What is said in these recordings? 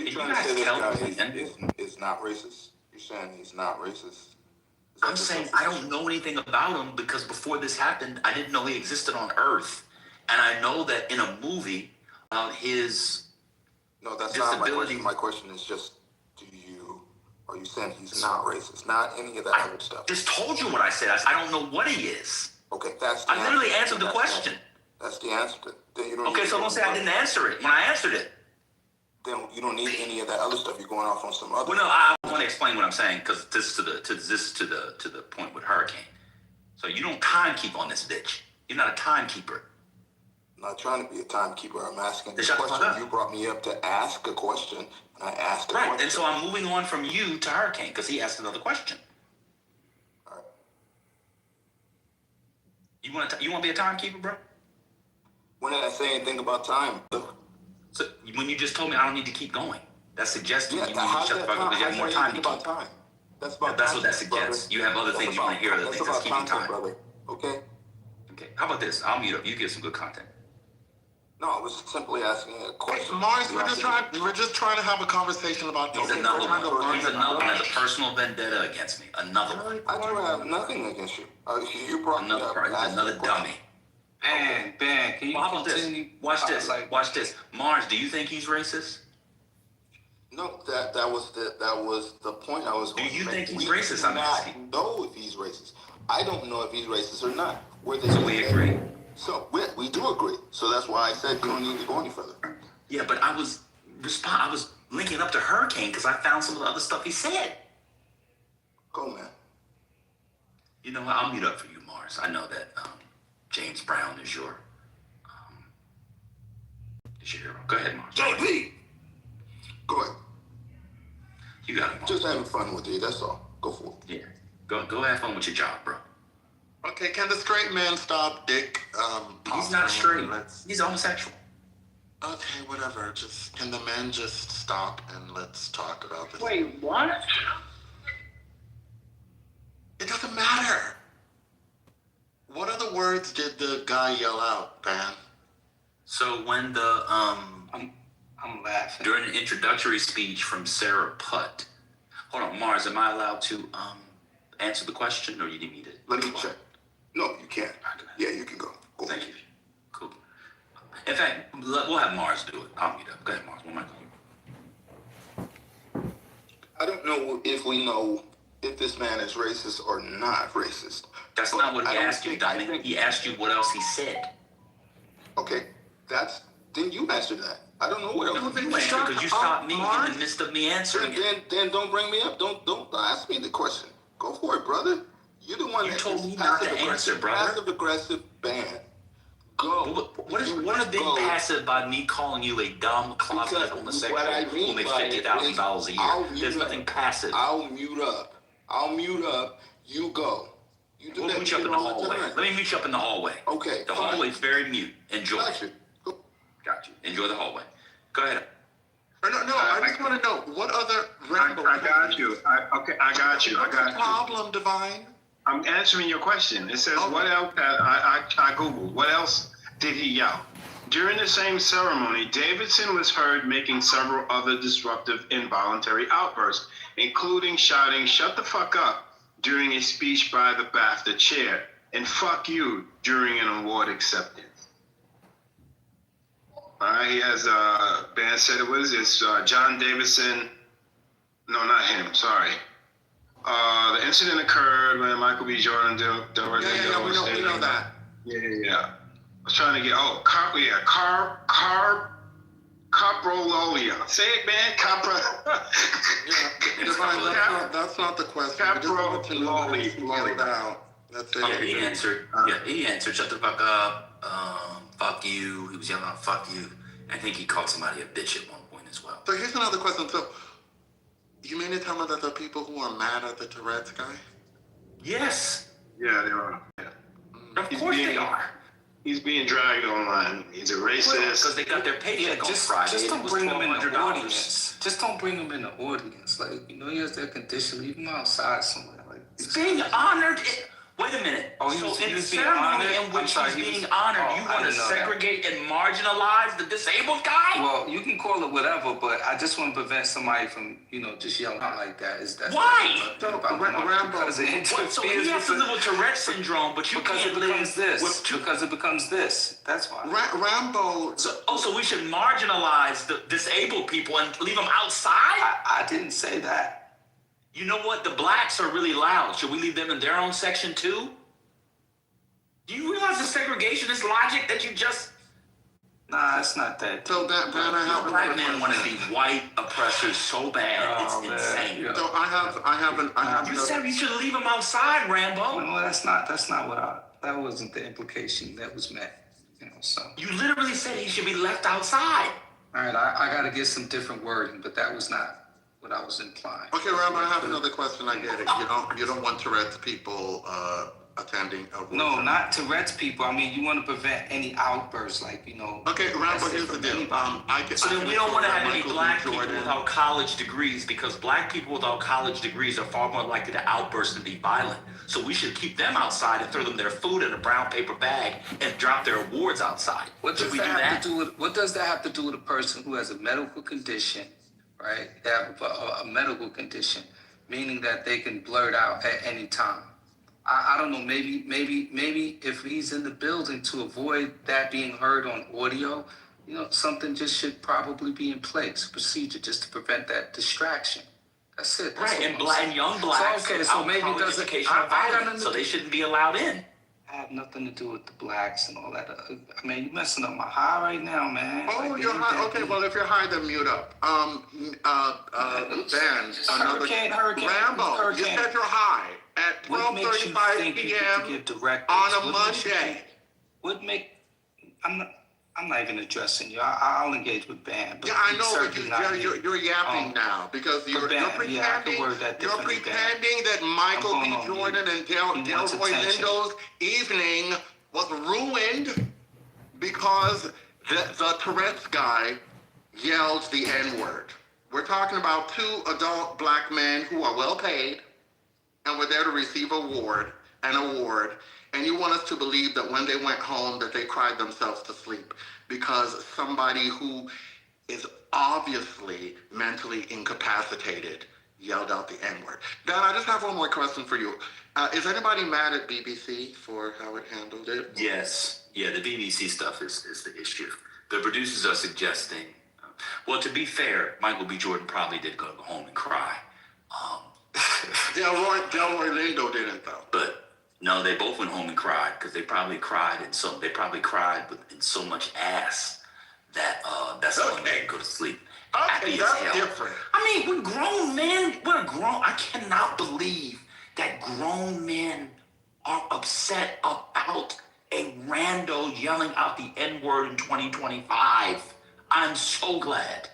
you trying to say this guy is not racist? You're saying he's not racist? I'm saying I don't know anything about him because before this happened, I didn't know he existed on Earth. And I know that in a movie, his No, that's not my question. My question is just, are you saying he's not racist? Not any of that other stuff. Just told you what I said. I don't know what he is. Okay, that's the answer. I literally answered the question. That's the answer. Then you don't okay, so don't say I didn't answer it when I answered it. Then you don't need any of that other stuff. You're going off on some other. Well, no, I want to explain what I'm saying because this to the point with Hurricane. So you don't timekeep on this bitch. You're not a timekeeper. I'm not trying to be a timekeeper. I'm asking the question. You brought me up to ask a question, and I asked a question. Right, and so I'm moving on from you to Hurricane because he asked another question. All right. You want to be a timekeeper, bro? When did I say anything about time? So when you just told me I don't need to keep going, that suggests you need to shut the fuck up because you have more time to keep. Time. That's about that's what that suggests. Brother. You have other things you want to hear. Other things that's keeping time. Brother. Okay. Okay. How about this? I'll mute up. You give some good content. No, I was simply asking a question. Mars, we're just trying to have a conversation about this. He's another one. He's another one has a personal vendetta against me. Another one. I do have nothing against you. You brought me up. Another dummy. Ben, can you continue? Watch this. Watch this. Mars, do you think he's racist? No, that was the point I was going to make. Do you think he's racist? I'm asking. I don't know if he's racist. I don't know if he's racist or not. So we agree. So we do agree. So that's why I said you don't need to go any further. Yeah, but I was linking up to Hurricane because I found some of the other stuff he said. Go, man. You know what? I'll mute up for you, Mars. I know that James Brown is your hero. Go ahead, Mars. JP! Go ahead. You got it, Mars. Just having fun with you, that's all. Go for it. Yeah. Go have fun with your job, bro. Okay, can the straight man stop dick? He's not straight. He's homosexual. Okay, whatever. Can the man just stop and let's talk about this? Wait, what? It doesn't matter. What other words did the guy yell out, Ben? So when the I'm laughing. During the introductory speech from Sarah Putt. Hold on, Mars, am I allowed to answer the question or you need me to? Let me check. No, you can't. Yeah, you can go. Thank you. Cool. In fact, we'll have Mars do it. I'll mute up. Go ahead, Mars. What am I doing? I don't know if we know if this man is racist or not racist. That's not what he asked you, Dominic. He asked you what else he said. Okay, then you answer that. I don't know what else. Because you stopped me in the midst of me answering it. Then don't bring me up. Don't ask me the question. Go for it, brother. You're the one you that told me not to answer, brother. Passive aggressive ban. Go. What is being passive by me calling you a dumb closet homosexual who makes $50,000 a year? There's nothing passive. I'll mute up. You go. We'll meet you up in the hallway. Let me meet you up in the hallway. Okay. The hallway's very mute. Enjoy. Got you. Enjoy the hallway. Go ahead. No, I just want to know what other ramble. I got you. I got you. What's the problem, Divine? I'm answering your question. It says, what else? I Googled. What else did he yell? During the same ceremony, Davidson was heard making several other disruptive involuntary outbursts, including shouting, "Shut the fuck up," during a speech by the BAFTA chair, and "fuck you" during an award acceptance. He has Ben said it's John Davidson. No, not him. Sorry. The incident occurred when Michael B. Jordan we know that. Yeah. I was trying to get caprololia. Say it, man. That's not the question. Caprololia. That's it. Yeah, he answered. Shut the fuck up. Fuck you. He was yelling out, "Fuck you." I think he called somebody a bitch at one point as well. So here's another question. So you mean to tell me that there are people who are mad at the Tourette's guy? Yes. Yeah, they are. Yeah. Of course they are. He's being dragged online. He's a racist. Because they got their paycheck on Friday. Just don't bring him in the audience. Just don't bring him in the audience. Like, he has that condition. Leave him outside somewhere. Like, he's being honored. Wait a minute. Oh, so he in the was being ceremony honored? in I'm which sorry, he's he was- being honored, Oh, you I want to didn't know that. segregate and marginalize the disabled guy? Well, you can call it whatever, but I just want to prevent somebody from, just yelling out like that. Why? Rambo- Because it interferes So he has a with little Tourette syndrome, but you because can't it becomes live this. with two. Because it becomes this. That's why. Rambo. So we should marginalize the disabled people and leave them outside? I didn't say that. You know what? The blacks are really loud. Should we leave them in their own section too? Do you realize the segregationist logic that you just... Nah, it's not that. So Dan, I have Black men want to be white oppressors so bad. Oh, It's man. insane. Yeah. So I have You said you should leave them outside, Rambo. No, that's not what that wasn't the implication that was meant. So. You literally said he should be left outside. All right, I got to get some different wording, but that was not what I was implying. Okay, Rambo, I have another question. I get it. You don't want Tourette's people attending a No, not Tourette's people. I mean, you want to prevent any outbursts, like. Okay, Rambo, here's the deal. So then we don't want to have any Michael B. black people Jordan. without college degrees, because black people without college degrees are far more likely to outburst and be violent. So we should keep them outside and throw them their food in a brown paper bag and drop their awards outside. What Should does we that do have that? to do with? What does that have to do with a person who has a medical condition, right? They have a medical condition, meaning that they can blurt out at any time. I don't know. Maybe if he's in the building, to avoid that being heard on audio, something just should probably be in place, a procedure just to prevent that distraction. That's it. That's Right, all I'm and young blacks So, okay, so out maybe college doesn't- education I are got violent, nothing so to- they shouldn't be allowed in. I have nothing to do with the blacks and all that. I mean, you're messing up my high right now, man. Oh, Like, you're high. Okay, well, if you're high, then mute up. Dan, another Rambo. You said you're high at What makes you 12:35 think you get to p.m. give directives? on a What makes you Monday. think- What make? I'm not even addressing you. I'll engage with Ban. But Yeah, I know, but certainly not me. you're yapping now because you're Ben, pretending, yeah, I can word that you're differently, Ben. pretending that Michael I'm B. going on Jordan mute. and He wants Delroy attention. Lindo's evening was ruined because the Tourette's guy yelled the N-word. We're talking about two adult black men who are well paid and were there to receive an award, and you want us to believe that when they went home that they cried themselves to sleep because somebody who is obviously mentally incapacitated yelled out the N-word. Dan, I just have one more question for you. Is anybody mad at BBC for how it handled it? Yes. Yeah, the BBC stuff is the issue. The producers are suggesting, well, to be fair, Michael B. Jordan probably did go home and cry. Delroy Lindo didn't though. But no, they both went home and cried because they probably cried in so much ass that that's all they Okay. could go to sleep. Okay, Happy as that's hell. different. I mean, I cannot believe that grown men are upset about a rando yelling out the N-word in 2025. I'm so glad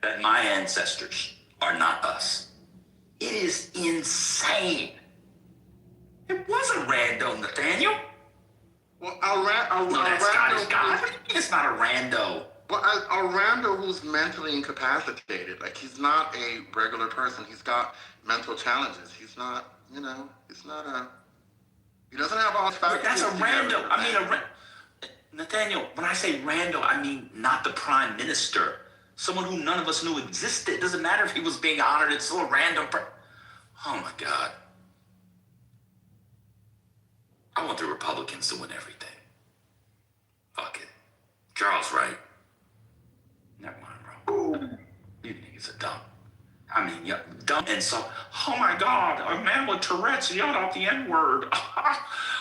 that my ancestors are not us. It is insane. It was a rando, Nathaniel. Well, No, that Scottish guy. What do you mean it's not a rando? Well, a rando who's mentally incapacitated. Like, he's not a regular person. He's got mental challenges. He's not, he doesn't have all his faculties That's a together. rando. I mean, Nathaniel, when I say rando, I mean not the prime minister. Someone who none of us knew existed. It doesn't matter if he was being honored. It's still a random Oh, my God. I want the Republicans to win everything. Fuck it. Charles right. Never mind, bro. You niggas are dumb. I mean, yeah, dumb and so. Oh my God, a man with Tourette's yelled out the N-word.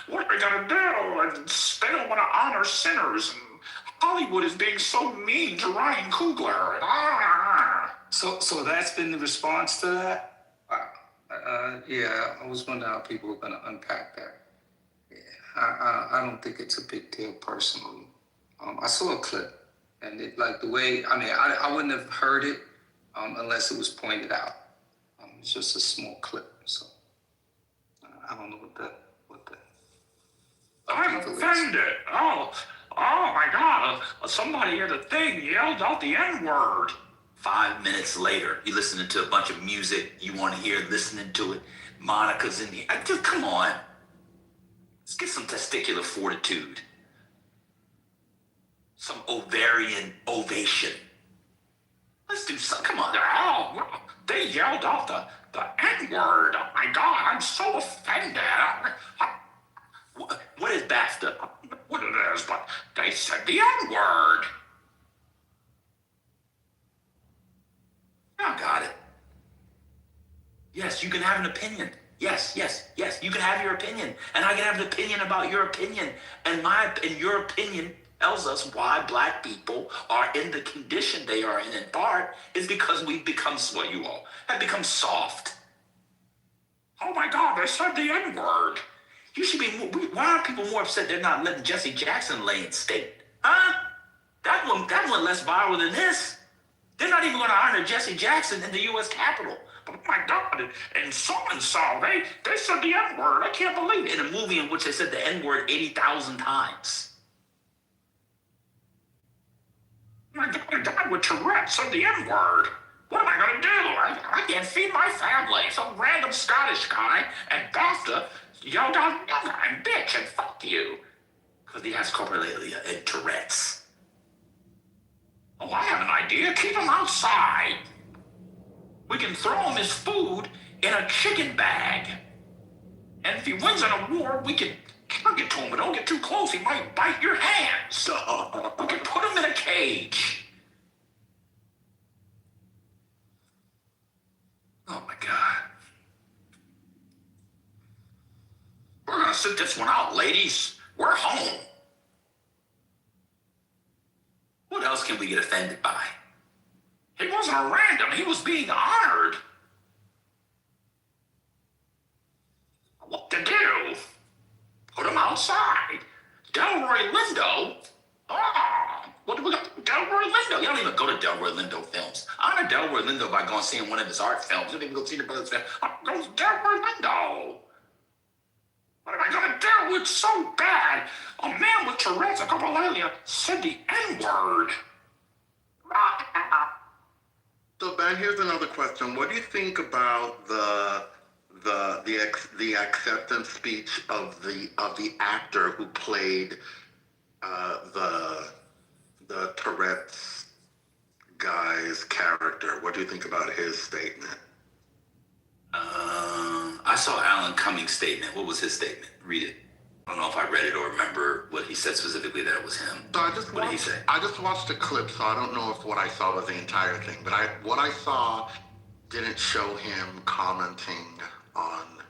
What are we gonna do? And they don't want to honor sinners. And Hollywood is being so mean to Ryan Coogler. So that's been the response to that? Wow. Yeah, I was wondering how people were going to unpack that. Yeah, I don't think it's a big deal personally. I saw a clip, and it, like the way, I mean, I wouldn't have heard it unless it was pointed out. It's just a small clip, so I don't know what the I'm offended. Oh my God. Somebody at the thing yelled out the N-word. 5 minutes later, you're listening to a bunch of music you want to hear, listening to it. Monica's in here. Just come on. Let's get some testicular fortitude. Some ovarian ovation. Let's do some. Come on. Oh, they yelled off the N-word. Oh my God, I'm so offended. What is BAFTA? What it is, but they said the N-word. I got it. Yes, you can have an opinion. Yes. You can have your opinion, and I can have an opinion about your opinion. And your opinion tells us why black people are in the condition they are in part, is because we've become what you all have become soft. Oh my God, they said the N-word. You should be. Why are people more upset they're not letting Jesse Jackson lay in state? Huh? That one less viral than this. They're not even going to honor Jesse Jackson in the U.S. Capitol. But oh my God, and so-and-so, they said the N-word. I can't believe it. In a movie in which they said the N-word 80,000 times. My God, a guy with Tourette said the N-word. What am I going to do? I can't feed my family. Some random Scottish guy and BAFTA yelled out "nigger" and bitch and fuck you. Because he has coprolalia and Tourette's. Oh, I have an idea. Keep him outside. We can throw him his food in a chicken bag. And if he wins an award, we can target to him, but don't get too close. He might bite your hands. We can put him in a cage. Oh, my God. We're going to sit this one out, ladies. We're home. What else can we get offended by? He wasn't a random. He was being honored. What to do? Put him outside. Delroy Lindo? What do we got? Delroy Lindo? You don't even go to Delroy Lindo films. I honor Delroy Lindo by going seeing one of his art films. You don't even go see the brother's film. Goes Delroy Lindo. What am I going to do? It's so bad. A man with Tourette's, a coprolalia, said the N-word. So Ben, here's another question. What do you think about the acceptance speech of the actor who played the Tourette's guy's character? What do you think about his statement? I saw Alan Cummings' statement. What was his statement? Read it. I don't know if I read it or remember what he said specifically that it was him. So what did he say? I just watched a clip, so I don't know if what I saw was the entire thing. But what I saw didn't show him commenting on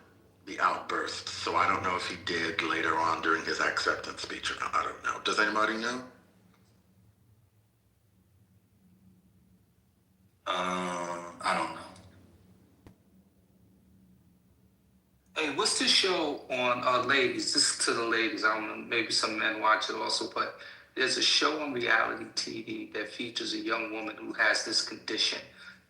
the outburst. So I don't know if he did later on during his acceptance speech or not. I don't know. Does anybody know? I don't know. Hey, what's this show on ladies? This is to the ladies. I don't know, maybe some men watch it also, but there's a show on reality TV that features a young woman who has this condition.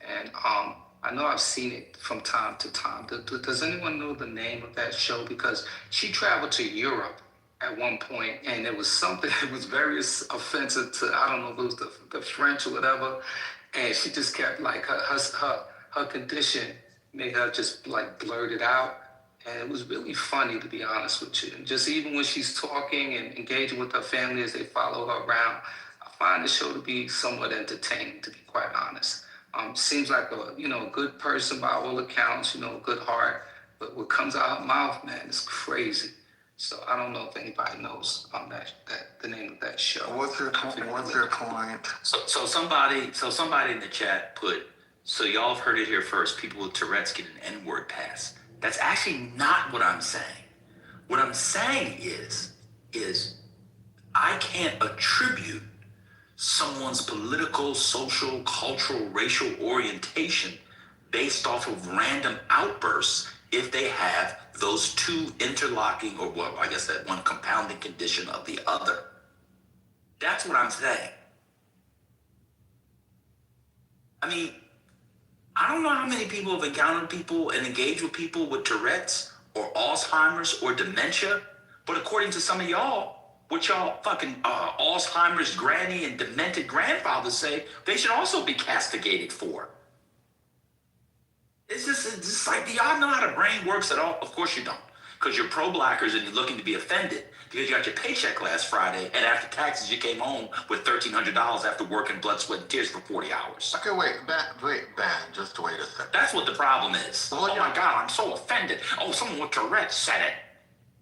And I know I've seen it from time to time. Does anyone know the name of that show? Because she traveled to Europe at one point, and it was something that was very offensive to, I don't know if it was the French or whatever. And she just kept like her condition made her just like blurt it out. And it was really funny, to be honest with you. And just even when she's talking and engaging with her family as they follow her around, I find the show to be somewhat entertaining, to be quite honest. Seems like a good person by all accounts, a good heart. But what comes out her mouth, man, is crazy. So I don't know if anybody knows the name of that show. What's your point? So somebody in the chat put, so y'all have heard it here first, people with Tourette's get an N-word pass. That's actually not what I'm saying. What I'm saying is I can't attribute someone's political, social, cultural, racial orientation based off of random outbursts if they have those two interlocking, or well, I guess that one compounding condition of the other. That's what I'm saying. I mean, I don't know how many people have encountered people and engaged with people with Tourette's or Alzheimer's or dementia, but according to some of y'all, what y'all fucking Alzheimer's granny and demented grandfathers say, they should also be castigated for. It's just like, do y'all know how the brain works at all? Of course you don't. because you're pro-blackers and you're looking to be offended because you got your paycheck last Friday and after taxes you came home with $1,300 after working blood, sweat, and tears for 40 hours. Okay, Ben, just wait a second. That's what the problem is. Well, oh yeah. my God, I'm so offended. Oh, someone with Tourette's said it.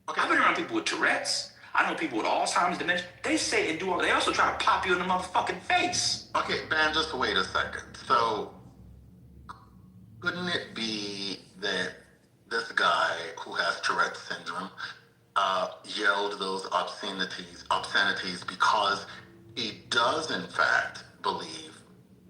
Okay. I've been around people with Tourette's. I know people with Alzheimer's, dementia. They say and do all. They also try to pop you in the motherfucking face. Okay, Ben, just wait a second. So, couldn't it be that this guy who has Tourette's syndrome yelled those obscenities because he does in fact believe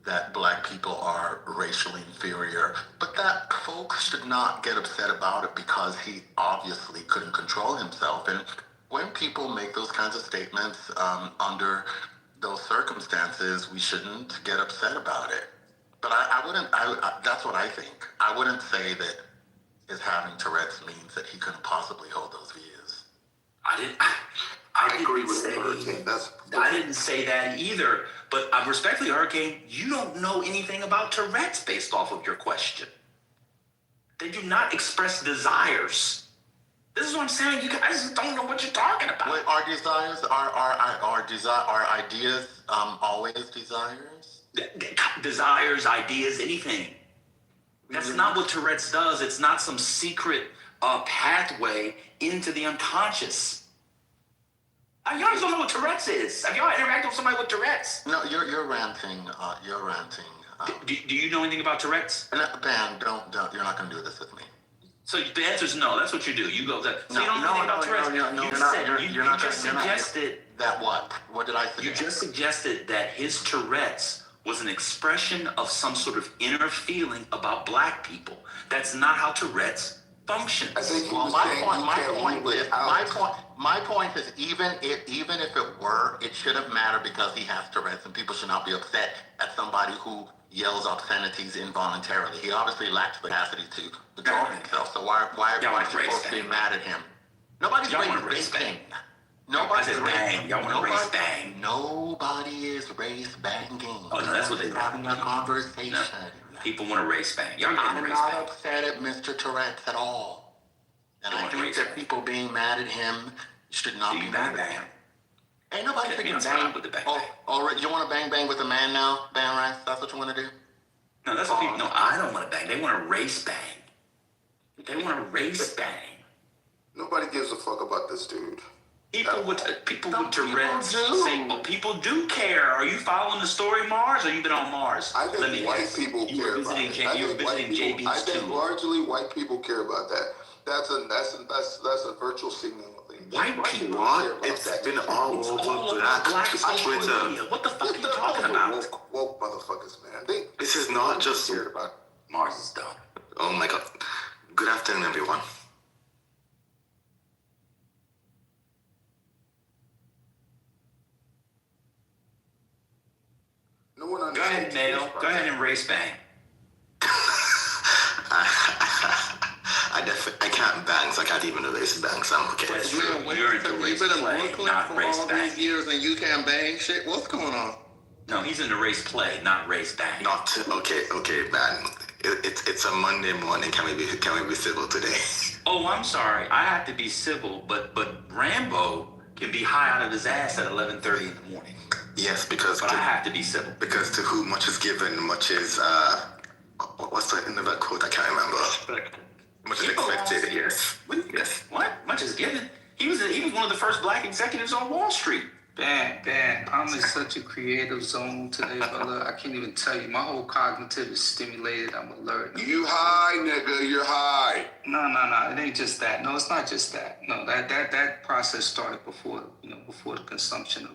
that black people are racially inferior, but that folks should not get upset about it because he obviously couldn't control himself. And when people make those kinds of statements under those circumstances, we shouldn't get upset about it. But I wouldn't, that's what I think. I wouldn't say that his having Tourette's means that he couldn't possibly hold those views. I agree with you, Hurricane. I didn't say that either. But respectfully, Hurricane, you don't know anything about Tourette's based off of your question. They do not express desires. This is what I'm saying. You guys don't know what you're talking about. Wait, are desires, are ideas always desires? Desires, ideas, anything. That's not what Tourette's does. It's not some secret pathway into the unconscious. Y'all just don't know what Tourette's is. Have y'all interacted with somebody with Tourette's? No, you're ranting. You're ranting. Do you know anything about Tourette's? Ben, don't. You're not going to do this with me. So the answer is no. That's what you do. You go there. So you don't know anything about Tourette's. You just suggested that what? What did I suggest? You just suggested that his Tourette's was an expression of some sort of inner feeling about black people. That's not how Tourette's functions. I think Well, my point is even if it were, it shouldn't matter because he has Tourette's, and people should not be upset at somebody who yells obscenities involuntarily. He obviously lacks the capacity to control himself. So why are you supposed to be mad at him? Nobody's race banging. Nobody's bang. Y'all want to race bang? Nobody is race banging. Oh no, that's what they're having a conversation. No. People want to race bang. Y'all I'm race not bang. upset at Mr. Tourette's at all. And I think that people being mad at him should not be mad at him. Ain't nobody freaking bang. With the bang. Oh, you want to bang with a man now, Bang Rice? That's what you want to do? No, that's what people. No, I don't want to bang. They want to race bang. They want to race bang. Nobody gives a fuck about this dude. People with Tourette's say, "Oh, people do care." Are you following the story, Mars? Or you been on Mars? I think white people care about it. You were visiting JB's I think too. largely white people care about that. That's a virtual signal. White people. What? It's been all over black Twitter. What the fuck are you talking about? Woke motherfuckers, man. This is not just cared about. Mars is done. Oh my god. Good afternoon, everyone. No one Go ahead, understands. Nail. Go ahead and race bang. I can't bang, so I can't even race bang, so I'm okay. That's true. You're into You've race been in play, Brooklyn not for race all bang. these years and you can't bang shit? What's going on? No, he's into race play, not race bang. Okay, bang. It's a Monday morning. Can we be civil today? Oh, I'm sorry. I have to be civil, but Rambo can be high out of his ass at 11:30 in the morning. Yes, because But I have to be civil. because to whom much is given, much is what's the end of that quote? I can't remember. Much is expected. Yes. Yes. What? Much is given. He was one of the first black executives on Wall Street. Man, I'm in such a creative zone today, brother. I can't even tell you. My whole cognitive is stimulated. I'm alert. You high, nigga. You're high. No. It ain't just that. No, it's not just that. No, that process started before the consumption of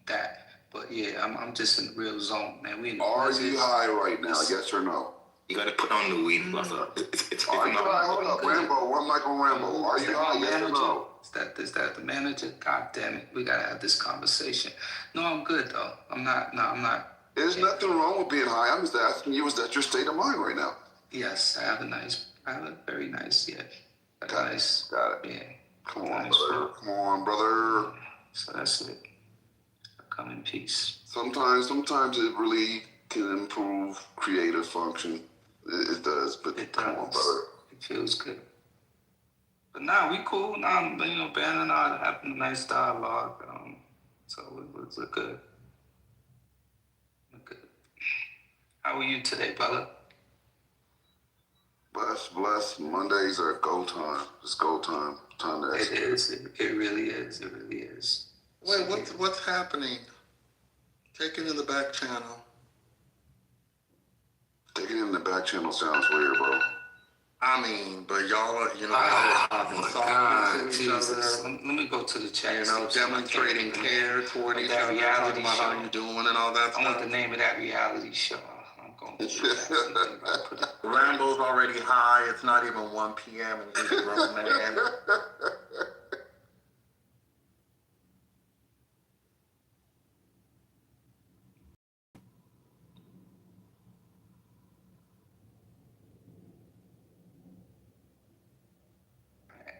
that. But yeah, I'm just in the real zone, man. We in the Are present. you high right now? Yes or no? You gotta put on the weed, brother. It's Are you high? Hold up, Rambo. One Michael Rambo. Are you high? Yes or no? Is that the manager? God damn it. We gotta have this conversation. No, I'm good though. I'm not. There's nothing wrong with being high. I'm just asking you, is that your state of mind right now? Yes, I have a very nice, yeah. Got it. Yeah. Come on, brother. So that's it. I come in peace. Sometimes it really can improve creative function. It does, but It come on, does. brother. It feels good. But nah, we cool. Nah, Ben and I having a nice dialogue. So we're good. We're good. How are you today, brother? Bless. Mondays are go time. It's go time. Time to It execute. is. It really is. It really is. Wait, what's happening? Take it in the back channel. Taking it in the back channel sounds weird, bro. I mean, but y'all are, y'all Oh are talking my softly God, to each Jesus! other. Let me go to the chat. Demonstrating care toward each that other, reality talking about how show. you doing and all that I want the stuff. name of that reality show. I'm going to do that. Rambo's already high. It's not even 1 p.m. and he's a grown man.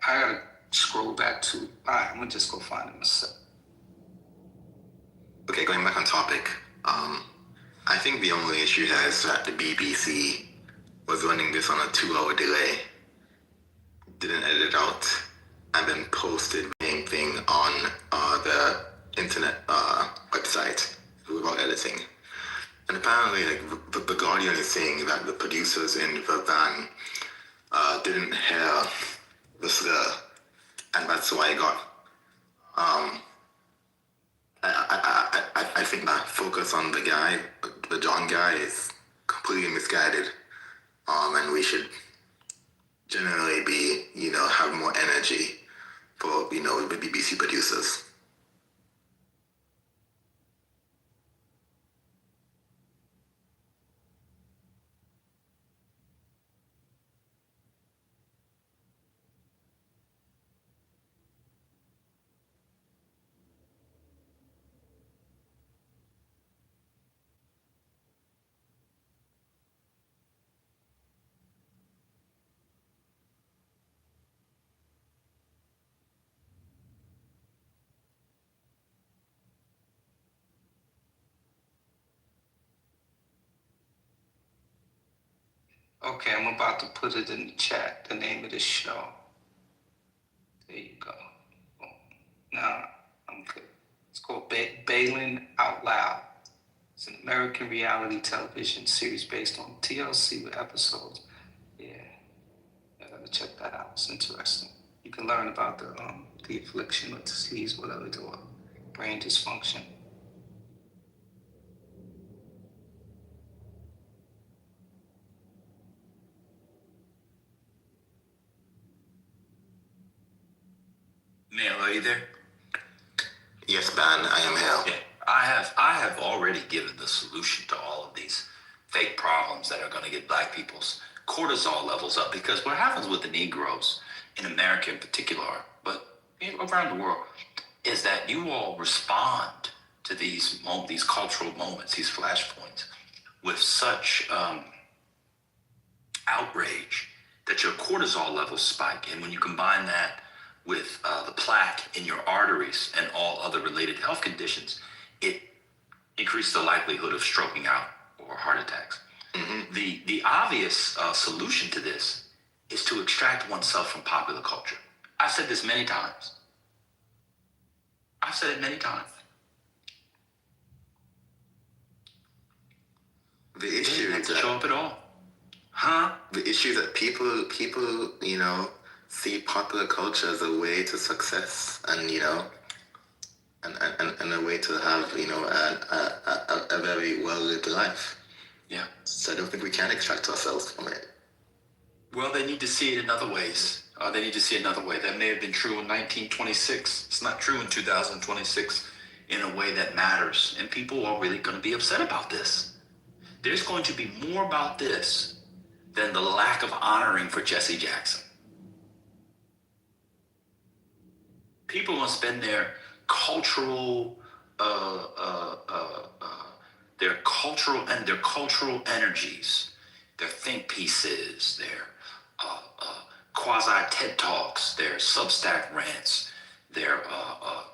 I gotta scroll back to. All right, I'm gonna just go find it myself. Okay, going back on topic. I think the only issue here is that the BBC was running this on a 2-hour delay, didn't edit it out, and then posted the same thing on the internet website without editing. And apparently, like the Guardian is saying that the producers in the van didn't hear the slur, and that's why it got. I think that focus on the guy, the John guy, is completely misguided. And we should generally be, have more energy for, the BBC producers. Okay, I'm about to put it in the chat. The name of the show. There you go. Boom. Now I'm good. It's called Bailing Out Loud. It's an American reality television series based on TLC with episodes. Yeah, I gotta check that out. It's interesting. You can learn about the affliction or disease, whatever it is, brain dysfunction. Neil, are you there? Yes, Ben, I am here. Yeah, I have already given the solution to all of these fake problems that are going to get black people's cortisol levels up. Because what happens with the Negroes, in America in particular, but around the world, is that you all respond to these cultural moments, these flashpoints, with such outrage that your cortisol levels spike. And when you combine that with the plaque in your arteries and all other related health conditions, it increases the likelihood of stroking out or heart attacks. Mm-hmm. The obvious solution to this is to extract oneself from popular culture. I've said this many times. I've said it many times. The issue is that show up at all. Huh? The issue that people, see popular culture as a way to success, and and a way to have a very well lived life. Yeah. So I don't think we can extract ourselves from it. Well, they need to see it in other ways. They need to see it another way. That may have been true in 1926. It's not true in 2026 in a way that matters. And people are really going to be upset about this. There's going to be more about this than the lack of honoring for Jesse Jackson. People are going to spend their cultural energies, their think pieces, their quasi TED Talks, their Substack rants, their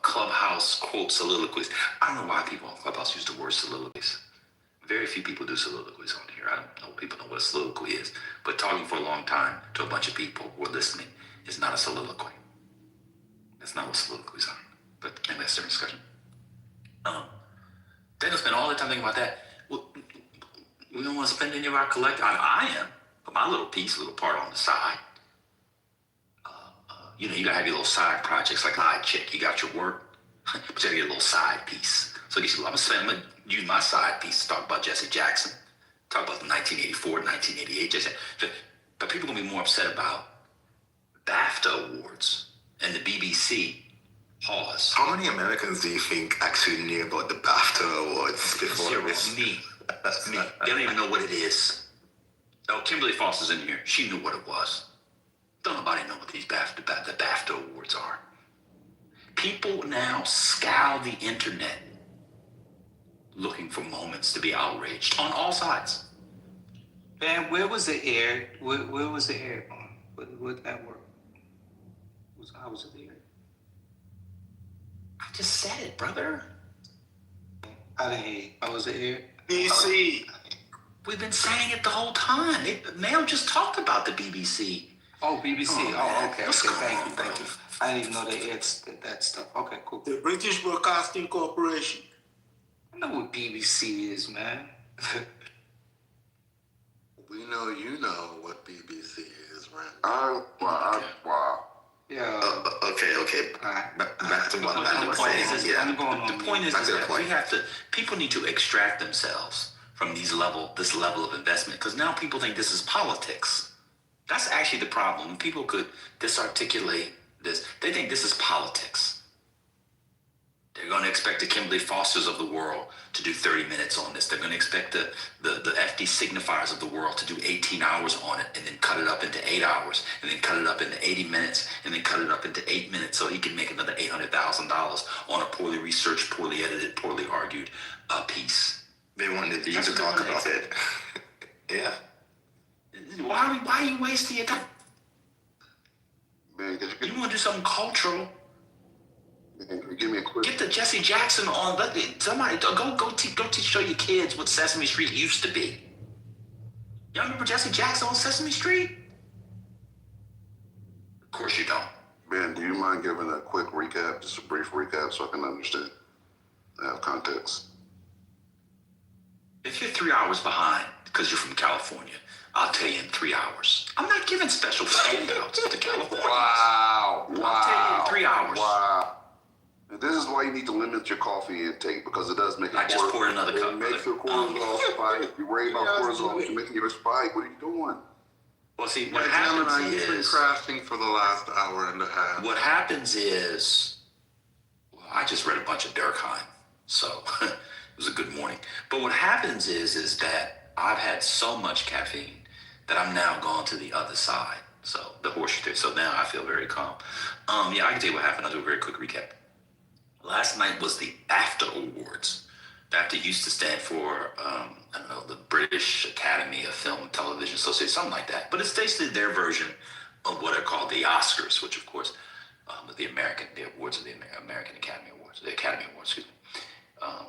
Clubhouse quote soliloquies. I don't know why people on Clubhouse use the word soliloquies. Very few people do soliloquies on here. I don't know if people know what a soliloquy is, but talking for a long time to a bunch of people who are listening is not a soliloquy. That's not what soliloquies are. But anyway, that's a different discussion. They don't spend all their time thinking about that. Well, we don't want to spend any of our collective. I am, but my little piece, little part on the side. You know, you gotta have your little side projects like Side Chick. You got your work, but you gotta get a little side piece. So I'm gonna use my side piece to talk about Jesse Jackson, talk about the 1984, 1988 Jesse. But people are gonna be more upset about BAFTA awards and the BBC pause. How many Americans do you think actually knew about the BAFTA awards before Zero. this? Me. They don't even know what it is. Oh, Kimberly Foster's in here. She knew what it was. Don't nobody know what the BAFTA awards are. People now scour the internet looking for moments to be outraged on all sides. Man, where was it aired? Where was it aired on? What network? How was it aired? I just said it, brother. I didn't hear you. How was it aired? BC. We've been saying it the whole time. Mail just talked about the BBC. Oh, BBC. man. Okay. What's going Thank on, you. bro? I didn't even know they aired that stuff. Okay, cool. The British Broadcasting Corporation. I know what BBC is, man. We know you know what BBC is, right? Wow. Yeah. Okay. Alright. Back to what I was saying. I'm going on. The point is That's the that point. we have to. People need to extract themselves from this level of investment, because now people think this is politics. That's actually the problem. When people could disarticulate this, they think this is politics. They're going to expect the Kimberly Fosters of the world to do 30 minutes on this. They're going to expect the FD signifiers of the world to do 18 hours on it, and then cut it up into 8 hours, and then cut it up into 80 minutes, and then cut it up into 8 minutes so he can make another $800,000 on a poorly researched, poorly edited, poorly argued piece. They wanted you That's to what talk they're about it. Yeah. Why are you wasting your time? Man, You want to do something cultural? give me a quick. Get the Jesse Jackson on. Somebody go show your kids what Sesame Street used to be. Y'all remember Jesse Jackson on Sesame Street? Of course you don't. Ben, do you mind giving a quick recap, just a brief recap, so I can understand, have context? If you're 3 hours behind because you're from California, I'll tell you in 3 hours. I'm not giving special handouts to California. Wow. I'll tell you in 3 hours. Wow. And this is why you need to limit your coffee intake, because it does make I just poured another cup. It makes your cortisol spike. You're worried about cortisol, but you're making your spike. What are you doing? Well, see, what happens You've been is... crafting for the last hour and a half. What happens is... Well, I just read a bunch of Durkheim, so it was a good morning. But what happens is that I've had so much caffeine that I'm now gone to the other side. So the horseshoe. So now I feel very calm. Yeah, I can tell you what happened. I'll do a very quick recap. Last night was the BAFTA Awards. BAFTA used to stand for, I don't know, the British Academy of Film and Television Association, something like that. But it's basically their version of what are called the Oscars, which of course, the awards of the American Academy Awards, the Academy Awards, excuse me.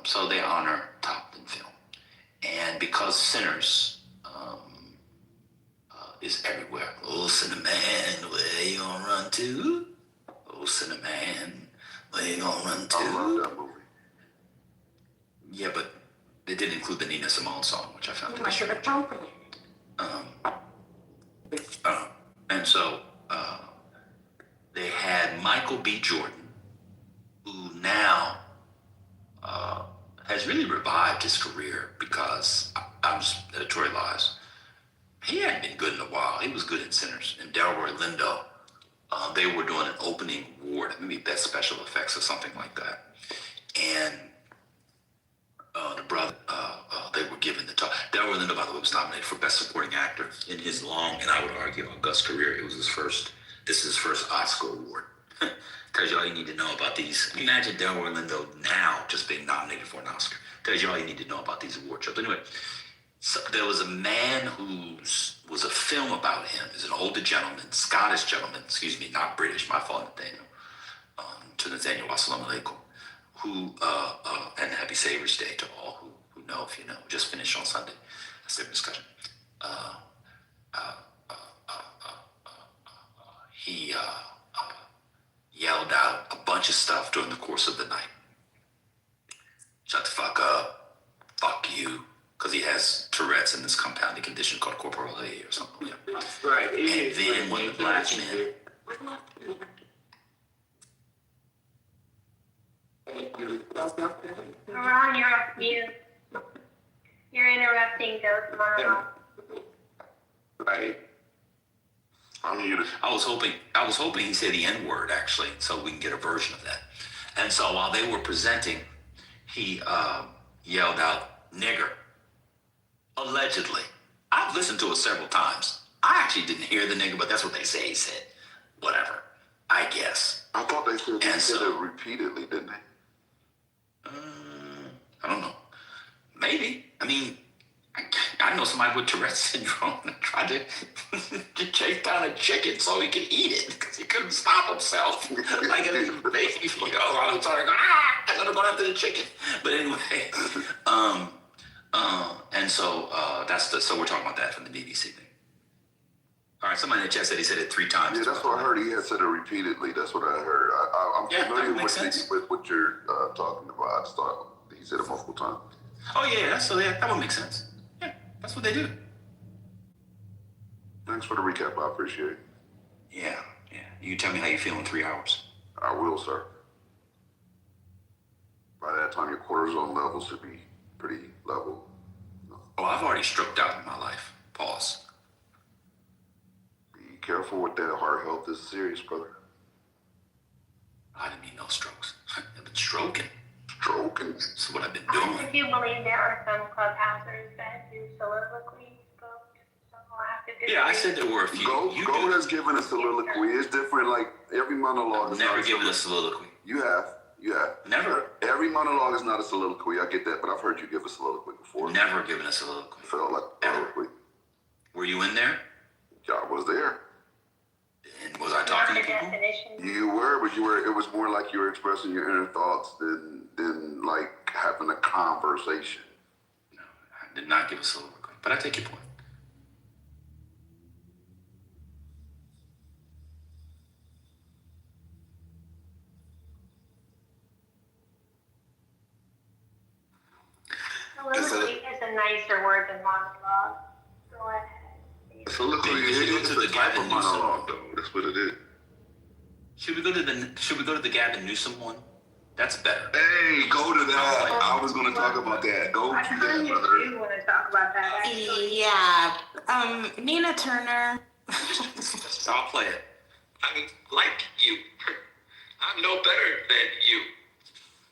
So they honor top in film. And because Sinners is everywhere. Oh, Cinnamon, where you gonna run to? Oh, Cinnamon, where you gonna run to? I love that movie. Yeah, but they did include the Nina Simone song, which I found interesting. And so they had Michael B. Jordan, who now has really revived his career, because I was editorialized. He hadn't been good in a while. He was good in Sinners. And Delroy Lindo, they were doing an opening award, maybe Best Special Effects or something like that. And the brother, they were given the top. Delroy Lindo, by the way, was nominated for Best Supporting Actor in his long, and I would argue, august career. It was this is his first Oscar award. Tells you all you need to know about these. Imagine Delroy Lindo now just being nominated for an Oscar. Tells you all you need to know about these award shows. Anyway, so there was a man who was a film about him. He's an older gentleman, Scottish gentleman, excuse me, not British, my fault, Nathaniel. To Nathaniel, assalamu alaikum, who, and Happy Savior's Day to all who know, if you know, just finished on Sunday. That's their discussion. He during the course of the night. Shut the fuck up. Fuck you. Because he has Tourette's and this compounding condition called corporal A or something. Yeah. Right. And then when the black men... Ron, you're off mute. You're interrupting Joe's monologue. Right. I was hoping he said the N-word, actually, so we can get a version of that. And so while they were presenting, he yelled out, nigger. Allegedly. I've listened to it several times. I actually didn't hear the nigger, but that's what they say he said. Whatever. I guess. I thought they said And said so- it repeatedly, didn't they? I don't know. Maybe. I mean, I know somebody with Tourette's syndrome that tried to chase down a chicken so he could eat it because he couldn't stop himself. Like a little baby, you know, I was started going, I'm gonna go after the chicken. But anyway, and so so we're talking about that from the BBC thing. All right, somebody in the chat said he said it 3 times. Yeah, that's what I heard. He had said it repeatedly. That's what I heard. I'm Yeah, that familiar would make sense. with what you're talking about. I just thought he said it multiple times. Oh yeah, that would make sense. Yeah, that's what they do. Thanks for the recap. I appreciate it. Yeah. You can tell me how you feel in 3 hours. I will, sir. By that time, your cortisol levels should be pretty level. Oh, I've already stroked out in my life. Pause. Be careful with that. Heart health is serious, brother. I didn't mean no strokes. I've been stroking. Stroking. That's what I've been If doing. you believe there are some clubhousers that do soliloquies, so I'll have to disagree. Yeah, I said there were a few. Goat do. has given a soliloquy. It's different. Like every monologue is Never not given a soliloquy. You have. Never. Every monologue is not a soliloquy. I get that, but I've heard you give a soliloquy before. Never given a soliloquy. Felt like a soliloquy. Were you in there? Yeah, I was there. And was I Not talking the to people? definition. You were, but it was more like you were expressing your inner thoughts than like having a conversation. No, I did not give a soliloquy. But I take your point. Soliloquy is a nicer word than monologue. Go ahead. Soliloquy Maybe we should go is to a the type Gavin of Newsom. monologue, though. That's what it is. Should we go to the Gavin Newsom one? That's better. Hey, go to that. I was going to talk about that. Go I to kind that, of brother. do want to talk about that, actually. Yeah. Nina Turner. I'll play it. I'm like you. I'm no better than you.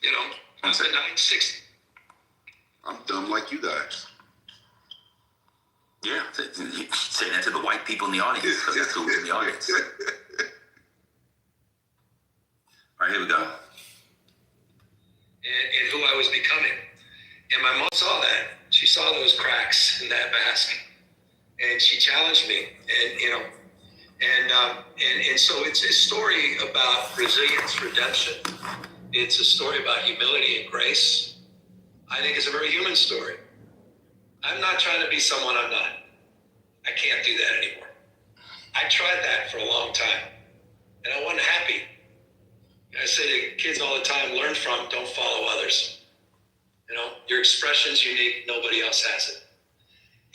You know, I'm a 960. I'm dumb like you guys. Yeah, say that to the white people in the audience, because that's who's in the audience. All right, here we go. And who I was becoming. And my mom saw that. She saw those cracks in that mask. And she challenged me. And, you know, and so it's a story about resilience, redemption. It's a story about humility and grace. I think it's a very human story. I'm not trying to be someone I'm not. I can't do that anymore. I tried that for a long time, and I wasn't happy. I say to kids all the time, learn from, don't follow others. You know, your expression's unique, nobody else has it.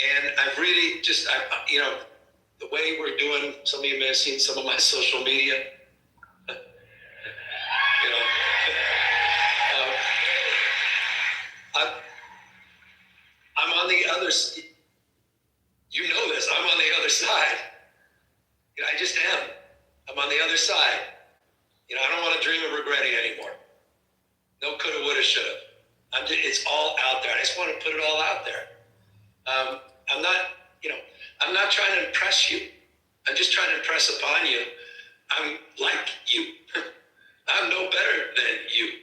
And I've really just, you know, the way we're doing, some of you may have seen some of my social media. You know, I'm on the other, you know this, I'm on the other side. You know, I just am. I'm on the other side. You know, I don't want to dream of regretting anymore. No coulda, woulda, shoulda. It's all out there. I just want to put it all out there. I'm not, you know, I'm not trying to impress you. I'm just trying to impress upon you. I'm like you. I'm no better than you.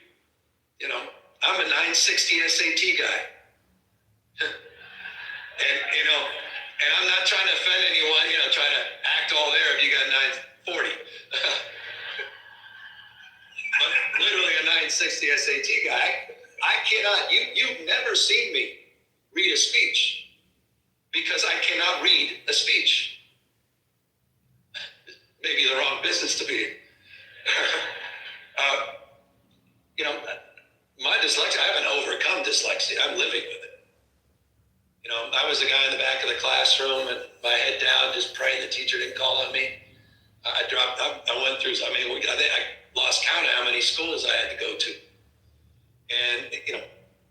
You know, I'm a 960 SAT guy. And, you know, and I'm not trying to offend anyone, you know, trying to act all there if you got 940. But literally a 960 SAT guy. I cannot, you've never seen me read a speech because I cannot read a speech. Maybe the wrong business to be in. my dyslexia, I haven't overcome dyslexia. I'm living with it. I was the guy in the back of the classroom and my head down, just praying the teacher didn't call on me. I went through, I think I lost count of how many schools I had to go to. And,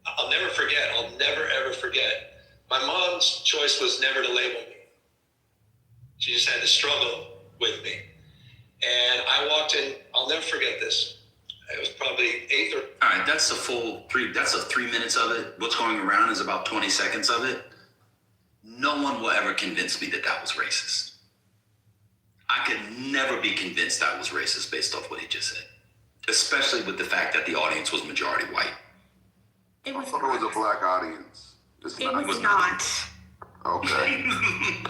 I'll never forget, ever forget. My mom's choice was never to label me. She just had to struggle with me. And I walked in, I'll never forget this. It was probably 8th or... All right, that's a full 3 minutes of it. What's going around is about 20 seconds of it. No one will ever convince me that was racist. I could never be convinced that was racist based off what he just said. Especially with the fact that the audience was majority white. I thought it was a black audience. It was not. Okay.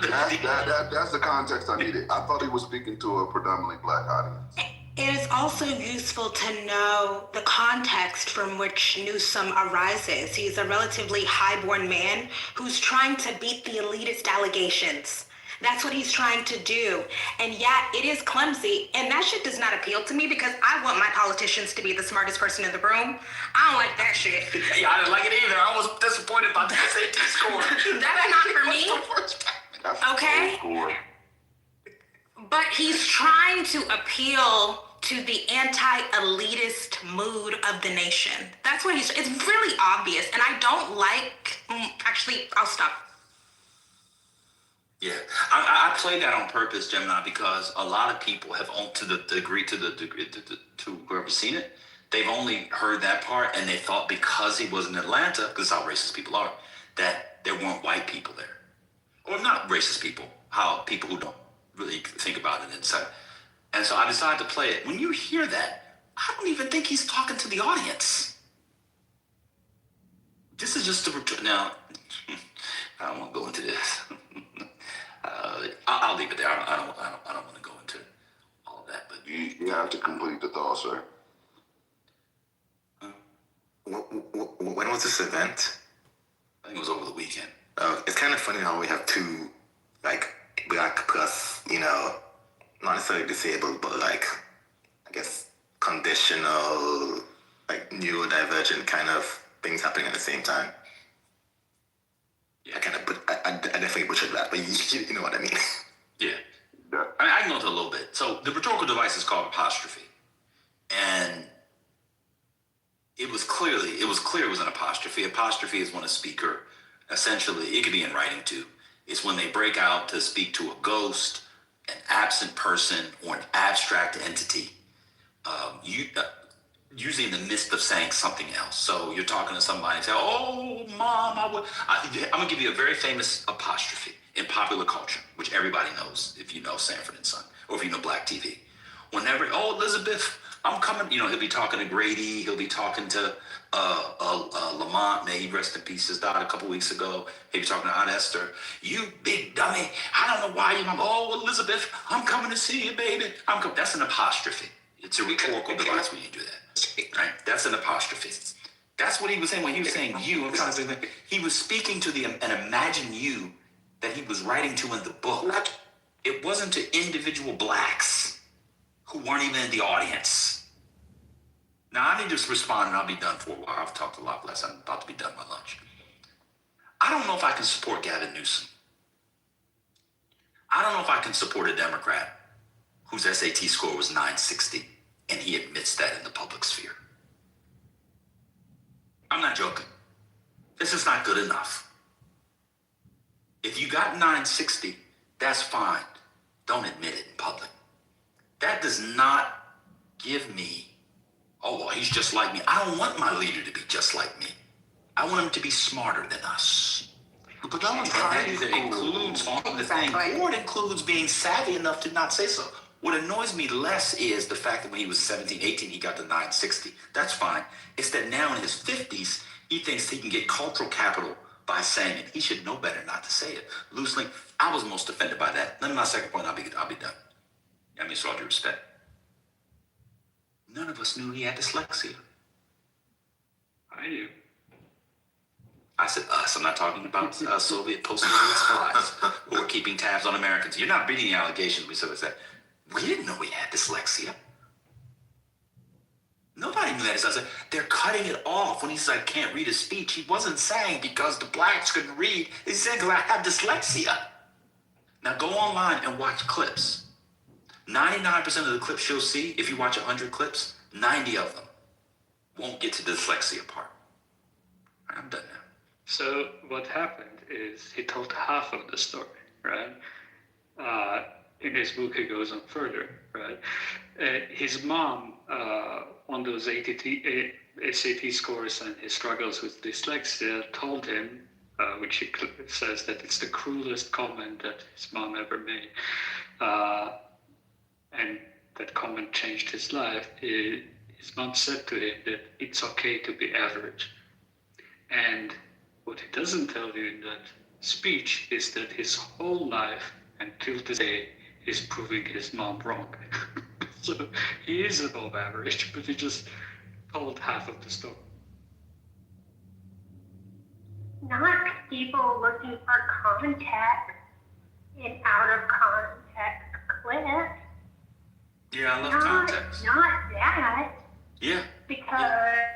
That's the context I needed. I thought he was speaking to a predominantly black audience. It is also useful to know the context from which Newsom arises. He's a relatively highborn man who's trying to beat the elitist allegations. That's what he's trying to do. And yet it is clumsy. And that shit does not appeal to me because I want my politicians to be the smartest person in the room. I don't like that shit. Yeah, I didn't like it either. I was disappointed about the SAT score. That's not for me. Okay? But he's trying to appeal to the anti-elitist mood of the nation. That's what it's really obvious. And I don't like, actually, I'll stop. Yeah, I play that on purpose, Gemini, because a lot of people have, to whoever's seen it, they've only heard that part and they thought because he was in Atlanta, because how racist people are, that there weren't white people there. Or not racist people, how people who don't really think about it inside. And so I decided to play it. When you hear that, I don't even think he's talking to the audience. This is just now, I don't want to go into this. I'll leave it there. I don't want to go into all of that. But you have to complete the thought, sir. When was this event? I think it was over the weekend. It's kind of funny how we have two, black plus, not necessarily disabled, but I guess conditional, neurodivergent kind of things happening at the same time. Yeah. I definitely butchered that, but you know what I mean. Yeah. I can go into a little bit. So the rhetorical device is called apostrophe. And it was clear it was an apostrophe. Apostrophe is when a speaker, essentially, it could be in writing too. It's when they break out to speak to a ghost, an absent person, or an abstract entity. Usually in the midst of saying something else. So you're talking to somebody and say, "Oh, Mom, I'm going to give you a very famous apostrophe in popular culture, which everybody knows if you know Sanford and Son, or if you know Black TV. Whenever, Elizabeth, I'm coming, he'll be talking to Grady, he'll be talking to Lamont, may he rest in peace, his died a couple weeks ago. He'll be talking to Aunt Esther. "You big dummy, I don't know why you're Elizabeth, I'm coming to see you, baby. That's an apostrophe. It's a rhetorical device when you do that. Right? That's an apostrophe. That's what he was saying when he was saying you. I'm trying to say, he was speaking to an imagine you that he was writing to in the book. It wasn't to individual blacks who weren't even in the audience. Now, I need to respond and I'll be done for a while. I've talked a lot less. I'm about to be done with my lunch. I don't know if I can support Gavin Newsom. I don't know if I can support a Democrat whose SAT score was 960. And he admits that in the public sphere. I'm not joking. This is not good enough. If you got 960, that's fine. Don't admit it in public. That does not give me, he's just like me. I don't want my leader to be just like me. I want him to be smarter than us. But that either includes on the thing, or it includes being savvy enough to not say so. What annoys me less is the fact that when he was 17, 18, he got to 960. That's fine. It's that now in his 50s, he thinks he can get cultural capital by saying it. He should know better not to say it. Loosely, I was most offended by that. Then my second point, I'll be done. I mean, so all due respect. None of us knew he had dyslexia. I do. I said us. I'm not talking about Soviet post-Soviet spies who are keeping tabs on Americans. You're not reading the allegations. We didn't know he had dyslexia. Nobody knew that. So they're cutting it off when he's like, can't read his speech. He wasn't saying because the blacks couldn't read. He's saying because I have dyslexia. Now go online and watch clips. 99% of the clips you'll see, if you watch 100 clips, 90 of them won't get to the dyslexia part. I'm done now. So what happened is he told half of the story, right? In his book, he goes on further, right? His mom, on those SAT scores and his struggles with dyslexia, told him, which he says that it's the cruelest comment that his mom ever made, and that comment changed his life. His mom said to him that it's okay to be average. And what he doesn't tell you in that speech is that his whole life until today is proving his mom wrong. So he is above average, but he just told half of the story. Not people looking for context in out of context clips. Yeah, I love context. Not that. Yeah. Because.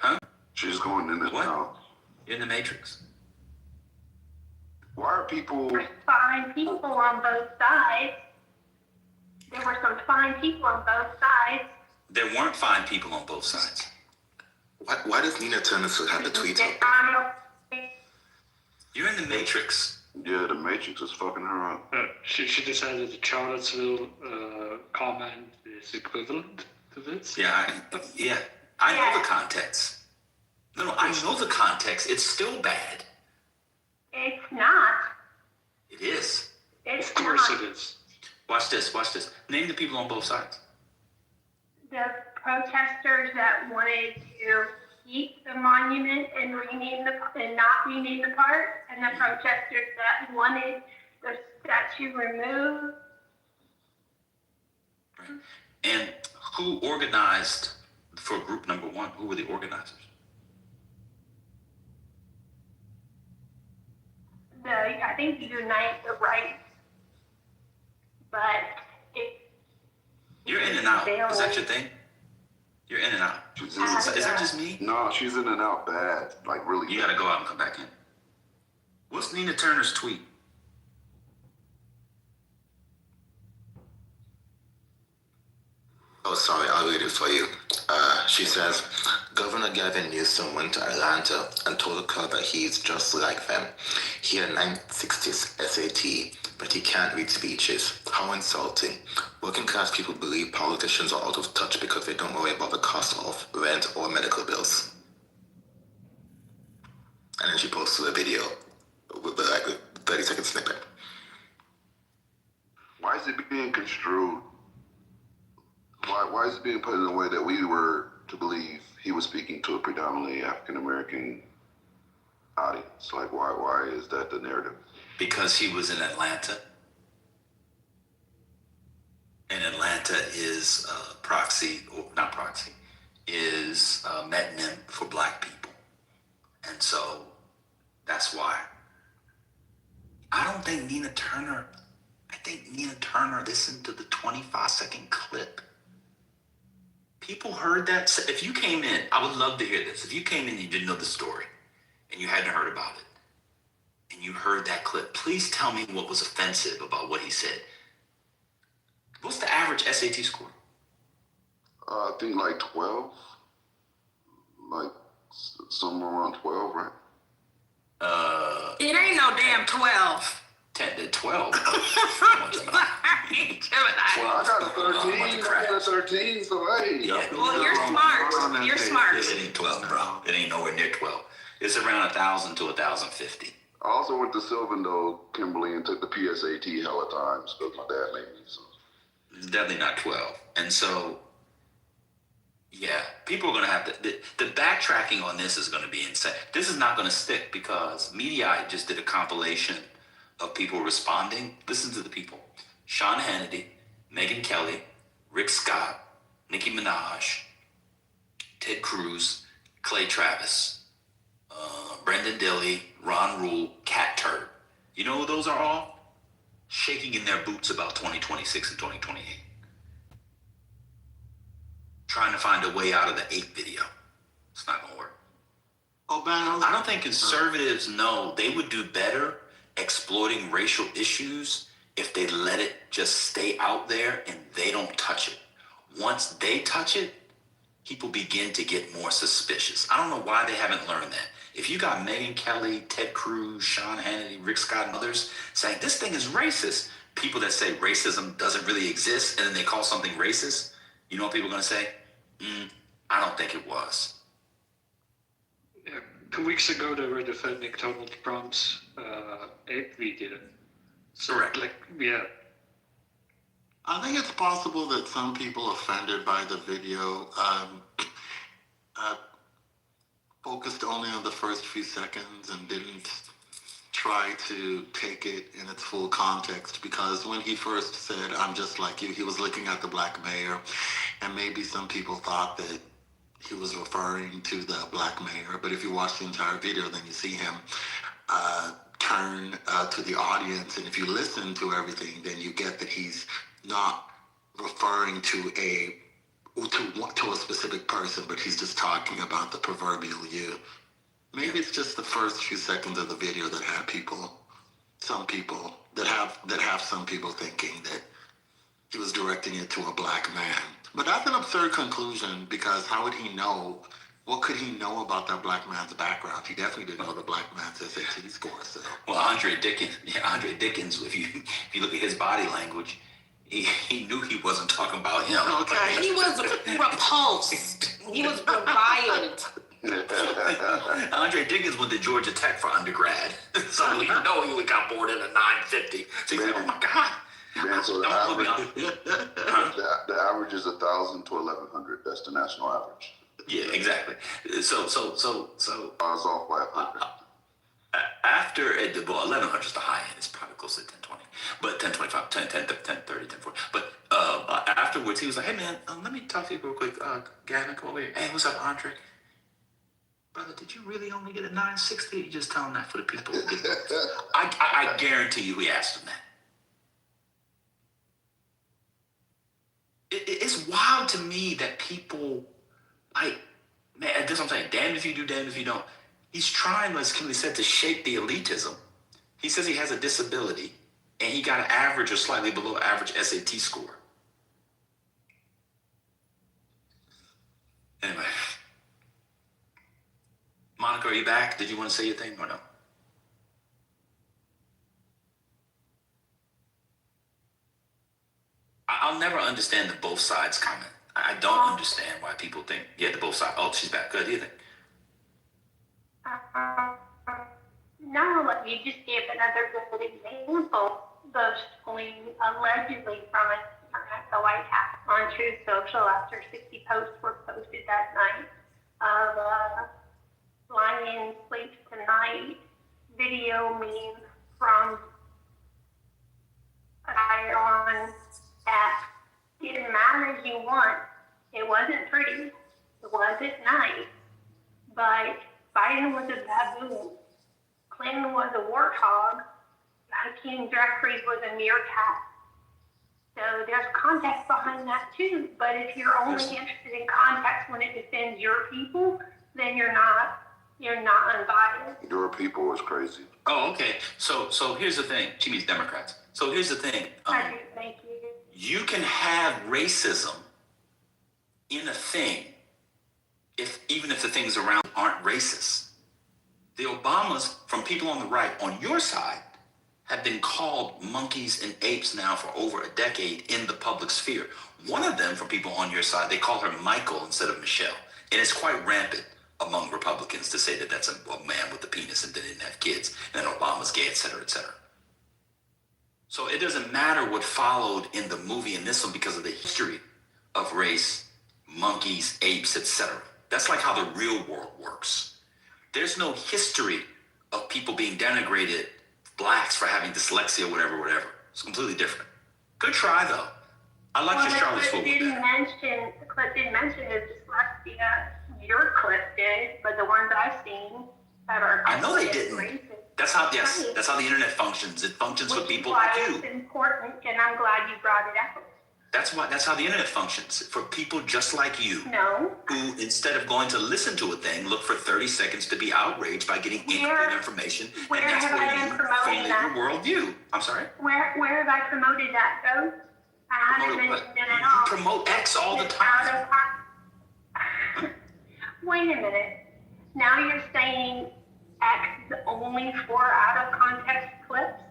Huh? She's going in the What? now. In the Matrix. Why are people? There's fine people on both sides. There were some fine people on both sides. There weren't fine people on both sides. Why does Nina Turner still have the tweets up? You're in the Matrix. Yeah, the Matrix is fucking her up. She decided the Charlottesville comment is equivalent to this. Yeah, I know the context. No, I know the context. It's still bad. It's not. It is. It's Of course not. it is. Watch this. Name the people on both sides. The protesters that wanted to keep the monument and not rename the park, and the protesters that wanted the statue removed. Right. And who organized for group number one? Who were the organizers? I think unite the right, but You're in and out. Is that your thing? You're in and out. Is that just me? No, she's in and out bad. Like really. You gotta go out and come back in. What's Nina Turner's tweet? Oh, sorry, I'll read it for you. She says, Governor Gavin Newsom went to Atlanta and told the crowd that he's just like them. He had a 960s SAT, but he can't read speeches. How insulting. Working class people believe politicians are out of touch because they don't worry about the cost of rent or medical bills. And then she posted a video with like a 30-second snippet. Why is it being construed? Why is it being put in a way that we were to believe he was speaking to a predominantly African American audience? Like, why is that the narrative? Because he was in Atlanta. And Atlanta is is metonym for black people. And so that's why. I think Nina Turner listened to the 25-second clip. People heard that. If you came in, I would love to hear this. If you came in and you didn't know the story and you hadn't heard about it and you heard that clip, please tell me what was offensive about what he said. What's the average SAT score? I think like 12. Like somewhere around 12, right? It ain't no damn 12. 10 to 12. Well, I got a 13. I got a 13, so hey. Yeah. Well, you're smart. You're smart. It ain't 12, bro. It ain't nowhere near 12. It's around 1,000 to 1,050. I also went to Sylvan, though, Kimberly, and took the PSAT hella times because my dad made me. So. It's definitely not 12. And so, yeah, people are going to have to, the backtracking on this is going to be insane. This is not going to stick because Mediaite just did a compilation of people responding. Listen to the people. Sean Hannity, Megyn Kelly, Rick Scott, Nicki Minaj, Ted Cruz, Clay Travis, Brendan Dilley, Ron Rule, Cat Turd. You know who those are all? Shaking in their boots about 2026 and 2028. trying to find a way out of the ape video. It's not gonna work. Oh, Ben, I don't think conservatives know they would do better exploiting racial issues if they let it just stay out there and they don't touch it. Once they touch it, people begin to get more suspicious. I don't know why they haven't learned that. If you got Megyn Kelly, Ted Cruz, Sean Hannity, Rick Scott, and others saying this thing is racist, people that say racism doesn't really exist and then they call something racist, you know what people are going to say? I don't think it was. Yeah, 2 weeks ago, they were defending Donald Trump's ape video. Correct. Like, yeah, I think it's possible that some people offended by the video focused only on the first few seconds and didn't try to take it in its full context, because when he first said, "I'm just like you," he was looking at the black mayor, and maybe some people thought that he was referring to the black mayor, but if you watch the entire video, then you see him turn to the audience, and if you listen to everything, then you get that he's not referring to a specific person, but he's just talking about the proverbial you. Maybe it's just the first few seconds of the video that had some people thinking that he was directing it to a black man. But that's an absurd conclusion, because how would he know? What could he know about that black man's background? He definitely didn't know the black man's SAT score. So. Well, Andre Dickens, if you look at his body language, he knew he wasn't talking about him. Okay. He was repulsed. He was reviled. Andre Dickens went to Georgia Tech for undergrad, so you know he got bored in a 950. So he's like, "Oh my God." Man, so the average is 1,000 to 1,100. That's the national average. Yeah, exactly. So. I was off by 100. After, 1,100 is the high end. It's probably close to 1020. But 1025, 10, 30, 10, 40. But afterwards, he was like, "Hey, man, let me talk to you real quick. Gavin, come over here. Hey, what's up, Andre? Brother, did you really only get a 960? You just tell him that for the people." I guarantee you he asked him that. It's wild to me that people, like, man, that's what I'm saying. Damn if you do, damn if you don't. He's trying, as Kimberly said, to shape the elitism. He says he has a disability, and he got an average or slightly below average SAT score. Anyway. Monica, are you back? Did you want to say your thing or no? I'll never understand the both sides comment. I don't understand why people think, yeah, the both sides. Oh, she's back. Good. You think? No, you just gave another good example. Those pulling allegedly from the White House on Truth Social after 60 posts were posted that night of Lying Sleeps Tonight video meme from a guy on at Get Mad As You Want. It wasn't pretty. It wasn't nice. But Biden was a baboon. Clinton was a warthog. Hakeem Jeffries was a meerkat. So there's context behind that too. But if you're only interested in context when it defends your people, then you're not unbiased. Your people is crazy. Oh, okay. So here's the thing. She means Democrats. So here's the thing. I do, thank you. You can have racism in a thing even if the things around aren't racist. The Obamas, from people on the right, on your side, have been called monkeys and apes now for over a decade in the public sphere. One of them, from people on your side, they call her Michael instead of Michelle. And it's quite rampant among Republicans to say that that's a man with a penis and that didn't have kids, and that Obama's gay, et cetera, et cetera. So it doesn't matter what followed in the movie and this one because of the history of race, monkeys, apes, etc. That's like how the real world works. There's no history of people being denigrated, blacks for having dyslexia, whatever. It's completely different. Good try, though. I like your Charlotte's Ford. The clip didn't mention his dyslexia. Your clip did, but the ones I've seen that are I know they didn't. racist. That's how the internet functions. It functions with people why like you. it's important, and I'm glad you brought it up. That's how the internet functions. For people just like you, No. who instead of going to listen to a thing, look for 30 seconds to be outraged by getting incomplete information, where and that's have where I been you promoting formulate that? your worldview. I'm sorry? Where have I promoted that, though? I haven't Promote what? mentioned it at You all. promote X all the It's time. out of Wait a minute. Now you're saying X is only for out of context clips?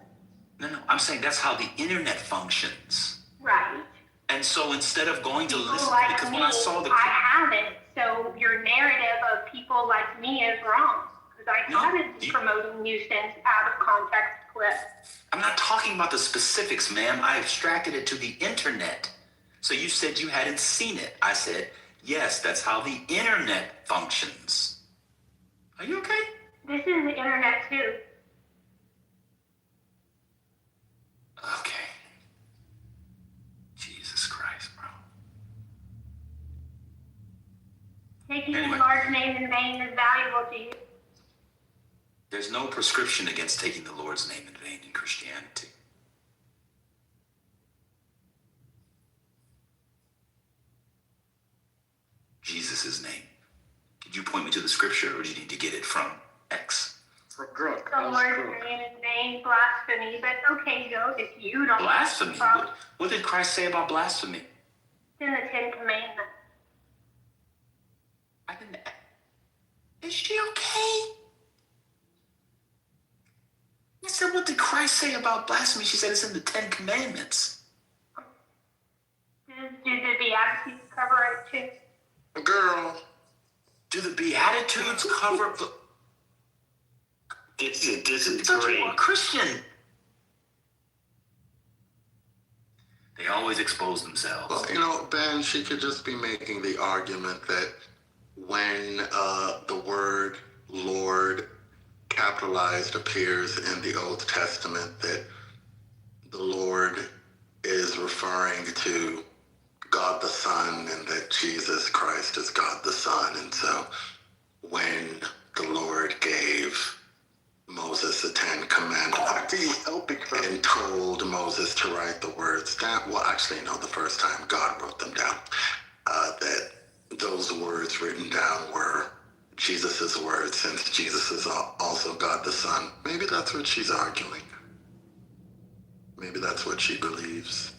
No, I'm saying that's how the internet functions. Right. And so instead of going to People listen, like because me, when I saw the I haven't. So your narrative of people like me is wrong. Because I haven't been promoting nuisance out of context clips. I'm not talking about the specifics, ma'am. I abstracted it to the internet. So you said you hadn't seen it. I said, yes, that's how the internet functions. Are you okay? This is the internet too. Okay. Jesus Christ, bro. Taking the Lord's name in vain is valuable to you. There's no prescription against taking the Lord's name in vain in Christianity. Jesus' name. Could you point me to the scripture, or do you need to get it from X? The Lord's name in vain, blasphemy. But okay, Joe, if you don't. Blasphemy? What did Christ say about blasphemy? It's in the Ten Commandments. Is she okay? I said, what did Christ say about blasphemy? She said it's in the Ten Commandments. Do the Beatitudes cover it too? Girl. Do the Beatitudes cover the... This is Such great. a Christian. They always expose themselves. Well, you know, Ben, she could just be making the argument that when the word Lord capitalized appears in the Old Testament, that the Lord is referring to God the Son, and that Jesus Christ is God the Son. And so when the Lord gave Moses the Ten Commandments and told Moses to write the words down, well, actually, no, the first time God wrote them down, that those words written down were Jesus' words, since Jesus is also God the Son. Maybe that's what she's arguing. Maybe that's what she believes.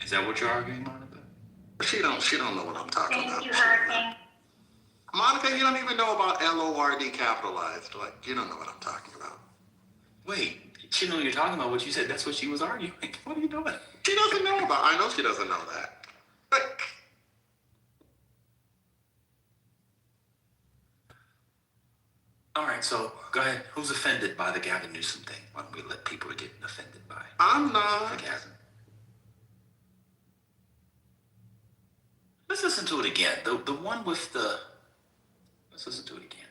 Is that what you're arguing, Monica? She don't know what I'm talking about. Thank you, Hurricane. Monica, you don't even know about L-O-R-D capitalized. Like, you don't know what I'm talking about. Wait, she know you're talking about what you said. That's what she was arguing. What are you doing? She doesn't know about. I know she doesn't know that. All right, so go ahead. Who's offended by the Gavin Newsom thing? Why don't we let people get offended by it? I'm not. Sarcasm. Let's listen to it again. The one with the... Let's listen to it again.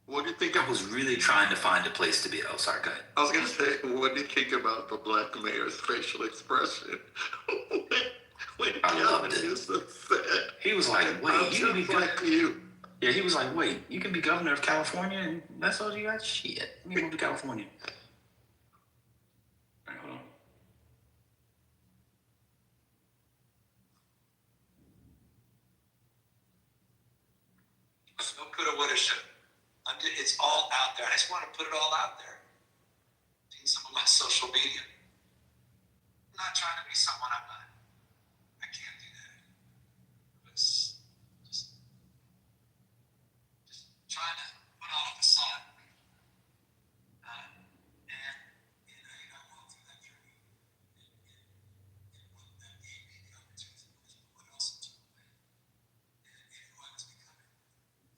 What do you think? I was really trying to find a place to be. Oh, sorry, go ahead. I was gonna say, what do you think about the black mayor's facial expression? when I loved it. Newsom said, He was like, I'm wait, you can be just like you. Yeah, he was like, wait, you can be governor of California and that's all you got? Shit. Let me move to California. All right, hold on. No coulda, woulda, shoulda. It's all out there. I just want to put it all out there. In some of my social media. I'm not trying to be someone I'm not. I can't do that. It's just trying to put on a facade. And you know, going through that journey. And what that gave me the opportunity was what else it took away. And who I was becoming.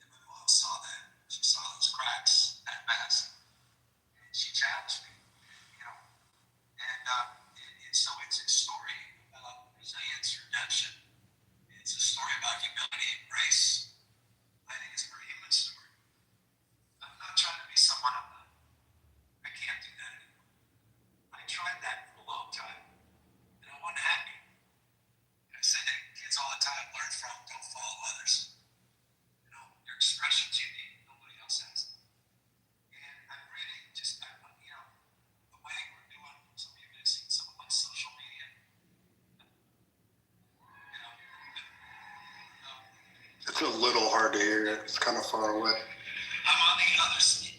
And my mom saw that. She saw those cracks at mass. And she challenged me, you know. And so it's a story about It's a little hard to hear. It's kind of far away. I'm on the other side.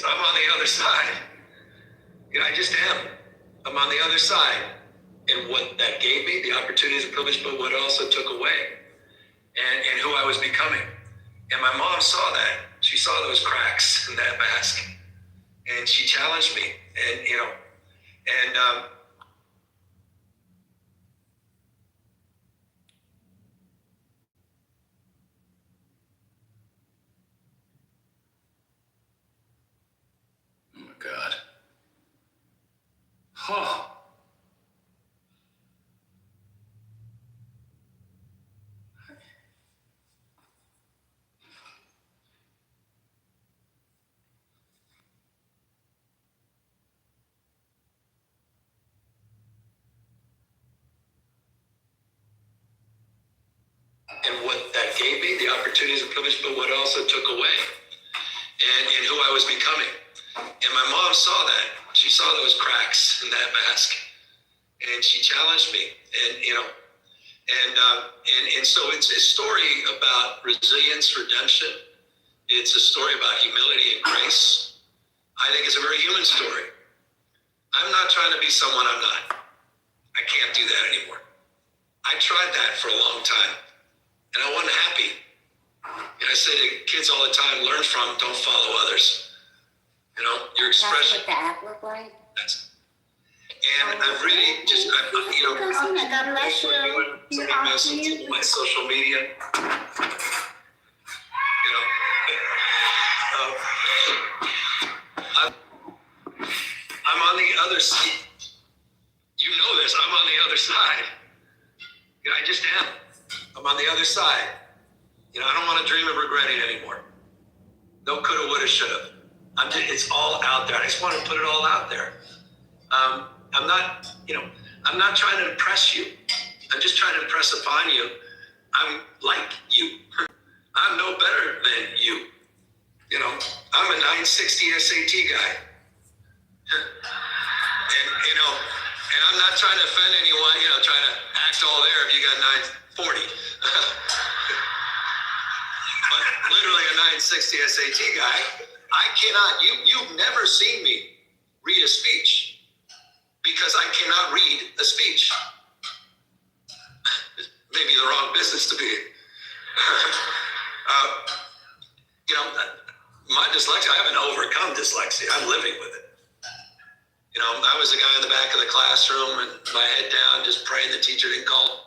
I'm on the other side. I just am. I'm on the other side. And what that gave me, the opportunities and privilege, but what also took away, and who I was becoming. And my mom saw that. She saw those cracks in that mask. And she challenged me. And, Oh my God. Huh. and what that gave me, the opportunities and privilege, but what also took away, and who I was becoming. And my mom saw that. She saw those cracks in that mask, and she challenged me. And so it's a story about resilience, redemption. It's a story about humility and grace. I think it's a very human story. I'm not trying to be someone I'm not. I can't do that anymore. I tried that for a long time, and I wasn't happy. And I say to kids all the time, learn from, don't follow others. Your expression. That's what the app look like. And I've really just, God bless you. Somebody messaged to my social media. I'm on the other side. You know this. I'm on the other side. I just am. I'm on the other side. I don't want to dream of regretting anymore. No coulda, woulda, shoulda. It's all out there. I just want to put it all out there. I'm not trying to impress you. I'm just trying to impress upon you. I'm like you. I'm no better than you. I'm a 960 SAT guy. And I'm not trying to offend anyone, trying to act all there if you got 940. But literally a 960 SAT guy. I cannot, you've never seen me read a speech because I cannot read a speech. Maybe the wrong business to be in. My dyslexia, I haven't overcome dyslexia. I'm living with it. I was the guy in the back of the classroom and my head down, just praying the teacher didn't call.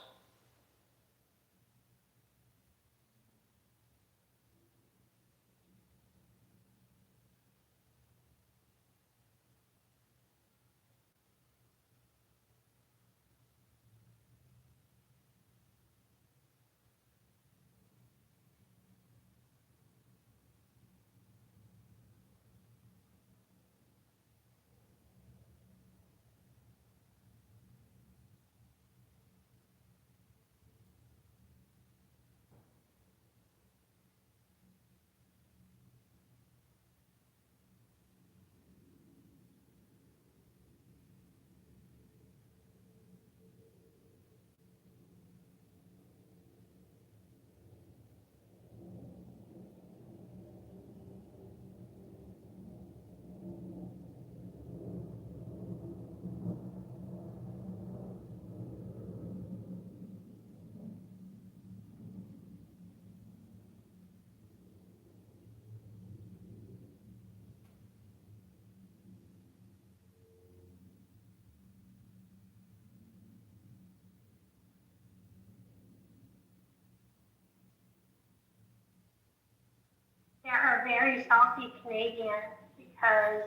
There are very salty Canadians because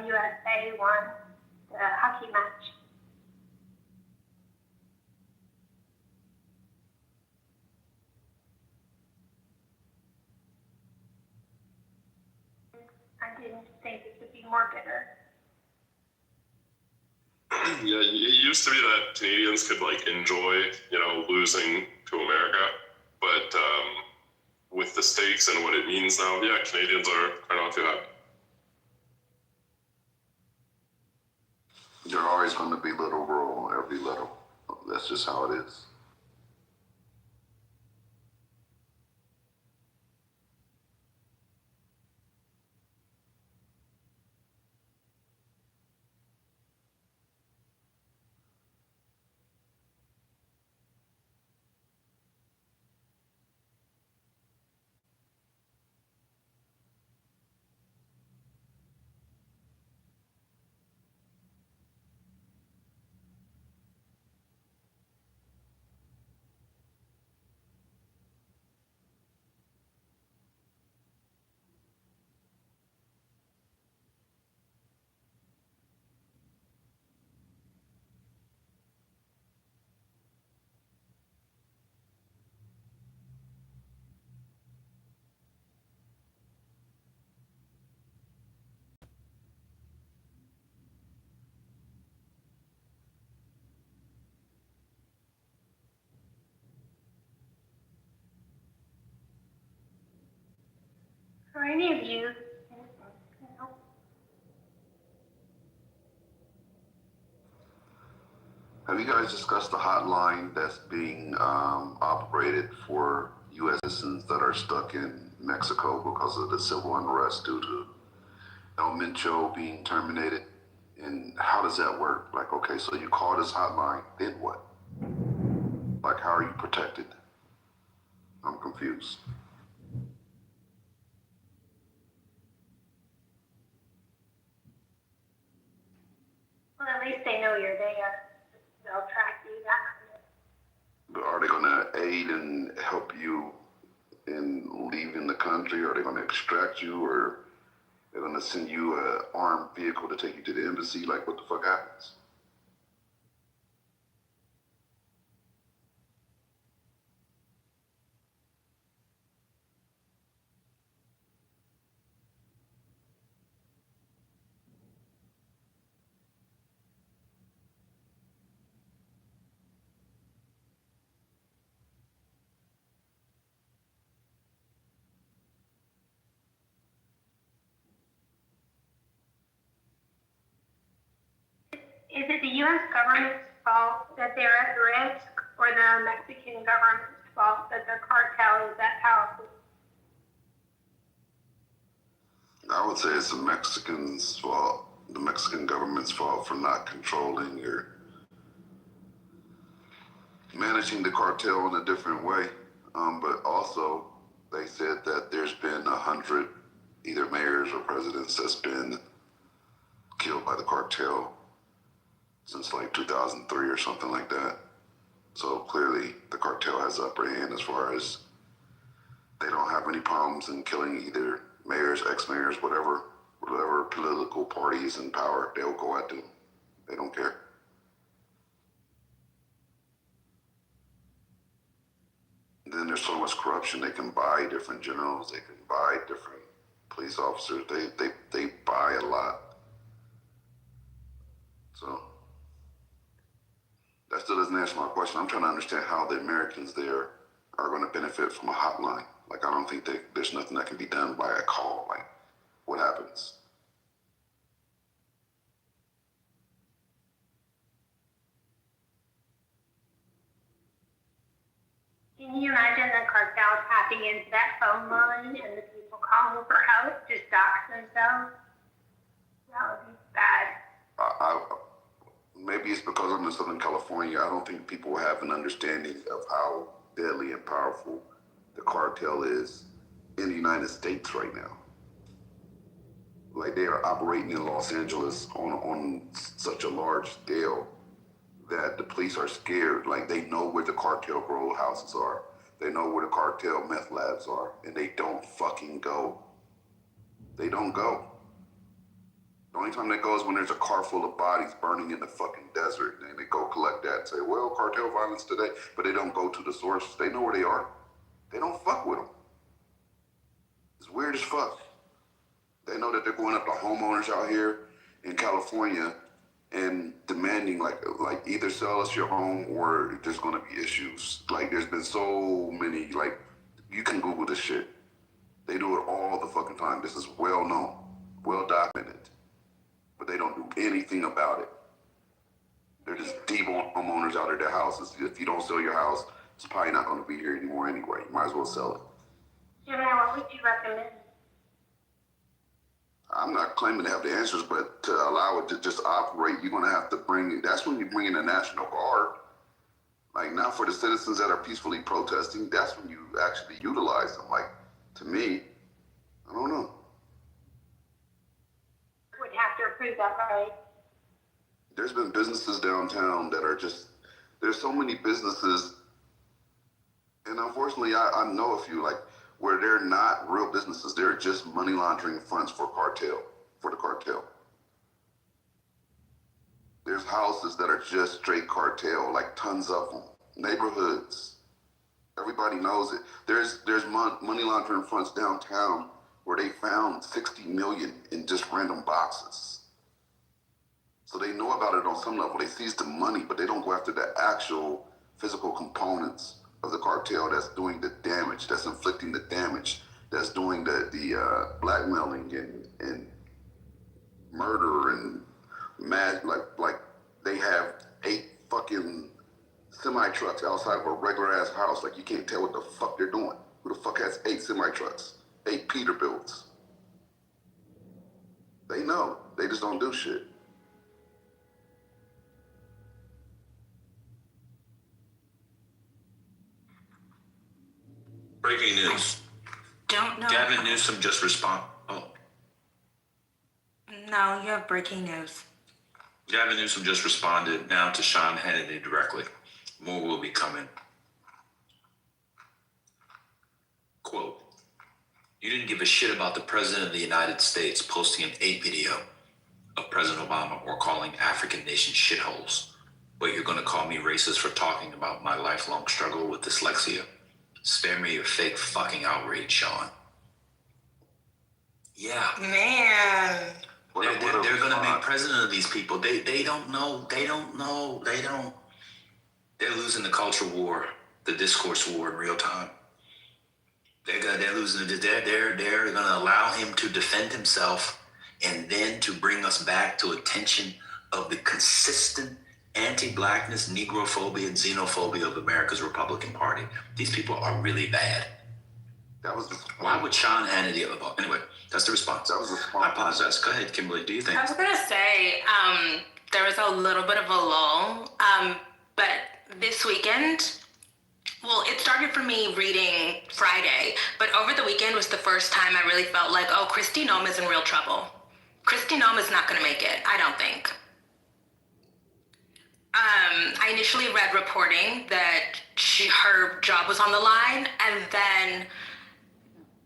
USA won the hockey match. I didn't think it could be more bitter. Yeah, it used to be that Canadians could enjoy, losing to America, but with the stakes and what it means now, yeah, Canadians are not too happy. You're always going to be little rural, every little. That's just how it is. for any of you, Have you guys discussed the hotline that's being operated for U.S. citizens that are stuck in Mexico because of the civil unrest due to El Mencho being terminated? And how does that work? Like, okay, so you call this hotline, then what? Like, how are you protected? I'm confused. well, at least they know you're there. They'll track you, that kind of. But are they going to aid and help you in leaving the country? Are they going to extract you, or they're going to send you an armed vehicle to take you to the embassy? Like, what the fuck happens? Is it the U.S. government's fault that they're at risk, or the Mexican government's fault that the cartel is that powerful? I would say it's the Mexicans' fault, the Mexican government's fault for not controlling or managing the cartel in a different way. But also, they said that there's been 100 either mayors or presidents that's been killed by the cartel since like 2003 or something like that. So clearly, the cartel has the upper hand as far as they don't have any problems in killing either mayors, ex-mayors, whatever political party is in power. They'll go at them. They don't care. Then there's so much corruption. They can buy different generals. They can buy different police officers. They buy a lot. So that still doesn't answer my question. I'm trying to understand how the Americans there are going to benefit from a hotline. Like, I don't think there's nothing that can be done by a call. Like, what happens? Can you imagine the cartel tapping into that phone line and the people calling for help just dox themselves? That would be bad. Maybe it's because I'm in Southern California. I don't think people have an understanding of how deadly and powerful the cartel is in the United States right now. Like, they are operating in Los Angeles on such a large scale that the police are scared. Like, they know where the cartel grow houses are. They know where the cartel meth labs are, and they don't fucking go. They don't go. The only time they go is when there's a car full of bodies burning in the fucking desert, and they go collect that and say, well, cartel violence today, but they don't go to the source. They know where they are. They don't fuck with them. It's weird as fuck. They know that they're going up to homeowners out here in California and demanding like either sell us your home or there's gonna be issues. Like, there's been so many, like, you can Google this shit. They do it all the fucking time. This is well known, well documented, but they don't do anything about it. They're just deep on homeowners out of their houses. If you don't sell your house, it's probably not gonna be here anymore anyway. You might as well sell it. Jimmy, what would you recommend? I'm not claiming to have the answers, but to allow it to just operate, you're going to have to that's when you bring in the National Guard. Like, now for the citizens that are peacefully protesting, that's when you actually utilize them. Like, to me, I don't know. Would have to approve that, right? There's been businesses downtown that are just, there's so many businesses, and unfortunately, I know a few, like, where they're not real businesses. They're just money laundering funds for the cartel. There's houses that are just straight cartel, like tons of them. Neighborhoods. Everybody knows it. There's money laundering funds downtown where they found 60 million in just random boxes. So they know about it on some level. They seize the money, but they don't go after the actual physical components of the cartel that's doing the damage, that's inflicting the damage that's doing the blackmailing and murder and mad, like they have 8 fucking semi trucks outside of a regular ass house. Like you can't tell what the fuck they're doing. Who the fuck has 8 semi trucks? 8 Peterbilts. They know. They just don't do shit. Breaking news. Don't know. Gavin Newsom just respond. Oh, No, you have breaking news. Gavin Newsom just responded now to Sean Hannity directly. More will be coming. Quote, you didn't give a shit about the President of the United States posting an 8 video of President Obama or calling African nations shitholes. But you're going to call me racist for talking about my lifelong struggle with dyslexia. Spare me your fake fucking outrage, Sean. Yeah. Man. They're going to make president of these people. They don't know. They're losing the culture war, the discourse war in real time. They're losing. They're going to allow him to defend himself, and then to bring us back to attention of the consistent anti-blackness, negrophobia, and xenophobia of America's Republican Party. These people are really bad. That was why would Sean Hannity? Anyway, that's the response. That was the response. I apologize. Go ahead, Kimberly. Do you think? I was gonna say, there was a little bit of a lull, but this weekend, well, it started for me reading Friday, but over the weekend was the first time I really felt like, oh, Kristi Noem is in real trouble. Kristi Noem is not gonna make it, I don't think. I initially read reporting that her job was on the line, and then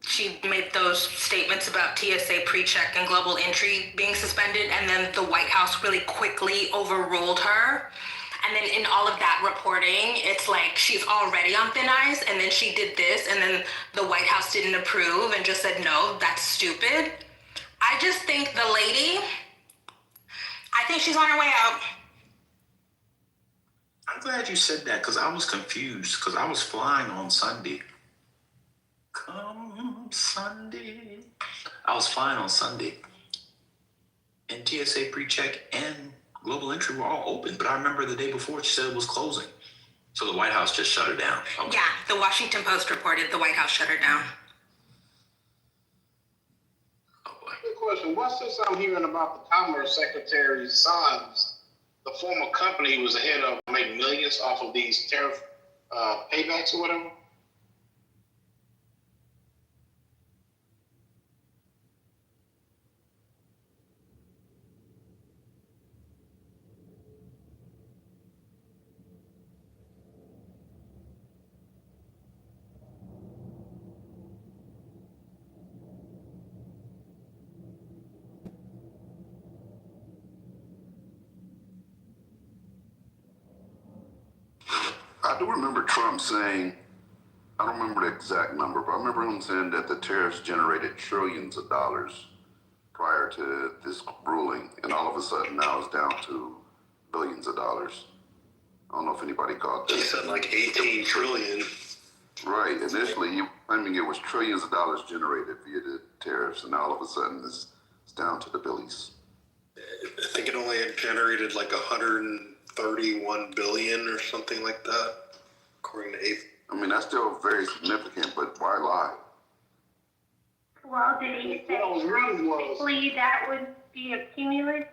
she made those statements about TSA PreCheck and global entry being suspended, and then the White House really quickly overruled her. And then in all of that reporting, it's like she's already on thin ice, and then she did this, and then the White House didn't approve and just said, no, that's stupid. I just think the lady, I think she's on her way out. I'm glad you said that, because I was confused, because I was flying on Sunday. Come Sunday. I was flying on Sunday. And TSA PreCheck and global entry were all open, but I remember the day before she said it was closing. So the White House just shut her down. Okay. Yeah, the Washington Post reported the White House shut her down. Oh boy. Good question. What's this I'm hearing about the Commerce Secretary's sons? The former company he was the head of made millions off of these tariff paybacks or whatever. I do remember Trump saying, I don't remember the exact number, but I remember him saying that the tariffs generated trillions of dollars prior to this ruling, and all of a sudden now it's down to billions of dollars. I don't know if anybody caught that. He said like 18 trillion. Right. Initially, he was claiming it was trillions of dollars generated via the tariffs, and now all of a sudden it's down to the billies. I think it only had generated like 131 billion or something like that, according to AP. I mean, that's still very significant, but why lie? Well, did he say how quickly that would be accumulated?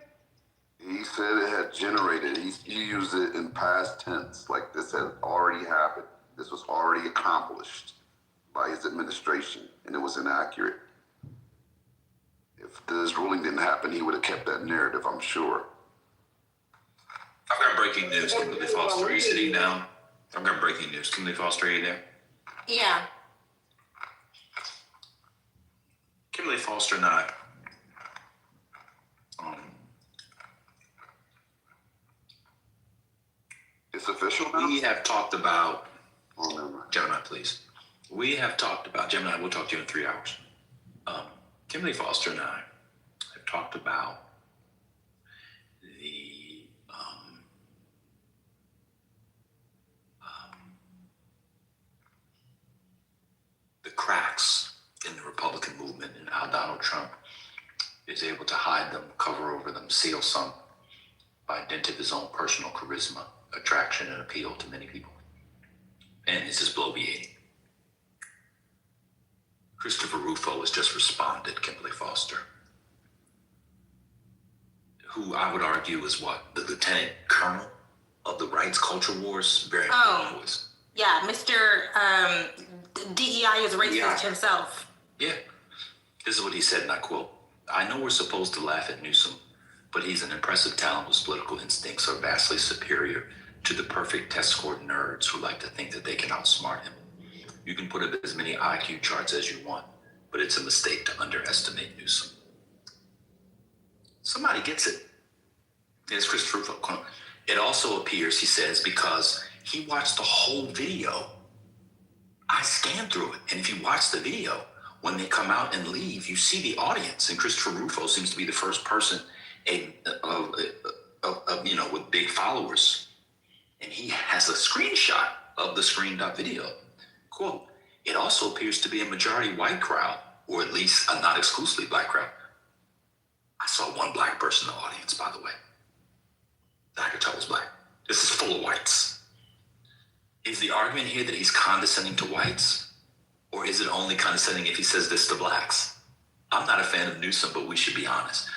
He said it had generated. He used it in past tense, like this had already happened. This was already accomplished by his administration, and it was inaccurate. If this ruling didn't happen, he would have kept that narrative, I'm sure. I've got breaking news. Kimberly Foster, are you sitting down? I've got breaking news. Kimberly Foster, are you there? Yeah. Kimberly Foster and I, It's official now? we have talked about, Oh, never mind. Gemini, please. We have talked about, Gemini, we'll talk to you in 3 hours. Kimberly Foster and I have talked about the cracks in the Republican movement and how Donald Trump is able to hide them, cover over them, seal some by dint of his own personal charisma, attraction, and appeal to many people. And it's just bloviating. Christopher Rufo has just responded, Kimberly Foster, who I would argue is what? The lieutenant colonel of the rights culture wars? Very important voice. Yeah, Mr. DEI is racist himself. Yeah. This is what he said, and I quote, "I know we're supposed to laugh at Newsom, but he's an impressive talent whose political instincts are vastly superior to the perfect test scored nerds who like to think that they can outsmart him. You can put up as many IQ charts as you want, but it's a mistake to underestimate Newsom." Somebody gets it. It's Christopher Rufo. It also appears, he says, because he watched the whole video. I scanned through it, and if you watch the video, when they come out and leave, you see the audience, and Christopher Rufo seems to be the first person, with big followers, and he has a screenshot of the screened up video. Quote, "It also appears to be a majority white crowd, or at least a not exclusively black crowd." I saw one black person in the audience, by the way, that I could tell was black. This is full of whites. Is the argument here that he's condescending to whites? Or is it only condescending if he says this to blacks? I'm not a fan of Newsom, but we should be honest.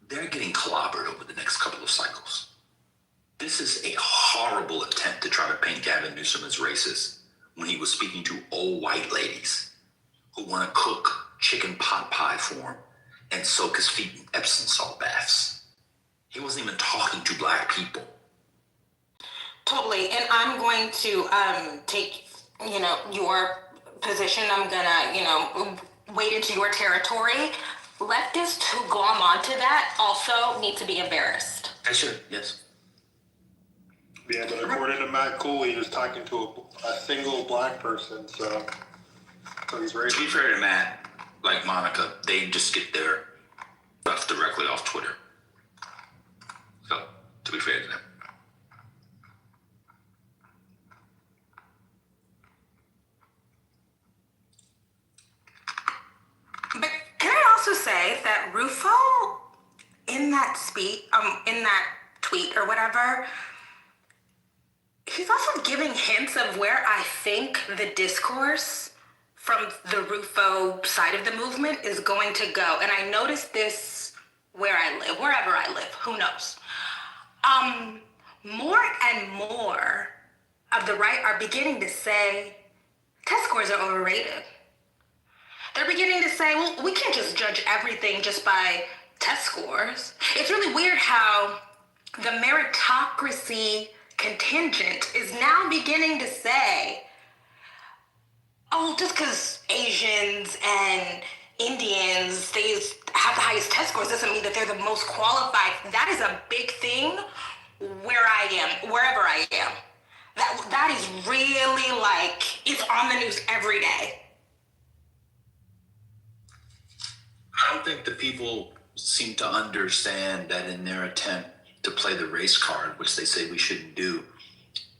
They're getting clobbered over the next couple of cycles. This is a horrible attempt to try to paint Gavin Newsom as racist when he was speaking to old white ladies who want to cook chicken pot pie for him and soak his feet in Epsom salt baths. He wasn't even talking to black people. Totally. And I'm going to take, your position. I'm gonna, wade into your territory. Leftists who glom onto that also need to be embarrassed. I should, yes. Yeah, but according to Matt Cooley, he was talking to a single black person, so he's racist. To be fair to Matt, like Monica, they just get their stuff directly off Twitter. So, to be fair to them. But can I also say that Rufo, in that in that tweet or whatever, he's also giving hints of where I think the discourse from the Rufo side of the movement is going to go. And I noticed this where I live, wherever I live, who knows? More and more of the right are beginning to say test scores are overrated. They're beginning to say, well, we can't just judge everything just by test scores. It's really weird how the meritocracy contingent is now beginning to say, oh, just because Asians and Indians, they have the highest test scores doesn't mean that they're the most qualified. That is a big thing where I am, wherever I am. That is really it's on the news every day. I don't think the people seem to understand that in their attempt to play the race card, which they say we shouldn't do,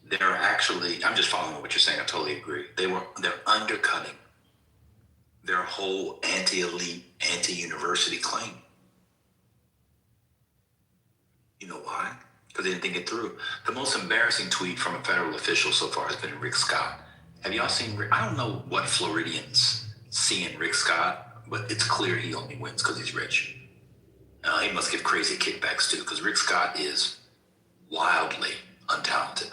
they're actually, I'm just following what you're saying, I totally agree. They're undercutting their whole anti-elite, anti-university claim. You know why? Because they didn't think it through. The most embarrassing tweet from a federal official so far has been Rick Scott. Have y'all seen Rick? I don't know what Floridians see in Rick Scott, but it's clear he only wins because he's rich. He must give crazy kickbacks too, because Rick Scott is wildly untalented.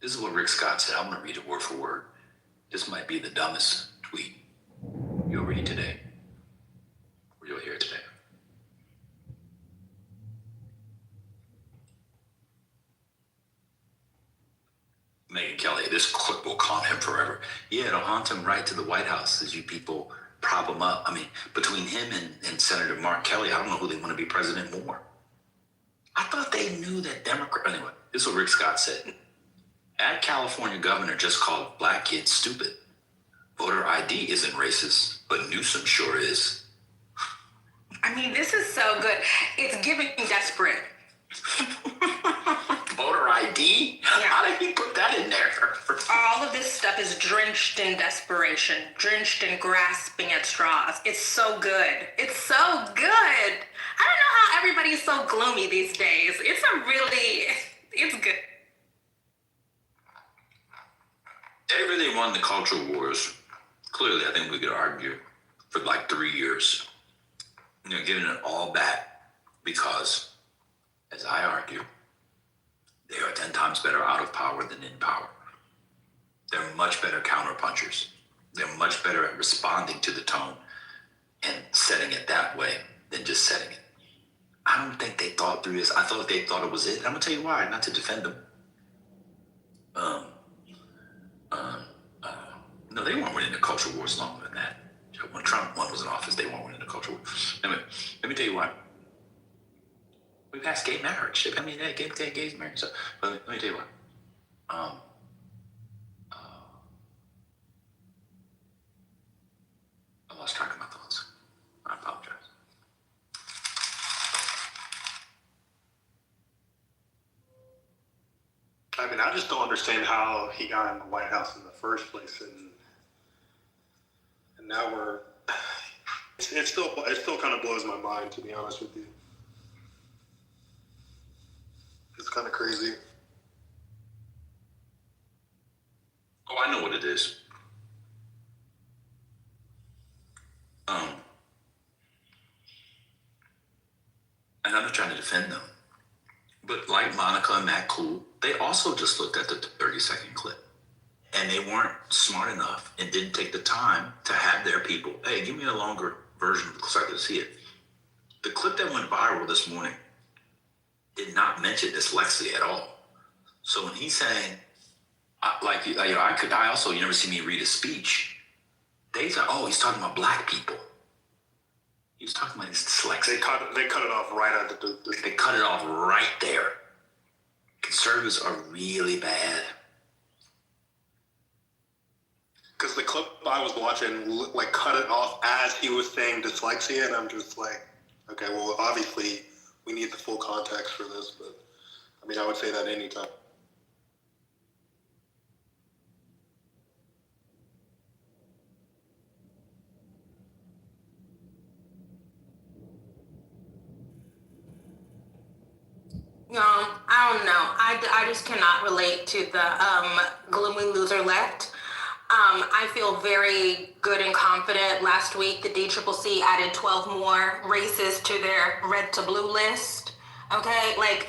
This is what Rick Scott said. I'm going to read it word for word. This might be the dumbest tweet you'll read today, or you'll hear today. Megyn Kelly, this clip will haunt him forever. Yeah, it'll haunt him right to the White House as you people prop him up. I mean, between him and Senator Mark Kelly, I don't know who they want to be president more. I thought they knew that Anyway, this is what Rick Scott said. At California governor just called black kids stupid. Voter ID isn't racist, but Newsom sure is. I mean, this is so good. It's giving desperate. Voter ID ID? How did he put that in there? All of this stuff is drenched in desperation, drenched in grasping at straws. It's so good. It's so good. I don't know how everybody's so gloomy these days. It's good. They really won the culture wars. Clearly, I think we could argue for like 3 years. Giving it all back because, as I argue, they are 10 times better out of power than in power. They're much better counterpunchers. They're much better at responding to the tone and setting it that way than just setting it. I don't think they thought through this. I thought they thought it was it. I'm gonna tell you why, not to defend them. No, they weren't winning the culture wars longer than that. When Trump was in office, they weren't winning the culture war. Let me tell you why. We passed gay marriage. I mean, gay marriage. So, let me tell you why. I lost track of my thoughts. I apologize. I mean, I just don't understand how he got in the White House in the first place, and now it still kind of blows my mind, to be honest with you. It's kind of crazy. Oh, I know what it is. And I'm not trying to defend them, but like Monica and Matt Cool, they also just looked at the 30-second clip, and they weren't smart enough and didn't take the time to have their people. Hey, give me a longer version so I can see it. The clip that went viral this morning did not mention dyslexia at all. So when he's saying, I also, you never see me read a speech. They thought, oh, he's talking about black people. He was talking about his dyslexia. They cut it off right at They cut it off right there. Conservatives are really bad. Because the clip I was watching, like, cut it off as he was saying dyslexia, and I'm just like, okay, well, obviously we need the full context for this, but I mean, I would say that anytime. I don't know. I just cannot relate to the gloomy loser left. I feel very good and confident. Last week, the DCCC added 12 more races to their red to blue list. Okay, like,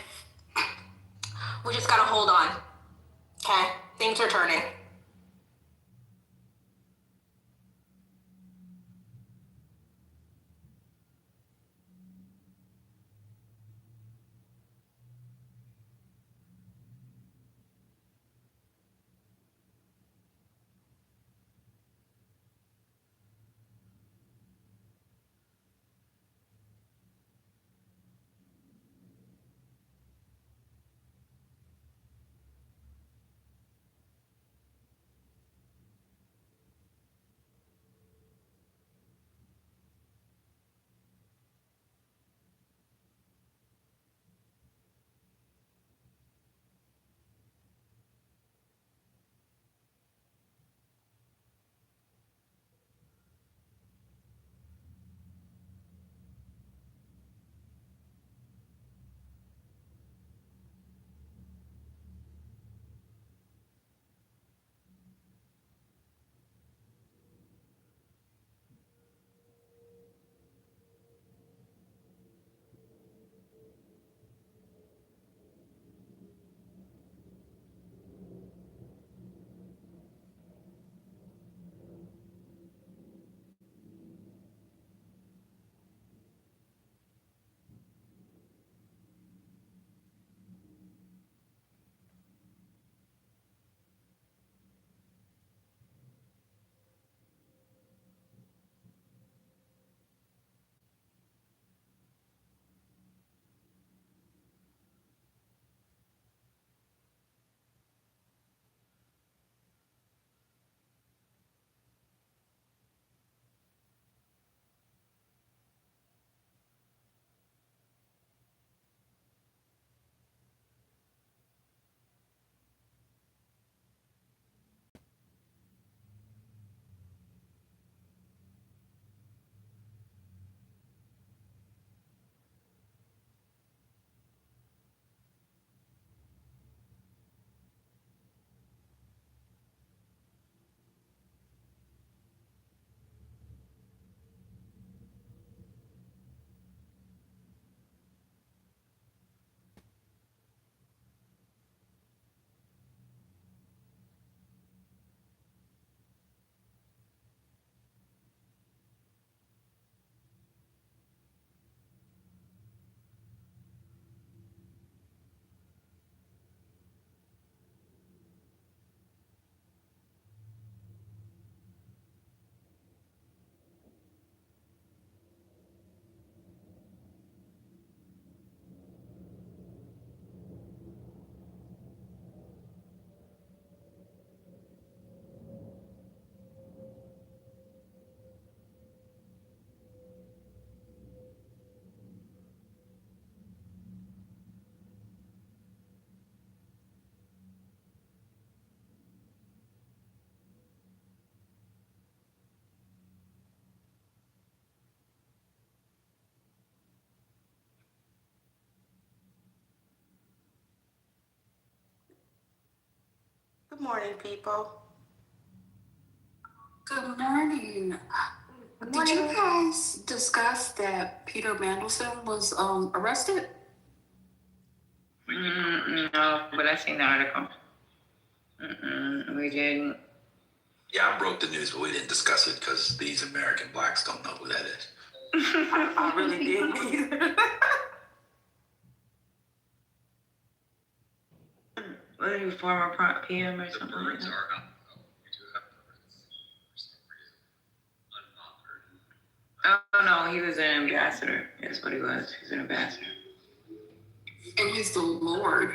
we just gotta hold on. Okay, things are turning. morning, people. Good morning. Good Did you morning. guys discuss that Peter Mandelson was arrested? No, but I seen the article. We didn't. Yeah, I broke the news, but we didn't discuss it because these American blacks don't know who that is. I really didn't either. What are you, former PM or something like that? Oh, no, he was an ambassador. That's what he was. He's an ambassador. And he's the Lord.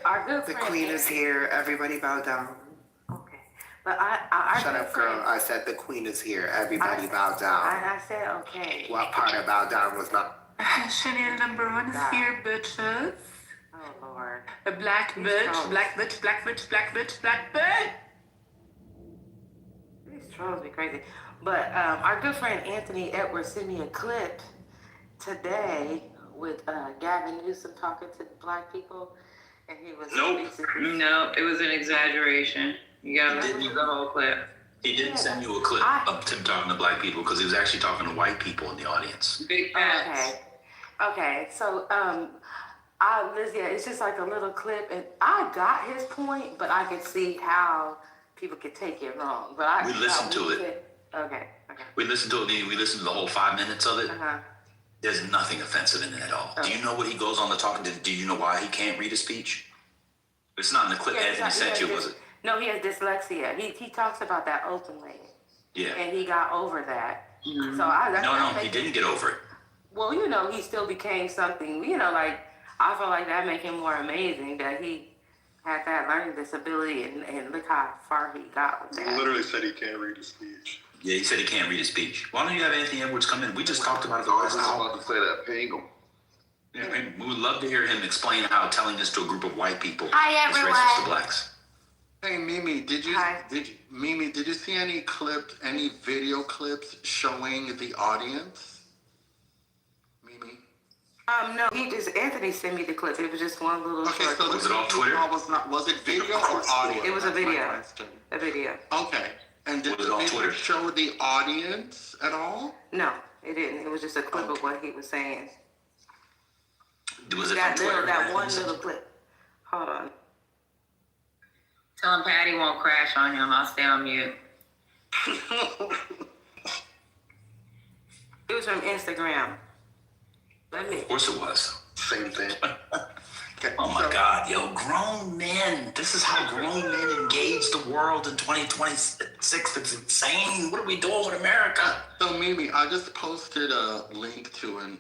Our good The friend queen is here. Everybody bow down. Okay, but our Shut good up, girl. friend- I said the queen is here. Everybody bow down. I said okay. What part of bow down was not? Chanel number 1 is here, bitches. Oh Lord. A black bitch, black bitch, black bitch, black bitch, black bitch. These trolls be crazy. But our good friend Anthony Edwards sent me a clip today with Gavin Newsom talking to the black people, and he was basically. No, it was an exaggeration. You gotta listen to the whole clip. He didn't send you a clip of him talking to black people because he was actually talking to white people in the audience. Big facts. Okay. So Lizzie, it's just like a little clip, and I got his point, but I could see how people could take it wrong. But We listened to it. Okay. We listened to it. We listened to the whole 5 minutes of it. There's nothing offensive in it at all. Do you know what he goes on to talking to? Do you know why he can't read a speech? It's not in the clip Anthony sent you, was it? No, he has dyslexia. He talks about that openly. Yeah. And he got over that. Mm-hmm. So he didn't get over it. Well, he still became something. Like I feel like that made him more amazing that he had that learning disability, and look how far he got with He that. literally said he can't read a speech. Yeah, he said he can't read his speech. Why don't you have Anthony Edwards come in? We just talked about it the I last was just hour. about to say that. Paying him. Yeah, and we would love to hear him explain how telling this to a group of white people Hi, is everyone. racist to blacks. Hey Mimi, did you see any video clips showing the audience? Mimi. No, Anthony sent me the clip. It was just one little short clip. Was it on Twitter? Was it video or audio? It was a video. A video. Okay. And did the video show the audience at all? No, it didn't. It was just a clip of what he was saying. Was it that on Twitter? That one little clip. Hold on. Tell him Patty won't crash on him. I'll stay on mute. It was from Instagram. Of course it was. Same thing. Oh my God, yo, grown men. This is how grown men engage the world in 2026. It's insane. What are we doing with America? So Mimi, I just posted a link to a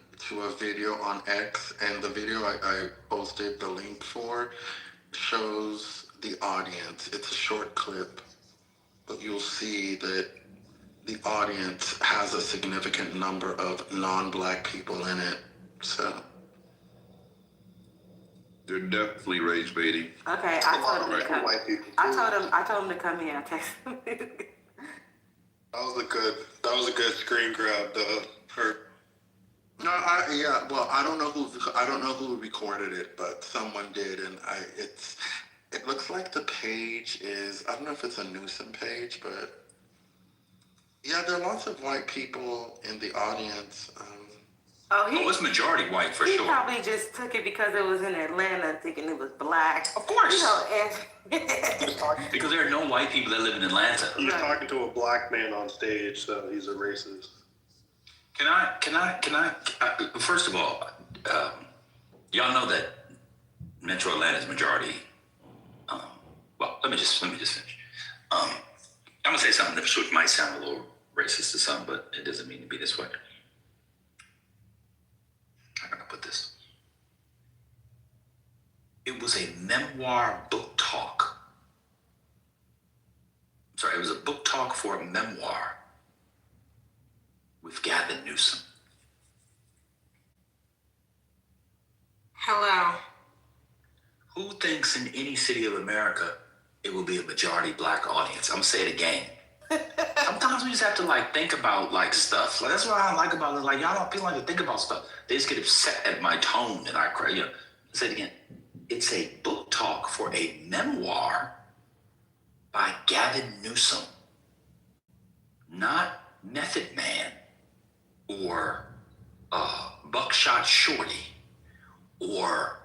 video on X, and the video I posted the link for shows the audience. It's a short clip, but you'll see that the audience has a significant number of non-black people in it. So They're definitely rage baiting. Okay, I told him to come. I told him to come here. I texted him. That was a good screen grab. No, I don't know who recorded it, but someone did, and it looks like the page is, I don't know if it's a Newsom page, but yeah, there are lots of white people in the audience. It's majority white for he sure. He probably just took it because it was in Atlanta, thinking it was black. Of course. And because there are no white people that live in Atlanta. He's talking to a black man on stage, so he's a racist. Can I? First of all, y'all know that Metro Atlanta is majority. Well, let me just finish. I'm gonna say something that might sound a little racist to some, but it doesn't mean to be this way. How can I put this? It was a memoir book talk. Sorry, it was a book talk for a memoir with Gavin Newsom. Hello. Who thinks in any city of America it will be a majority black audience? I'm gonna say it again. sometimes we just have to like think about like stuff. Like that's what I like about it. Like y'all don't people like to think about stuff. They just get upset at my tone and I cry. You know, say it again. It's a book talk for a memoir by Gavin Newsom, not Method Man or Buckshot Shorty or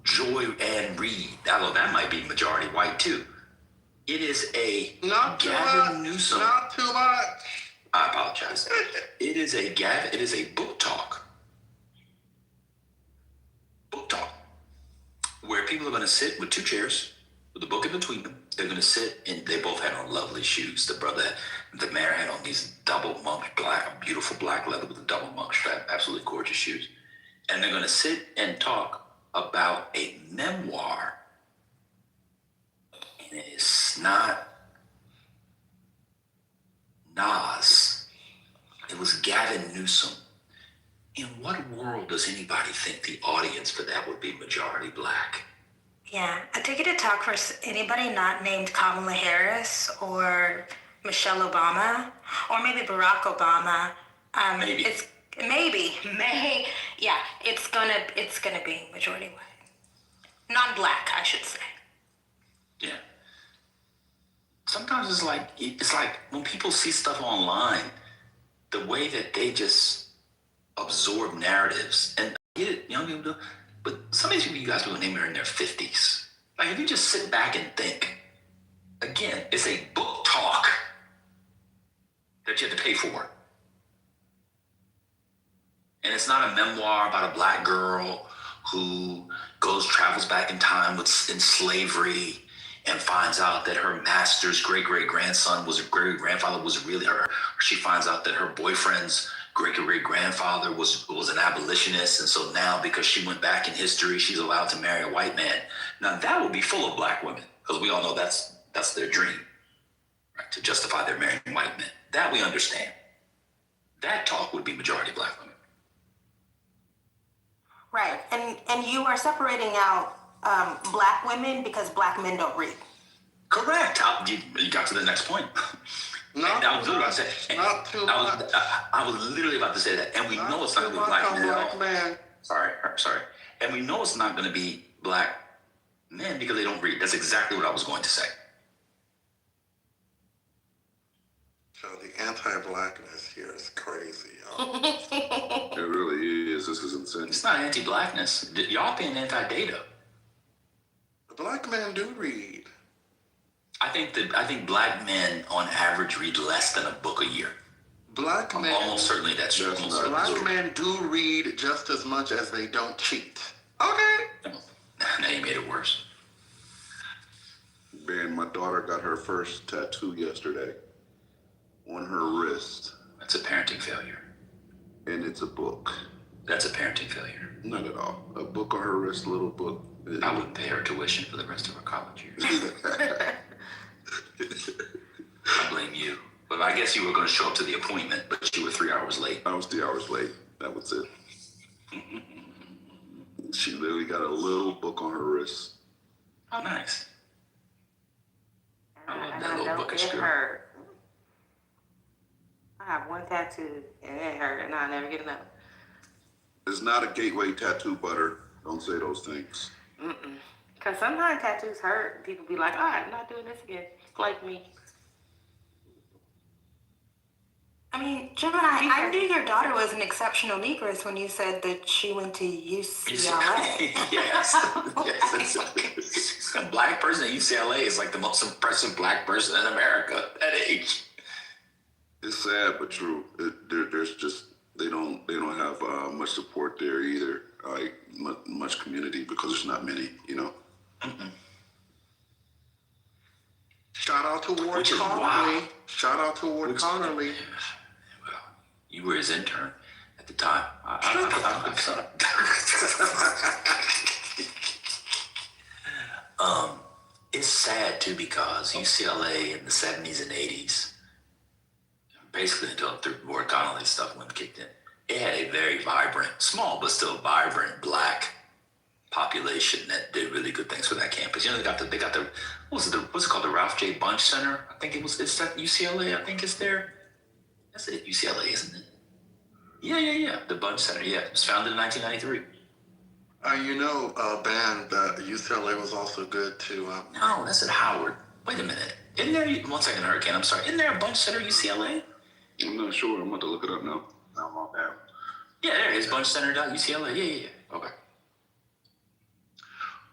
Joy Ann Reid. Although that might be majority white too. It is a Gavin Newsom. Not too much. I apologize. It is a book talk. Book talk. Where people are going to sit with two chairs with a book in between them. They're going to sit and they both had on lovely shoes. The mayor had on these double monk black, beautiful black leather with a double monk strap, absolutely gorgeous shoes. And they're going to sit and talk about a memoir. And it's not Nas. It was Gavin Newsom. In what world does anybody think the audience for that would be majority black? Yeah, I take it to talk for anybody not named Kamala Harris or Michelle Obama or maybe Barack Obama. Maybe. Yeah, it's gonna be majority white, non-black, I should say. Yeah. Sometimes it's like when people see stuff online, the way that they just absorb narratives, and I get it, young people do, but some of these people you guys will name are in their 50s. Like if you just sit back and think, again, it's a book talk that you have to pay for. And it's not a memoir about a black girl who travels back in time in slavery and finds out that her master's great-great-grandfather was really her. Or she finds out that her boyfriend's great-great-grandfather was an abolitionist, and so now because she went back in history, she's allowed to marry a white man. Now that would be full of black women, because we all know that's their dream, right? To justify their marrying white men. That we understand. That talk would be majority black women. Right, and you are separating out black women because black men don't read. Correct. You got to the next point. I was literally about to say that. And we know it's not going to be black men at all. Sorry. And we know it's not going to be black men because they don't read. That's exactly what I was going to say. So the anti-blackness here is crazy, y'all. It really is. This is insane. It's not anti-blackness. Y'all being anti-data. Black men do read. I think black men on average read less than a book a year. Black men. Almost certainly that's true. Black men do read just as much as they don't cheat. Okay. Now you made it worse. Man, my daughter got her first tattoo yesterday on her wrist. That's a parenting failure. And it's a book. That's a parenting failure. Not at all. A book on her wrist, a little book. I wouldn't pay her tuition for the rest of her college years. I blame you. But I guess you were going to show up to the appointment, but you were 3 hours late. I was 3 hours late. That was it. She literally got a little book on her wrist. Oh, nice. I love And that I little know bookish it girl. hurt. I have one tattoo and it hurt and I'll never get another. It's not a gateway tattoo, Butter. Don't say those things. Because sometimes tattoos hurt. People be like, all right, I'm not doing this again. Like me. I mean, Gemini, I knew your daughter was an exceptional Negress when you said that she went to UCLA. Yes. A black person at UCLA is like the most impressive black person in America at age. It's sad but true. There's just they don't have much support there either. Like much community because there's not many, you know. Shout out to Ward Which is Connerly. wild. Shout out to Ward Connerly. Well, you were his intern at the time. It's sad too because UCLA in the 70s and 80s, basically until Ward Connolly stuff when it kicked in, it had a very vibrant, small but still vibrant black population that did really good things for that campus. You know, they got the what's it called, the Ralph J. Bunche Center? I think it's at UCLA. I think it's there. That's it, UCLA, isn't it? Yeah. The Bunche Center. Yeah, it was founded in 1993. Ben, the UCLA was also good too. No, that's at Howard. Wait a minute. Isn't there, one second, Hurricane, I'm sorry. Isn't there a Bunche Center UCLA? I'm not sure. I'm about to look it up now. I'm on that. Yeah, there it is. BuncheCenter.UCLA. Yeah. Okay.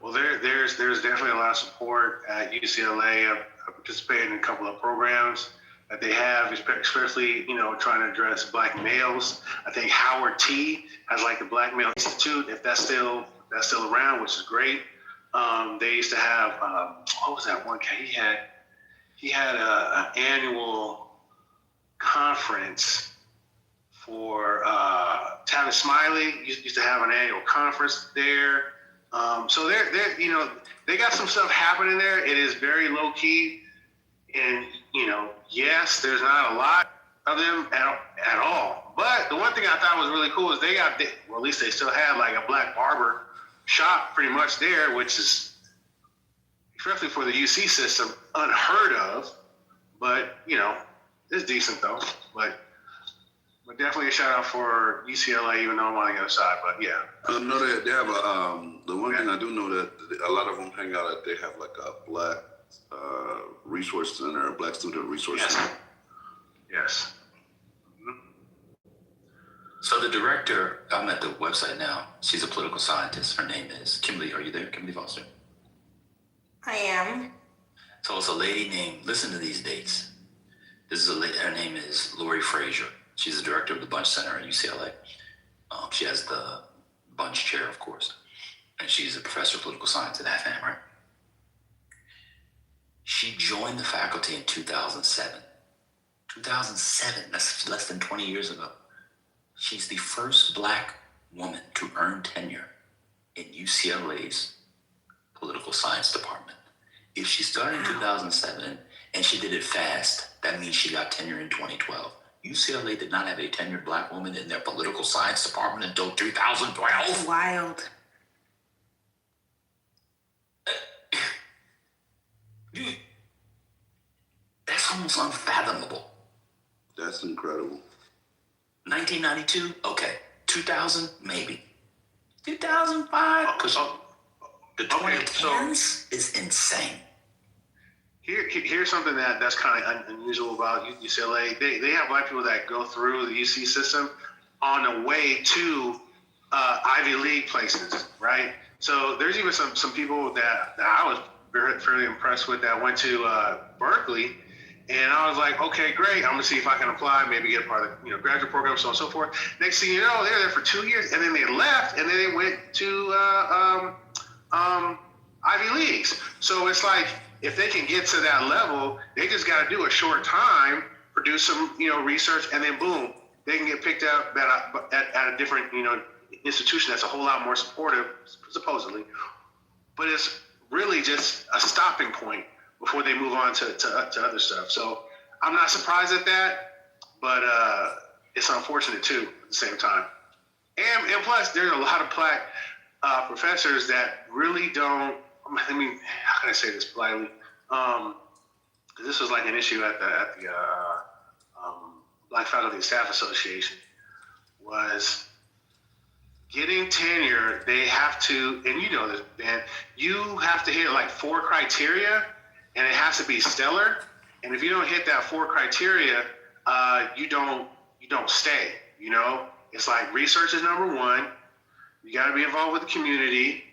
Well, there's definitely a lot of support at UCLA. I've participated in a couple of programs that they have, especially, trying to address Black males. I think Howard T has like the Black Male Institute, if that's still around, which is great. They used to have, what was that one guy? He had an annual conference for Tavis Smiley. Used to have an annual conference there. So they got some stuff happening there. It is very low key, and yes, there's not a lot of them at all. But the one thing I thought was really cool is at least they still had like a black barber shop pretty much there, which is, especially for the UC system, unheard of. But it's decent though. But definitely a shout out for UCLA, even though I'm on the other side. But yeah. I know that they have the one thing I do know that a lot of them hang out at, they have like a black resource center, a black student resource center. Yes. So the director, I'm at the website now. She's a political scientist. Her name is Kimberly. Are you there, Kimberly Foster? I am. So it's a lady named, listen to these dates. This is a lady, her name is Lori Frazier. She's the director of the Bunche Center at UCLA. She has the Bunche chair, of course. And she's a professor of political science at FAM, right? She joined the faculty in 2007. 2007, that's less than 20 years ago. She's the first Black woman to earn tenure in UCLA's political science department. If she started in 2007 and she did it fast, that means she got tenure in 2012. UCLA did not have a tenured Black woman in their political science department until 2012. That's wild. Dude, that's almost unfathomable. That's incredible. 1992, okay. 2000, maybe. 2005, because the 2010s is insane. Here's something that's kind of unusual about UCLA. They have Black people that go through the UC system on the way to Ivy League places, right? So there's even some people that I was fairly impressed with that went to Berkeley, and I was like, okay, great. I'm gonna see if I can apply, maybe get a part of the graduate program, so on and so forth. Next thing you know, they were there for 2 years, and then they left, and then they went to Ivy Leagues. So it's like, if they can get to that level, they just got to do a short time, produce some research, and then boom, they can get picked up at a different institution that's a whole lot more supportive, supposedly. But it's really just a stopping point before they move on to other stuff. So I'm not surprised at that, but it's unfortunate too at the same time. And plus, there's a lot of Black professors that really don't. I mean, how can I say this politely? This was like an issue at the Black Faculty and Staff Association, was getting tenure. They have to, and you know this, Dan, you have to hit like 4 criteria, and it has to be stellar. And if you don't hit that 4 criteria, you don't stay. It's like research is number 1. You got to be involved with the community.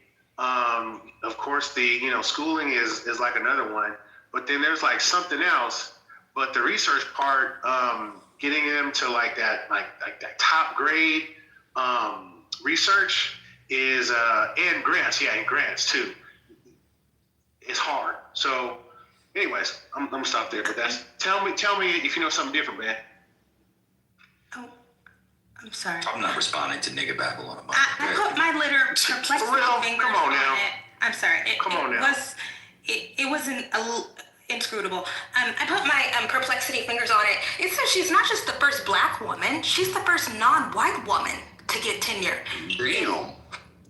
Of course, the schooling is like another one, but then there's like something else. But the research part, getting them to like that top grade research is and grants, and grants too. It's hard. So, anyways, I'm gonna stop there. But tell me if you know something different, man. I'm sorry. I'm not responding to nigga babble on a mic. I put my little perplexity fingers come on now. it. I'm sorry. It wasn't inscrutable. I put my perplexity fingers on it. It says she's not just the first Black woman, she's the first non-white woman to get tenure. Damn.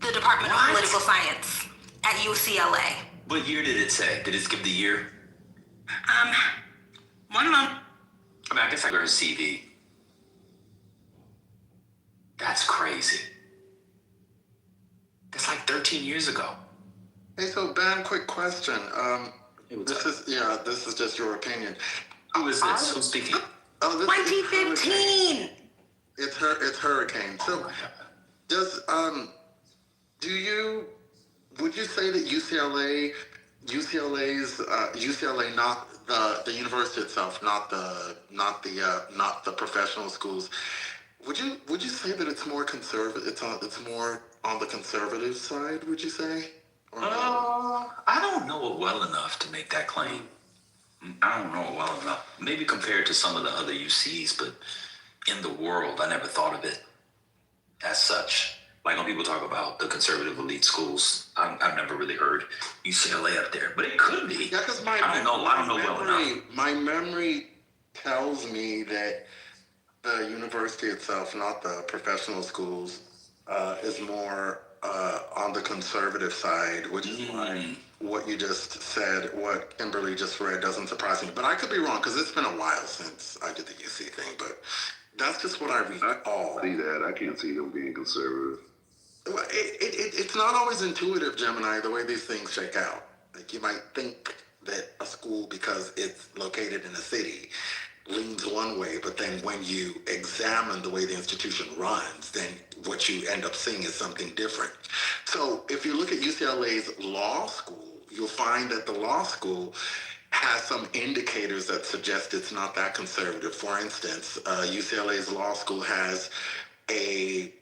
The Department of Political Science at UCLA. What year did it say? Did it give the year? One moment. I mean, I guess I got her CV. That's crazy. That's like 13 years ago. Hey, so Ben, quick question. This is just your opinion. Who is this? Who's speaking? Oh, this 2015. It's Hurricane. So, would you say that UCLA, not the university itself, not the professional schools, would you say that it's more conservative? It's more on the conservative side, would you say? I don't know it well enough to make that claim. I don't know it well enough. Maybe compared to some of the other UCs, but in the world, I never thought of it as such. Like when people talk about the conservative elite schools, I've never really heard UCLA up there, but it could be. Yeah, because I don't know well enough. My memory tells me that the university itself, not the professional schools, is more on the conservative side, which is why what you just said, what Kimberly just read, doesn't surprise me. But I could be wrong because it's been a while since I did the UC thing. But that's just what I read. I can't see them being conservative. Well, it's not always intuitive, Gemini, the way these things shake out. Like you might think that a school, because it's located in a city, leans one way, but then when you examine the way the institution runs, then what you end up seeing is something different. So if you look at UCLA's law school, you'll find that the law school has some indicators that suggest it's not that conservative. For instance, UCLA's law school has a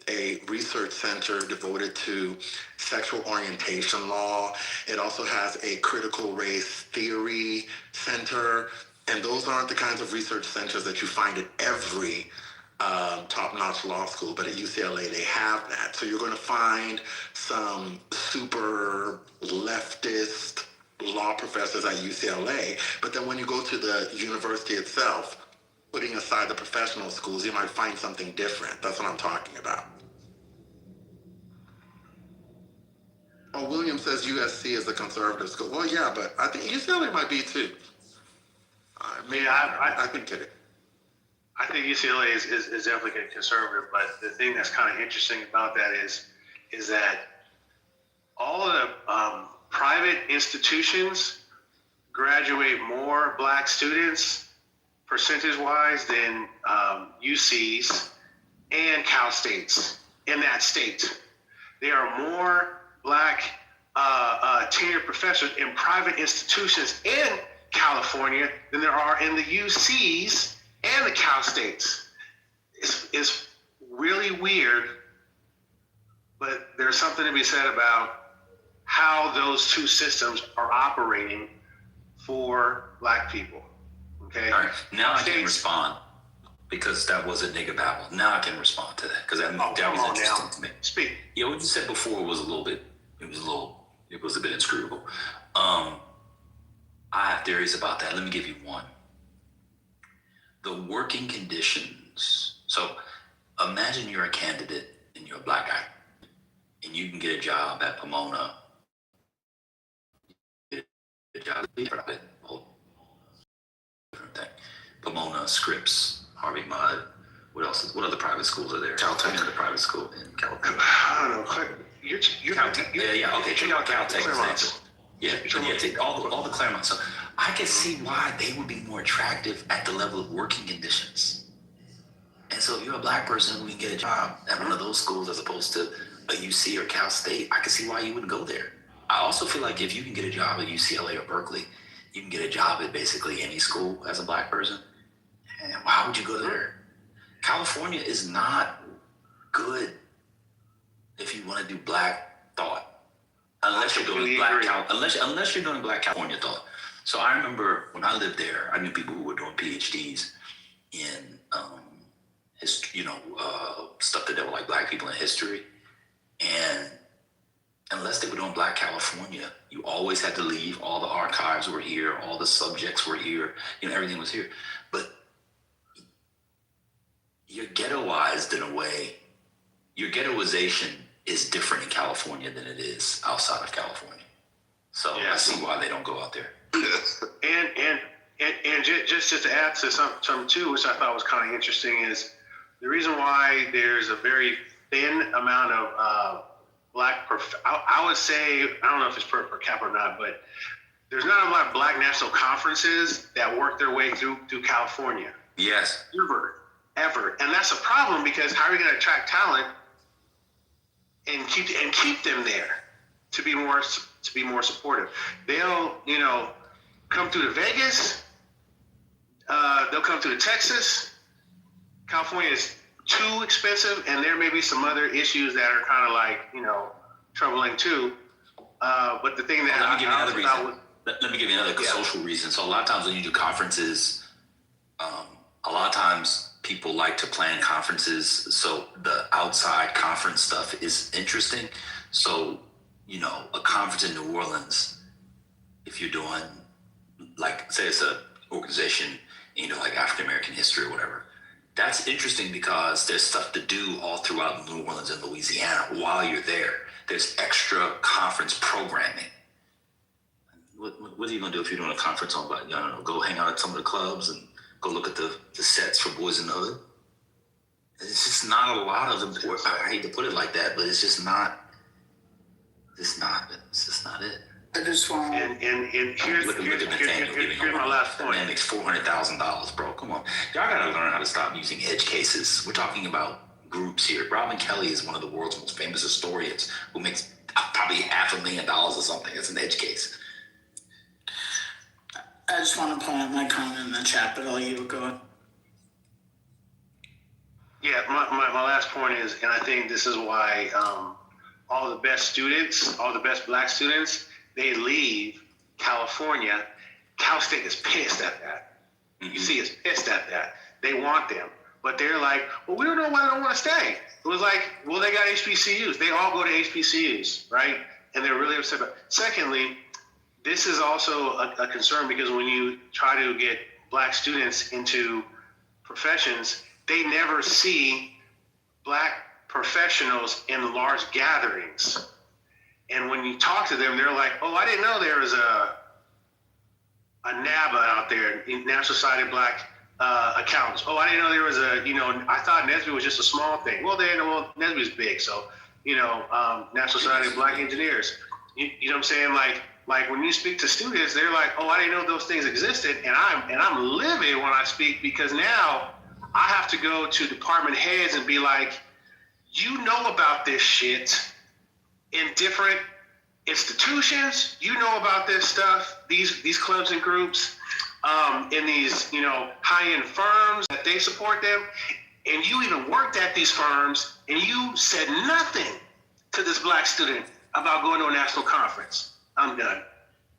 research center devoted to sexual orientation law. It also has a critical race theory center. And those aren't the kinds of research centers that you find at every top-notch law school, but at UCLA they have that. So you're going to find some super leftist law professors at UCLA, but then when you go to the university itself, putting aside the professional schools, you might find something different. That's what I'm talking about. Oh, William says USC is a conservative school. Well, yeah, but I think UCLA might be too. I think it is. I think UCLA is definitely conservative, but the thing that's kind of interesting about that is that all of the private institutions graduate more black students percentage-wise than UCs and Cal States in that state. There are more black tenured professors in private institutions in California than there are in the UCs and the Cal States. It's really weird, but there's something to be said about how those two systems are operating for black people. Okay. All right. Now I can respond because that was a nigga babble. Now I can respond to that because that was interesting to me. Speak. Yeah, what you said before was it was a bit inscrutable. I have theories about that. Let me give you one. The working conditions. So imagine you're a candidate and you're a black guy and you can get a job at Pomona. Get a job at different thing. Pomona, Scripps, Harvey Mudd. What else? What other private schools are there? Caltech. Another private school in California. I don't know. You're Caltech. Yeah. Okay. Check out Caltech. Yeah, take all the Claremont. So I can see why they would be more attractive at the level of working conditions. And so if you're a black person who can get a job at one of those schools as opposed to a UC or Cal State, I can see why you wouldn't go there. I also feel like if you can get a job at UCLA or Berkeley, you can get a job at basically any school as a black person. And why would you go there? California is not good if you want to do black thought. Unless you're doing unless you're doing black California thought. So I remember when I lived there, I knew people who were doing PhDs in stuff that were like black people in history. And unless they were doing black California, you always had to leave. All the archives were here, all the subjects were here, everything was here. But you're ghettoized in a way. Your ghettoization is different in California than it is outside of California. So I see why they don't go out there. And just to add to something too, which I thought was kind of interesting, is the reason why there's a very thin amount of black. I would say, I don't know if it's per capita or not, but there's not a lot of black national conferences that work their way through California. Yes. Ever, and that's a problem, because how are you going to attract talent and keep them there to be more supportive? They'll come through to Vegas. They'll come through to Texas. California is too expensive, and there may be some other issues that are kind of like troubling too. But the thing that let me give you another social reason. So a lot of times when you do conferences, a lot of times people like to plan conferences, so the outside conference stuff is interesting. So, a conference in New Orleans, if you're doing, like, say it's a organization, like African American history or whatever, that's interesting because there's stuff to do all throughout New Orleans and Louisiana while you're there. There's extra conference programming. What are you going to do if you're doing a conference on, I don't know, go hang out at some of the clubs and go look at the sets for Boys in the Hood? It's just not a lot of them. I hate to put it like that, but it's just not. It's just not it. I just want. And here's my last point. Man makes $400,000, bro. Come on, y'all gotta learn how to stop using edge cases. We're talking about groups here. Robin Kelly is one of the world's most famous historians who makes probably $500,000 or something. It's an edge case. I just want to point out my comment in the chat, but I'll you go ahead. Yeah, my last point is, and I think this is why all the best students, all the best black students, they leave California. Cal State is pissed at that. UC is pissed at that. They want them. But they're like, well, we don't know why they don't want to stay. It was like, well, they got HBCUs. They all go to HBCUs, right? And they're really upset about it. Secondly, this is also a concern, because when you try to get black students into professions, they never see black professionals in large gatherings. And when you talk to them, they're like, oh, I didn't know there was a NABA out there, National Society of Black Accountants. Oh, I didn't know there was I thought NSBE was just a small thing. Well, NSBE is big. So, National Society of Black Engineers. You know what I'm saying? Like when you speak to students, they're like, oh, I didn't know those things existed. And I'm livid when I speak, because now I have to go to department heads and be like, you know about this shit in different institutions. You know about this stuff, these clubs and groups, in these, high-end firms that they support them. And you even worked at these firms, and you said nothing to this black student about going to a national conference. I'm done.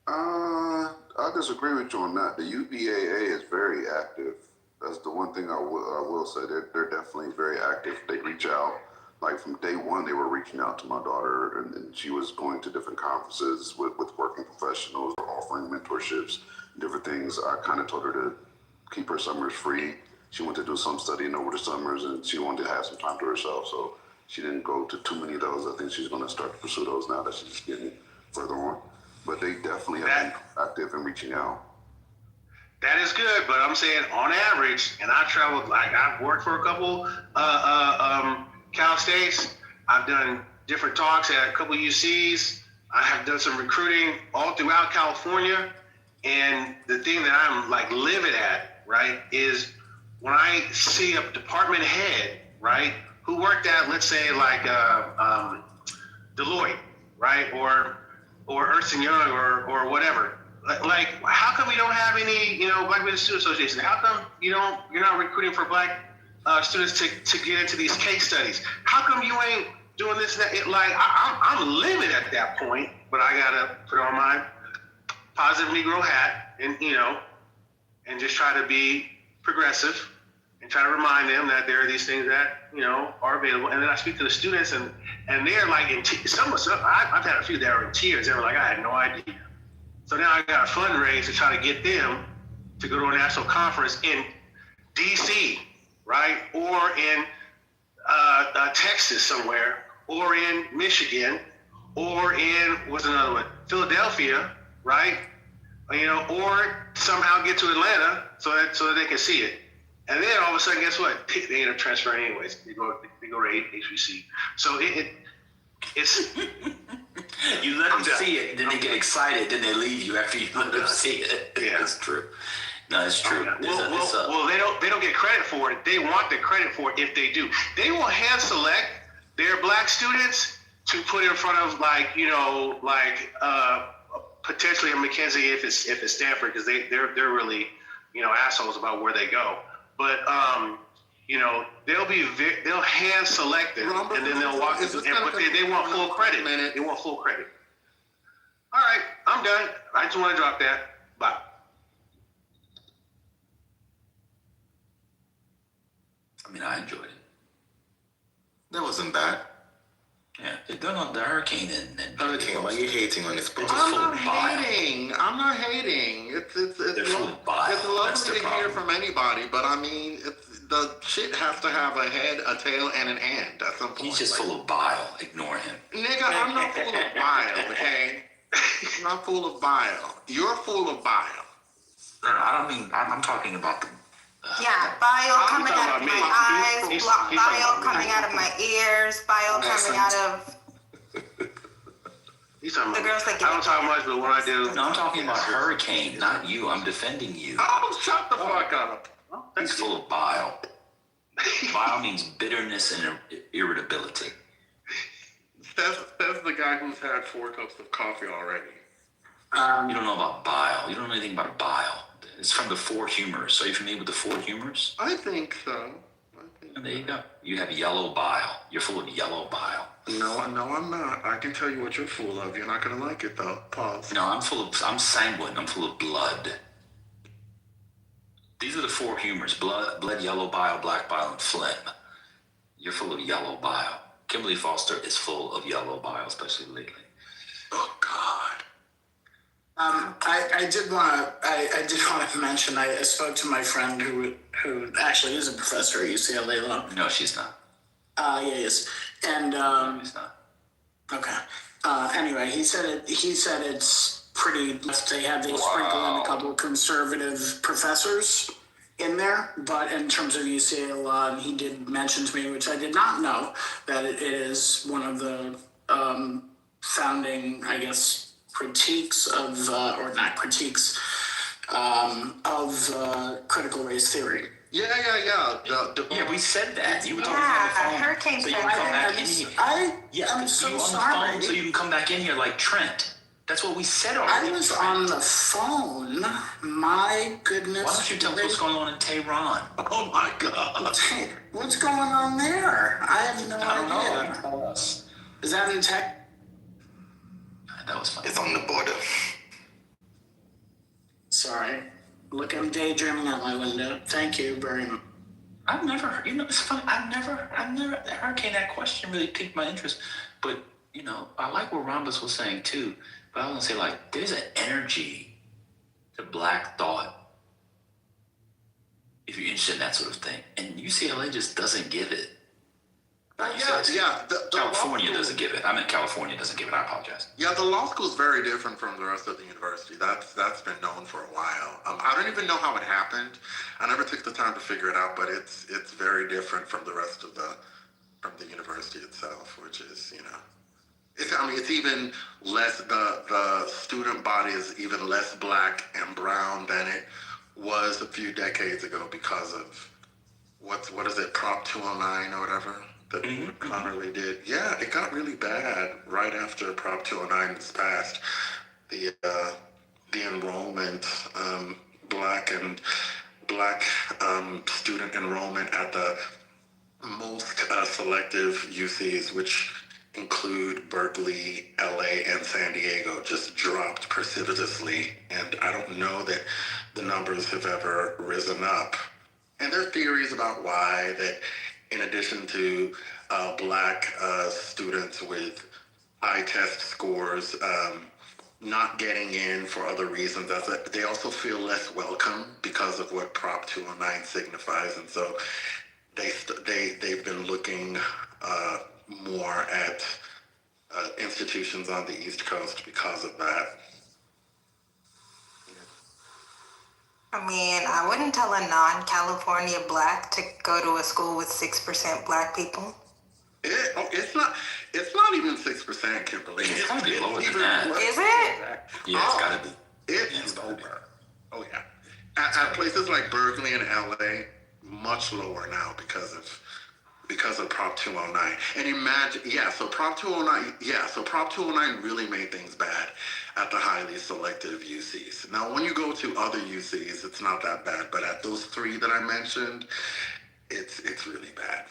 I disagree with you on that. The UBAA is very active. That's the one thing I will say. They're definitely very active. They reach out. Like from day one, they were reaching out to my daughter, and she was going to different conferences with working professionals, offering mentorships, different things. I kind of told her to keep her summers free. She wanted to do some studying over the summers, and she wanted to have some time to herself. So she didn't go to too many of those. I think she's going to start to pursue those now that she's getting further on. But they definitely have been active in reaching out. That is good, but I'm saying on average, and I traveled, like I've worked for a couple Cal States. I've done different talks at a couple UCs. I have done some recruiting all throughout California. And the thing that I'm like livid at, right, is when I see a department head, right, who worked at, let's say, like Deloitte, right, or Ernst & Young or whatever. Like, how come we don't have any, Black Business Student Association? How come you're not recruiting for black students to get into these case studies? How come you ain't doing this and that? I'm livid at that point, but I gotta put on my positive Negro hat and and just try to be progressive and try to remind them that there are these things that are available. And then I speak to the students and they're like I've had a few that are in tears. They were like, I had no idea. So now I got a fundraise to try to get them to go to a national conference in DC, right? Or in Texas somewhere, or in Michigan, or in, what's another one, Philadelphia, right? Or somehow get to Atlanta so that they can see it. And then all of a sudden, guess what? They end up transferring anyways. They go to HBC. So it's You let them see it, then they get excited, then they leave you after you let them see it. Yeah. That's true. No, it's true. Well, they don't get credit for it. They want the credit for it if they do. They will hand select their black students to put in front of potentially a McKenzie if it's Stanford, because they're really assholes about where they go. But they'll hand select it, and then they'll walk. But they want full credit. They want full credit. All right, I'm done. I just want to drop that. Bye. I mean, I enjoyed it. That wasn't bad. Yeah, they're done on the hurricane and Hurricane, why are you hating on this book? I'm not hating. It's lovely to hear from anybody, but I mean, the shit has to have a head, a tail, and an end at some point. He's just full of bile. Ignore him. Nigga, I'm not full of bile, okay? I'm not full of bile. You're full of bile. No, I don't mean. I'm talking about the. Bile coming out of my eyes, bile coming out of my ears, bile coming out of He's talking the girls that get I don't talk much, but what I do. No, I'm talking about hurricane, not you. I'm defending you. Oh, shut the fuck up. He's full of bile. Bile means bitterness and irritability. That's the guy who's had 4 cups of coffee already. You don't know about bile. You don't know anything about bile. It's from the 4 humors. Are you familiar with the 4 humors? I think so. And there you go. You have yellow bile. You're full of yellow bile. No, I'm not. I can tell you what you're full of. You're not gonna like it though. Pause. No, I'm sanguine. I'm full of blood. These are the 4 humors: blood, yellow bile, black bile, and phlegm. You're full of yellow bile. Kimberly Foster is full of yellow bile, especially lately. Oh God. I did want to mention I spoke to my friend who actually is a professor at UCLA Law. No, she's not. Yeah, he is. And No, she's not. okay. Anyway, he said it's pretty. They sprinkle in a couple of conservative professors in there, but in terms of UCLA Law, he did mention to me, which I did not know, that it is one of the founding, I guess, critiques of, or not critiques, of critical race theory. Yeah. Yeah, we said that. You were talking Yeah, on the phone. hurricane So you can come back in here. I'm so you on sorry. the phone so you can come back in here like Trent. That's what we said already. I was on the phone. My goodness. Why don't you tell us what's going on in Tehran? Oh my God. What's going on there? I have no idea. Tell us. Is that in tech? That was funny. It's on the border. Sorry. Look, I'm daydreaming out my window. Thank you very much. I've never, it's funny. I've never, hurricane, that question really piqued my interest. But, I like what Rhombus was saying too. But I was going to say, like, there's an energy to Black thought if you're interested in that sort of thing. And UCLA just doesn't give it. California doesn't give it. I meant California doesn't give it. I apologize. Yeah, the law school is very different from the rest of the university. That's been known for a while. I don't even know how it happened. I never took the time to figure it out, but it's very different from the rest of the university itself, which is it's even less. The student body is even less Black and brown than it was a few decades ago because of what is it, Prop 209 or whatever that Connerly did. Yeah, it got really bad right after Prop 209 was passed. The enrollment, black student enrollment at the most selective UCs, which include Berkeley, LA, and San Diego, just dropped precipitously. And I don't know that the numbers have ever risen up. And there are theories about why, that in addition to Black students with high test scores not getting in for other reasons, they also feel less welcome because of what Prop 209 signifies. And so they've been looking more at institutions on the East Coast because of that. I mean, I wouldn't tell a non-California black to go to a school with 6% black people. It's not even 6%, Kimberly. It's gotta be lower than even that. less. Is it? Yeah, it's gotta be. It's lower. Oh yeah. At places like Berkeley and LA, much lower now because of Prop 209. And imagine, so Prop 209 really made things bad at the highly selective UCs. Now, when you go to other UCs, it's not that bad, but at those three that I mentioned, it's really bad.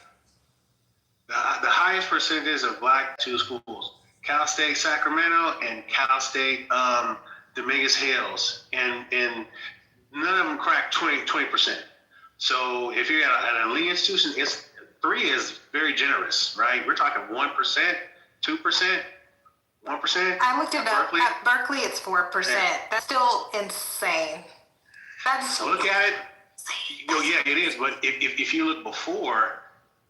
The highest percentage of black two schools, Cal State Sacramento and Cal State Dominguez Hills, and none of them crack 20%. So if you're at an elite institution, 3 is very generous, right? We're talking 1%, 2%, 1%. I looked it up. At Berkeley, it's 4%. Yeah. That's still insane. That's Look at it. Yeah, it is. But if you look before,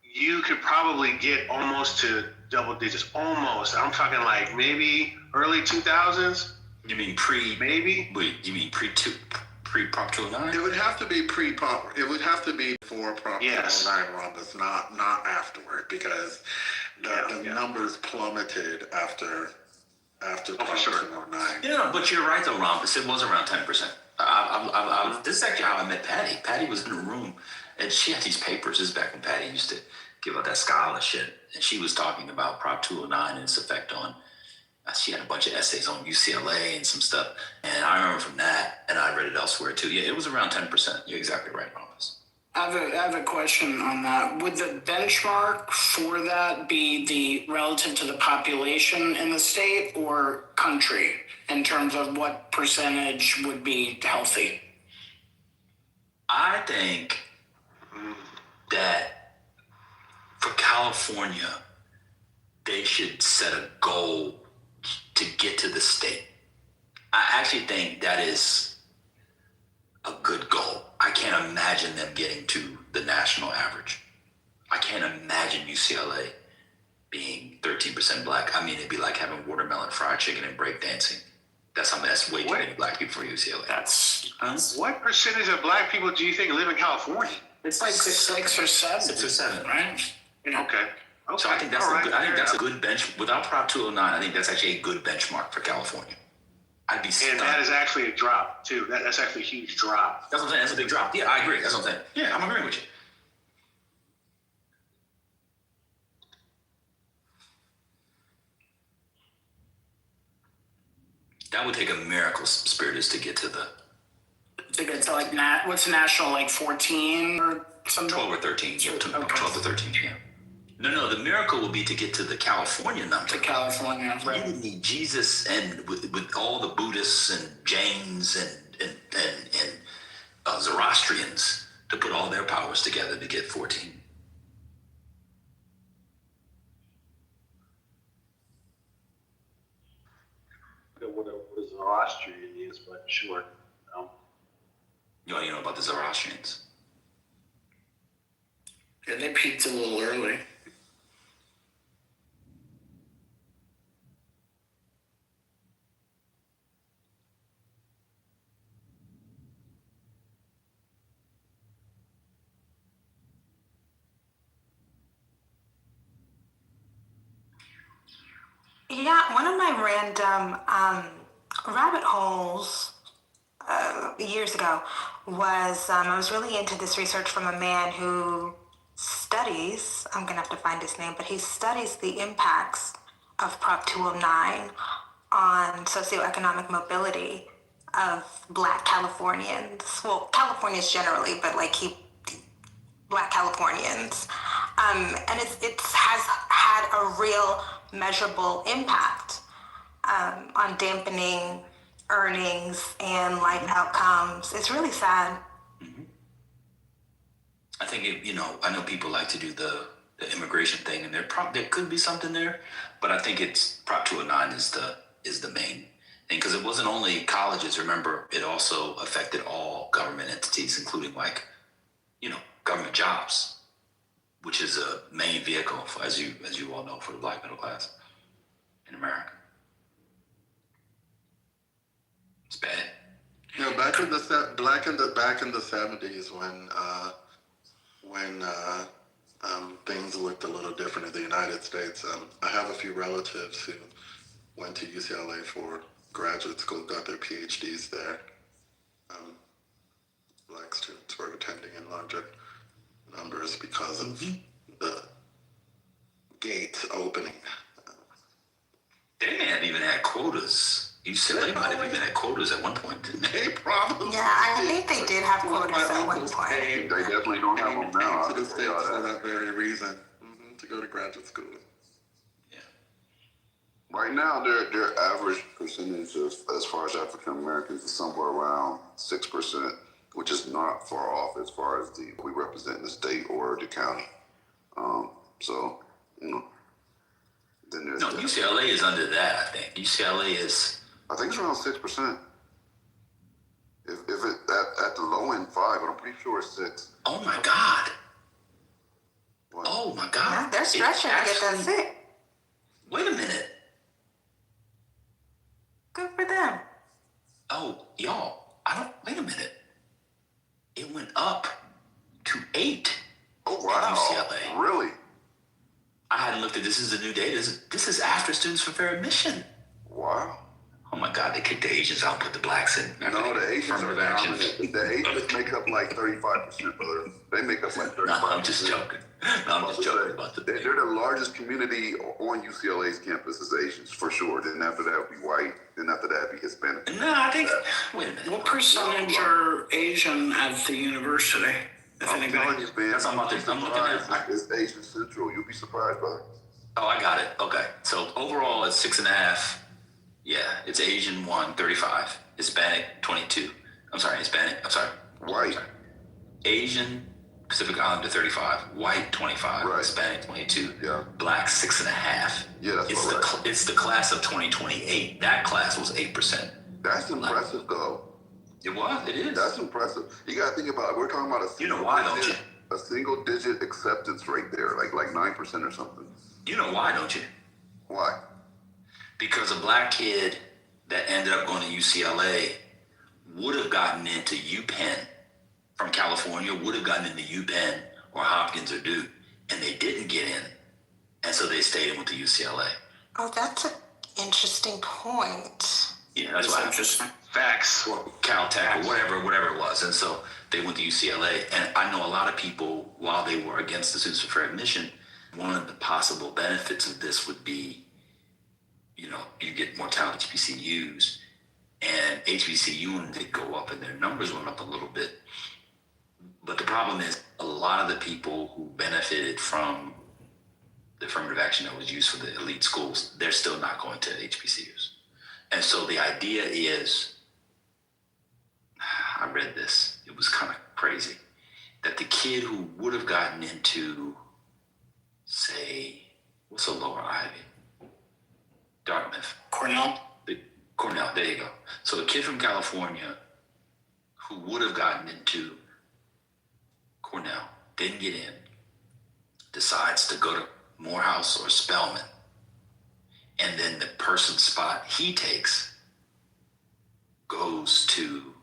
you could probably get almost to double digits. Almost. I'm talking like maybe early 2000s. You mean Maybe. Wait, you mean pre Prop 209? It would have to be pre-Prop. It would have to be for Prop 209 Rhombus, not afterward, because the numbers plummeted after Prop 209. Yeah, but you're right though, Rhombus. It was around 10%. This is actually how I met Patty. Patty was in a room, and she had these papers. This is back when Patty used to give out that scholarship, and she was talking about Prop 209 and its effect on. She had a bunch of essays on UCLA and some stuff, and I remember from that, and I read it elsewhere too. Yeah, it was around 10%. You're exactly right, Rhombus. I have a question on that. Would the benchmark for that be the relative to the population in the state or country in terms of what percentage would be healthy? I think that for California, they should set a goal to get to the state. I actually think that is a good goal. I can't imagine them getting to the national average. I can't imagine UCLA being 13% black. I mean, it'd be like having watermelon fried chicken and breakdancing. That's way too many black people for UCLA. What percentage of black people do you think live in California? It's like 6 or 7. 6 or 7, right? Okay. So I think that's a good bench. Without Prop 209, I think that's actually a good benchmark for California. I'd be stunned. And that is actually a drop too. That's actually a huge drop. That's what I'm saying. That's a big drop. Yeah, I agree. That's what I'm saying. Yeah, I'm agreeing with you. That would take a miracle, Spiritus, to get to the. To get to like what's national, like 14 or something? 12 or 13. Yeah, 12 or 13. Yeah. No, the miracle would be to get to the California number. To California, right. You would need Jesus and with all the Buddhists and Jains and Zoroastrians to put all their powers together to get 14. What a Zoroastrian is, but sure. You know about the Zoroastrians? Yeah, they peaked a little early. Yeah, one of my random rabbit holes years ago was I was really into this research from a man who studies, I'm going to have to find his name, but he studies the impacts of Prop 209 on socioeconomic mobility of Black Californians. Well, Californians generally, but Black Californians. And it has had a real measurable impact on dampening earnings and life outcomes. It's really sad. Mm-hmm. I think I know people like to do the immigration thing, and there could be something there, but I think it's Prop 209 is the main thing, because it wasn't only colleges. Remember, it also affected all government entities, including government jobs. which is a main vehicle, for, as you all know, for the black middle class in America. It's bad. You know, back in the 70s when things looked a little different in the United States. I have a few relatives who went to UCLA for graduate school, got their PhDs there. Black students were attending in larger numbers because of the gates opening. They may have even had quotas. UCLA might have even had quotas at one point, didn't they? They probably Yeah, I think they did have quotas at one point. They definitely don't have them now. To the States for that very reason, to go to graduate school. Right now, their average percentage of, as far as African Americans, is somewhere around 6%, which is not far off as far as we represent the state or the county. So, you know, then there's no, UCLA is under that. I think UCLA is. I think it's around 6%. If it at the low end 5, but I'm pretty sure it's 6. Oh my God. What? Oh my God. Yeah, they're stretching to get that 6. Wait a minute. Good for them. Oh, y'all, wait a minute. It went up to 8. Oh, wow. UCLA. Really? I hadn't looked at this as the new data. This is after students for fair admission. Wow. Oh my God, they kicked the Asians out and put the blacks in. No, the Asians are down. The Asians make up like 35%, brother. They make up like 35%. No, I'm just joking. No, I'm just joking about They're the largest community on UCLA's campus is Asians, for sure. Then after that would be white. Then after that would be Hispanic. No, I think, wait a minute. What percentage are Asian at the university? If I'm anybody. telling you, man. That's what I'm looking at. It's Asian Central. You'll be surprised, brother. Oh, I got it. Okay. So overall, it's 6.5. Yeah, it's Asian 1, 35. Hispanic 22. White. Asian, Pacific Islander 35. White 25. Right. Hispanic 22. Yeah. Black 6.5. Yeah, that's right. It's the class of 2028. That class was 8%. That's impressive, though. It was. It is. That's impressive. You got to think about it. We're talking about a single digit acceptance rate there, like 9% or something. You know why, don't you? Why? Because a black kid that ended up going to UCLA would have gotten into UPenn from California, would have gotten into UPenn or Hopkins or Duke, and they didn't get in. And so they stayed and went to UCLA. Oh, that's an interesting point. Yeah, that's why. Interesting. Facts. Or Caltech or whatever it was. And so they went to UCLA. And I know a lot of people, while they were against the Students for Fair Admission, one of the possible benefits of this would be, you know, you get more talented HBCUs, and HBCU did go up and their numbers went up a little bit. But the problem is a lot of the people who benefited from the affirmative action that was used for the elite schools, they're still not going to HBCUs. And so the idea is, I read this, it was kind of crazy, that the kid who would have gotten into, say, what's a lower Ivy? Dartmouth. Cornell, there you go. So a kid from California who would have gotten into Cornell, didn't get in, decides to go to Morehouse or Spelman, and then the person's spot he takes goes to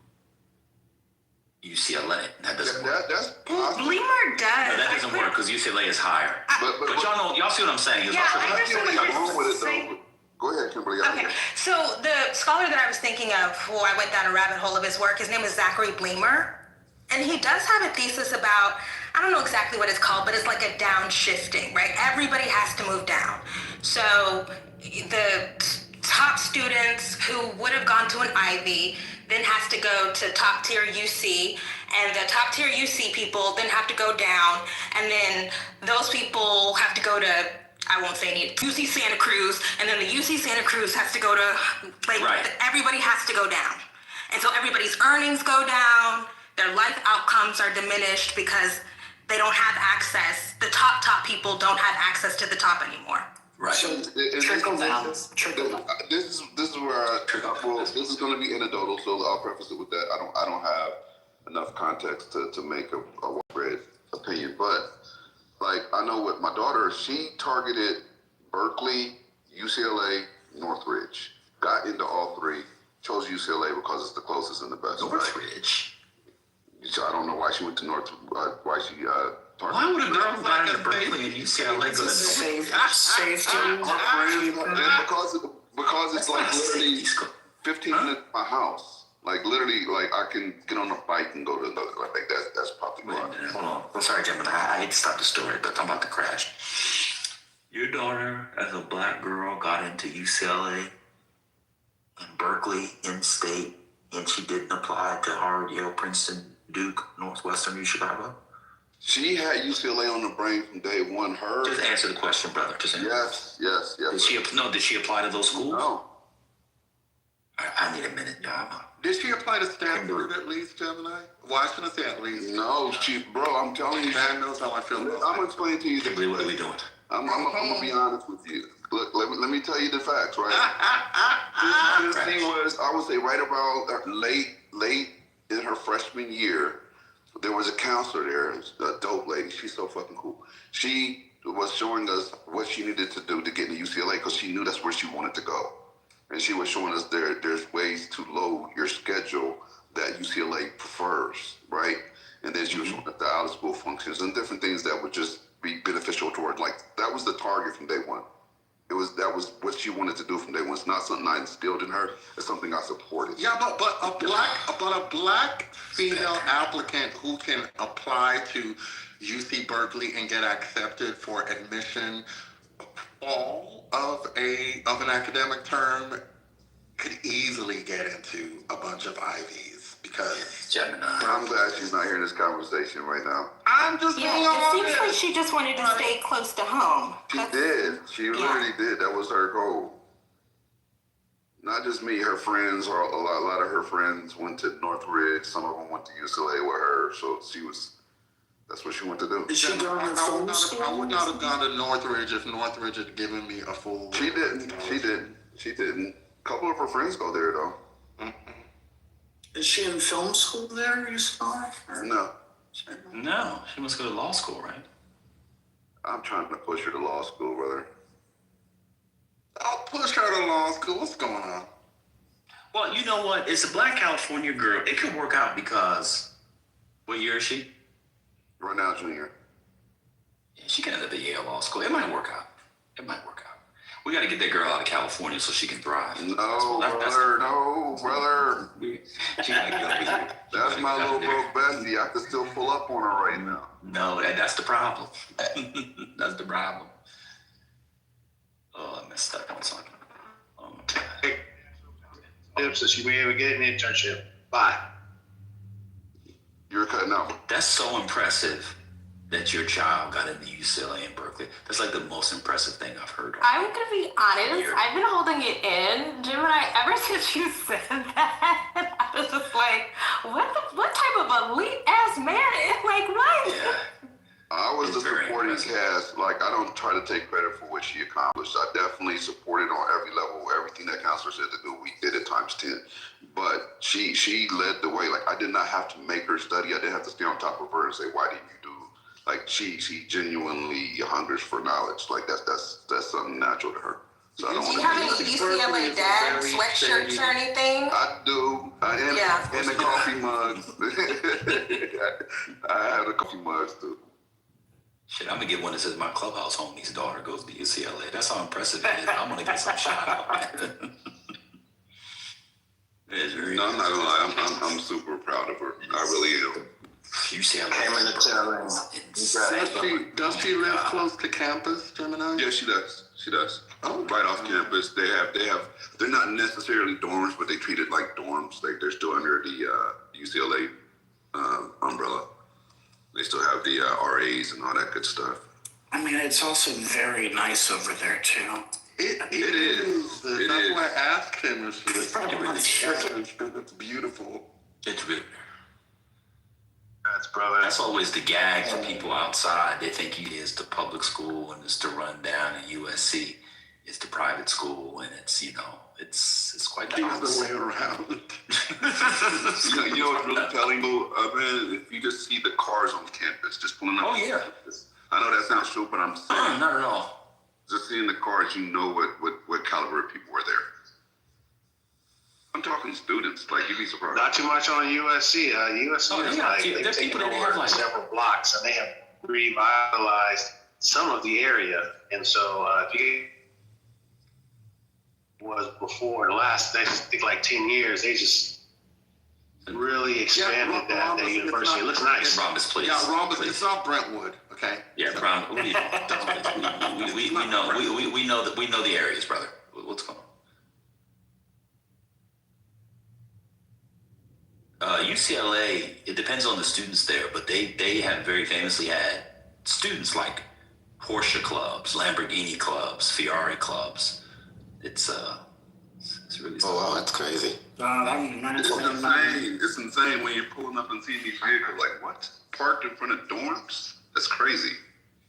UCLA. That doesn't work. That's possible. Bleemer does. No, that doesn't work because UCLA is higher. But y'all see what I'm saying? Yeah, I understand what you're saying. Go ahead, Kimberly. Okay, so the scholar that I was thinking of, who I went down a rabbit hole of his work, his name is Zachary Bleemer. And he does have a thesis about, I don't know exactly what it's called, but it's like a downshifting, right? Everybody has to move down. So the top students who would have gone to an Ivy then has to go to top tier UC, and the top tier UC people then have to go down, and then those people have to go to, I won't say any, UC Santa Cruz, and then the UC Santa Cruz has to go to, like, everybody has to go down. And so everybody's earnings go down, their life outcomes are diminished because they don't have access, the top people don't have access to the top anymore. Right. So trickle down. This is where this is going to be anecdotal, so I'll preface it with that. I don't have enough context to make a widespread opinion, but like, I know with my daughter, she targeted Berkeley, UCLA, Northridge. Got into all three. Chose UCLA because it's the closest and the best. Northridge. So I don't know why she went to targeted. Why would a girl who got into Berkeley and UCLA go to Safety. Her friends, because it's like literally 15 minutes from my house. Like literally, like I can get on a bike and go to another. I think that's probably why. Hold on. I'm sorry, Gemini. I hate to stop the story, but I'm about to crash. Your daughter, as a black girl, got into UCLA and Berkeley in-state, and she didn't apply to Harvard, Yale, Princeton, Duke, Northwestern, U Chicago? She had UCLA on the brain from day one. Just answer the question, brother. Just answer. Yes. Did she apply to those schools? No. I need a minute, y'all. Did she apply to Stanford at least, Gemini? Well, I shouldn't say at least. No, bro, I'm telling you. Man knows how I feel. I'm gonna explain to you. Kimberly, what are we doing? I'm gonna be honest with you. Look, let me tell you the facts, right? This thing was, I would say, right about late in her freshman year. There was a counselor there, a dope lady. She's so fucking cool. She was showing us what she needed to do to get into UCLA because she knew that's where she wanted to go. And she was showing us there's ways to load your schedule that UCLA prefers, right? And then she was showing us the out-of-school functions and different things that would just be beneficial toward, like, that was the target from day one. That was what she wanted to do from day one. It's not something I instilled in her. It's something I supported. Yeah, but a black female applicant who can apply to UC Berkeley and get accepted for admission all of an academic term could easily get into a bunch of Ivies because Gemini. I'm glad she's not hearing this conversation right now. I'm just it seems like she just wanted to stay close to home. She literally did. That was her goal. Not just me, her friends, or a lot of her friends went to Northridge. Some of them went to UCLA with her. So that's what she wanted to do. Is she going to film school? I would not have gone to Northridge if Northridge had given me a full... She didn't. A couple of her friends go there, though. Is she in film school there, you saw? No. No, she must go to law school, right? I'm trying to push her to law school, brother. I'll push her to law school. What's going on? Well, you know what? It's a black California girl. It could work out because... What year is she? Right now, junior. Yeah, she can end up at Yale Law School. It might work out. We got to get that girl out of California so she can thrive. No, brother. She gotta get over here. That's my little broke bestie. I can still pull up on her right now. No, that's the problem. That's the problem. Oh, I messed up on something. So she may even get an internship. Bye. You're cutting out. That's so impressive that your child got into UCLA and Berkeley. That's like the most impressive thing I've heard. I'm gonna be honest. I've been holding it in, Gemini. Ever since you said that, I was just like, what type of elite ass man? Like what? Yeah. I was the supporting cast. Like, I don't try to take credit for what she accomplished. I definitely supported on every level. Everything that counselor said to do, we did it times 10. But she led the way. Like, I did not have to make her study. I didn't have to stay on top of her and say, why didn't you do? Like, she genuinely hungers for knowledge. Like, that's something natural to her. So I don't Do you have any UCLA dad sweatshirts or anything? I do. And the coffee mugs. I have the coffee mugs too. Shit, I'm gonna get one that says my clubhouse homie's daughter goes to UCLA. That's how impressive it is. I'm gonna get some shout out. No, I'm not gonna lie. I'm super proud of her. I really am. UCLA. Does she live close to campus, Gemini? Yeah, she does. Oh, right off campus. They're not necessarily dorms, but they treat it like dorms. Like they're still under the UCLA umbrella. They still have the RAs and all that good stuff. I mean, it's also very nice over there too. It is. That's why I asked him if she was It's beautiful. It's really. That's always the gag for people outside. They think it is the public school and it's the rundown, and USC is the private school, and it's it's quite the opposite. The way around. You know what's really telling you? Man, if you just see the cars on campus, just pulling up. Oh yeah. I know that's not true, but I'm saying, Not at all. just seeing the cars, you know what caliber of people are there. I'm talking students, like you'd be surprised. Not too much on USC. USC Oh, is yeah, like, there are they've people taken that have, over like- several blocks and they have revitalized some of the area. And so if you was before the last, I think like 10 years, they just really expanded that university. It looks nice. Rhombus, please. Yeah, Rhombus, Please. it's not Brentwood, okay? Yeah, Brown. What do you we know that we know the areas, brother. What's going on? UCLA, it depends on the students there, but they have very famously had students like Porsche clubs, Lamborghini clubs, Ferrari clubs. It's really. Oh wow, that's crazy. That reminds It's me of insane. It's insane when you're pulling up and seeing these vehicles. Like, what? Parked in front of dorms? That's crazy.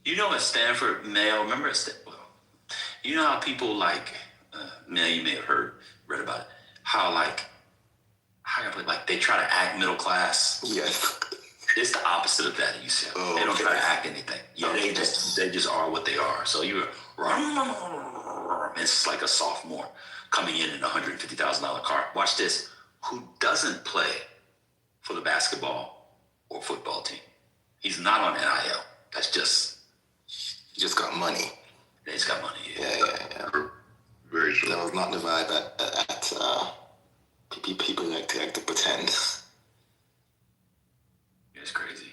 You know, at Stanford, Mayo, remember you know how people like, Mayo, you may have read about it, how they try to act middle class. Yes. It's the opposite of that at UCLA. Oh, they don't okay. try to act anything. Yeah, Okay. they just are what they are. So it's like a sophomore coming in a $150,000 car. Watch this. Who doesn't play for the basketball or football team? He's not on NIL. That's just. You just got money. They just got money. Yeah. Very true. That was not the vibe at people like to pretend. It's crazy.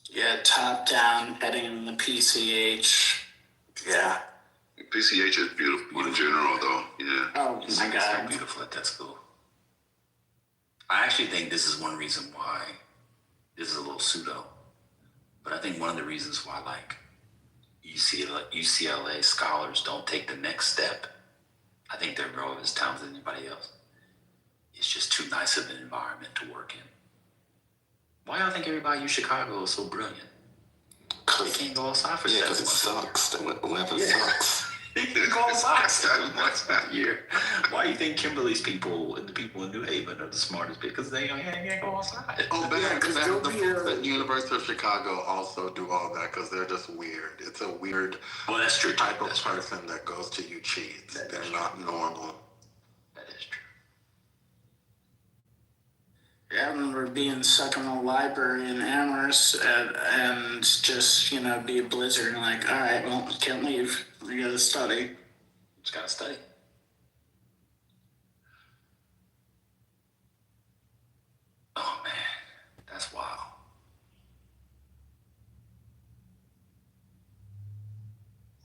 Yeah, top down, heading in the PCH. Yeah. PCH is beautiful in general, though. Yeah. Oh my It's so God. beautiful at that school. I actually think this is one reason why this is a little pseudo, but I think one of the reasons why like UCLA scholars don't take the next step. I think they're growing as talented as anybody else. It's just too nice of an environment to work in. Why do I think everybody in Chicago is so brilliant? They can't go outside for 7 because it months. sucks. The weather sucks. They can go outside 7 months a year. Why do you think Kimberly's people and the people in New Haven are the smartest? Because they can't go outside. Oh, Yeah, 'cause they'll the be folks at University of Chicago also do all that because they're just weird. It's a weird Well, that's true. type of person that goes to you cheats. They're not normal. That is true. Yeah, I remember being stuck in a library in Amherst and just, be a blizzard and like, all right, well, can't leave. We gotta study. Just gotta study. Oh man, that's wild.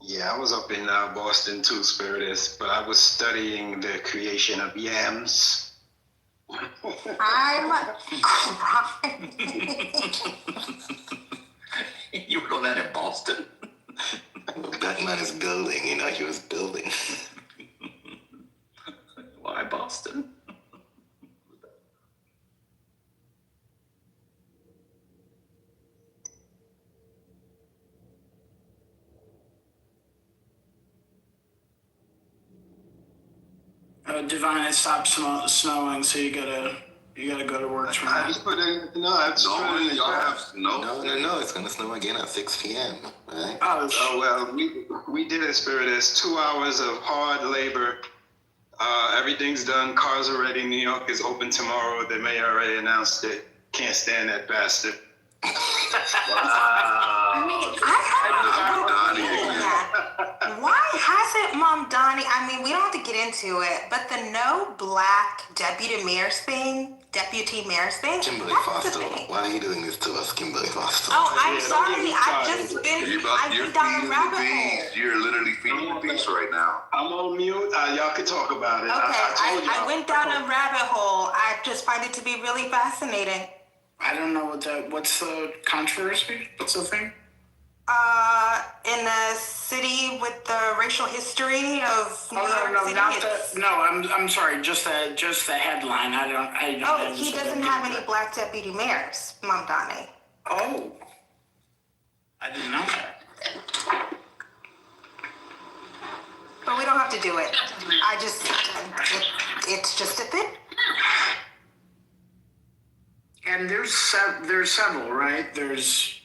Yeah, I was up in Boston too, Spiritus, but I was studying the creation of yams. I'm crying. You were on that in Boston? That man is building. He was building. Why Boston? Divine, it stopped snowing, so you gotta go to work I tomorrow. just put in, no, I just put it in the Y'all chat. have snow? No, it's gonna snow again at 6 p.m. Right? Oh well, we did it, Spiritus. 2 hours of hard labor. Everything's done. Cars are ready. New York is open tomorrow. The mayor already announced it. Can't stand that bastard. I mean, I why hasn't Mom Donnie? I mean, we don't have to get into it, but the no black deputy mayors thing, Kimberly that's Foster, the thing. why are you doing this to us, Kimberly Foster? Oh, I'm sorry. I've just been, You're I've been down a feeding the rabbit hole. beast. You're literally feeding the beast right now. I'm on mute. Y'all can talk about it. Okay, I I went down a rabbit hole. I just find it to be really fascinating. I don't know what's the controversy? What's the thing? In a city with the racial history of New York City, not it's- the. No, I'm sorry. Just the headline. I don't. Oh, he doesn't have any black deputy mayors, Mom Donnie. Oh, I didn't know that. But we don't have to do it. It's just a thing. And there's several, right? There's,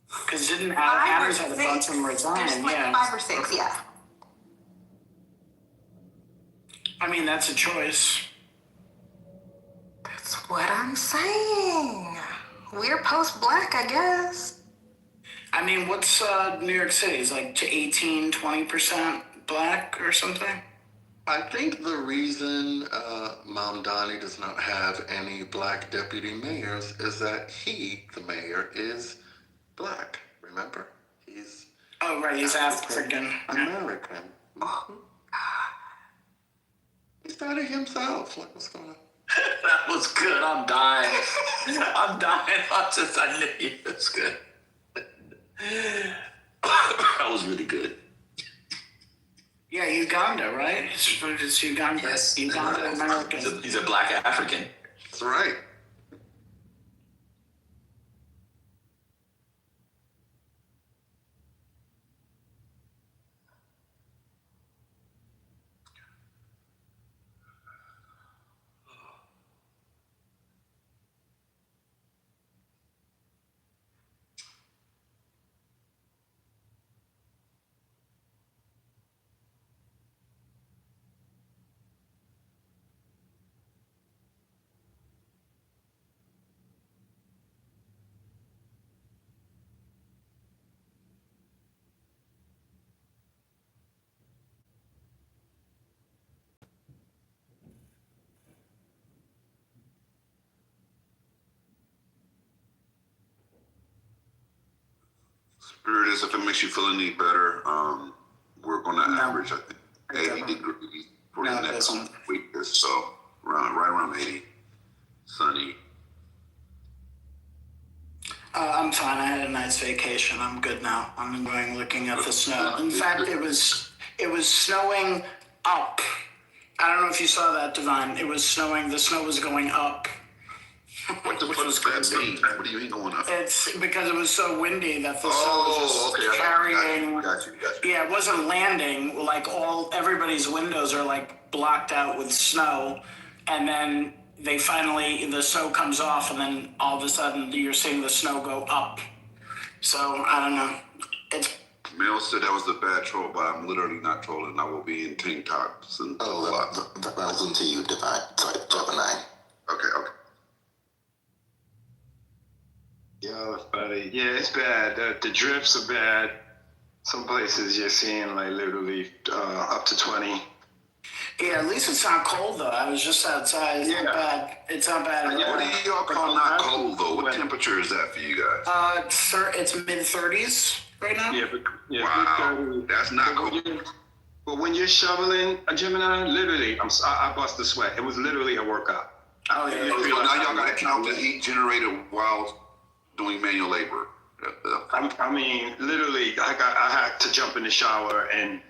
because didn't Adams had a bunch of them resign? There's like Yeah. 5 or 6, yeah. I mean, that's a choice. That's what I'm saying. We're post-black, I guess. I mean, what's New York City? Is like to 18, 20% black or something? I think the reason Mamdani does not have any black deputy mayors is that he, the mayor, is black. Remember? He's Oh, right, he's African. American. He started himself. Like, what's going on? That was good. I'm dying. I'm dying. I knew it was good. That was really good. Yeah, Uganda, right? It's Uganda. Yes. Uganda American. He's a black African. That's right. Spirit is, if it makes you feel any better, we're going to average, I think, 80 degrees for the next week or so. Right around 80. Sunny. I'm fine. I had a nice vacation. I'm good now. I'm enjoying looking at the snow. In fact, it was snowing up. I don't know if you saw that, Divine. It was snowing. The snow was going up. What the fuck does that mean? What do you mean going up? It's because it was so windy that the snow was just carrying. Got you. Yeah, it wasn't landing. Like everybody's windows are like blocked out with snow, and then the snow comes off, and then all of a sudden you're seeing the snow go up. So I don't know. It's. Mel said that was a bad troll, but I'm literally not trolling. I will be in tank tops and that was into you, Divine. Sorry, Gemini. Okay. Yeah, buddy. Yeah, it's bad. The drifts are bad. Some places you're seeing like literally up to 20. Yeah, at least it's not cold though. I was just outside. It's not bad. It's not bad. What do y'all call not cold though? What temperature is that for you guys? It's mid-30s right now. Wow, that's not cold. But when you're shoveling a Gemini, literally, I bust a sweat. It was literally a workout. Oh yeah. So now y'all got to count the heat generated while doing manual labor. I mean, literally, I had to jump in the shower and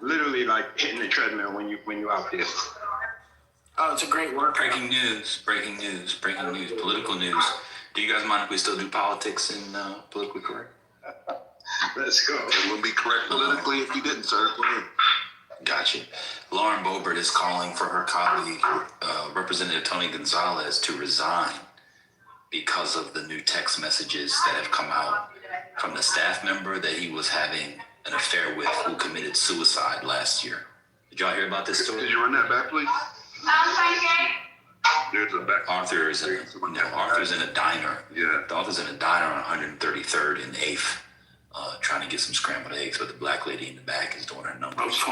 literally like hitting the treadmill when you out there. Oh, it's a great work. Breaking news, political news. Do you guys mind if we still do politics and politically correct? Let's go. It wouldn't be correct politically if you didn't, sir. Go ahead. Gotcha. Lauren Boebert is calling for her colleague, Representative Tony Gonzalez, to resign because of the new text messages that have come out from the staff member that he was having an affair with who committed suicide last year. Did y'all hear about this story? Did you run that back, please? There's a back. Arthur's in a diner. Yeah. The author's in a diner on 133rd and 8th, trying to get some scrambled eggs, but the black lady in the back is doing her numbers.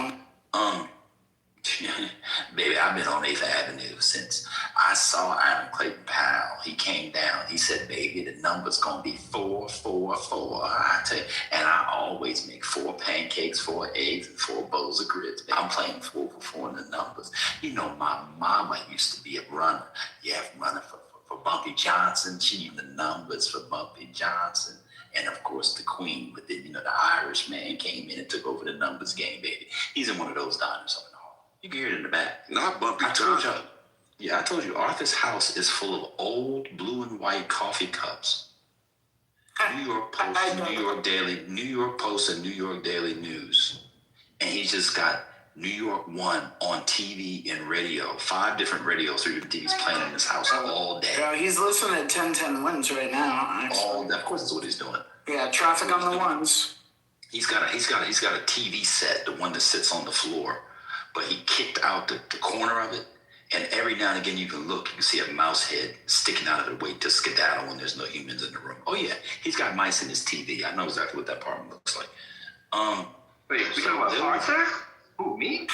Baby, I've been on 8th Avenue since I saw Aaron Clayton Powell. He came down. He said, baby, the number's going to be 4, 4, 4. I tell you, and I always make 4 pancakes, 4 eggs, and 4 bowls of grits. I'm playing 4 for 4 in the numbers. You know, my mama used to be a runner. Yeah, runner for Bumpy Johnson. She knew the numbers for Bumpy Johnson. And of course, the queen, but then, the Irish man came in and took over the numbers game, baby. He's in one of those diners up in the hall. You can hear it in the back. Not Bumpy Johnson. I told you, Arthur's house is full of old blue and white coffee cups. New York Post, New York Post, and New York Daily News. And he's just got New York 1 on TV and radio. 5 different radios, 3 different TVs playing in this house all day. Yeah, he's listening to 1010 Wins right now. Actually. All day. Of course, that's what he's doing. Yeah, traffic on the ones. He's got a TV set, the one that sits on the floor, but he kicked out the corner of it. And every now and again, you can see a mouse head sticking out of the way to skedaddle when there's no humans in the room. Oh yeah, he's got mice in his TV. I know exactly what that apartment looks like. Wait, we talking about Arthur? Who, me?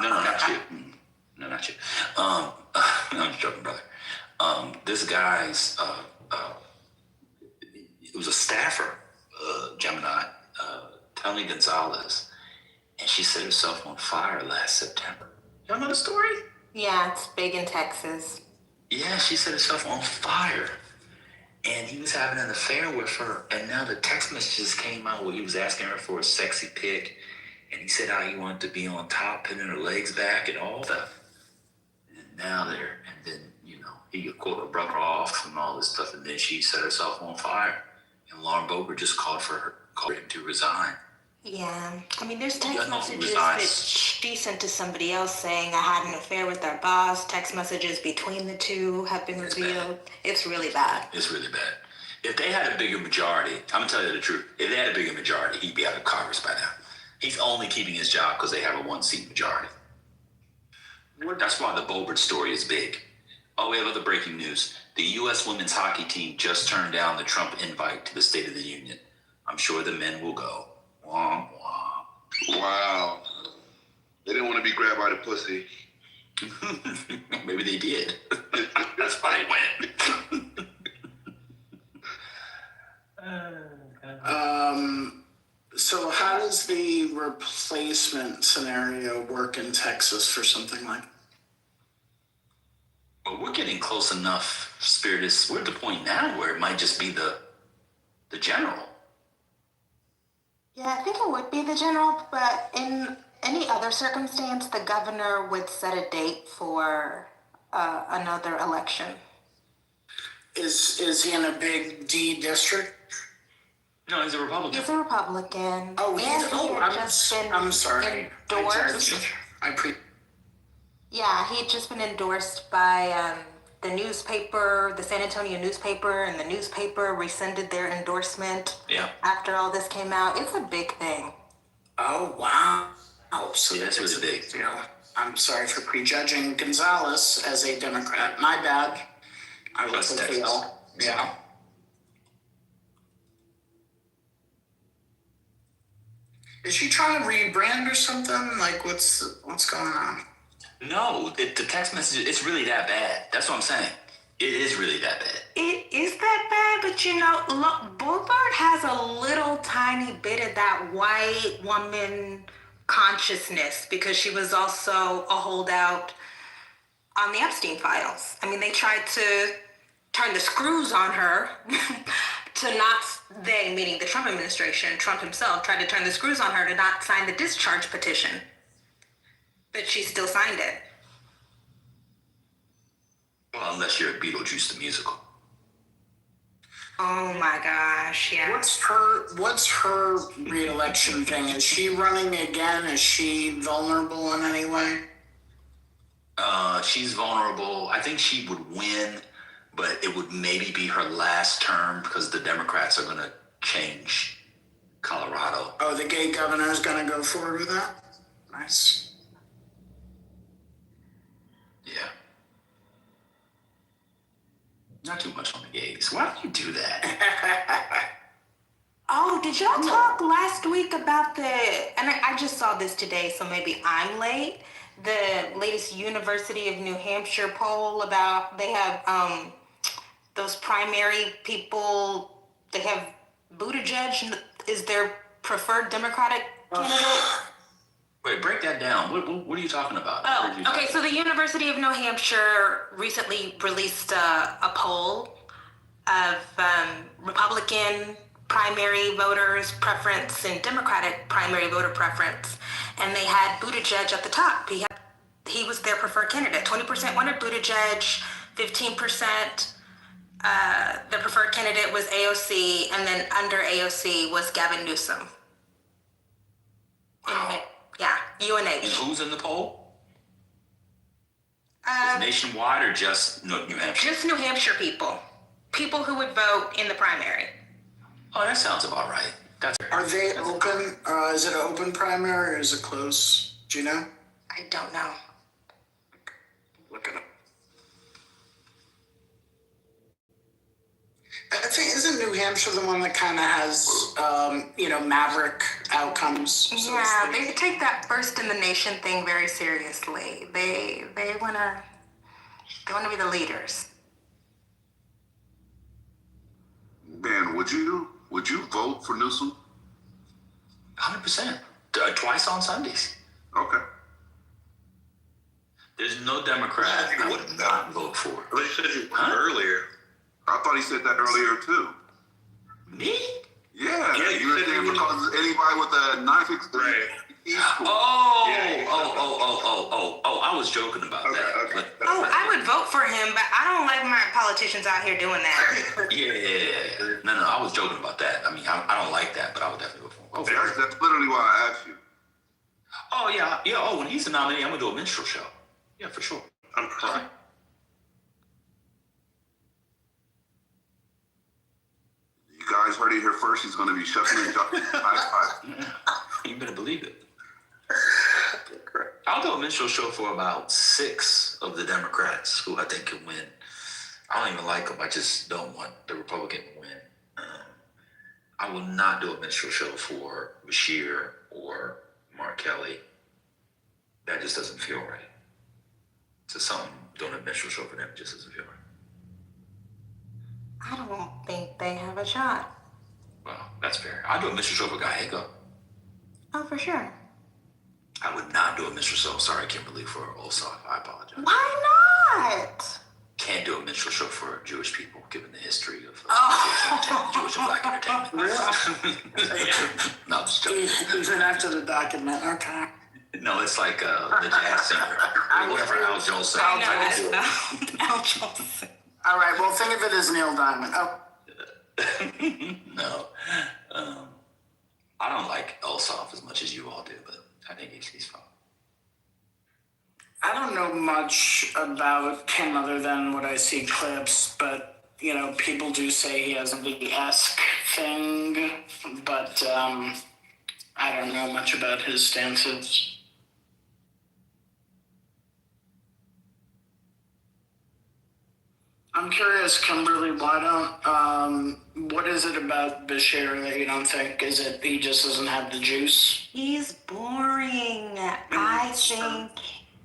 No, not you. No, not you. I'm just joking, brother. This guy's, it was a staffer, Gemini, Tony Gonzalez, and she set herself on fire last September. Y'all know the story? Yeah, it's big in Texas. Yeah, she set herself on fire. And he was having an affair with her. And now the text messages came out where he was asking her for a sexy pic. And he said how he wanted to be on top, pinning her legs back and all that. And now and then, he could quote her brother off and all this stuff. And then she set herself on fire. And Lauren Boebert just called him to resign. Yeah, I mean, there's text messages that she sent to somebody else saying I had an affair with our boss. Text messages between the two have been revealed. It's really bad. It's really bad. If they had a bigger majority, I'm gonna tell you the truth. If they had a bigger majority, he'd be out of Congress by now. He's only keeping his job because they have a 1-seat majority. That's why the Boebert story is big. Oh, we have other breaking news. The U.S. women's hockey team just turned down the Trump invite to the State of the Union. I'm sure the men will go. Womp womp. Wow. They didn't want to be grabbed by the pussy. Maybe they did. That's why they went. So how does the replacement scenario work in Texas for something like that? Well, we're getting close enough, Spiritus. We're at the point now where it might just be the general. Yeah, I think it would be the general, but in any other circumstance, the governor would set a date for another election. Is he in a big D district? No, he's a Republican. He's a Republican. I'm sorry. Endorsed. Yeah, he had just been endorsed by the newspaper, the San Antonio newspaper, and the newspaper rescinded their endorsement after all this came out. It's a big thing. Oh, wow. So that's really big. I'm sorry for prejudging Gonzalez as a Democrat. My bad. I was with Texas. Yeah. Is she trying to rebrand or something? Like, what's going on? No, the text message, it's really that bad. That's what I'm saying. It is really that bad. It is that bad, but look, Boebert has a little tiny bit of that white woman consciousness because she was also a holdout on the Epstein files. I mean, they tried to turn the screws on her they, meaning the Trump administration, Trump himself, tried to turn the screws on her to not sign the discharge petition. But she still signed it. Well, unless you're Beetlejuice the musical. Oh my gosh, yeah. What's her re-election thing? Is she running again? Is she vulnerable in any way? She's vulnerable. I think she would win, but it would maybe be her last term because the Democrats are going to change Colorado. Oh, the gay governor is going to go forward with that? Nice. Yeah. Not too much on the gays. Why do you do that? Oh, did y'all talk last week about and I just saw this today, so maybe I'm late. The latest University of New Hampshire poll about, they have those primary people, they have Buttigieg is their preferred Democratic candidate. Wait, break that down. What are you talking about? Oh, okay. So the University of New Hampshire recently released a poll of Republican primary voters' preference and Democratic primary voter preference, and they had Buttigieg at the top. He was their preferred candidate. 20% wanted Buttigieg, 15%. Their preferred candidate was AOC, and then under AOC was Gavin Newsom. Wow. And UNH. who's in the poll? Is it nationwide or just New Hampshire? Just New Hampshire people. People who would vote in the primary. Oh, that sounds about right. Are they open? Is it an open primary or is it close? Do you know? I don't know. Look it up. I think, isn't New Hampshire the one that kind of has, maverick outcomes? So Yeah, they take that first in the nation thing very seriously. They wanna be the leaders. Ben, would you vote for Newsom? 100%. Twice on Sundays. Okay. There's no Democrat I would not vote for. But you said you won earlier. I thought he said that earlier too. Me? Yeah, Yeah, you were said saying you- because anybody with a knife Right. I was joking about that. Okay. Oh, I would vote for him, but I don't like my politicians out here doing that. Yeah. No, I was joking about that. I mean, I don't like that, but I would definitely vote for him. That's literally why I asked you. Oh, yeah. Oh, when he's the nominee, I'm going to do a minstrel show. Yeah, for sure. I'm crying. You guys heard it here first. He's going to be shuffling. You better believe it. I'll do a minstrel show for about 6 of the Democrats who I think can win. I don't even like them. I just don't want the Republican to win. I will not do a minstrel show for Bashir or Mark Kelly. That just doesn't feel right. So something doing a minstrel show for them just doesn't feel right. I don't think they have a shot. Well, that's fair. I'll do a minstrel show for Guy Hiccup. Oh, for sure. I would not do a minstrel show. Sorry, Kimberly, for Ossoff. I apologize. Why not? Can't do a minstrel show for Jewish people, given the history of Jewish and black entertainment. No, I'm just joking. Even after the document, okay. No, it's like the jazz singer, whatever Al Jones sang. Al Jones. All right, well, think of it as Neil Diamond. Oh. No. I don't like Ossoff as much as you all do, but I think he's fun. I don't know much about him other than what I see clips, but, people do say he has a Biggie-esque thing, but I don't know much about his stances. I'm curious, Kimberly, what is it about Bashir that you don't think? Is it he just doesn't have the juice? He's boring. I think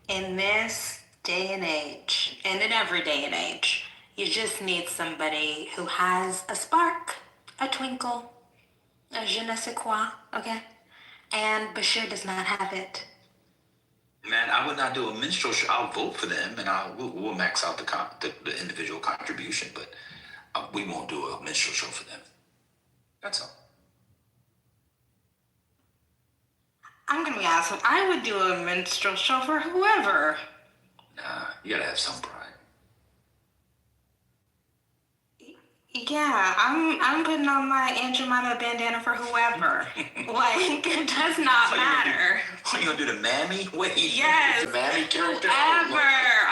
in this day and age, and in every day and age, you just need somebody who has a spark, a twinkle, a je ne sais quoi, okay? And Bashir does not have it. Man, I would not do a minstrel show. I'll vote for them, and we'll max out the individual contribution, but we won't do a minstrel show for them. That's all. I'm gonna be honest, I would do a minstrel show for whoever. Nah, you gotta have some pride. Yeah, I'm putting on my Aunt Jemima bandana for whoever. Like, it does not matter. Oh, you gonna do the mammy? Wait. Yes. The mammy character? Whoever.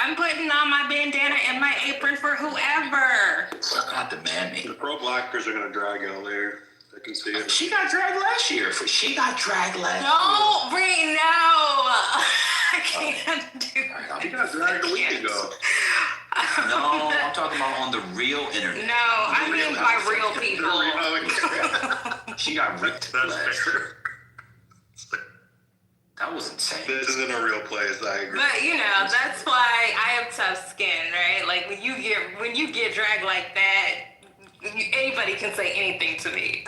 I'm putting on my bandana and my apron for whoever. Not the mammy. The pro-blackers are going to drag out later. I can see it. She got dragged last year. No, Bree, no. I can't do that. She got dragged a week ago. No, I'm talking about on the real internet. No, I mean by real people. She got ripped last year. That was insane. This isn't a real place, I agree. But that's why I have tough skin, right? Like when you get dragged like that, anybody can say anything to me.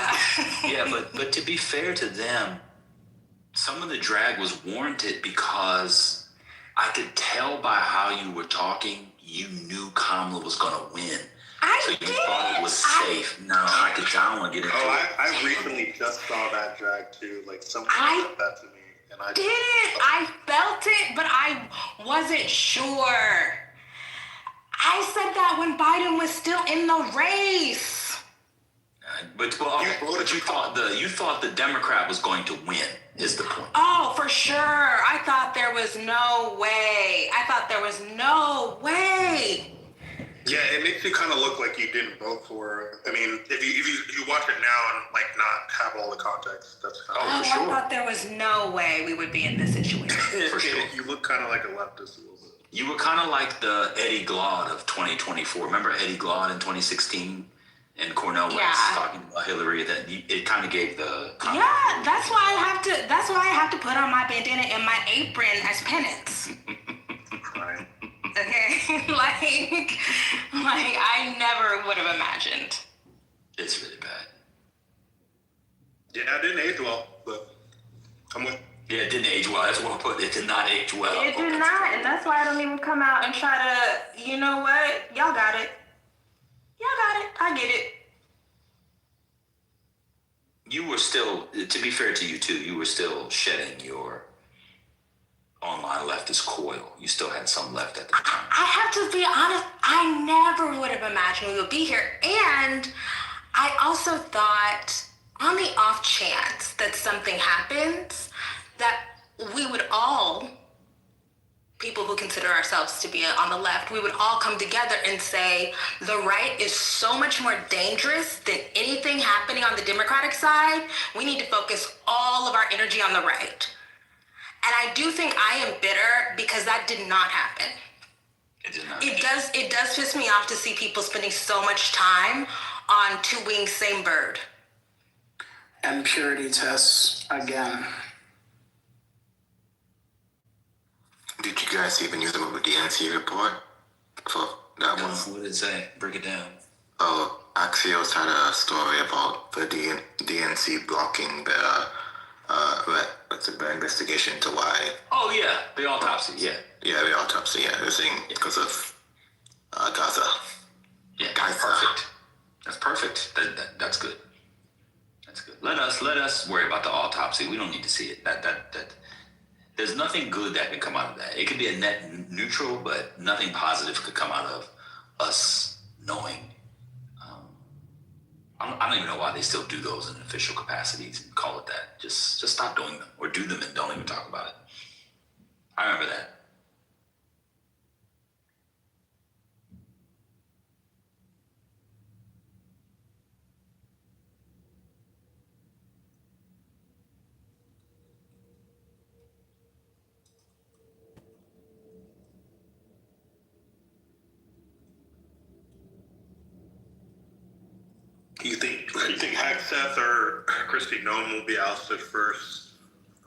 Yeah, but to be fair to them, some of the drag was warranted because I could tell by how you were talking, you knew Kamala was gonna win. So you thought it was safe. No, I don't want to get into it. I recently just saw that drag too. Like someone said that to me, and I didn't. I felt it, but I wasn't sure. I said that when Biden was still in the race. But you thought the Democrat was going to win. Is the point? Oh, for sure. I thought there was no way. Yeah, it makes you kind of look like you didn't vote for. I mean, if you watch it now and like not have all the context, that's kind of I thought there was no way we would be in this situation. For sure. You look kind of like a leftist a little bit. You were kind of like the Eddie Glaude of 2024. Remember Eddie Glaude in 2016 and Cornel West talking about Hillary? That it kind of gave the that's why I have to put on my bandana and my apron as penance. Right. Okay, like I never would have imagined. It's really bad. Yeah, it didn't age well, but I'm with. Yeah, it didn't age well. That's what I put. It did not age well. It did not, and that's why I don't even come out and try to. You know what? Y'all got it. I get it. You were still, to be fair to you too, you were still shedding your online leftist coil. You still had some left at the time. I have to be honest, I never would have imagined we would be here. And I also thought, on the off chance that something happens, that we would all, people who consider ourselves to be on the left, we would all come together and say, the right is so much more dangerous than anything happening on the Democratic side. We need to focus all of our energy on the right. And I do think I am bitter because that did not happen. It did not. It does piss me off to see people spending so much time on two wings, same bird. And purity tests again. Did you guys even use the DNC report for that one? What did it say? Break it down. Oh, Axios had a story about the DNC blocking the investigation into why. Oh yeah, the autopsy. Yeah. Yeah, the autopsy. Yeah, they're saying because of Gaza. Yeah, Gaza. Perfect. That's perfect. That's good. That's good. Let us worry about the autopsy. We don't need to see it. That there's nothing good that can come out of that. It could be a net neutral, but nothing positive could come out of us knowing. I don't even know why they still do those in official capacities and call it that. Just stop doing them, or do them and don't even talk about it. I remember that. You think Hegseth or Kristi Noem will be ousted first?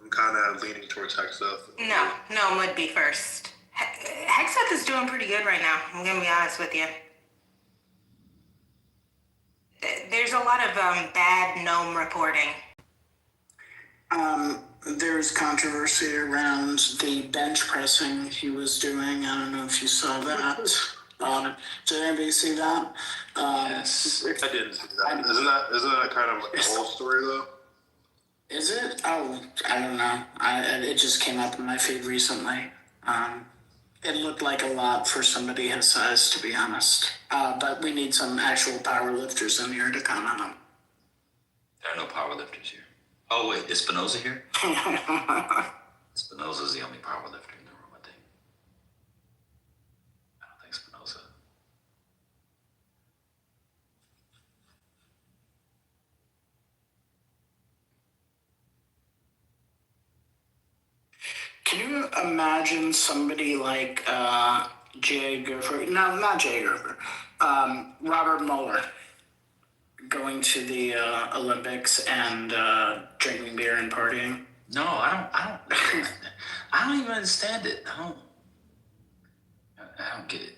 I'm kind of leaning towards Hegseth. No, Noem would be first. Hegseth is doing pretty good right now. I'm gonna be honest with you. There's a lot of bad Noem reporting. There's controversy around the bench pressing he was doing. I don't know if you saw that. Did anybody see that? Yes. I didn't see that. Isn't that kind of like the whole story though? Is it? Oh, I don't know. It just came up in my feed recently. It looked like a lot for somebody his size, to be honest. But we need some actual power lifters in here to comment on. There are no power lifters here. Oh wait, is Spinoza here? Spinoza's the only power lifter in the room, I think. I don't think Spinoza. Can you imagine somebody like J. Gerber? No, not J. Gerber. Robert Mueller going to the Olympics and drinking beer and partying? No, I don't even understand it. I don't get it.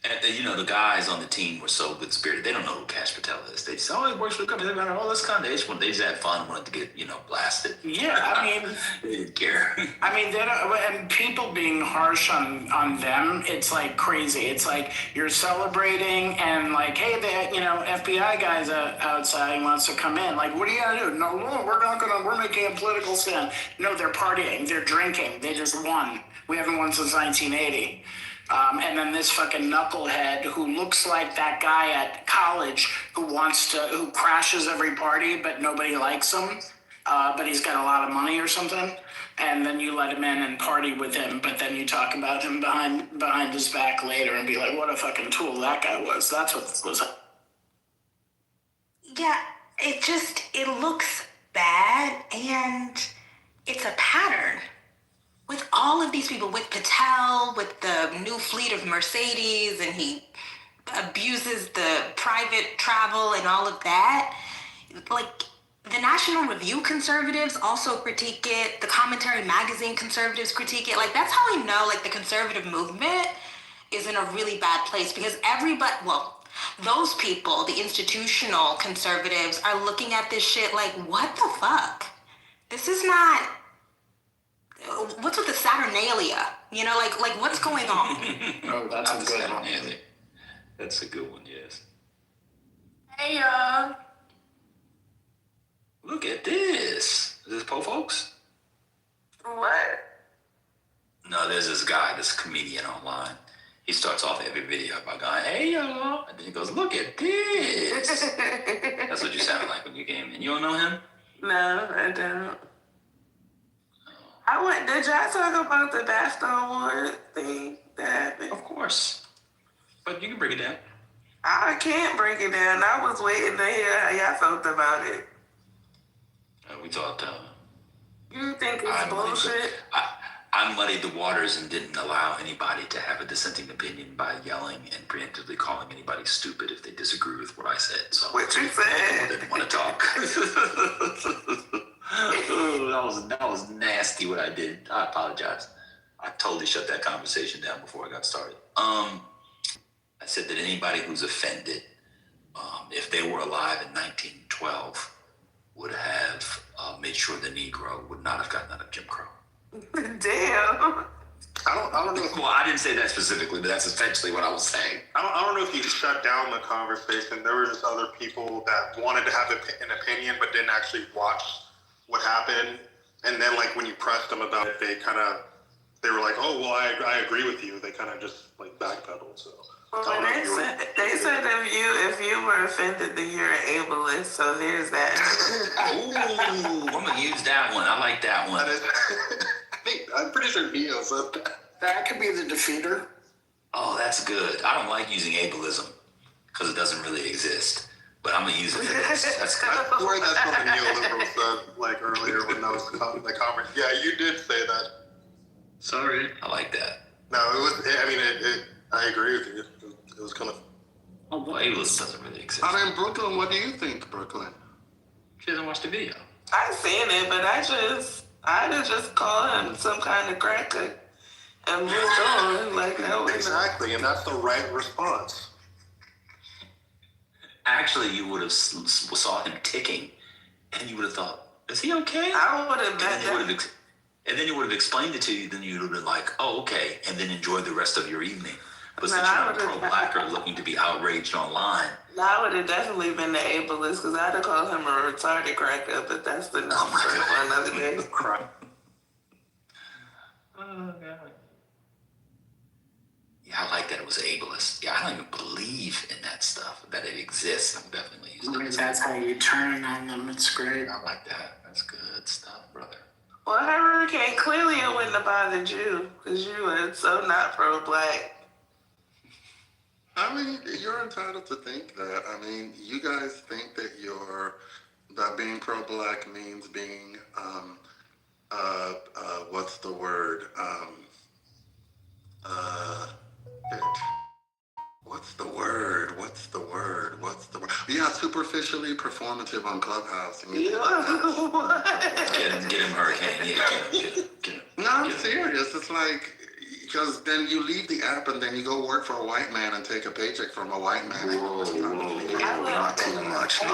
And, you know, the guys on the team were so good spirited. They don't know who Cash Patel is. They just, he works for the company. They got all this kind of. They just had fun, wanted to get, blasted. Yeah, I mean, they didn't care. I mean, they don't, and people being harsh on them, it's like crazy. It's like you're celebrating and like, hey, the FBI guy's outside, he wants to come in. Like, what are you gonna do? No, we're making a political stand. No, they're partying, they're drinking, they just won. We haven't won since 1980. And then this fucking knucklehead who looks like that guy at college who crashes every party, but nobody likes him, but he's got a lot of money or something. And then you let him in and party with him, but then you talk about him behind his back later and be like, what a fucking tool that guy was. That's what this was. Yeah, it looks bad, and it's a pattern. With all of these people, with Patel, with the new fleet of Mercedes, and he abuses the private travel and all of that, like, the National Review conservatives also critique it. The Commentary Magazine conservatives critique it. Like, that's how we know, like, the conservative movement is in a really bad place because those people, the institutional conservatives, are looking at this shit like, what the fuck? This is not... What's with the Saturnalia? You know, like what's going on? Oh, that's a good one. That's a good one, yes. Hey, y'all. Look at this. Is this Po Folks? What? No, there's this guy, this comedian online. He starts off every video by going, hey, y'all. And then he goes, look at this. That's what you sounded like when you came in. You don't know him? No, I don't. Did y'all talk about the BAFTA award thing that happened? Of course. But you can break it down. I can't break it down. I was waiting to hear how y'all felt about it. We thought, you think it's bullshit? I muddied the waters and didn't allow anybody to have a dissenting opinion by yelling and preemptively calling anybody stupid if they disagree with what I said. So what you said? Didn't want to talk. Oh, that was nasty what I did. I apologize. I totally shut that conversation down before I got started. I said that anybody who's offended, if they were alive in 1912, would have made sure the Negro would not have gotten out of Jim Crow. Damn. I don't know. Well, I didn't say that specifically, but that's essentially what I was saying. I don't know if you shut down the conversation. There were just other people that wanted to have an opinion, but didn't actually watch what happened. And then, like, when you pressed them about it, they were like, oh, well, I agree with you. They kind of just, like, backpedaled, so. Well, they said if you were offended, then you're an ableist, so there's that. Ooh, I'm going to use that one. I like that one. I'm pretty sure Neo said that. That could be the defeater. Oh, that's good. I don't like using ableism because it doesn't really exist. But I'm going to use it for this. That's good. I swear that's something neoliberal said, like, earlier when that was the conference. Yeah, you did say that. Sorry. I like that. No, it was, I mean, I agree with you. It was kind of... Oh, well, ableism doesn't really exist. Out in Brooklyn, what do you think, Brooklyn? She hasn't watched the video. I seen it, but I just call him some kind of cracker and moved on. Like, no, exactly, and that's the right response. Actually, you would have saw him ticking, and you would have thought, is he okay? I would have bet that. And then you would have explained it to you, then you would have been like, oh, okay, and then enjoy the rest of your evening. But since you're not pro-blacker looking to be outraged online. I would have definitely been the ableist because I'd have called him a retarded cracker, but that's the number for another day. Oh, God. Yeah, I like that it was ableist. Yeah, I don't even believe in that stuff, that it exists. I'm definitely using it. That's how you turn on them. It's great. I like that. That's good stuff, brother. Well, Hurricane, clearly it wouldn't have bothered you because you were so not pro-black. I mean, you're entitled to think that. I mean, you guys think that that being pro-black means being, what's the word? What's the word? Yeah, superficially performative on Clubhouse. And Get him, Hurricane. Yeah, get him. No, I'm serious. It's like, because then you leave the app and then you go work for a white man and take a paycheck from a white man. Not too much. And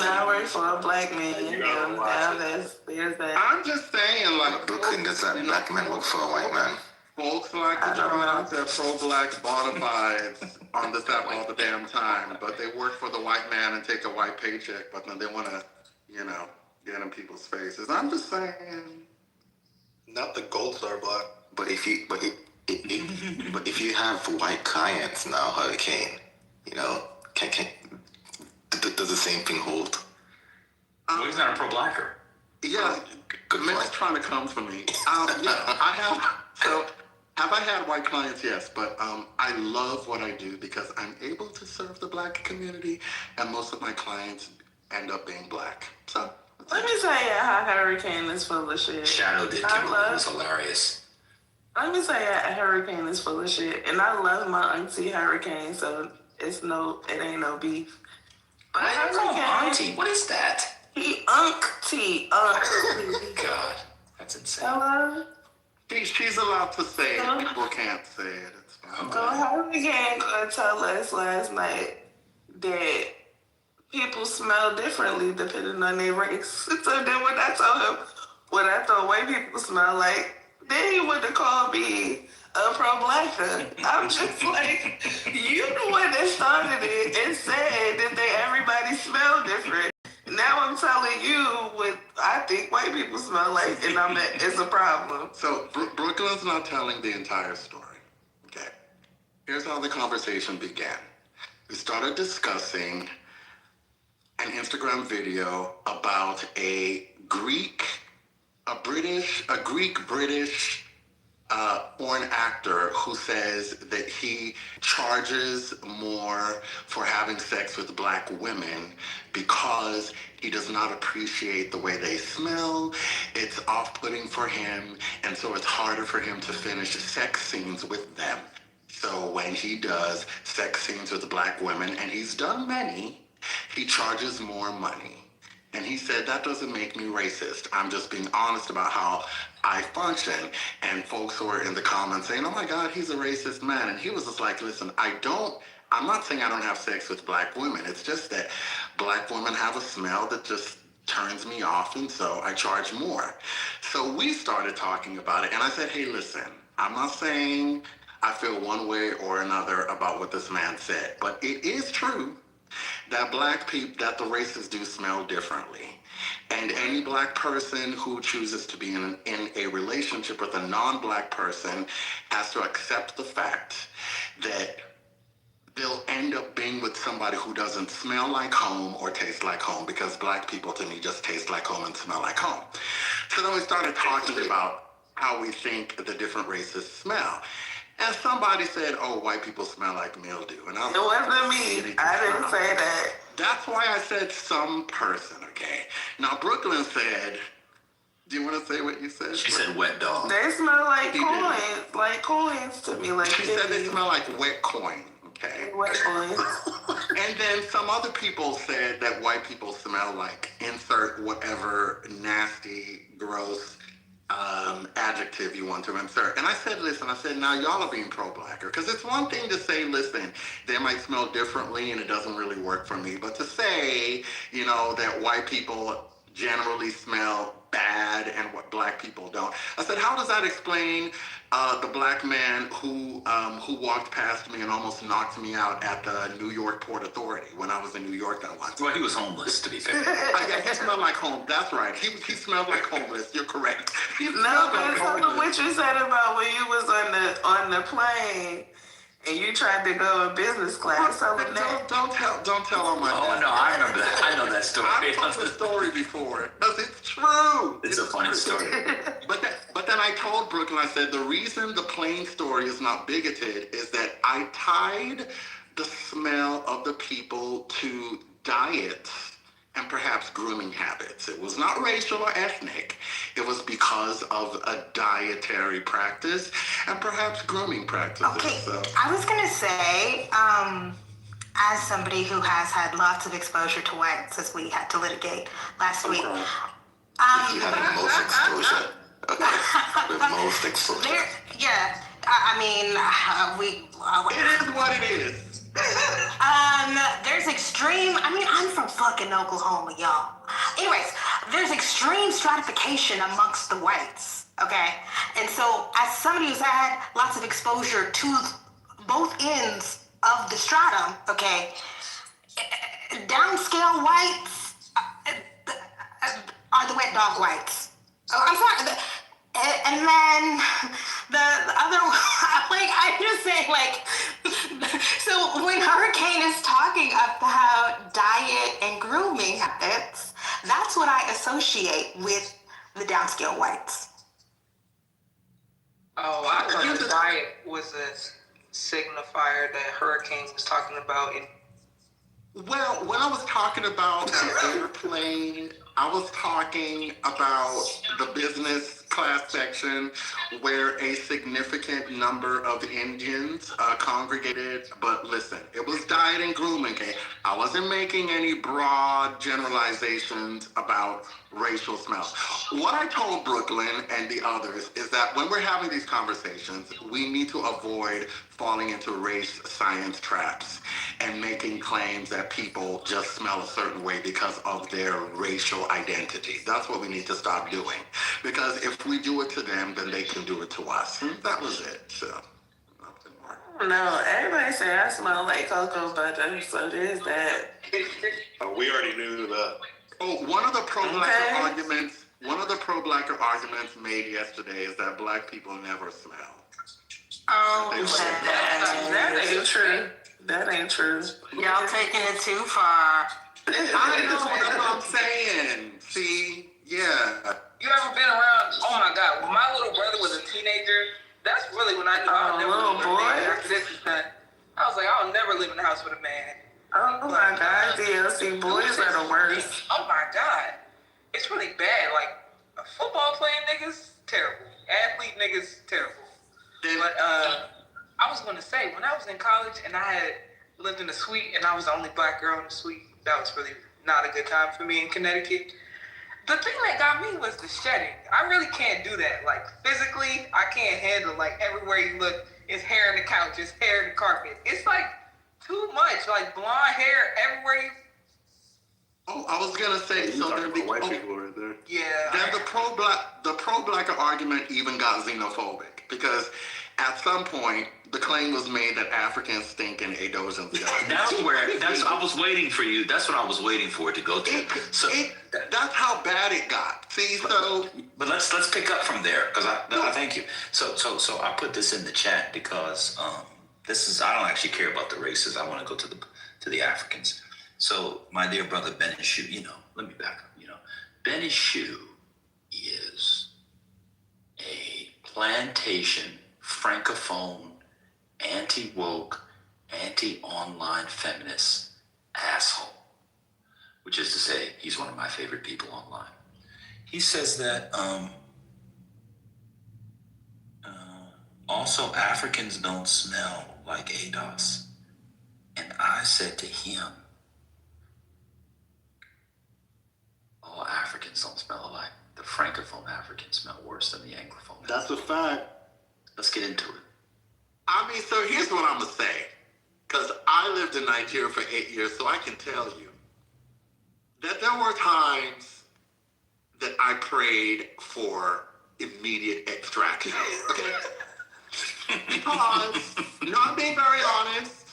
I work for a black man. Now there's that. I'm just saying, like, Brooklyn does that black man work for a white man? Folks like to drive their pro-black bonafide on this app all the damn time, but they work for the white man and take a white paycheck, but then they want to, get in people's faces. I'm just saying. Not the gold star black. But But if you have white clients now, Hurricane, you know, does the same thing hold? Well, he's not a pro-blacker. Yeah, Mick's trying to come for me. Yeah, I have. So, have I had white clients? Yes, but I love what I do because I'm able to serve the black community, and most of my clients end up being black. So, Let me tell you how Hurricane is full of shit. Shadow did too. It was hilarious. Let me say Hurricane is full of shit, and I love my auntie Hurricane, so it ain't no beef. But Auntie, what is that? He auntie. God, that's insane. Hello? She's allowed to say it. People can't say it. It's fine. So Hurricane told us last night that people smell differently depending on their race. So then when I told him what I thought white people smell like, then he would have called me a pro-blacker. I'm just like, you the one that started it and said that everybody smell different. Now I'm telling you what I think white people smell like, and it's a problem. So Brooklyn's not telling the entire story. Okay. Here's how the conversation began. We started discussing an Instagram video about a Greek-British foreign actor who says that he charges more for having sex with black women because he does not appreciate the way they smell. It's off-putting for him, and so it's harder for him to finish sex scenes with them. So when he does sex scenes with black women, and he's done many, he charges more money. And he said, that doesn't make me racist. I'm just being honest about how I function. And folks were in the comments saying, oh my God, he's a racist man. And he was just like, listen, I'm not saying I don't have sex with black women. It's just that black women have a smell that just turns me off, and so I charge more. So we started talking about it, and I said, hey, listen, I'm not saying I feel one way or another about what this man said, but it is true that that the races do smell differently. And any black person who chooses to be in a relationship with a non-black person has to accept the fact that they'll end up being with somebody who doesn't smell like home or taste like home, because black people to me just taste like home and smell like home. So then we started talking about how we think the different races smell. And somebody said, oh, white people smell like mildew. And It wasn't me. I didn't say that. That's why I said some person, okay? Now, Brooklyn said, do you want to say what you said? She said wet dog. They smell like coins to me. Like she said they smell like wet coin, okay? Wet coins. And then some other people said that white people smell like insert whatever nasty, gross adjective you want to insert. And I said, listen, now y'all are being pro-blacker. Because it's one thing to say, listen, they might smell differently and it doesn't really work for me. But to say, that white people generally smell bad and what black people don't. I said, how does that explain the black man who walked past me and almost knocked me out at the New York Port Authority when I was in New York that once? Well, he was homeless, to be fair. He smelled like home. That's right. He smelled like homeless. You're correct. Tell me what you said about when you was on the plane and you tried to go in business class. Don't tell on my. Oh no, I remember that. I know that story. I've told the story before. Because it's true. It's a funny story. But then I told Brooklyn, I said, the reason the plane story is not bigoted is that I tied the smell of the people to diets and perhaps grooming habits. It was not racial or ethnic. It was because of a dietary practice and perhaps grooming practices. Okay, so. I was gonna say, as somebody who has had lots of exposure to whites, as we had to litigate last week. You had the most exposure. Okay. The most exposure. Yeah, It is what it is. There's extreme, I'm from fucking Oklahoma, y'all. Anyways, there's extreme stratification amongst the whites, okay? And so, as somebody who's had lots of exposure to both ends of the stratum, okay, downscale whites are the wet dog whites. Oh, I'm sorry. And then the other like, I'm just saying, like, so when Hurricane is talking about diet and grooming habits, that's what I associate with the downscale whites. Oh, I thought the diet was a signifier that Hurricane was talking about. Well, when I was talking about the airplane, I was talking about the business class section where a significant number of Indians congregated. But listen, it was diet and grooming, okay? I wasn't making any broad generalizations about racial smells. What I told Brooklyn and the others is that when we're having these conversations, we need to avoid falling into race science traps and making claims that people just smell a certain way because of their racial identity. That's what we need to stop doing. Because if we do it to them, then they can do it to us. And that was it. So, nothing more. No, everybody say I smell like cocoa butter, so there's that. We already knew that. Oh, one of the pro-blacker arguments made yesterday is that black people never smell. Oh, that ain't true. That ain't true. Y'all taking it too far. I know, that's what I'm saying. See? Yeah. You ever been around? Oh my God! When my little brother was a teenager, that's really when I knew I would never live with a man. After this is done, I was like, I'll never live in the house with a man. Oh my God, DLC boys are the worst. Oh my God, it's really bad. Like a football playing niggas, terrible. Athlete niggas, terrible. But I was gonna say, when I was in college and I had lived in a suite and I was the only black girl in the suite, that was really not a good time for me in Connecticut. The thing that got me was the shedding. I really can't do that. Like physically, I can't handle like everywhere you look is hair in the couch, is hair in the carpet. It's like too much, like blonde hair everywhere you. Oh, I was gonna say, so then the white people right there. Yeah. Then the pro-blacker argument even got xenophobic because at some point the claim was made that Africans stink and Asians. I was waiting for you. That's what I was waiting for it to go to. That's how bad it got. See, but let's pick up from there because I thank you. So I put this in the chat because I don't actually care about the races. I want to go to the Africans. So my dear brother Benishu, let me back up. Benishu is a plantation, francophone, anti-woke, anti-online feminist asshole, which is to say he's one of my favorite people online. He says that also Africans don't smell like ADOS. And I said to him, all Africans don't smell alike. The francophone Africans smell worse than the anglophone. That's a fact. Let's get into it. I mean, so here's what I'm gonna say, because I lived in Nigeria for 8 years, so I can tell you that there were times that I prayed for immediate extraction. Okay, because I'm being very honest.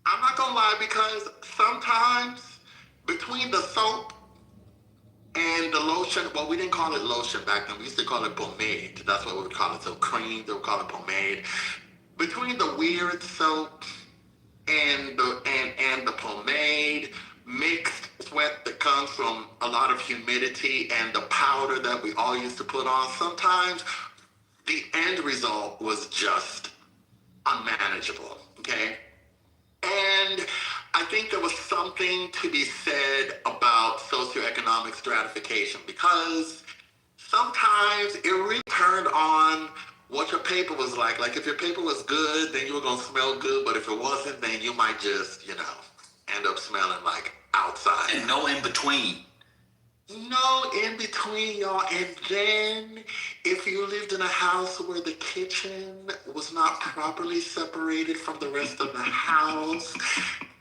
I'm not gonna lie, because sometimes between the soap and the lotion, well, we didn't call it lotion back then. We used to call it pomade. That's what we would call it. So cream, they would call it pomade. Between the weird soap and the pomade, mixed sweat that comes from a lot of humidity and the powder that we all used to put on, sometimes the end result was just unmanageable, okay? And I think there was something to be said about socioeconomic stratification because sometimes it really turned on what your paper was like. Like if your paper was good, then you were gonna smell good, but if it wasn't, then you might just, end up smelling like outside. And no in between. No in between, y'all. And then if you lived in a house where the kitchen was not properly separated from the rest of the house,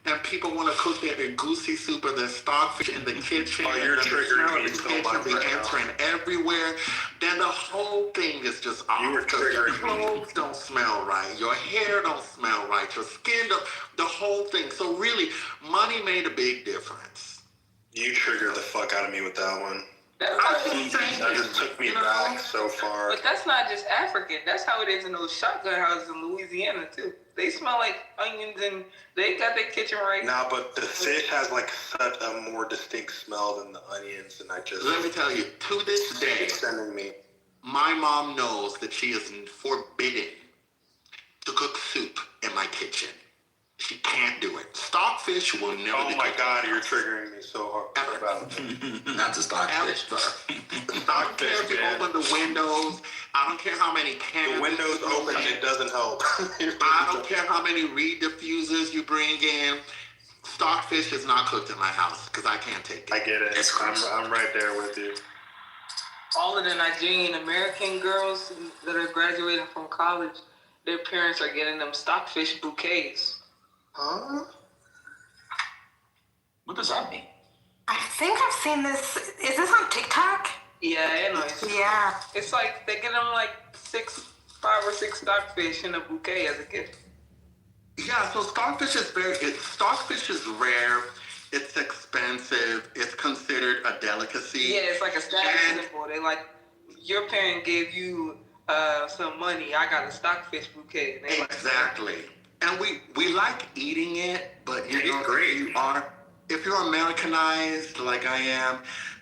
and people want to cook their goosey soup or their stockfish in the kitchen, you're triggering me so much be entering everywhere, then the whole thing is just off. You were Because your triggering me. clothes don't smell right, your hair don't smell right, your skin don't, the whole thing. So really, money made a big difference. You triggered the fuck out of me with that one. That's That just took me back so far. But that's not just African. That's how it is in those shotgun houses in Louisiana too. They smell like onions and they got their kitchen right. Nah, but the fish has like such a more distinct smell than the onions, and I just Let me tell you, to this day, it's sending me. my mom knows that she is forbidden to cook soup in my kitchen. She can't do it. Stockfish will never Oh be my cooked. God, you're triggering me so hard about it. Not the stockfish. I don't care if you open the windows. I don't care how many cans. The windows open, it doesn't help. I don't care how many reed diffusers you bring in. Stockfish is not cooked in my house because I can't take it. I get it. I'm right there with you. All of the Nigerian American girls that are graduating from college, their parents are getting them stockfish bouquets. Huh? What does that mean? I think I've seen this. Is this on TikTok? Yeah, anyways. Yeah. It's like they get them like 5 or 6 stockfish in a bouquet as a gift. Yeah, so stockfish is rare. It's expensive. It's considered a delicacy. Yeah, it's like a status symbol. They like, your parent gave you some money. I got a stockfish bouquet. They Exactly. And we like eating it, but you know, if you're Americanized like I am,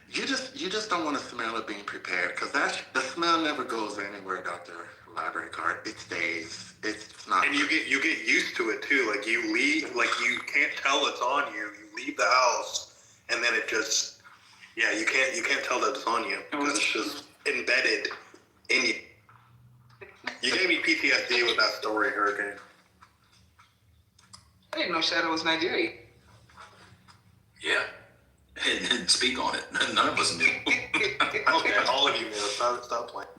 you just don't want to smell it being prepared because the smell never goes anywhere, Dr. Library Card. It stays. It's not. And you get used to it too. Like you leave, like you can't tell it's on you. You leave the house, and then it just, you can't tell that it's on you because it's just embedded in you. You gave me PTSD with that story, Hurricane. I didn't know Shadow was Nigerian. Yeah. And speak on it. None of us knew. Okay, all of you knew. Stop playing.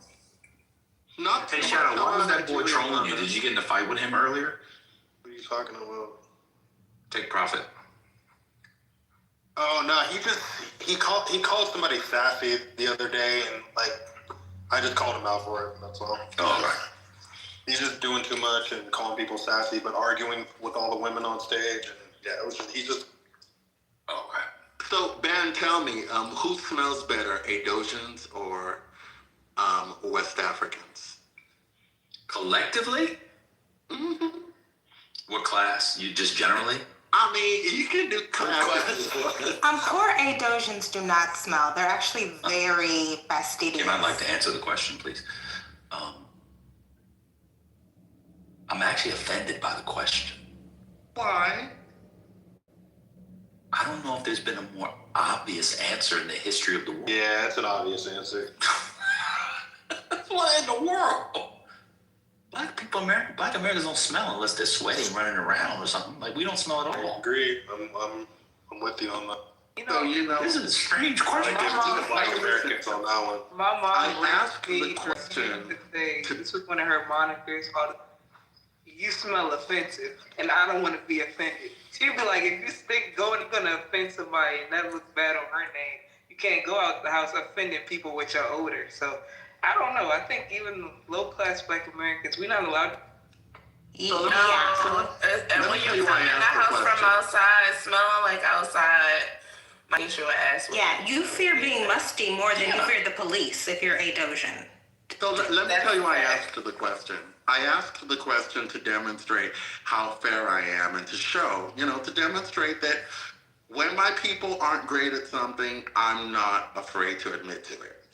Not Hey, Shadow, why was that boy trolling you? Did you get in a fight with him earlier? What are you talking about? Take profit. Oh no, he called somebody sassy the other day, and like I just called him out for it. That's all. Oh, right. He's just doing too much and calling people sassy, but arguing with all the women on stage, and it was just Oh, okay. So Ben, tell me, who smells better, Adosians or West Africans? Collectively? Mm-hmm. What class? You just generally? I mean, you can do class. Poor Adosians do not smell. They're actually very fastidious. Kim, I'd like to answer the question, please. I'm actually offended by the question. Why? I don't know if there's been a more obvious answer in the history of the world. Yeah, that's an obvious answer. What in the world? Black Americans don't smell unless they're sweating, running around or something. Like, we don't smell at all. I agree. I'm with you on that. You know, this is a strange question. I give it to the Black Americans on that one. My mom I asked me the question. This was one of her monikers called, "You smell offensive," and I don't want to be offended. She'd be like, if you think you're gonna offend somebody and that looks bad on her name, you can't go out the house offending people with your odor. So I don't know. I think even low-class Black Americans, we're not allowed. So and when you're coming in the house from outside, smelling like outside, make sure ass. Yeah, you fear being musty more than you fear the police if you're Adosian. So let me tell you why I asked the question. I asked the question to demonstrate how fair I am and to show, to demonstrate that when my people aren't great at something, I'm not afraid to admit to it.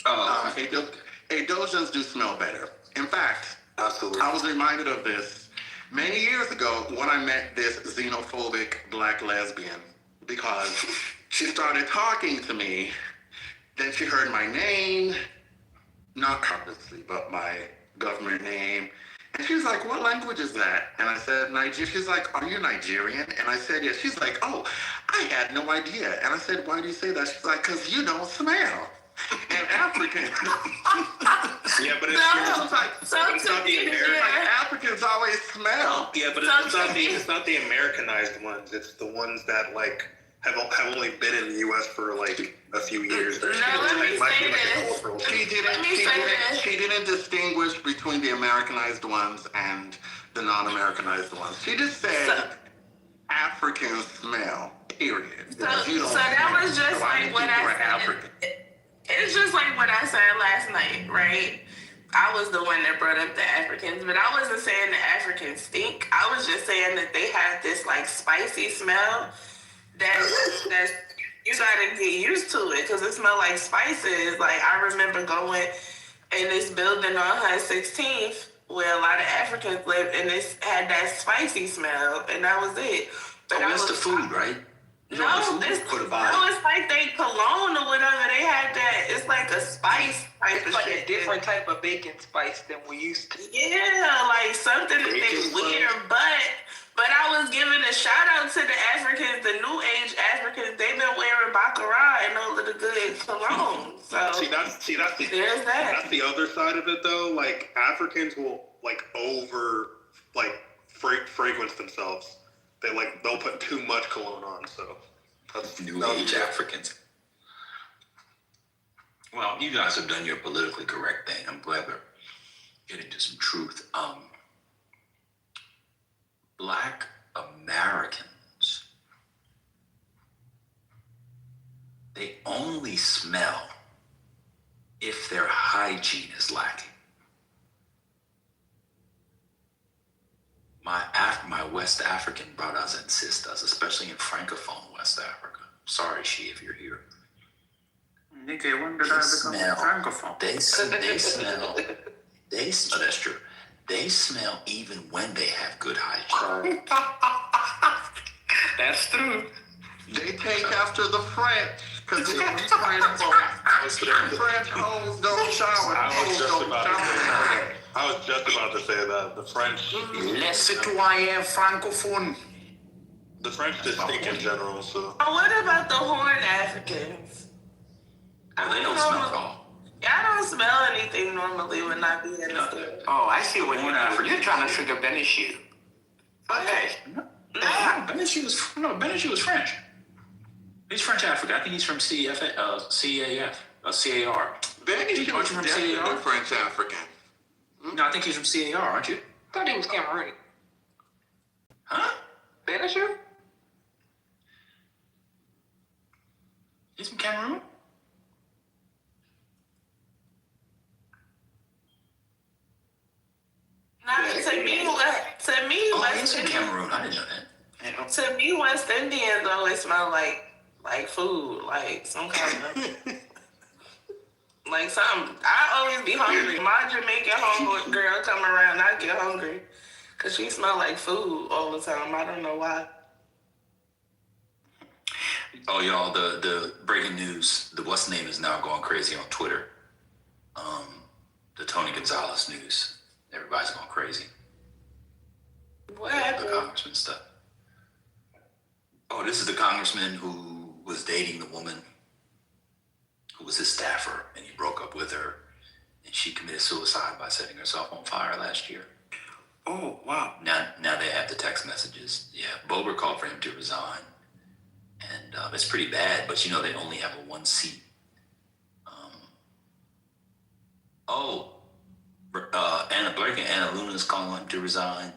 Adosians do smell better. In fact, absolutely. I was reminded of this many years ago when I met this xenophobic Black lesbian because she started talking to me. Then she heard my name, not obviously, but my government name. And she was like, what language is that? And I said, Nigeria. She's like, are you Nigerian? And I said, yes. She's like, oh, I had no idea. And I said, why do you say that? She's like, because you don't smell. And African. Yeah, but it's not the American. Africans always smell. Yeah, but it's not the Americanized ones. It's the ones that like have only been in the U.S. for like a few years. She didn't distinguish between the Americanized ones and the non-Americanized ones. She just said Africans smell. Period. So that was just like what I said. It's just like when what I said last night, right? I was the one that brought up the Africans, but I wasn't saying the Africans stink. I was just saying that they have this like spicy smell that you gotta get used to it because it smells like spices. Like I remember going in this building on 116th where a lot of Africans live, and it had that spicy smell, and that was it. But that's the food, right? No, it's like they cologne or whatever. They had that. It's like a spice type of like shit. a different type of bacon spice than we used to. Yeah, like something that they wear. But I was giving a shout out to the Africans, the new age Africans. They've been wearing baccarat and all of the good cologne. So that's there's that. That's the other side of it, though. Like Africans will fragrance themselves. They'll put too much cologne on. So that's new age Africans. Well, you guys have done your politically correct thing. I'm glad we're getting to some truth. Black Americans, they only smell if their hygiene is lacking. My West African brothers and sisters, especially in Francophone West Africa. Sorry, She, if you're here. Nigga, when did I become Francophone? They smell. That's true. They smell even when they have good hygiene. That's true. They take after the French because the French hoes don't shower. I was just about to say that the French. Les citoyens francophones. The French just stink in general. So. What about the Horn Africans? They don't smell at all. I don't smell anything normally when I be in the store. Oh, I see what you're trying to trigger Benishu. Okay. Benishu was French. He's French African. I think he's from CAR. Benishu was definitely French African. No, I think he's from CAR, aren't you? I thought he was Cameroonian. Huh? Benishu? He's from Cameroon? To me, he's from Cameroon. I didn't know that. To me, West Indians always smell like food, like some kind of like something. I always be hungry. My Jamaican homeboy girl come around, I get hungry because she smell like food all the time. I don't know why. Oh, y'all, the breaking news, the what's name is now going crazy on Twitter. The Tony Gonzalez news. Everybody's going crazy. What happened? The congressman stuff. Oh, this is the congressman who was dating the woman who was his staffer, and he broke up with her, and she committed suicide by setting herself on fire last year. Oh, wow. Now they have the text messages. Yeah, Bober called for him to resign. And it's pretty bad, but they only have a one seat. Anna Blake and Anna Luna is calling him to resign.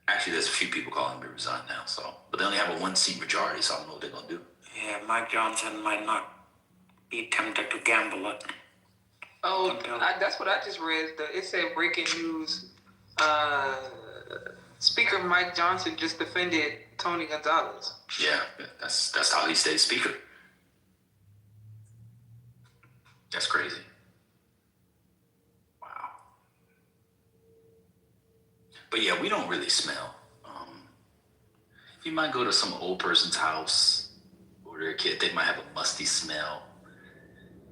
Actually, there's a few people calling him to resign now, but they only have a one seat majority, so I don't know what they're gonna do. Yeah, Mike Johnson might not be tempted to gamble it. Oh, that's what I just read. It said breaking news. Speaker Mike Johnson just defended Tony Gonzalez. Yeah, that's how he stays speaker. That's crazy. Wow. But yeah, we don't really smell. You might go to some old person's house or their kid, they might have a musty smell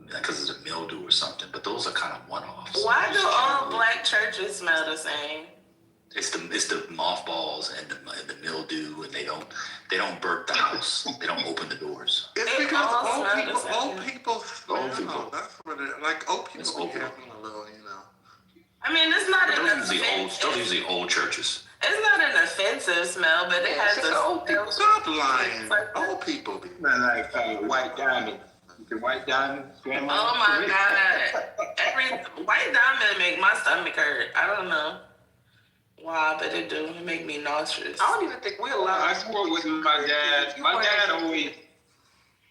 because it's a mildew or something, but those are kind of one-offs. Why do all black churches smell the same? It's the mothballs and the mildew, and they don't burp the house. They don't open the doors. It's because old people smell. That's what it like. Old people be having a little, I mean, it's not Those are usually old churches. It's not an offensive smell, but it has a old people. Stop lying. Old people be like White Diamond. The White Diamond. Grandma. Oh my God! White Diamond make my stomach hurt. I don't know why, but it do. It make me nauseous. I don't even think we allowed. I spoke with my dad. My dad always.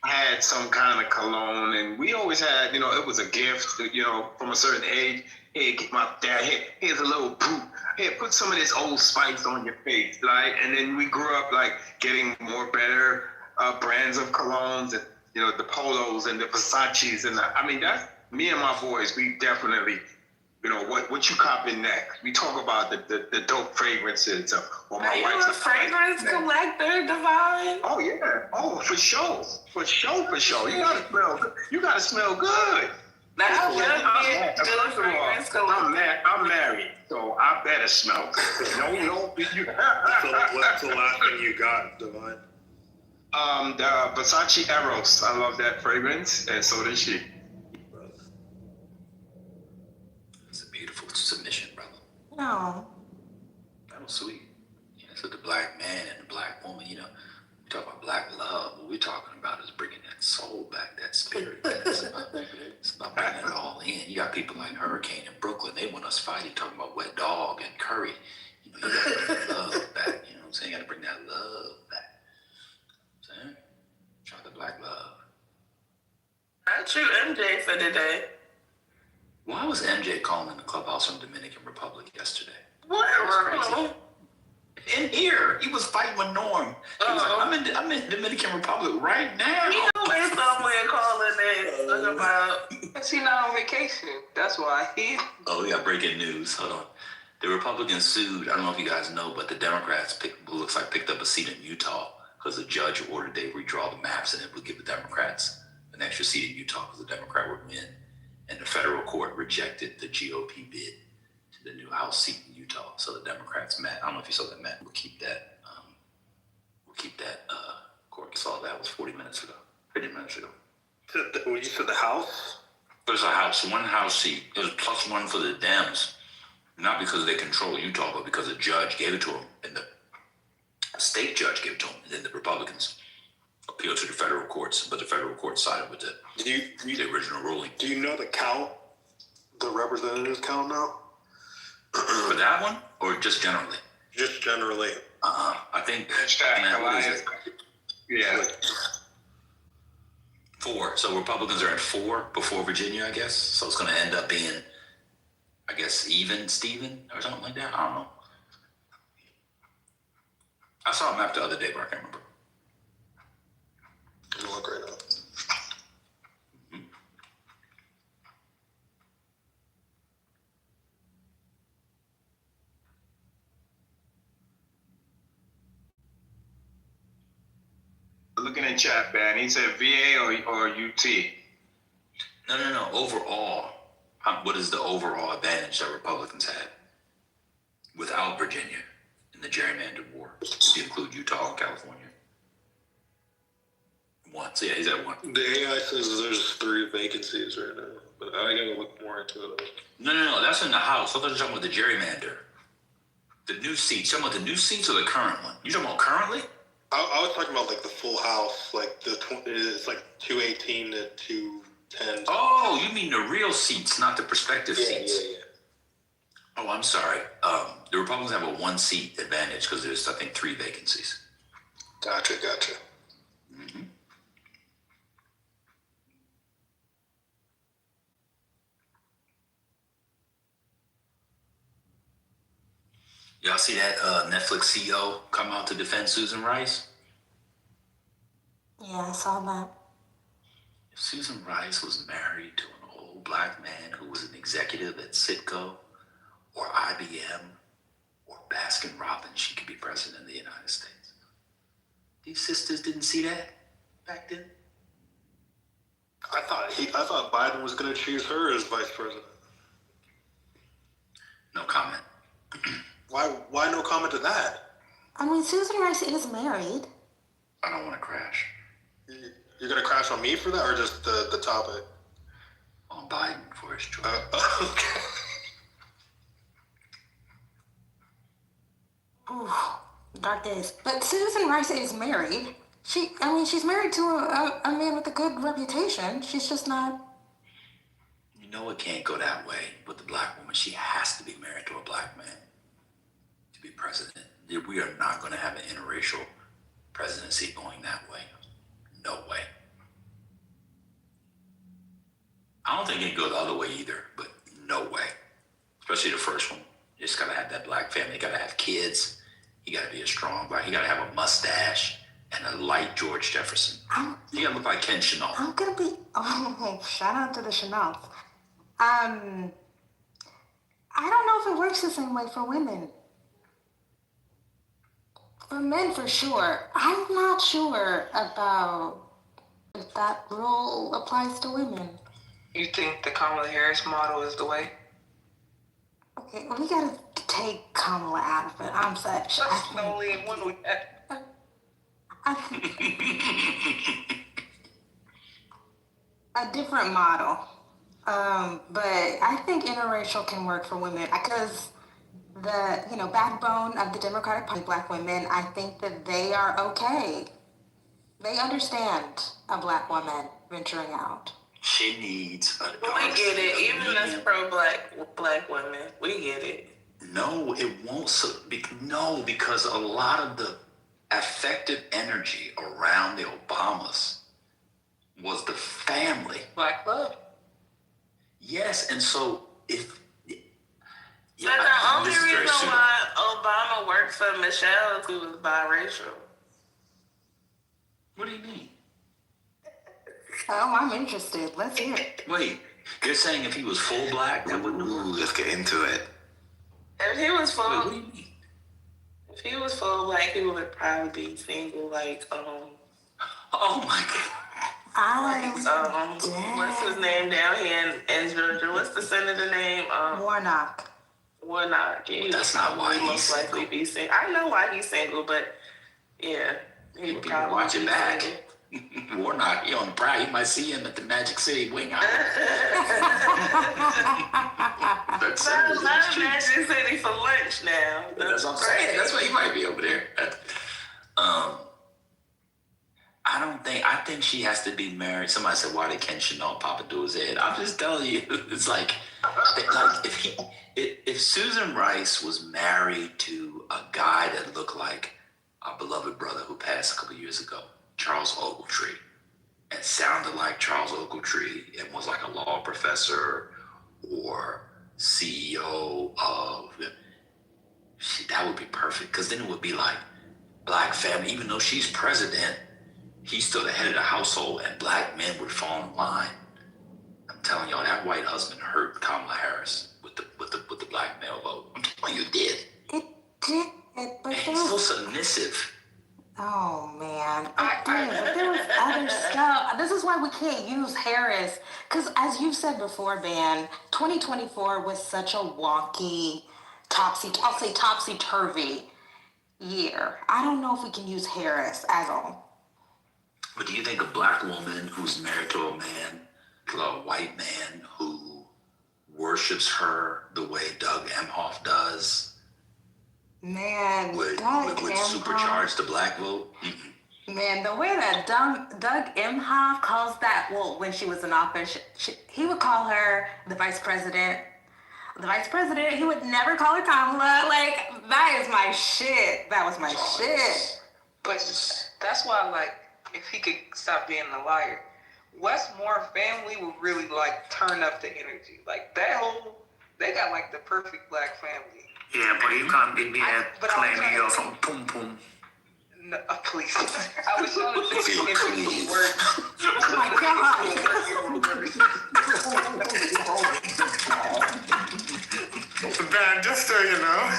had some kind of cologne, and we always had, it was a gift, from a certain age. Hey, my dad, here's a little poop. Hey, put some of this Old Spice on your face, right? And then we grew up like getting more better brands of colognes, and the Polos and the Versaces, and that's me and my boys. We definitely, what you copping next? We talk about the dope fragrances, or my Are you wife's a fragrance collector, Divine? Oh yeah, for sure, for sure. You gotta smell good. You gotta smell good. That's good. I'm fragrance collector. I'm married, so I better smell good. No. So what's the last thing you got, Divine? The Versace Eros. I love that fragrance, and so does she. It's a beautiful submission, brother. No. That was sweet. Yeah, so the black man and the black woman, we talk about black love. What we're talking about is bringing that soul back, that spirit. It's about bringing it all in. You got people like Hurricane in Brooklyn. They want us fighting, talking about Wet Dog and Curry. You got to bring that love back. You know what I'm saying? You got to bring that love back. See? Try the black love. Not you, MJ, for today. Why was MJ calling the clubhouse from Dominican Republic yesterday? Whatever. In here, he was fighting with Norm. He was like, I'm in Dominican Republic right now. He always somewhere calling it. Talking about. Is he not on vacation? That's why he. Oh, we got breaking news. Hold on. The Republicans sued. I don't know if you guys know, but the Democrats picked up a seat in Utah because the judge ordered they redraw the maps and it would give the Democrats an extra seat in Utah because the Democrat would win. And the federal court rejected the GOP bid to the new House seat in Utah. So the Democrats, Matt, I don't know if you saw that, Matt. We'll keep that. Court saw that was 50 minutes ago. When you said the House? There's a House, one House seat. It was +1 for the Dems, not because they control Utah, but because the judge gave it to them, and the state judge gave it to them, and then the Republicans appealed to the federal courts, but the federal courts sided with the original ruling. Do you know the count? The representatives count now? For that one, or just generally? Just generally. I think. Yeah. 4. So Republicans are at 4 before Virginia, I guess. So it's going to end up being, I guess, even Steven or something like that. I don't know. I saw a map the other day, but I can't remember. I'm gonna look right now. Looking in chat, man. He said VA or UT. No. Overall, what is the overall advantage that Republicans had without Virginia in the gerrymandered war? If you include Utah and California. 1. So yeah, he's at 1. The AI says there's 3 vacancies right now, but I gotta look more into it. No. That's in the House. I thought you were talking about the gerrymander. The new seats. You talking about the new seats or the current one? You talking about currently? I was talking about like the full House, like it's like 218 to 210. Oh, you mean the real seats, not the prospective seats? Yeah. Oh, I'm sorry. The Republicans have a 1-seat advantage because there's, I think, 3 vacancies. Gotcha. Mm-hmm. Y'all see that Netflix CEO come out to defend Susan Rice? Yeah, I saw that. If Susan Rice was married to an old black man who was an executive at Citgo or IBM or Baskin Robbins, she could be president of the United States. These sisters didn't see that back then? I thought Biden was gonna choose her as vice president. No comment. Why no comment to that? I mean, Susan Rice is married. I don't want to crash. You're gonna crash on me for that, or just the topic? On Biden for his choice. Okay. Ooh, dark days. But Susan Rice is married. She's married to a man with a good reputation. She's just not. You know it can't go that way with the black woman. She has to be married to a black man to be president. We are not going to have an interracial presidency going that way. No way. I don't think it can go the other way either, but no way. Especially the first one. You just gotta have that black family. You gotta have kids. You gotta be a strong black. You gotta have a mustache and a light George Jefferson. You gotta look like Ken Chenault. I'm gonna be. Oh, shout out to the Chenaults. I don't know if it works the same way for women. For men, for sure. I'm not sure about if that rule applies to women. You think the Kamala Harris model is the way? Okay, we gotta take Kamala out of it. I'm such. That's the only one we had. A different model. But I think interracial can work for women because the backbone of the Democratic Party, black women, I think that they are okay. They understand a black woman venturing out. She needs a We get it. Even as pro-black women, we get it. No, it won't. No, because a lot of the effective energy around the Obamas was the family. Black love. Yes, and so if... But the only reason why Obama worked for Michelle is he was biracial. What do you mean? Oh, I'm interested. Let's hear it. Wait, you're saying if he was full black, that wouldn't work? Let's get into it. If he was full, Wait, what do you mean? if he was full black, he would probably be single. Oh my God. What's his name down here in Georgia? What's the senator name? Warnock. Warnock. Yeah, that's not why he's most likely be single. I know why he's single, but yeah, he would probably watch it be back. single. Warnock, he on the prowl. You might see him at the Magic City wing out. That's Magic City for lunch now. That's what I'm saying. That's why he might be over there. I think she has to be married. Somebody said, why did Ken Chenault Papa do his head? I'm just telling you, it's like if Susan Rice was married to a guy that looked like our beloved brother who passed a couple years ago, Charles Ogletree, and sounded like Charles Ogletree and was like a law professor or CEO of, that would be perfect, because then it would be like black family. Even though she's president, he's still the head of the household, and black men would fall in line. I'm telling y'all, that white husband hurt Kamala Harris with the black male vote. I'm telling you, it did. It did, but and he's so submissive. Oh man, but there was other stuff. This is why we can't use Harris, because as you've said before, Van, 2024 was such a wonky, topsy-turvy year. I don't know if we can use Harris at all. But do you think a black woman who's married to a man, to a white man who worships her the way Doug Emhoff does, man, would Doug supercharge the black vote? Man, the way that Doug Emhoff calls that, well, when she was in office, he would call her the vice president. The vice president, he would never call her Kamala. Like, that is my shit. That was my shit. But that's why, like, if he could stop being a liar, Westmore family would really, like, turn up the energy. Like, they got, like, the perfect black family. Yeah, but you can't be claiming you're from Pum Pum. No, please. I was trying to think if it would work. Oh my God. Ben, just so you know,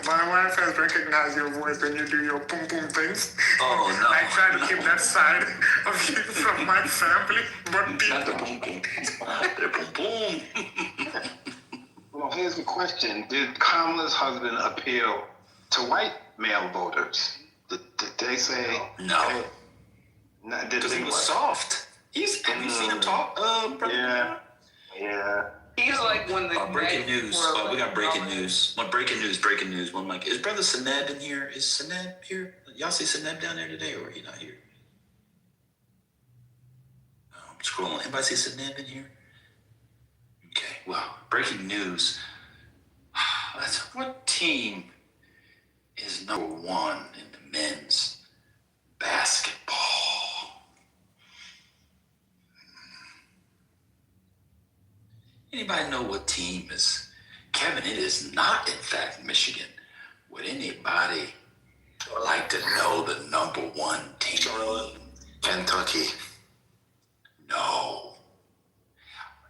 my wife has recognized your voice when you do your pum pum things. Oh no. I try to keep that side of you from my family, but not the pum pum. The pum pum. Well, here's the question. Did Kamala's husband appeal to white male voters? Did they say... No. Because he was soft. Have you seen him talk? Yeah. He's like one of the... breaking news. We got breaking news. Breaking news. One like, is Brother Sened in here? Is Sened here? Y'all see Sened down there today, or he not here? I'm scrolling. Anybody see Sened in here? Okay, well, breaking news. What team is number one in the men's basketball? Anybody know what team is? Kevin, it is not, in fact, Michigan. Would anybody like to know the number one team? Charlotte. Kentucky. No.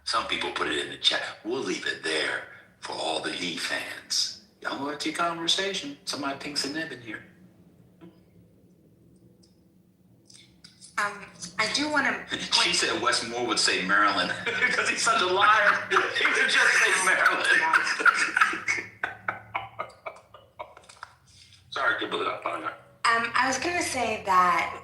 Some people put it in the chat. We'll leave it there for all the Heat fans. Y'all know it's your conversation. Somebody pinks a nib in here. I do want to. She said Westmore would say Maryland because he's such a liar. He would just say Maryland. Sorry, Kimberly, I found her. I was going to say that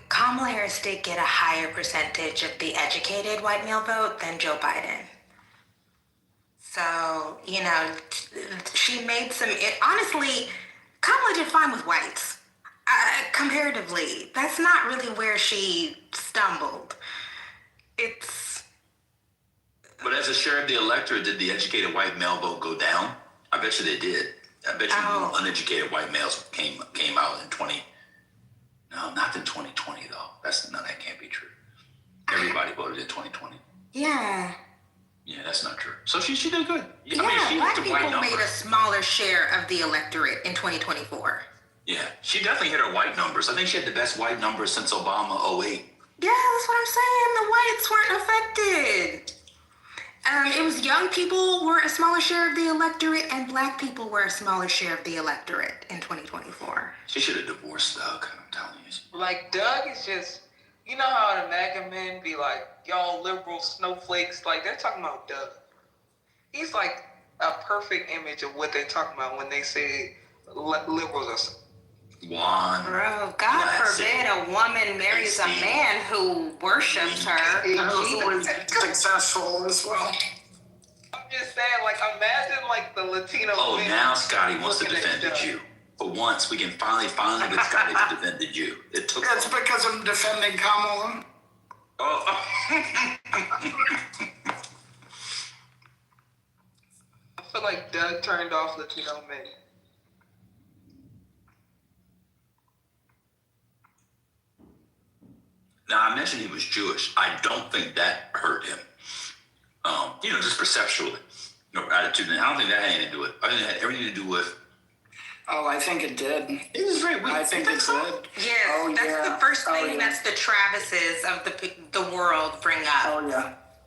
Kamala Harris did get a higher percentage of the educated white male vote than Joe Biden. So, you know, she made some. Honestly, Kamala did fine with whites. Comparatively, that's not really where she stumbled. But as a share of the electorate, did the educated white male vote go down? I bet you they did. I bet you more uneducated white males came out in 20. No, not in 2020 though. That can't be true. Everybody voted in 2020. Yeah. Yeah, that's not true. So she did good. Yeah, I mean, she black hit the white people number. made a smaller share of the electorate in 2024. Yeah, she definitely hit her white numbers. I think she had the best white numbers since Obama 08. Yeah, that's what I'm saying. The whites weren't affected. It was young people were a smaller share of the electorate, and black people were a smaller share of the electorate in 2024. She should have divorced Doug, I'm telling you. Like, Doug is just, you know how the MAGA men be like, y'all liberal snowflakes? Like, they're talking about Doug. He's like a perfect image of what they're talking about when they say liberals are. One. Bro, God forbid a woman marries a man who worships her. Who was successful as well. I'm just saying, like, imagine, like, the Latino men. Now Scotty wants to defend the Jew. For once, we can finally get Scotty to defend the Jew. It's because I'm defending Kamala. Oh. I feel like Doug turned off Latino men. Now, I mentioned he was Jewish. I don't think that hurt him. Just perceptually. Attitude. I don't think that had anything to do with it. I think it had everything to do with. Oh, I think it did. It was very weak. I think it did. Yes, that's the first thing that's the Travises of the world bring up. Oh,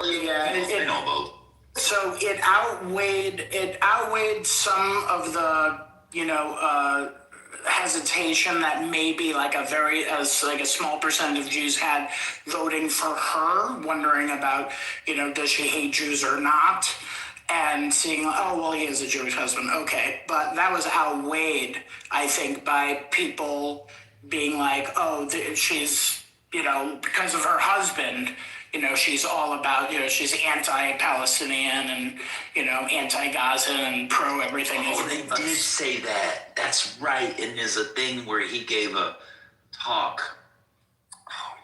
yeah. They don't vote. So it outweighed some of the, hesitation that maybe like a small percent of Jews had voting for her, wondering about, does she hate Jews or not? And seeing, oh, well, he has a Jewish husband. Okay. But that was outweighed, I think, by people being like, oh, she's, because of her husband, she's all about, she's anti-Palestinian and, anti-Gaza and pro-everything. Oh, they did say that. That's right. And there's a thing where he gave a talk. Oh,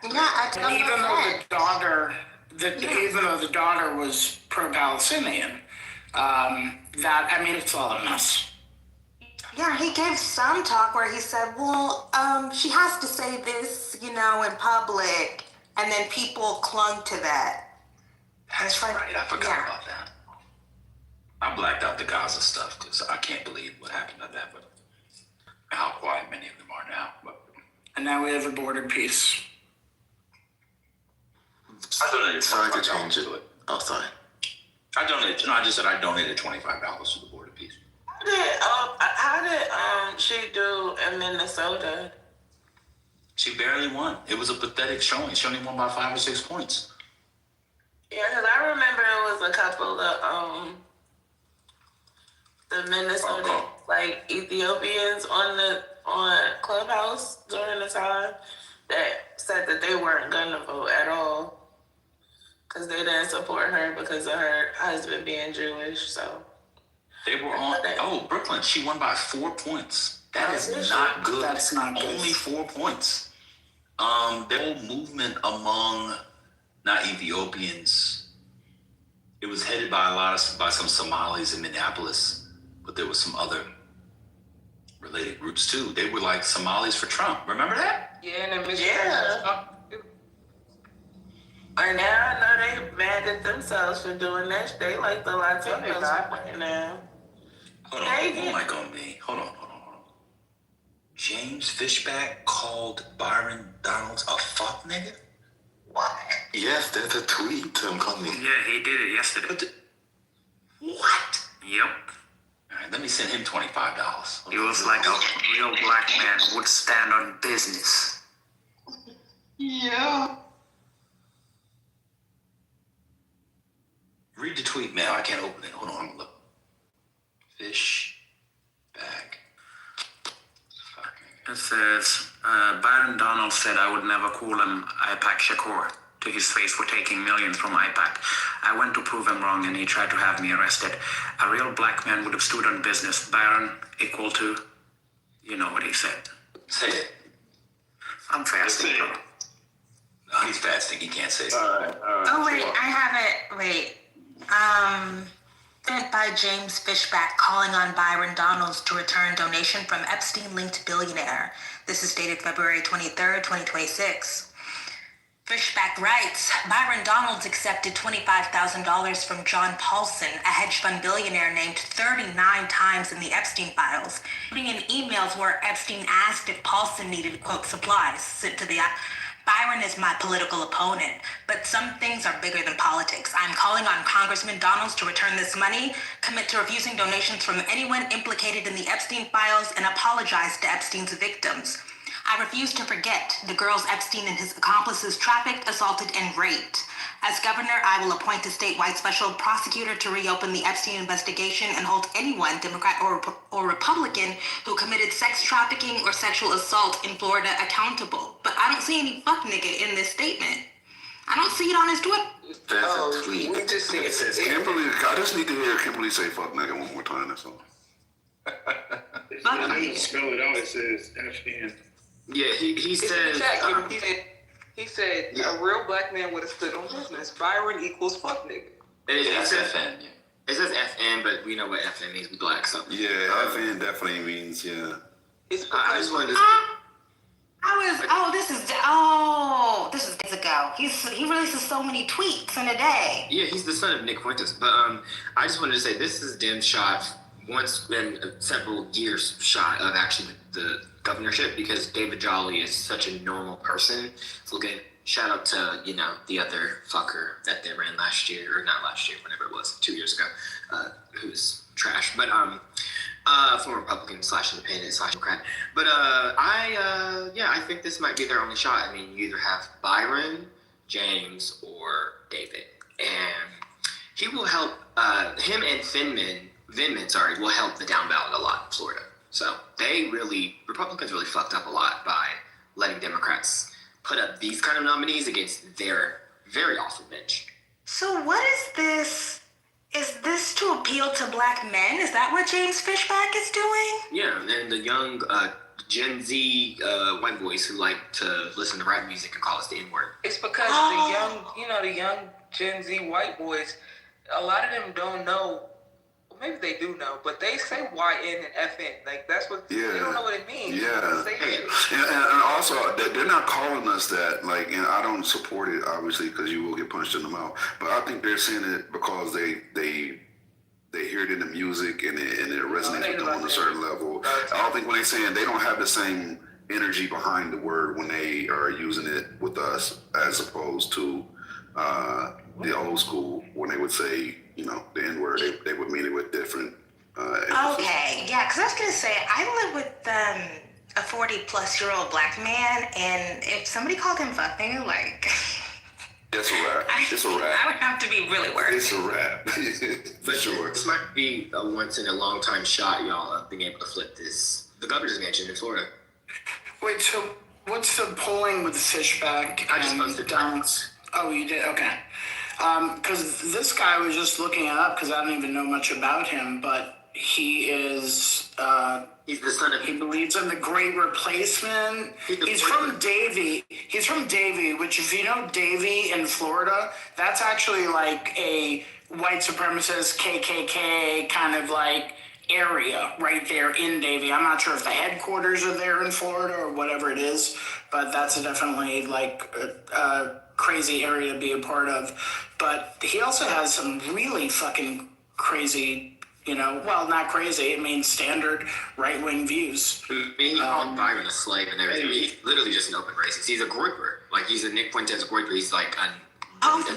yeah. Yeah, even though the daughter was pro-Palestinian, it's all a mess. Yeah, he gave some talk where he said, well, she has to say this, in public. And then people clung to that. That's right. I forgot about that. I blacked out the Gaza stuff because I can't believe what happened to that. But how quiet many of them are now. But, and now we have a border peace. I donated Sorry to change it. Oh, sorry. I just said I donated $25 to the border peace. How did she do in Minnesota? She barely won. It was a pathetic showing. She only won by 5 or 6 points. Yeah, because I remember it was a couple of the Minnesota Ethiopians on Clubhouse during the time that said that they weren't gonna vote at all because they didn't support her because of her husband being Jewish. So they were on. Oh, Brooklyn. She won by 4 points. That is not good. That's not good. Only 4 points. The whole movement among not Ethiopians, it was headed by some Somalis in Minneapolis, but there was some other related groups too. They were like Somalis for Trump. Remember that? Yeah, and then And now I know they mad at themselves for doing that. They like the Latinos right now. Hold on, don't mic on me. Hold on. James Fishback called Byron Donalds a fuck nigga? What? Yes, there's a tweet. I'm coming. Yeah, he did it yesterday. What? Yep. All right, let me send him $25. He was like a real black man would stand on business. Yeah. Read the tweet, man. I can't open it. Hold on, I'm gonna look. Fishback. It says, Byron Donald said I would never call him IPAC Shakur to his face for taking millions from IPAC. I went to prove him wrong and he tried to have me arrested. A real black man would have stood on business. Byron equal to, you know what he said. Say it. I'm fasting, bro. No, he's fasting. He can't say it. Oh, wait, I have it. Wait. Sent by James Fishback calling on Byron Donalds to return donation from Epstein-linked billionaire. This is dated February 23rd, 2026. Fishback writes, Byron Donalds accepted $25,000 from John Paulson, a hedge fund billionaire named 39 times in the Epstein files, including in emails where Epstein asked if Paulson needed, quote, supplies sent to the... Byron is my political opponent, but some things are bigger than politics. I'm calling on Congressman Donalds to return this money, commit to refusing donations from anyone implicated in the Epstein files, and apologize to Epstein's victims. I refuse to forget the girls Epstein and his accomplices trafficked, assaulted, and raped. As governor, I will appoint a statewide special prosecutor to reopen the Epstein investigation and hold anyone, Democrat or Republican, who committed sex trafficking or sexual assault in Florida accountable. But I don't see any fuck nigga in this statement. I don't see it on his Twitter. There's a tweet. We just see It says Kimberly. I just need to hear Kimberly say "fuck nigga" one more time. That's all. When you spell it out, it says FN. Yeah, he said. He said a real black man would have stood on business. Byron equals fuck nigga. It says FN. It says FN, but we know what FN means. We black, so Yeah, FN definitely means yeah. I just wanted to. This is days ago. He releases so many tweets in a day. Yeah, he's the son of Nick Fuentes. But I just wanted to say this is Dim's shot once in several years shot of actually the governorship, because David Jolly is such a normal person. So again, shout out to, the other fucker that they ran last year, or not last year, whenever it was, 2 years ago, who's trash. But former Republican / Independent / Democrat. But I think this might be their only shot. I mean, you either have Byron, James, or David. And he will help, him and Vindman, will help the down ballot a lot in Florida. So Republicans really fucked up a lot by letting Democrats put up these kind of nominees against their very awful bench. So what is this? Is this to appeal to black men? Is that what James Fishback is doing? Yeah, and the young Gen Z white boys who like to listen to rap music and call us the N-word. It's because the young Gen Z white boys, a lot of them don't know. Maybe they do know, but they say YN and FN. Like, that's what, they don't know what it means. Yeah. And also, they're not calling us that. Like, and I don't support it, obviously, because you will get punched in the mouth. But I think they're saying it because they hear it in the music and it resonates with them on a certain level. I don't think when they're saying they don't have the same energy behind the word when they are using it with us, as opposed to the old school when they would say, the N-word, they would mean it with different Okay, yeah, because I was going to say, I live with a 40-plus-year-old black man, and if somebody called him fuck nigga, like... It's a wrap. It's a wrap. I would have to be really worried. It's a wrap. For sure. This might be a once-in-a-long-time shot, y'all, of being able to flip the governor's mansion in Florida. Wait, so what's the polling with Fishback? I just posted Donalds. Oh, you did? Okay. Because this guy was just looking it up because I don't even know much about him, but he is... he's the son of... He believes in the Great Replacement. He's from Davie. He's from Davie, which if you know Davie in Florida, that's actually like a white supremacist KKK kind of like area right there in Davie. I'm not sure if the headquarters are there in Florida or whatever it is, but that's definitely like crazy area to be a part of. But he also has some really fucking crazy, well, not crazy, I mean standard right-wing views. I mean, he called Byron a slave and everything. I mean, he's literally just an open racist. He's a groiper. Like, he's a Nick Fuentes groiper. He's like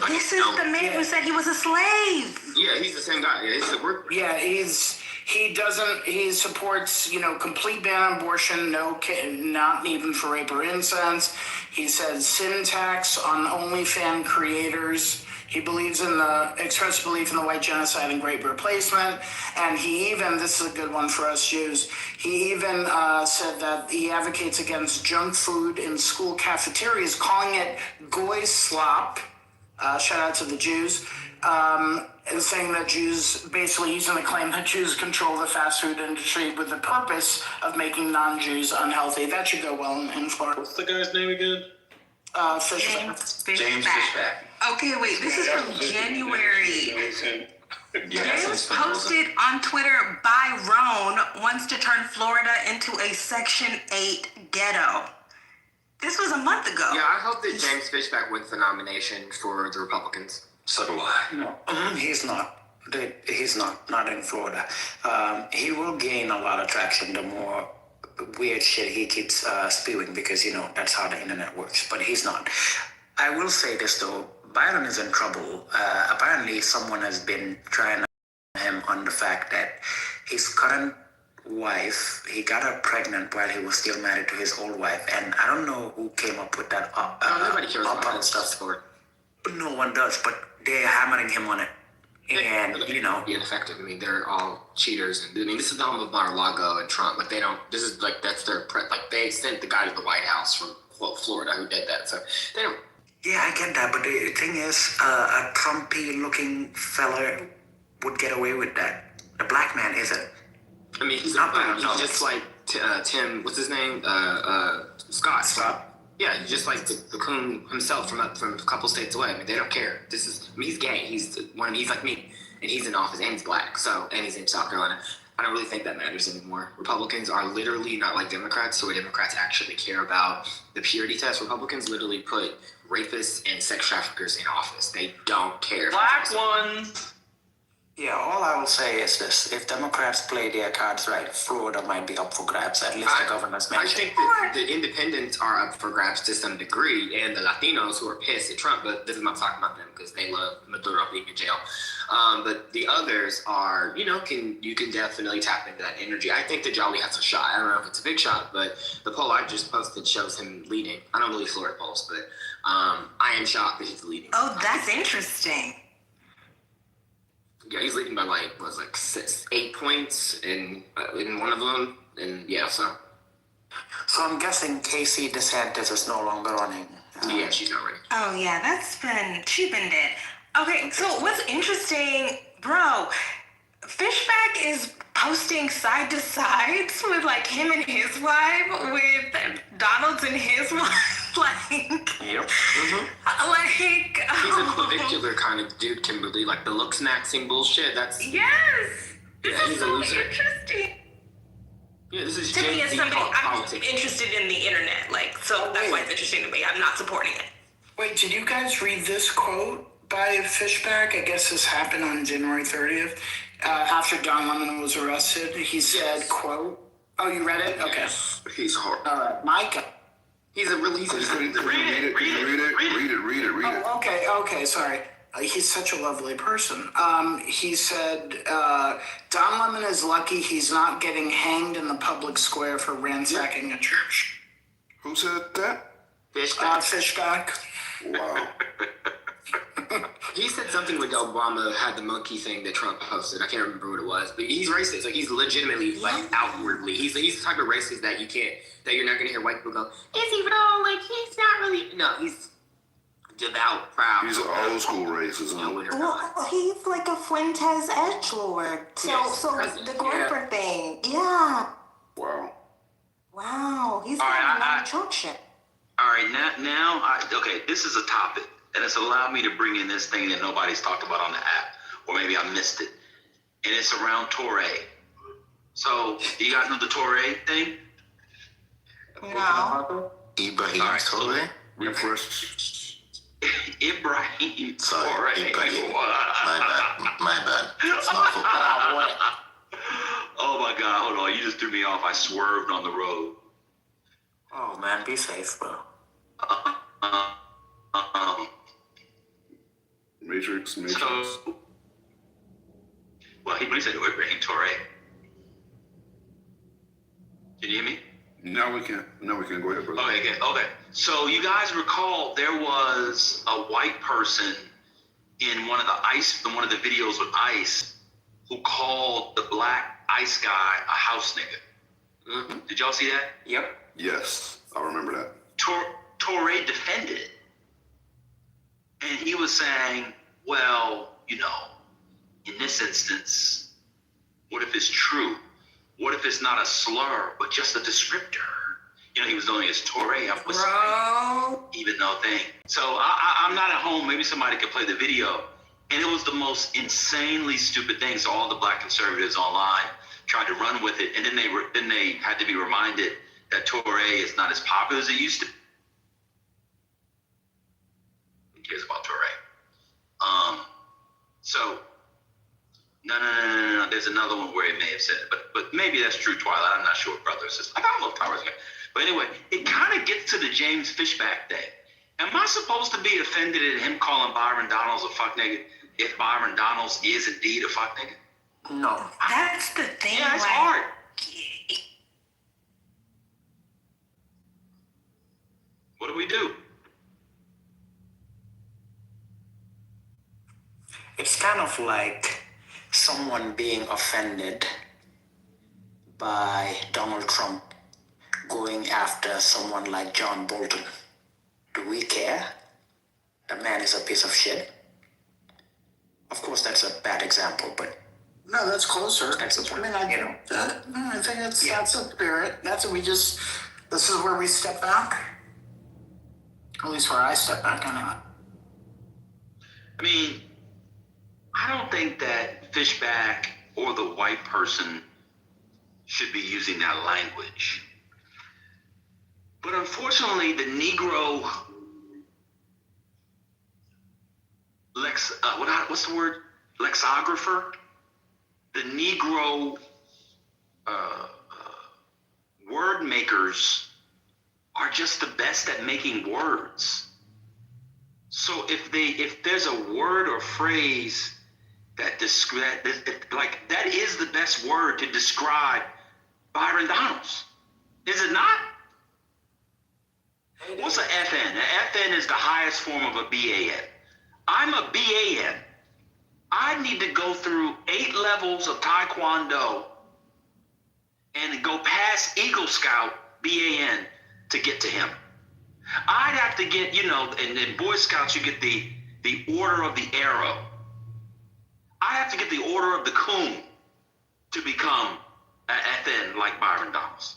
This is the man who said he was a slave. Yeah, he's the same guy. Yeah, he's a groiper. Yeah, he supports, complete ban on abortion, not even for rape or incest. He says sin tax on OnlyFans creators. He believes in expressed belief in the white genocide and great replacement. And he even, this is a good one for us Jews, he even said that he advocates against junk food in school cafeterias, calling it goy slop. Shout out to the Jews. And saying that Jews, basically using the claim that Jews control the fast food industry with the purpose of making non-Jews unhealthy. That should go well in Florida. What's the guy's name again? James James Fishback. Okay, wait, this is from January. James posted on Twitter, Byron wants to turn Florida into a Section 8 ghetto. This was a month ago. Yeah, I hope that James Fishback wins the nomination for the Republicans. So do I. No, he's not. He's not in Florida. He will gain a lot of traction the more weird shit he keeps spewing because, that's how the internet works. But he's not. I will say this, though. Byron is in trouble. Apparently, someone has been trying to him on the fact that his current wife, he got her pregnant while he was still married to his old wife. And I don't know who came up with that. Nobody cares about that stuff. No one does, but they're hammering him on it. And, being effective. I mean, they're all cheaters. And I mean, this is the home of Mar-a-Lago and Trump. Like, that's their, they sent the guy to the White House from Florida who did that. So they don't. Yeah, I get that. But the thing is, a Trumpy-looking fella would get away with that. The black man isn't. I mean, he's just like Tim, what's his name? Scott. Yeah, he's just like the coon himself from a couple states away. I mean, they don't care. He's gay. He's like me, and he's in office, and he's black. And he's in South Carolina. I don't really think that matters anymore. Republicans are literally not like Democrats, so Democrats actually care about the purity test. Republicans literally put rapists and sex traffickers in office. They don't care. Black ones. Yeah, all I will say is this. If Democrats play their cards right, Florida might be up for grabs, at least the governor's mansion. I think that the independents are up for grabs to some degree, and the Latinos who are pissed at Trump, but this is not talking about them because they love Maduro being in jail. But the others are, you can definitely tap into that energy. I think that Jolly has a shot. I don't know if it's a big shot, but the poll I just posted shows him leading. I don't believe Florida polls, but I am shocked that he's leading. Oh, that's interesting. Yeah, he's leading by 8 points in one of them, and yeah, so. So I'm guessing Casey DeSantis is no longer running. Yeah, she's not running. Oh yeah, she's been dead. Okay, so what's interesting, bro? Fishback is posting side to sides with him and his wife, with Donald's and his wife. Yep. Mm-hmm. He's a clavicular kind of dude, Kimberly. Like the looks maxing bullshit. Yes. Yeah, he's a loser. Interesting. Yeah, this is to me as somebody I'm politics. interested in the internet, so that's why it's interesting to me. I'm not supporting it. Wait, did you guys read this quote by Fishback? I guess this happened on January 30th. After Don Lemon was arrested, he said, quote, oh, you read it? Okay. He's horrible. All right, Micah. He's a really read it. Oh, okay, sorry. He's such a lovely person. He said, Don Lemon is lucky he's not getting hanged in the public square for ransacking a church. Who said that? Fishback. Wow. He said something like Obama had the monkey thing that Trump posted. I can't remember what it was, but he's racist. Like he's legitimately, outwardly, he's the type of racist that you're not gonna hear white people go, is he wrong? Like he's not really. No, he's devout, proud. He's an old school racist. Well, he's like a Fuentes edgelord. So the Groper thing, yeah. Wow, he's got traction. All right, now, okay, this is a topic, and it's allowed me to bring in this thing that nobody's talked about on the app, or maybe I missed it, and it's around Touré. So, you guys know the Touré thing? No. Ibrahim Touré? Refresh. Ibrahim. Sorry, Torre. Ibrahim. My bad. It's not football. Oh my God, hold on. You just threw me off. I swerved on the road. Oh man, be safe, bro. Matrix. So, well, he said Ibrahim Torre. Can you hear me? Now we can. Go ahead, brother. Okay. So you guys recall there was a white person in one of the videos with ICE who called the black ICE guy a house nigga. Mm-hmm. Did y'all see that? Yep. Yes, I remember that. Torre defended it. And he was saying, well, in this instance, what if it's true? What if it's not a slur, but just a descriptor? He was known as Torre. I'm whispering, even though thing. So I'm not at home. Maybe somebody could play the video. And it was the most insanely stupid thing. So all the black conservatives online tried to run with it. And then they had to be reminded that Torre is not as popular as it used to be. Who cares about Torre? So, no. There's another one where it may have said it, but maybe that's true, Twilight. I'm not sure, brother or sister. I don't know if Towers good. But anyway, it kind of gets to the James Fishback thing. Am I supposed to be offended at him calling Byron Donalds a fuck nigga if Byron Donalds is indeed a fuck nigga? No. That's the thing. Yeah, it's hard. What do we do? It's kind of like someone being offended by Donald Trump going after someone like John Bolton. Do we care? The man is a piece of shit. Of course, that's a bad example, but No, that's closer. That's a point. I think that's a spirit. This is where we step back. At least where I step back anyway. I mean, I don't think that Fishback or the white person should be using that language. But unfortunately, the Negro what's the word? Lexographer? The Negro word makers are just the best at making words. So if there's a word or phrase that is the best word to describe Byron Donalds, is it not? What's an FN? An FN is the highest form of a BAN. I'm a BAN. I need to go through 8 levels of Taekwondo and go past Eagle Scout BAN to get to him. I'd have to get, and in Boy Scouts you get the Order of the Arrow. I have to get the Order of the Coon to become an FN like Byron Donalds.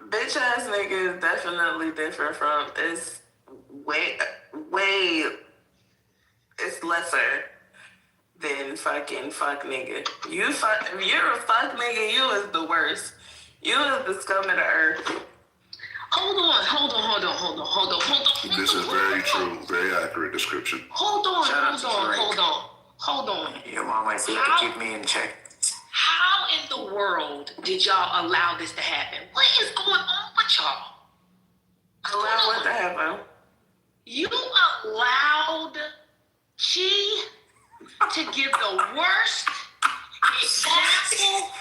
Bitch ass nigga is definitely different from, it's way, it's lesser than fucking fuck nigga. If you're a fuck nigga, you is the worst. You is the scum of the earth. Hold on. This is very true, very accurate description. Hold on. Your mom might say to keep me in check. How in the world did y'all allow this to happen? What is going on with y'all? Allow what to happen? You allowed Chi to give the worst example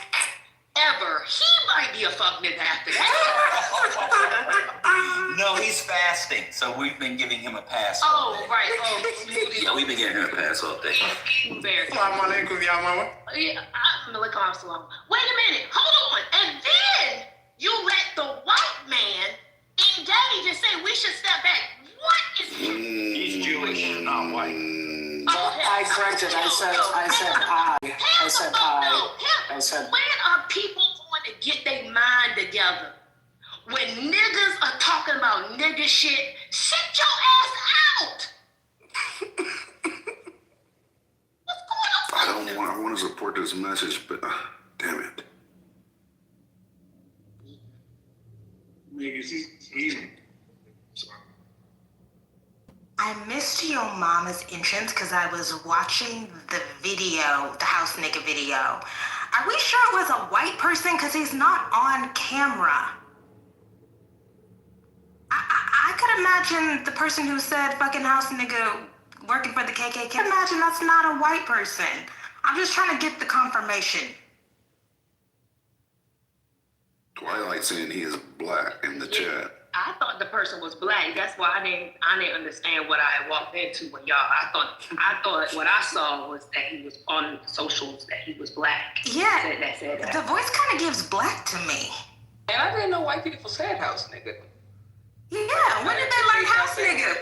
ever. He might be a fuck nigga after that. No, he's fasting, so we've been giving him a pass. Oh, right. Yeah, we've been giving him a pass all day. Very. Assalamu alaikum, ya mama. Yeah, wait a minute. Hold on. And then you let the white man engage and say we should step back. What is He's Jewish, not white. I corrected. I said when are people going to get their mind together? When niggas are talking about nigga shit, sit your ass out. I want to support this message, but damn it. Niggas, he's sorry. I missed your mama's entrance because I was watching the video, the house nigga video. Are we sure it was a white person? Because he's not on camera. I could imagine the person who said fucking house nigga working for the KKK. Imagine that's not a white person. I'm just trying to get the confirmation. Twilight saying he is black in the chat. I thought the person was black. That's why I didn't understand what I had walked into when y'all. I thought what I saw was that he was on socials that he was black. Yeah, that said that. The voice kind of gives black to me. And I didn't know white people said house nigga. Yeah, when did they learn house nigga?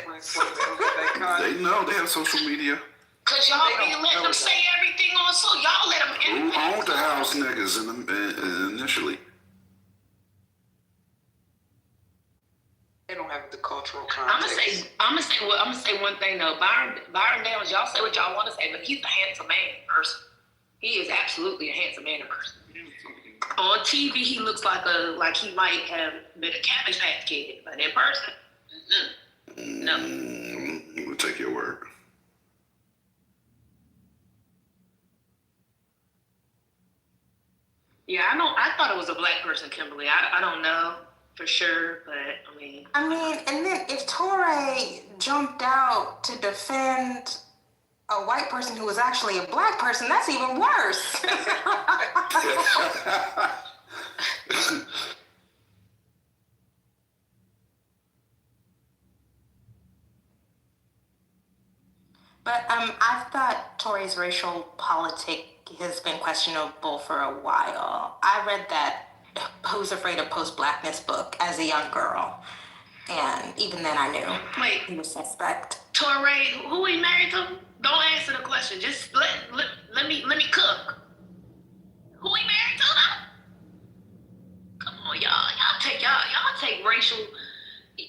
They know, they have social media. Cause y'all be letting them say everything on, so y'all let them. Who owned the house niggas initially? They don't have the cultural context. I'm gonna say one thing though. Byron Downs, y'all say what y'all want to say, but he's a handsome man in person. He is absolutely a handsome man in person. On TV, he looks like he might have been a Cabbage Patch Kid, but in person, no. We'll take your word. Yeah, I thought it was a black person, Kimberly. I don't know for sure, but I mean, and then if Torre jumped out to defend a white person who was actually a black person, that's even worse. But I thought Tory's racial politic has been questionable for a while. I read that Who's Afraid of Post-Blackness book as a young girl. And even then I knew he was suspect. Torre, who he married to? Don't answer the question. Just let me cook. Who he married to now? Come on, y'all take racial.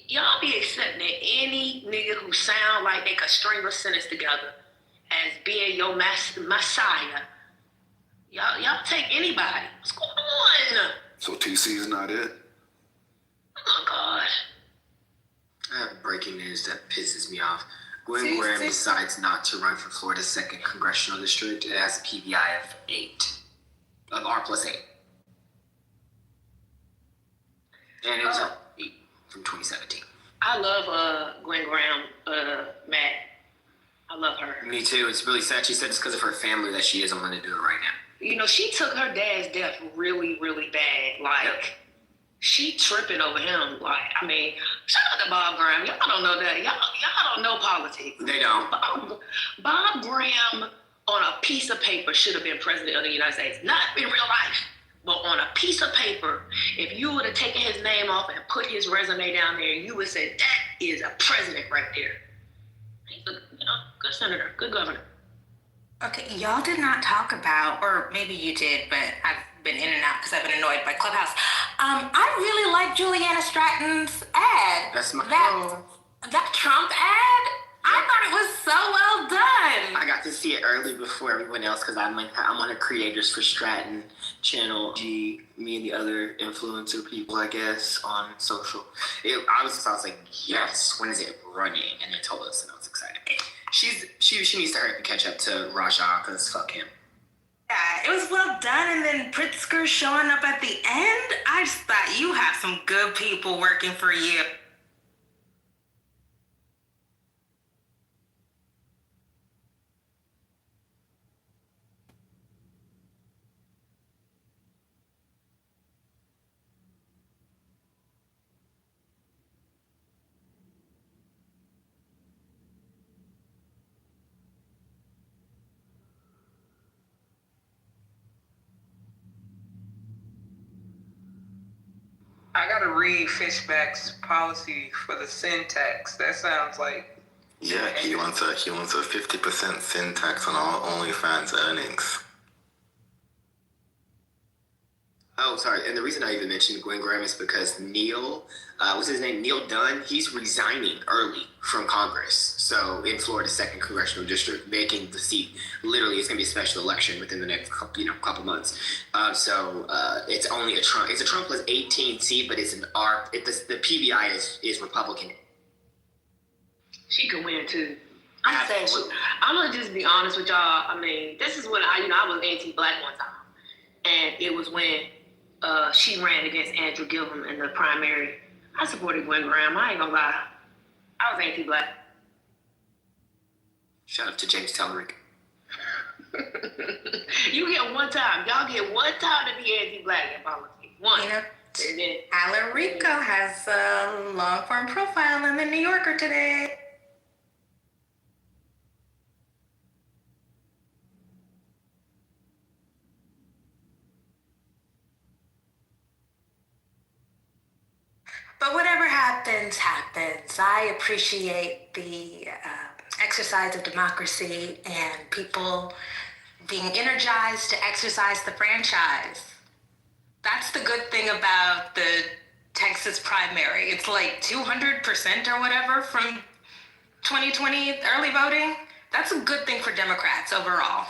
Y'all be accepting any nigga who sound like they could string a sentence together as being your messiah. Y'all take anybody. What's going on? So TC is not it? Oh God. I have breaking news that pisses me off. Gwen Graham decides not to run for Florida's 2nd congressional district. It has a PVI of 8. Of R+8. And it was 8 from 2017. I love Gwen Graham, Matt. I love her. Me too. It's really sad. She said it's because of her family that she isn't willing to do it right now. You know, she took her dad's death really, really bad. Like, she tripping over him. Like, I mean, shout out to Bob Graham. Y'all don't know that. Y'all don't know politics. They don't. Bob Graham on a piece of paper should have been president of the United States. Not in real life, but on a piece of paper. If you would have taken his name off and put his resume down there, you would say that is a president right there. He's a good senator, good governor. Okay, y'all did not talk about, or maybe you did, but I've been in and out because I've been annoyed by Clubhouse. I really like Juliana Stratton's ad. That's my that Trump ad. I thought it was so well done. I got to see it early before everyone else because I'm on a Creators for Stratton channel. Me and the other influencer people, I guess, on social. I was like, yes, when is it running? And they told us, and I was excited. She needs to hurry up and catch up to Raja because fuck him. Yeah, it was well done, and then Pritzker showing up at the end. I just thought you have some good people working for you. I gotta read Fishback's policy for the sin tax. That sounds like he wants a 50% sin tax on all OnlyFans earnings. Oh, sorry. And the reason I even mentioned Gwen Graham is because Neil, what's his name? Neil Dunn, he's resigning early from Congress. So in Florida's 2nd congressional district, making the seat. Literally, it's going to be a special election within the next couple months. So it's only a Trump. It's a Trump plus 18 seat, but it's an the PBI is Republican. She could win too. I'm saying I'm gonna just be honest with y'all. I mean, this is when I was anti-black one time, and it was when she ran against Andrew Gillum in the primary. I supported Gwen Graham. I ain't gonna lie. I was anti-black. Shout out to James Tellerick. You get one time. Y'all get one time to be anti-black in politics. One. You know, Alan Rico has a long-form profile in the New Yorker today. But whatever happens, happens. I appreciate the exercise of democracy and people being energized to exercise the franchise. That's the good thing about the Texas primary. It's like 200% or whatever from 2020 early voting. That's a good thing for Democrats overall.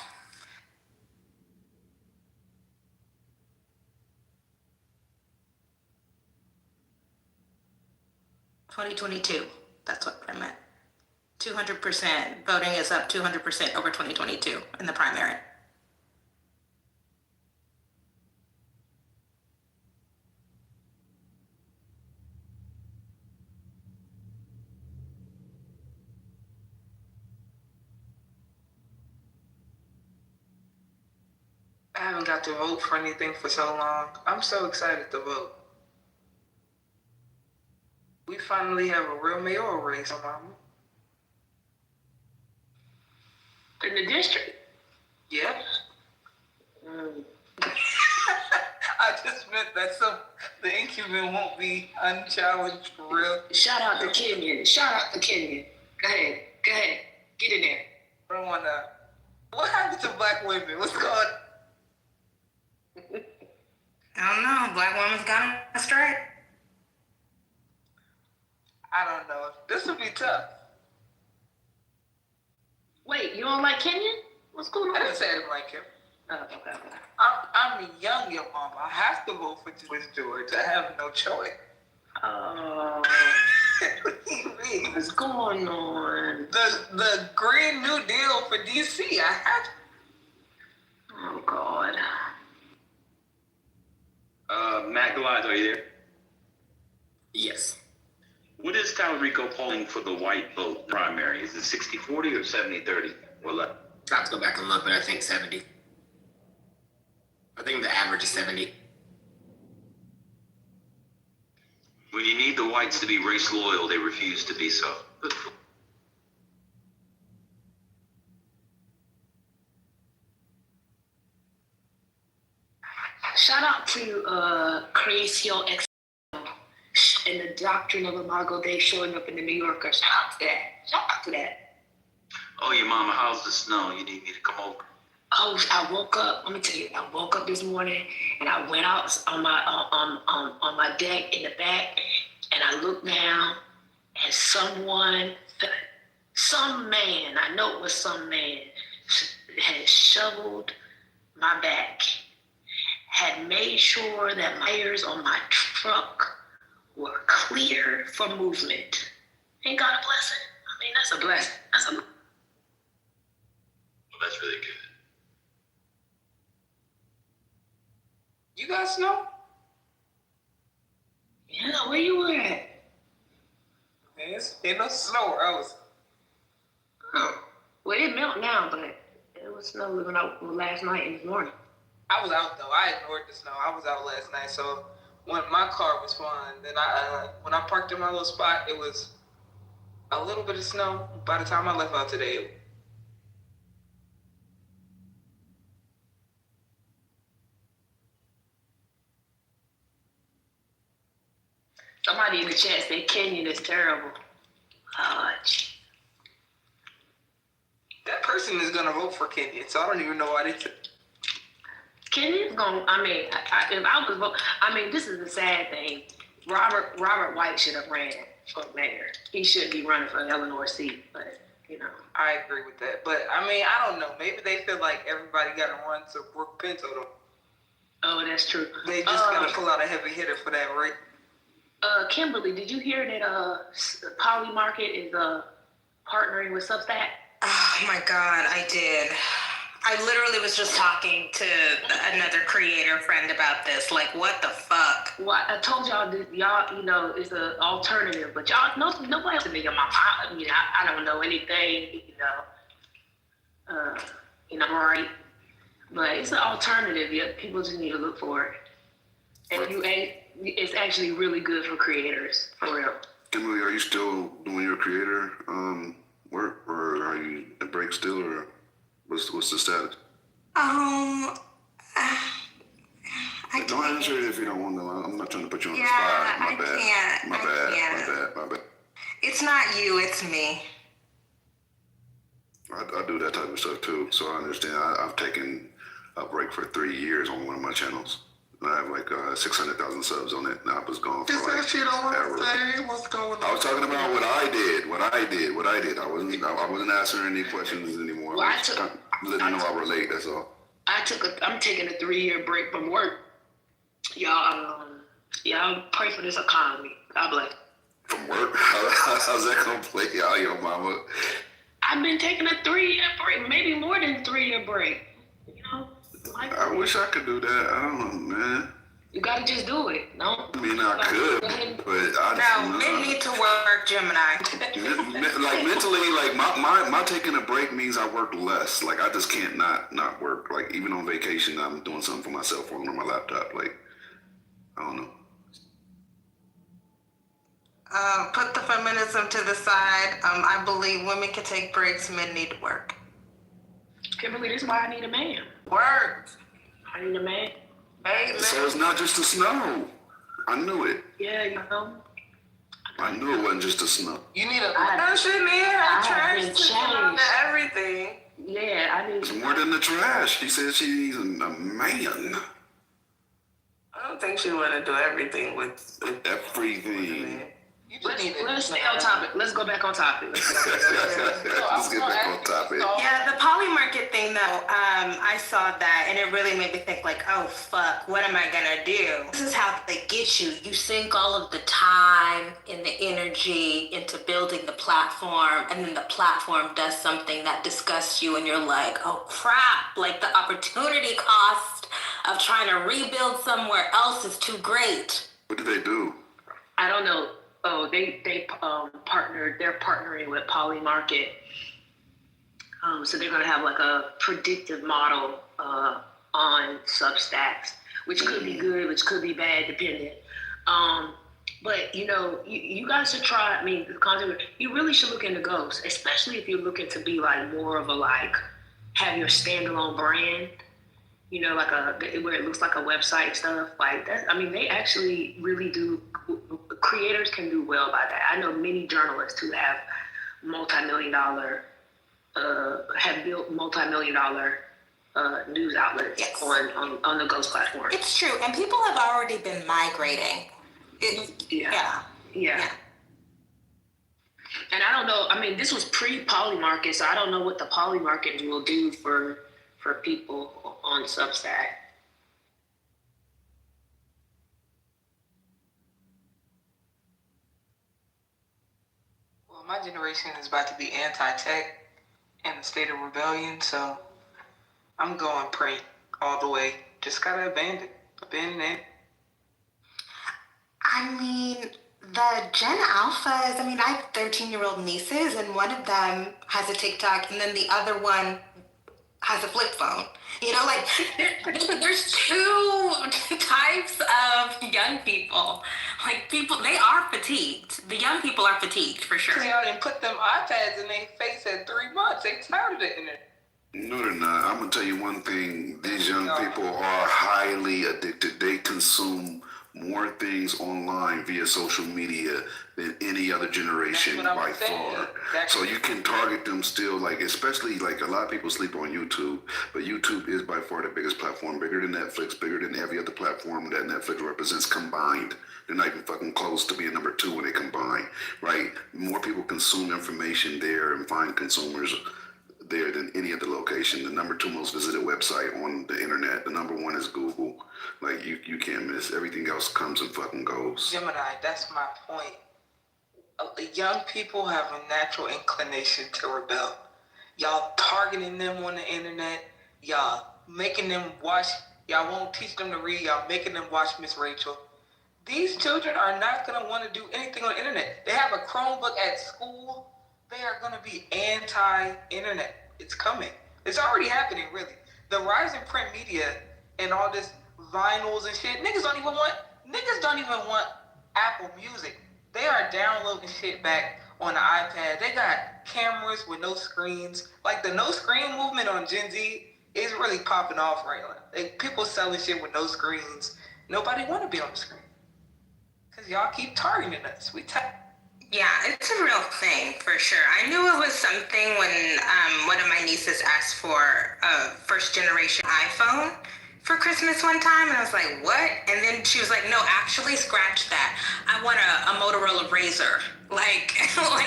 $2022. That's what I meant. 200%. Voting is up 200% over 2022 in the primary. I haven't got to vote for anything for so long. I'm so excited to vote. We finally have a real mayoral race, Mama. In the district? Yep. I just meant that the incumbent won't be unchallenged for real. Shout out to Kenyon. Shout out to Kenyon. Go ahead. Get in there. I don't want to. What happened to black women? What's going on? I don't know. Black woman's gone astray. I don't know. This would be tough. Wait, you don't like Kenyon? What's going on? I didn't say I didn't like him. Oh, okay. I'm young, your mama. I have to vote for George. I have no choice. Oh. What do you mean? What's going on? The Green New Deal for DC. I have to. Oh, God. Matt Goliath, are you there? Yes. What is Talarico polling for the white vote primary? Is it 60-40 or 70-30 or less? I have to go back and look, but I think 70. I think the average is 70. When you need the whites to be race loyal, they refuse to be so. Shout out to Creacio X and the doctrine of Imago Dei showing up in the New Yorker. Shout out to that. Oh, your mama, how's the snow? You need me to come over? Oh, I woke up. Let me tell you, I woke up this morning and I went out on my deck in the back, and I looked down, and some man, I know it was some man, had shoveled my back, had made sure that my tires on my truck were clear for movement. Ain't God a blessing? I mean, that's a blessing. Well, that's really good. You got snow? Yeah, where you were at? Ain't no snow where I was. Oh, well, it melt now, but it was snow living out last night and this morning. I was out though. I ignored the snow. I was out last night, so when my car was fine, then when I parked in my little spot, it was a little bit of snow. By the time I left out today, Somebody in the chat said Kenyon is terrible. That person is gonna vote for Kenyon, so I don't even know why they said. Kenyon's gonna. I mean, if I was vote, I mean, this is the sad thing. Robert White should have ran for mayor. He shouldn't be running for an Illinois seat, but you know. I agree with that, but I mean, I don't know. Maybe they feel like everybody got to run, so Brooke Pinto don't. Oh, that's true. They just gotta pull out a heavy hitter for that, right? Kimberly, did you hear that Poly Market is partnering with Substack? Oh my God, I did. I literally was just talking to another creator friend about this. Like, what the fuck? Well, I told y'all that y'all, you know, it's an alternative, but y'all, nobody else in your mom. I mean, I don't know anything, right? But it's an alternative. Yeah, people just need to look for it. And it's actually really good for creators, for real. Emily, are you still doing your creator work, or are you at break still, or what's the status? Don't answer it if you don't want to. I'm not trying to put you on the spot. My bad. My bad. It's not you, it's me. I do that type of stuff too, so I understand. I've taken a break for 3 years on one of my channels. I have like 600,000 subs on it, and I was gone for like She don't want ever. to say what's going on. I was talking about what I did. I wasn't answering any questions anymore. Well, I was letting you know I relate. That's all. I'm taking a 3-year break from work. Y'all pray for this economy. God bless. From work? How's that gonna play out, your mama? I've been taking a 3-year break, maybe more than a 3-year break. You know? I wish I could do that. I don't know, man. You gotta just do it. No. I mean, I could, but men need to work, Gemini. Like mentally, like my taking a break means I work less. Like I just can't not work. Like even on vacation, I'm doing something for myself or on my laptop. Like I don't know. Put the feminism to the side. I believe women can take breaks, men need to work. Kimberly, this is why I need a man. Work. I need a man. Hey, so it's not just the snow. I knew it. Yeah, you know. I knew it wasn't just the snow. You need a she need her trash taken out of everything. Yeah, I need. It's more than the trash. She said she needs a man. I don't think she want to do everything with everything. Let's stay on topic. Let's go back on topic. Let's get back on topic. Yeah, the poly market thing though, I saw that and it really made me think like, oh fuck, what am I gonna do? This is how they get you. You sink all of the time and the energy into building the platform, and then the platform does something that disgusts you and you're like, oh crap, like the opportunity cost of trying to rebuild somewhere else is too great. What did they do? I don't know. Oh, they partnered. They're partnering with Polymarket, so they're going to have like a predictive model on Substacks, which could be good, which could be bad, depending. But you know, you guys should try. I mean, the content. You really should look into Ghost, especially if you're looking to be like more of a like have your standalone brand. You know, like where it looks like a website stuff like that. I mean, they actually really do. Creators can do well by that. I know many journalists who have multi-million-dollar, have built multi-million-dollar news outlets on the Ghost platform. It's true, and people have already been migrating. Yeah. And I don't know. I mean, this was pre-Polymarket, so I don't know what the Polymarket will do for people on Substack. Well, my generation is about to be anti-tech and a state of rebellion, so I'm going print all the way. Just gotta abandon it. I mean, the Gen Alphas, I mean, I have 13-year-old nieces, and one of them has a TikTok, and then the other one has a flip phone. You know, like, there's two types of young people. Like, people, they are fatigued. The young people are fatigued, for sure. Y'all didn't put them iPads in their face at 3 months. They tired of the internet. No, they're not. I'm going to tell you one thing. These young people are highly addicted. They consume more things online via social media than any other generation by far. So you can target them still, like, especially like a lot of people sleep on YouTube, but YouTube is by far the biggest platform, bigger than Netflix, bigger than every other platform that Netflix represents combined. They're not even fucking close to being number 2 when they combine, right? More people consume information there and find consumers there than any other location. The number 2 most visited website on the internet. The number 1 is Google. Like you can't miss. Everything else comes and fucking goes. Gemini, that's my point. young people have a natural inclination to rebel. Y'all targeting them on the internet. Y'all making them watch. Y'all won't teach them to read. Y'all making them watch Miss Rachel. These children are not going to want to do anything on the internet. They have a Chromebook at school. They are going to be anti-internet. It's coming. It's already happening, really. The rise in print media and all this vinyls and shit, niggas don't even want Apple Music. They are downloading shit back on the iPad. They got cameras with no screens. Like the no screen movement on Gen Z is really popping off right now. Like people selling shit with no screens. Nobody want to be on the screen. Because y'all keep targeting us. Yeah, it's a real thing for sure. I knew it was something when one of my nieces asked for a first generation iPhone for Christmas one time, and I was like, what? And then she was like, no, actually scratch that. I want a Motorola Razr. Like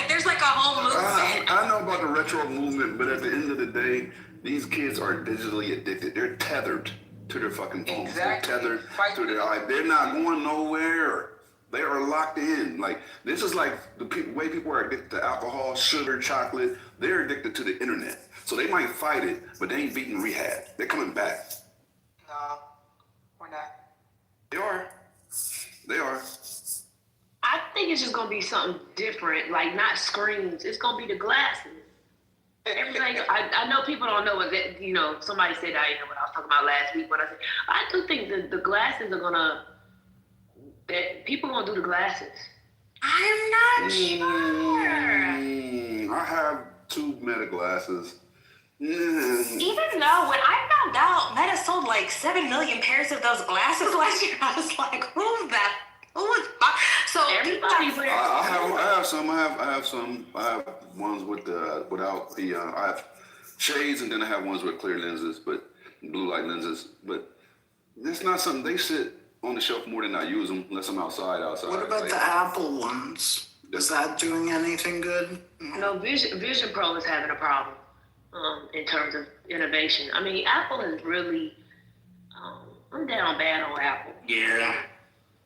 there's like a whole movement. I know about the retro movement, but at the end of the day, these kids are digitally addicted. They're tethered to their fucking phones. Exactly. They're tethered to their eye. They're not going nowhere. They are locked in. Like, this is like the way people are addicted to alcohol, sugar, chocolate. They're addicted to the internet. So they might fight it, but they ain't beating rehab. They're coming back. No, we're not. They are. They are. I think it's just gonna be something different, like not screens. It's gonna be the glasses. Everything. I know people don't know what that. You know, somebody said I didn't know what I was talking about last week. But I do think that the glasses are gonna. That people gonna do the glasses. I'm not sure. I have 2 Meta glasses. Even though when I found out Meta sold like 7 million pairs of those glasses last year, I was like, who's that? Who is that? So everybody wears. I have some. I have ones with without the. I have shades, and then I have ones with clear lenses, but blue light lenses. But it's not something they sit on the shelf more than I use them unless I'm outside. What about the Apple ones? Is that doing anything good? No, Vision Pro is having a problem in terms of innovation. I mean, Apple is really, I'm down bad on Apple. Yeah.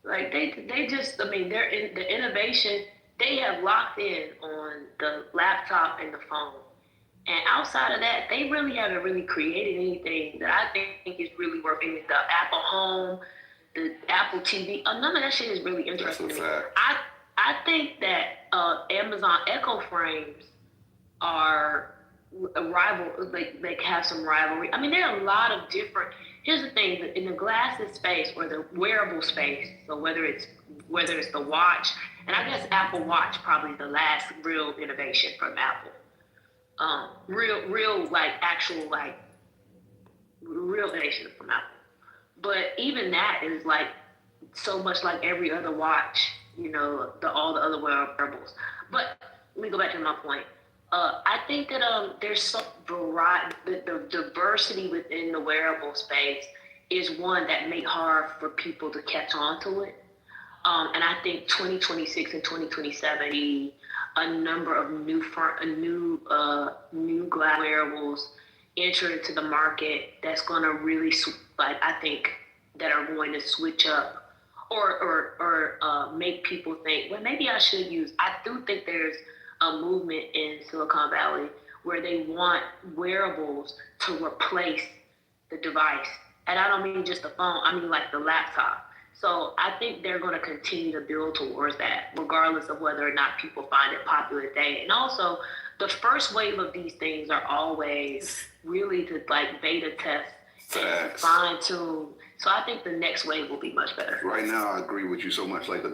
Like they just, I mean, they're in the innovation. They have locked in on the laptop and the phone. And outside of that, they really haven't really created anything that I think is really worth it. The Apple Home, the Apple TV, none of that shit is really interesting to me. I think that Amazon Echo frames are a rival, they have some rivalry. I mean, there are a lot of different. Here's the thing: in the glasses space or the wearable space, so whether it's the watch, and I guess Apple Watch probably the last real innovation from Apple. Real innovation from Apple. But even that is like so much like every other watch, you know, all the other wearables. But let me go back to my point. I think that there's some variety, the diversity within the wearable space is one that make hard for people to catch on to it. And I think 2026 and 2027, a number of new glass wearables enter into the market that's going to really, I think, that are going to switch up or make people think, well, maybe I should use. I do think there's a movement in Silicon Valley where they want wearables to replace the device. And I don't mean just the phone, I mean like the laptop. So I think they're going to continue to build towards that, regardless of whether or not people find it popular today. And also, the first wave of these things are always really to like beta test, fine tune. So I think the next wave will be much better. Right now, I agree with you so much. Like the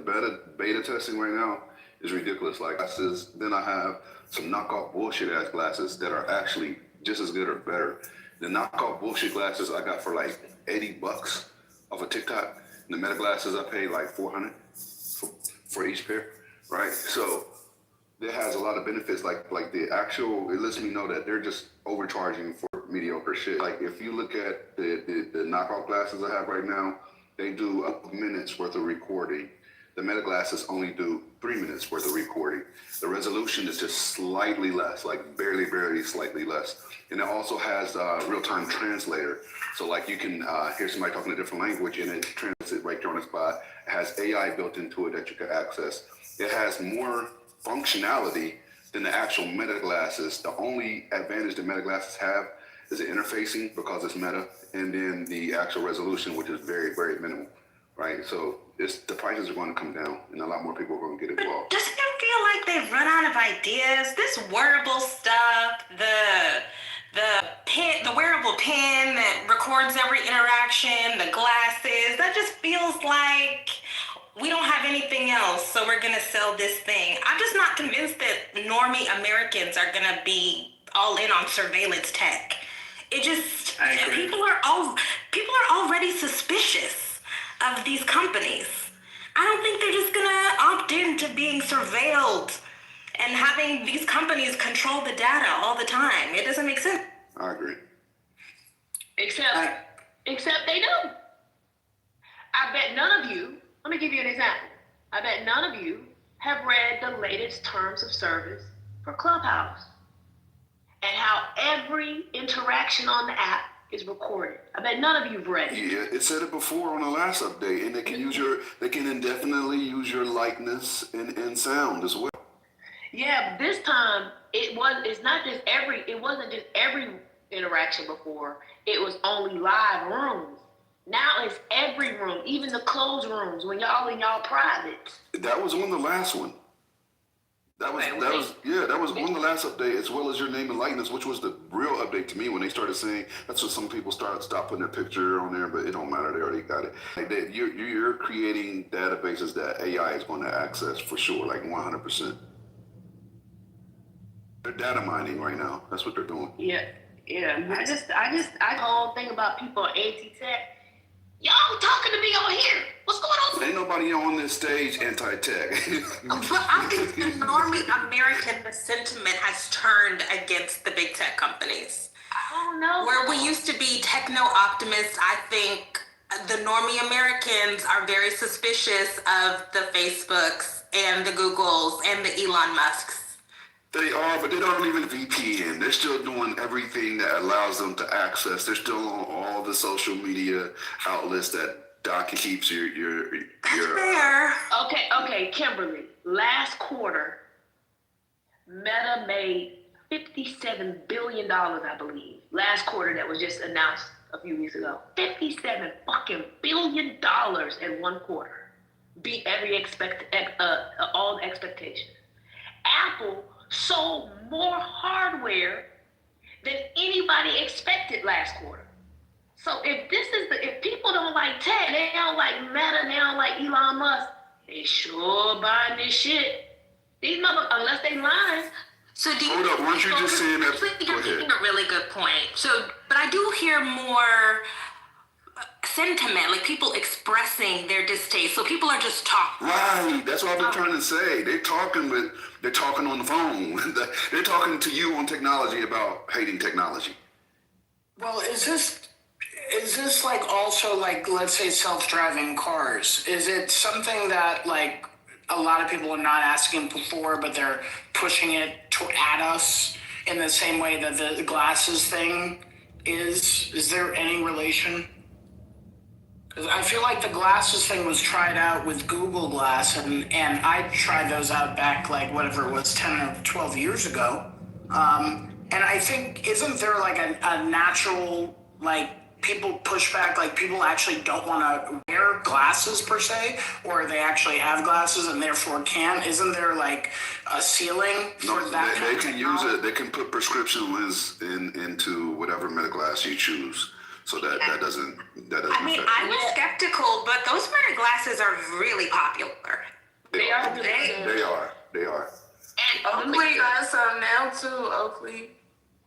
beta testing right now is ridiculous. Like glasses, then I have some knockoff bullshit ass glasses that are actually just as good or better. The knockoff bullshit glasses I got for like $80 off of TikTok. And the Meta glasses I paid like $400 for each pair, right? So that has a lot of benefits. Like the actual, it lets me know that they're just overcharging for mediocre shit. Like if you look at the knockoff glasses I have right now, they do a minute's worth of recording. The Meta glasses only do 3 minutes worth of recording. The resolution is just slightly less, like barely slightly less. And it also has a real-time translator. So like you can hear somebody talking a different language and it translates it right there on the spot. It has AI built into it that you can access. It has more functionality than the actual Meta glasses. The only advantage that Meta glasses have is the interfacing because it's Meta, and then the actual resolution, which is very, very minimal, right? So the prices are going to come down, and a lot more people are going to get involved. Doesn't it feel like they've run out of ideas? This wearable stuff, the wearable pen that records every interaction, the glasses, that just feels like we don't have anything else, so we're gonna sell this thing. I'm just not convinced that normie Americans are gonna be all in on surveillance tech. It just, people are already suspicious of these companies. I don't think they're just gonna opt into being surveilled and having these companies control the data all the time. It doesn't make sense. I agree. Except they do. I bet none of you, let me give you an example. I bet none of you have read the latest terms of service for Clubhouse and how every interaction on the app is recorded. I bet none of you've read it. Yeah, it said it before on the last update, and they can indefinitely use your likeness and sound as well. Yeah, this time it wasn't just every interaction before. It was only live rooms. Now it's every room, even the closed rooms when y'all in y'all private. That was on the last one. That was on the last update, as well as your name and likeness, which was the real update to me when they started saying that's what some people stop putting their picture on there, but it don't matter, they already got it. Like you're creating databases that AI is going to access for sure, like 100%. They're data mining right now. That's what they're doing. Yeah. I whole thing about people anti-tech. Y'all talking to me on here. What's going on? Ain't nobody on this stage anti-tech. But I think the normie American, the sentiment has turned against the big tech companies. I don't know. Where we used to be techno-optimists, I think the normie Americans are very suspicious of the Facebooks and the Googles and the Elon Musks. They are, but they don't even VPN. They're still doing everything that allows them to access. They're still on all the social media outlets that keeps your. Fair. Okay, Kimberly. Last quarter, Meta made $57 billion, I believe. Last quarter that was just announced a few weeks ago. $57 fucking billion in one quarter. Beat all expectations. Apple sold more hardware than anybody expected last quarter. So if people don't like tech, they don't like Meta, they don't like Elon Musk, they sure buying this shit. These motherfuckers, unless they lying. So do you Hold up, weren't you just saying that? You're making a really good point. But I do hear more sentiment, like people expressing their distaste. So people are just talking. Right, that's what I've been trying to say. They're talking on the phone. They're talking to you on technology about hating technology. Well, is this like also like, let's say, self-driving cars? Is it something that like a lot of people are not asking before, but they're pushing it at us in the same way that the glasses thing is? Is there any relation? Because I feel like the glasses thing was tried out with Google Glass, and I tried those out back like whatever it was, 10 or 12 years ago. And I think, isn't there like a natural, like, people push back, like people actually don't want to wear glasses per se, or they actually have glasses and therefore can? Isn't there like a ceiling for that? They can use it. They can put prescription lens into whatever Meta glass you choose. So that doesn't. I mean, I was skeptical, but those Meta glasses are really popular. They are. They are. And Oakley got some now too, Oakley.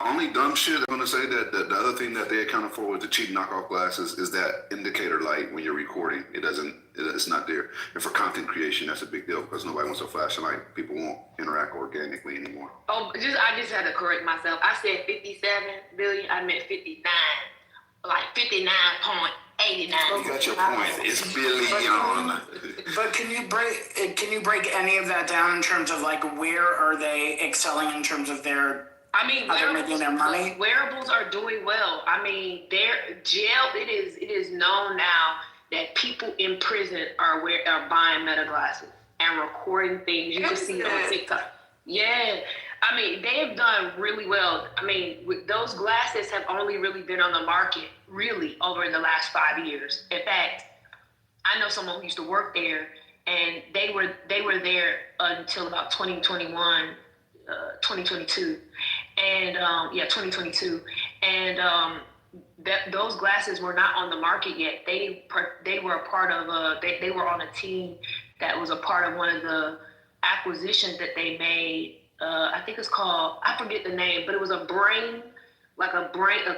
Only dumb shit I'm gonna say that the other thing that they accounted for with the cheap knockoff glasses is that indicator light when you're recording. It's not there. And for content creation, that's a big deal because nobody wants a flashing light. People won't interact organically anymore. I just had to correct myself. I said 57 billion. I meant 59. Like 59.89. You got your point. It's billion. But can you break any of that down in terms of like where are they excelling in terms of their? I mean, making their money? Wearables are doing well. I mean, it is known now that people in prison are buying Meta glasses. and recording things. You can see it on TikTok. Yeah. I mean, they've done really well. I mean, those glasses have only really been on the market really over in the last 5 years. In fact, I know someone who used to work there, and they were there until about 2021, 2022, and 2022, and those glasses were not on the market yet. They were a part of they were on a team that was a part of one of the acquisitions that they made. I think it's called, I forget the name, but it was a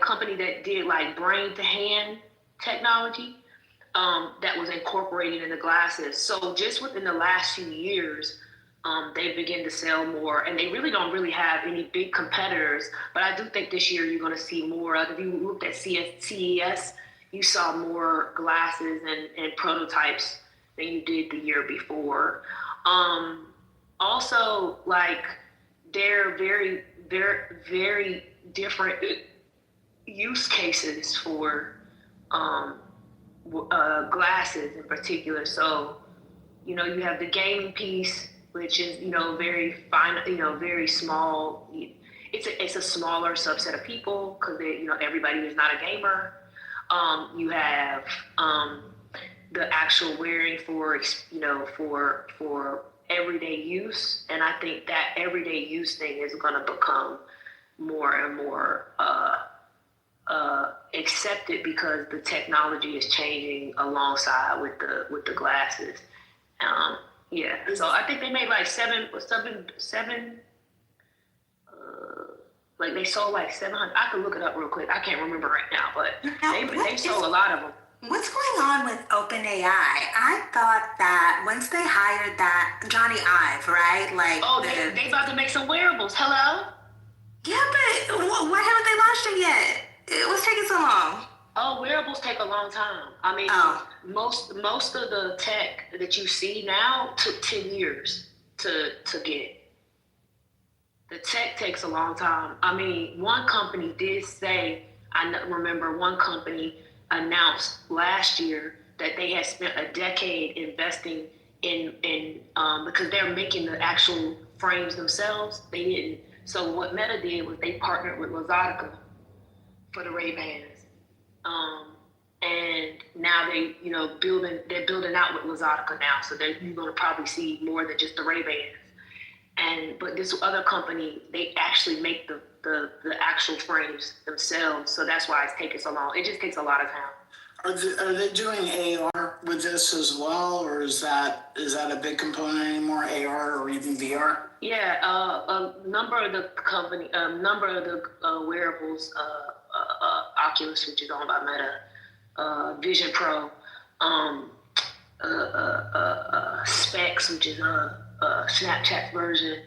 company that did like brain to hand technology that was incorporated in the glasses. So just within the last few years, they begin to sell more, and they really don't have any big competitors. But I do think this year you're going to see more. If you looked at CES, you saw more glasses and prototypes than you did the year before. Also, like, they're very, very, very different use cases for glasses in particular. So, you know, you have the gaming piece, which is, you know, very fine, you know, very small. It's a smaller subset of people because, you know, everybody is not a gamer. You have the actual wearing for, you know, for everyday use, and I think that everyday use thing is going to become more and more accepted because the technology is changing alongside with the glasses. Yeah, so I think they made like seven. Like they sold like 700. I could look it up real quick. I can't remember right now, but they sold a lot of them. What's going on with OpenAI? I thought that once they hired that Johnny Ive, right? Like, they about to make some wearables. Hello? Yeah, but why haven't they launched it yet? What's taking so long? Oh, wearables take a long time. I mean, most of the tech that you see now took 10 years to get. The tech takes a long time. I mean, one company did say, remember one company announced last year that they had spent a decade investing in because they're making the actual frames themselves. They didn't. So what Meta did was they partnered with Luxottica for the Ray-Bans. And now they're building out with Luxottica now. So you're going to probably see more than just the Ray-Bans. But this other company, they actually make the actual frames themselves. So that's why it's taking so long. It just takes a lot of time. Are they doing AR with this as well, or is that a big component anymore? AR or even VR? Yeah, a number of the wearables, Oculus, which is owned by Meta, Vision Pro, Specs, which is Snapchat's version.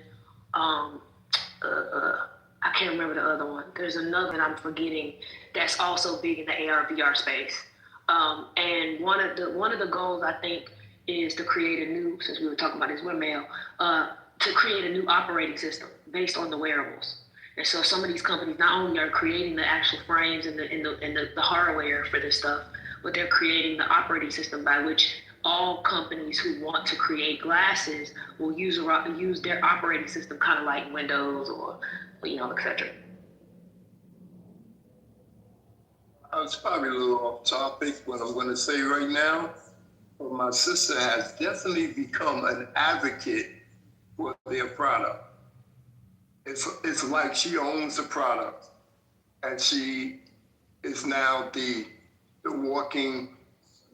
I can't remember the other one. There's another that I'm forgetting that's also big in the AR VR space. And one of the goals I think is to create a new, since we were talking about this windmill, to create a new operating system based on the wearables. And so some of these companies not only are creating the actual frames and the hardware for this stuff, but they're creating the operating system by which all companies who want to create glasses will use their operating system, kind of like Windows or, you know, etc. It's probably a little off topic, what I'm going to say right now. But my sister has definitely become an advocate for their product. It's like she owns the product, and she is now the walking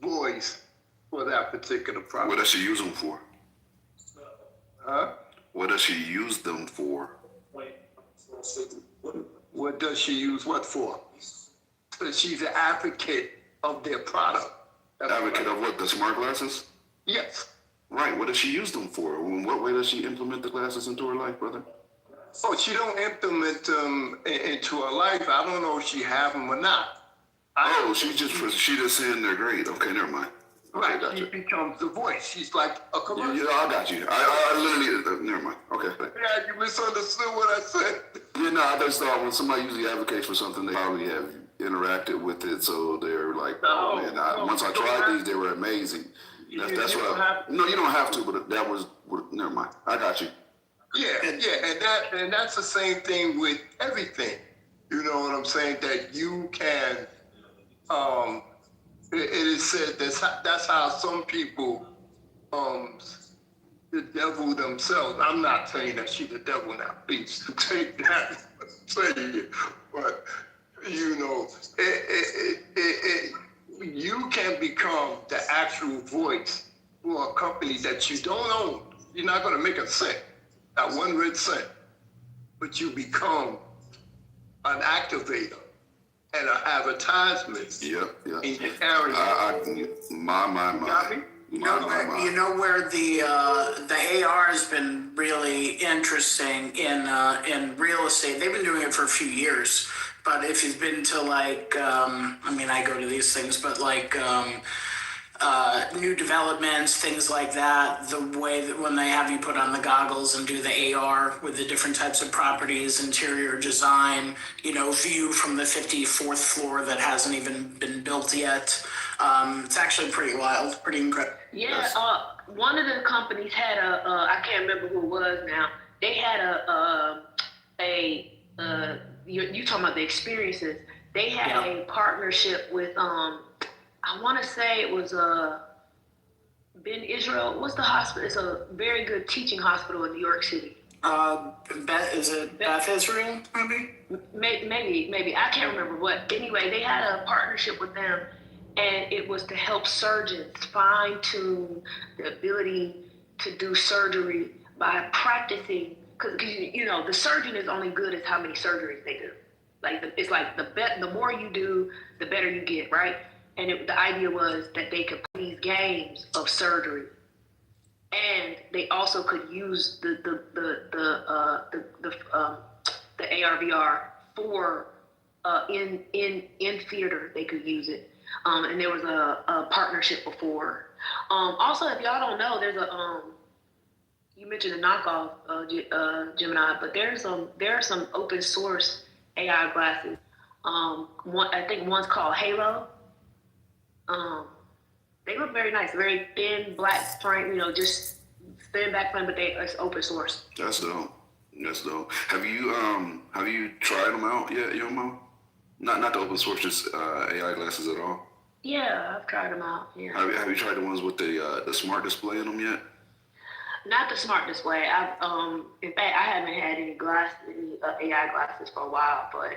voice for that particular product. What does she use them for? Huh? What does she use them for? What does she use what for? So she's an advocate of their product. Advocate of what? The smart glasses? Yes. Right. What does she use them for? In what way does she implement the glasses into her life, brother? Oh, she don't implement them into her life. I don't know if she have them or not. She just saying they're great. Okay, never mind. Okay, Right, she becomes the voice. She's like a commercial. Yeah, I got you. I literally, never mind. Okay. Yeah, you misunderstood what I said. Yeah, no, I just thought when somebody usually advocates for something, they probably have interacted with it, so they're like, No, oh man, no, once I you don't tried have these, they were amazing. That's you don't have to. no, you don't have to, but that was, never mind. I got you. Yeah, and that's the same thing with everything. You know what I'm saying? That you can. It is said that's how some people, the devil themselves. I'm not saying that she's the devil now. Please take that. Say it, but you know, you can become the actual voice for a company that you don't own. You're not going to make a cent, not one red cent, but you become an activator and an advertisement. Yep. In your area. My. You know where the AR has been really interesting in real estate. They've been doing it for a few years, but if you've been to like, I go to these things, but like new developments, things like that, the way that when they have you put on the goggles and do the AR with the different types of properties, interior design, view from the 54th floor that hasn't even been built yet. It's actually pretty wild, pretty incredible. Yeah, one of the companies had I can't remember who it was now. They had you talking about the experiences. They had a partnership with, I want to say it was Ben Israel. What's the hospital? It's a very good teaching hospital in New York City. Is it Beth Israel, maybe? Maybe. I can't remember. But anyway, they had a partnership with them, and it was to help surgeons fine-tune the ability to do surgery by practicing. Because the surgeon is only good as how many surgeries they do. It's like the more you do, the better you get, right? And the idea was that they could play these games of surgery, and they also could use the ARVR for in theater. They could use it, and there was a partnership before. Also, if y'all don't know, there's you mentioned a knockoff, Gemini, but there are some open source AI glasses. I think one's called Halo. They look very nice, very thin black frame, just thin back frame, but it's open source. That's dope. Have you tried them out yet, Yomo? Not the open source, just AI glasses at all. Yeah, I've tried them out. Yeah. Have you tried the ones with the smart display in them yet? Not the smart display. In fact, I haven't had any AI glasses for a while, but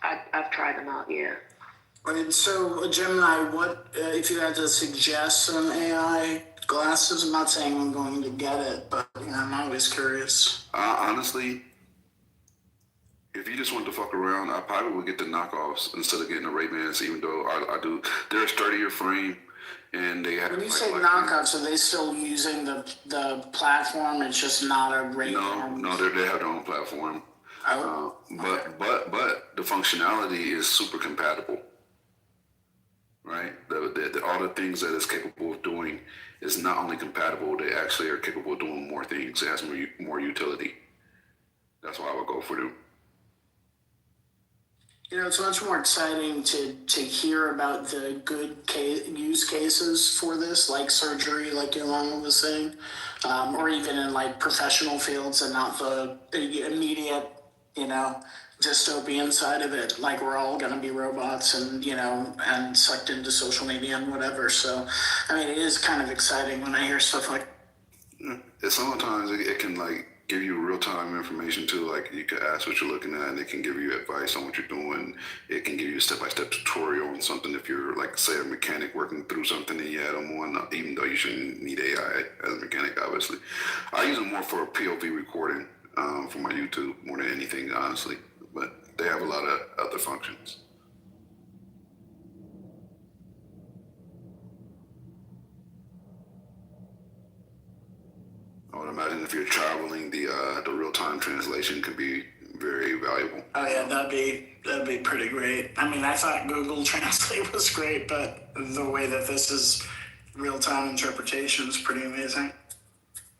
I've tried them out. Yeah. And so, Gemini, what if you had to suggest some AI glasses? I'm not saying I'm going to get it, but I'm always curious. Honestly, if you just want to fuck around, I probably would get the knockoffs instead of getting the Ray-Bans, even though I do. They're a sturdier frame, and they have. When you say knockoffs, are they still using the platform? It's just not a Ray-Ban? No, they have their own platform. But the functionality is super compatible. Right? All the things that it's capable of doing is not only compatible, they actually are capable of doing more things. It has more utility. That's why I would go for them. It's much more exciting to hear about the good use cases for this, like surgery, like Yolanda was saying, or even in like professional fields and not the immediate, dystopian side of it, like we're all going to be robots and and sucked into social media and whatever. So it is kind of exciting when I hear stuff like sometimes it can like give you real-time information too. Like you can ask what you're looking at and it can give you advice on what you're doing. It can give you a step-by-step tutorial on something if you're like, say, a mechanic working through something and you add them on, even though you shouldn't need AI as a mechanic, obviously. I use them more for POV recording for my YouTube more than anything, honestly. But they have a lot of other functions. I would imagine if you're traveling, the real-time translation could be very valuable. Oh yeah, that'd be pretty great. I thought Google Translate was great, but the way that this is real-time interpretation is pretty amazing.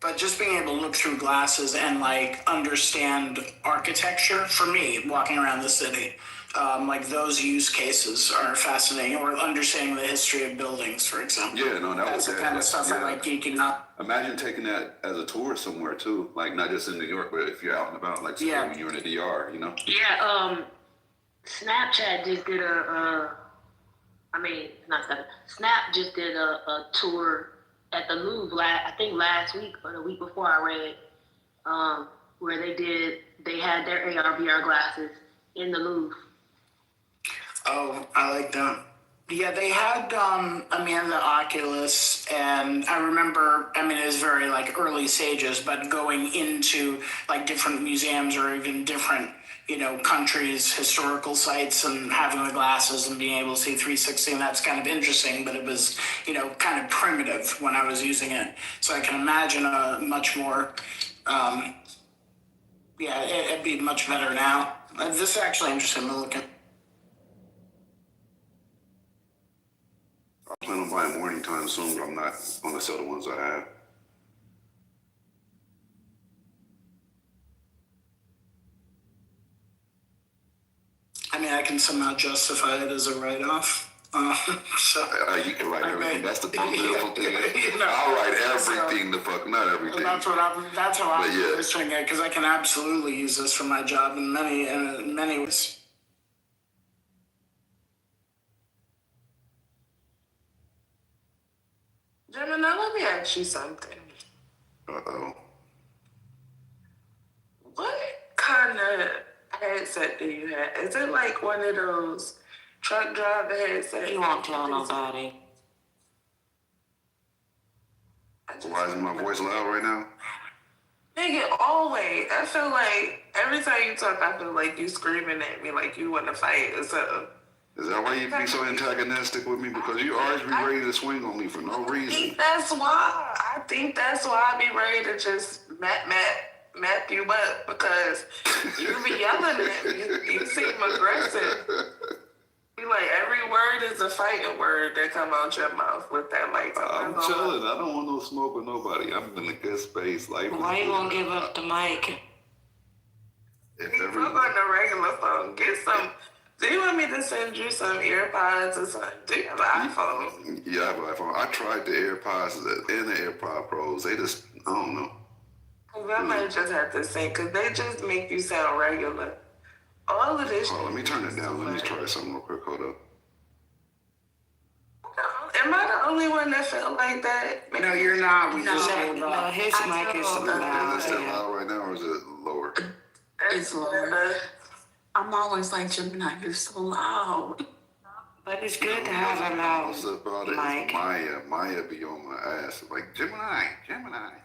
But just being able to look through glasses and like understand architecture for me, walking around the city, Like those use cases are fascinating, or understanding the history of buildings, for example. Yeah, no, That's the kind of stuff I like geeking up. Imagine taking that as a tour somewhere too, like not just in New York, but if you're out and about, like say when you're in a DR, you know? Yeah, Snapchat just did Snap just did a tour at the Louvre, I think last week or the week before I read, where they had their AR/VR glasses in the Louvre. Oh, I like that. Yeah, they had, the Oculus, and I remember, it was very, like, early stages, but going into, like, different museums or even different, countries' historical sites and having the glasses and being able to see 360, and that's kind of interesting, but it was, kind of primitive when I was using it. So I can imagine a much more, it'd be much better now. This is actually interesting to look at. I plan on buying Morning Time soon, but I'm not going to sell the ones I have. I can somehow justify it as a write-off. You can write everything. That's the beautiful thing. I'll write everything not everything. That's how I'm picturing it, because I can absolutely use this for my job in many ways. Gemini, let me ask you something. Uh-oh. What kind of headset do you have? Is it like one of those truck driver headsets? You won't tell nobody. Why is my voice loud right now? Nigga, always. I feel like every time you talk, I feel like you screaming at me like you want to fight or something. Is that why you be so antagonistic with me? Because you always be ready to swing on me for no reason. I think that's why I be ready to just map you up, because you be yelling at me. You seem aggressive. You like every word is a fighting word that come out your mouth with that mic. I'm chilling. I don't want no smoke with nobody. I'm in a good space. Like, why you won't give up the mic? Talk on the regular phone. Get some. Do you want me to send you some AirPods or something? Do you have an iPhone? Yeah, I have an iPhone. I tried the AirPods and the AirPod Pros. They just, I don't know. I might just have to say, because they just make you sound regular. All of this. Oh, let me turn it down. Let me try something real quick. Hold up. Am I the only one that felt like that? No, you're not. No, his mic is loud. Is it loud right now or is it lower? It's lower. I'm always like, Gemini, you're so loud. But it's good to have a loud mic. Maya be on my ass. Like, Gemini.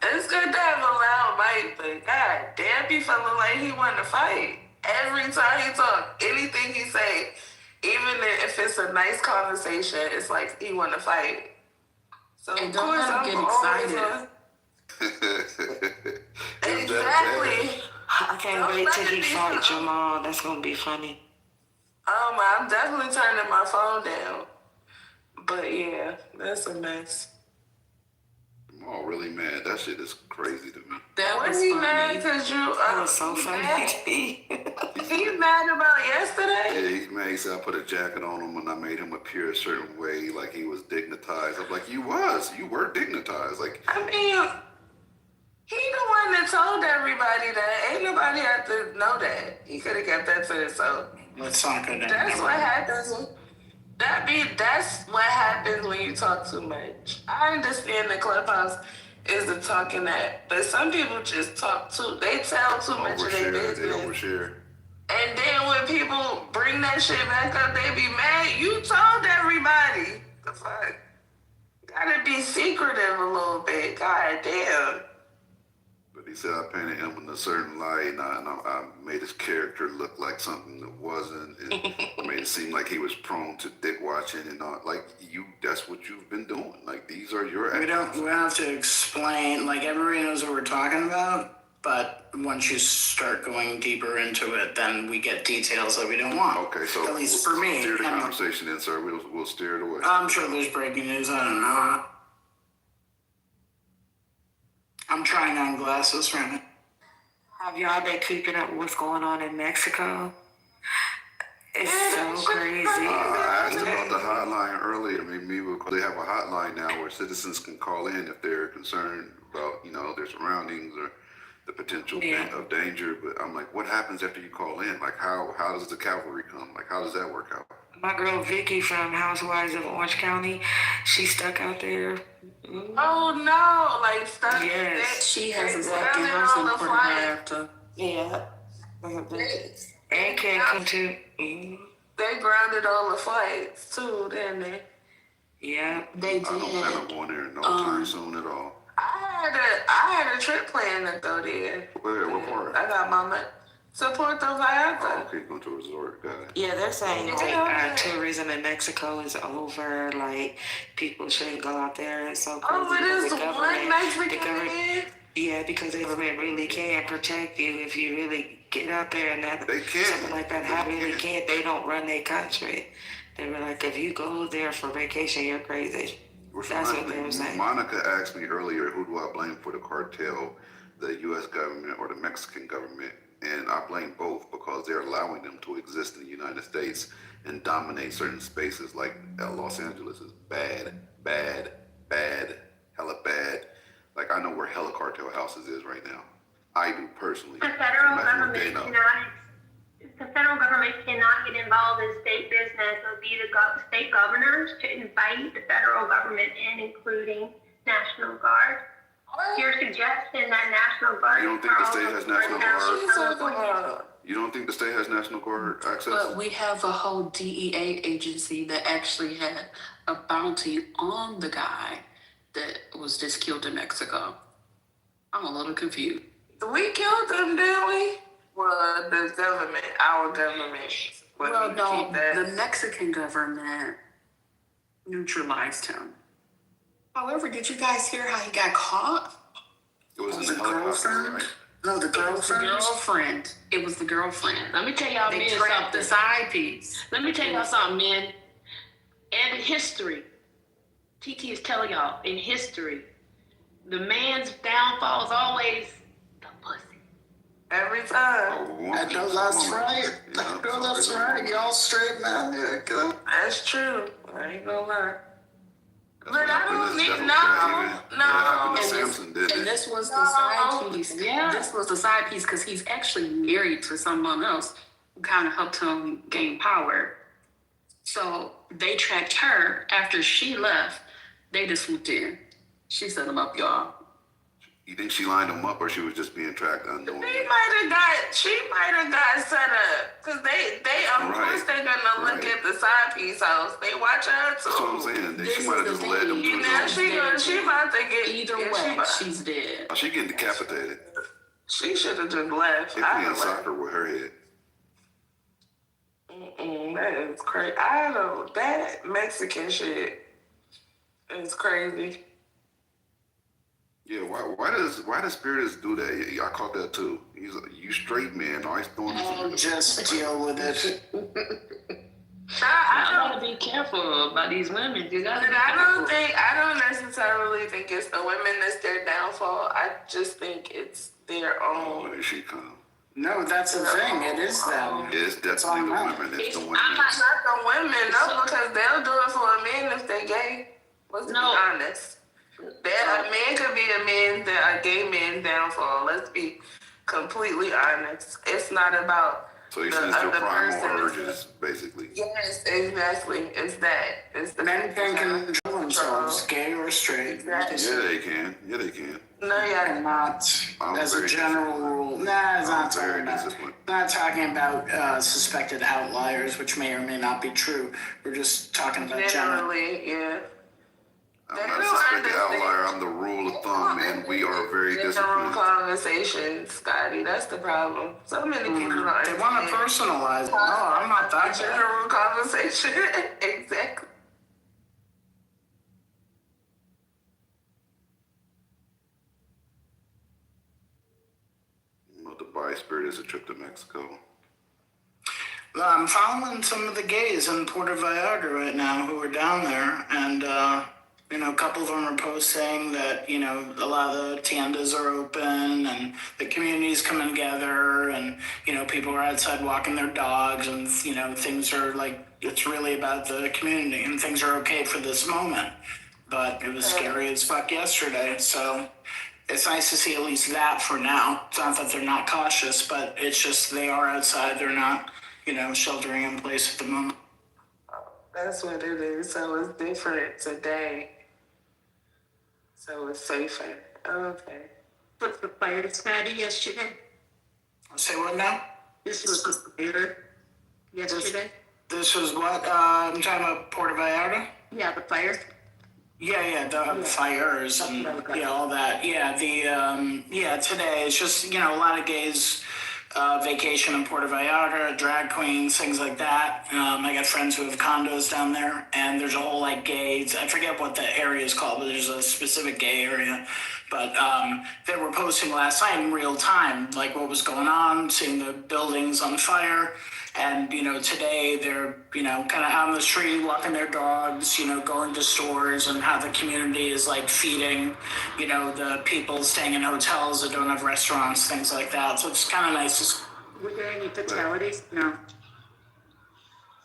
It's good to have a loud mic, but God damn, he feeling like he want to fight. Every time he talk, anything he say, even if it's a nice conversation, it's like he want to fight. So and of don't course let him get excited. Exactly. I can't wait till he fight Jamal. That's gonna be funny. I'm definitely turning my phone down. But yeah, that's a mess. I'm all really mad. That shit is crazy to me. That was funny. Mad because that was so funny. He's mad about yesterday? Yeah, he's mad. He said I put a jacket on him and I made him appear a certain way, like he was dignitized. I'm like, you were dignitized. Like, he the one that told everybody that. Ain't nobody have to know that. He could have kept that to himself. Let's not go down. That's what happens. That's what happens when you talk too much. I understand the Clubhouse is the talking app, but some people just talk too. They tell too much of their business. They overshare. And then when people bring that shit back up, they be mad. You told everybody. The fuck? Gotta be secretive a little bit. God damn. But he said I painted him in a certain light, and I made his character look like something that wasn't, and made it seem like he was prone to dick watching and all. Like, that's what you've been doing. Like, these are your actions. We don't have to explain. Like, everybody knows what we're talking about. But once you start going deeper into it, then we get details that we don't want. Okay, so at least for me. Steer the conversation in, sir. We'll steer it away. I'm sure there's breaking news. I don't know. I'm trying on glasses right now. Have y'all been keeping up with what's going on in Mexico? It's so crazy. I asked about the hotline earlier. Maybe they have a hotline now where citizens can call in if they're concerned about, their surroundings or the potential of danger. But I'm like, what happens after you call in? Like, how does the cavalry come? Like, how does that work out? My girl Vicky from Housewives of Orange County, she's stuck out there. Oh no, like stuck. Yes. She has a second house in Puerto Vallarta. Yeah. And can't come to. They grounded all the flights too, didn't they? Yeah, they did. I don't plan on going there no time soon at all. I had a trip planned to go there. Where? What part? I got Mama to Puerto Vallarta. Oh, okay, going to a resort. Got it. Yeah, they're saying tourism in Mexico is over. Like people shouldn't go out there. It's so crazy. Oh, it is one Mexican. Yeah, because the government really can't protect you if you really get out there and that something like that happen. They can't. They don't run their country. They were like, if you go there for vacation, you're crazy. That's what they were saying. Monica asked me earlier, who do I blame for the cartel, the U.S. government or the Mexican government? And I blame both because they're allowing them to exist in the United States and dominate certain spaces. Like Los Angeles is bad, hella bad. Like I know where hella cartel houses is right now. I do personally. The federal government cannot get involved in state business. It would be the state governors to invite the federal government in, including National Guard. Your suggestion that National Guard. You don't think the state has National Guard? You don't think the state has National Guard access? But we have a whole DEA agency that actually had a bounty on the guy that was just killed in Mexico. I'm a little confused. We killed them, didn't we? Well, the government, our government. Well, no, the Mexican government neutralized him. However, did you guys hear how he got caught? It was the girlfriend, right? No, the girlfriend. It was the girlfriend. Let me tell y'all they men trapped something. the side piece. Let me tell y'all something, men. And in history, TT is telling y'all, in history, the man's downfall is always the pussy. Every time. I know that's right. I know that's right. Y'all straight man. Yeah, good. That's true. I ain't gonna lie. But I don't need no. And this was the side piece. Yeah. This was the side piece because he's actually married to someone else who kind of helped him gain power. So they tracked her after she left. They just swooped in. She set him up, y'all. You think she lined him up or she was just being tracked unknowingly? She might have got set up. Because they of course they're gonna look at the side piece house. They watch her too. That's what I'm saying. She might have just led them to she about to get either way, she's dead. Oh, she getting decapitated. She should have just left. They playing soccer with her head. That is crazy. I don't. That Mexican shit is crazy. Yeah, why does Spiritus do that? I caught that too. He's like, you straight man, always throwing this. Just deal with it. I gotta be careful about these women. You gotta be I don't necessarily think it's the women that's their downfall. I just think it's their own. Oh, here she come. No, that's the thing. It is them. It's definitely the women. It's the women. I'm not the women, no, because they'll do it for a man if they gay. Let's be honest. A man could be a gay man's downfall. Let's be completely honest. It's not about so you see your primal urges, basically. Yes, exactly. It's that. It's the men can control themselves, gay or straight. Exactly. Yeah, they can. Yeah, they can. No, yeah, not as a general rule. Nah, it's not talking about suspected outliers, which may or may not be true. We're just talking about generally, yeah. I'm not a suspected outlier. I'm the rule of thumb, and we are very disciplined. Conversations, Scotty. That's the problem. So many people don't. They want to personalize. No, I'm not that. General conversation. Exactly. To buy Spirit is a trip to Mexico. Well, I'm following some of the gays in Puerto Vallarta right now who are down there, and You know, a couple of them are posting that, you know, a lot of the tiendas are open and the community's coming together and, you know, people are outside walking their dogs and, you know, things are like, it's really about the community and things are okay for this moment. But it was scary as fuck yesterday, so it's nice to see at least that for now. It's not that they're not cautious, but it's just they are outside, they're not, you know, sheltering in place at the moment. That's what it is. So it's different today. So it's safer. Okay. But the fire started yesterday. Say what now? This was the fire yesterday. This was what? I'm talking about Puerto Vallarta? Yeah, the fire. Yeah, the fires and all that. Yeah, today it's just, you know, a lot of gays vacation in Puerto Vallarta, drag queens, things like that. I got friends who have condos down there, and there's a whole like gays. I forget what the area is called, but there's a specific gay area. But they were posting last night in real time, like what was going on, seeing the buildings on fire. And, you know, today they're, you know, kind of out on the street, walking their dogs, you know, going to stores and how the community is like feeding, you know, the people staying in hotels that don't have restaurants, things like that. So it's kind of nice to... Were there any fatalities? No.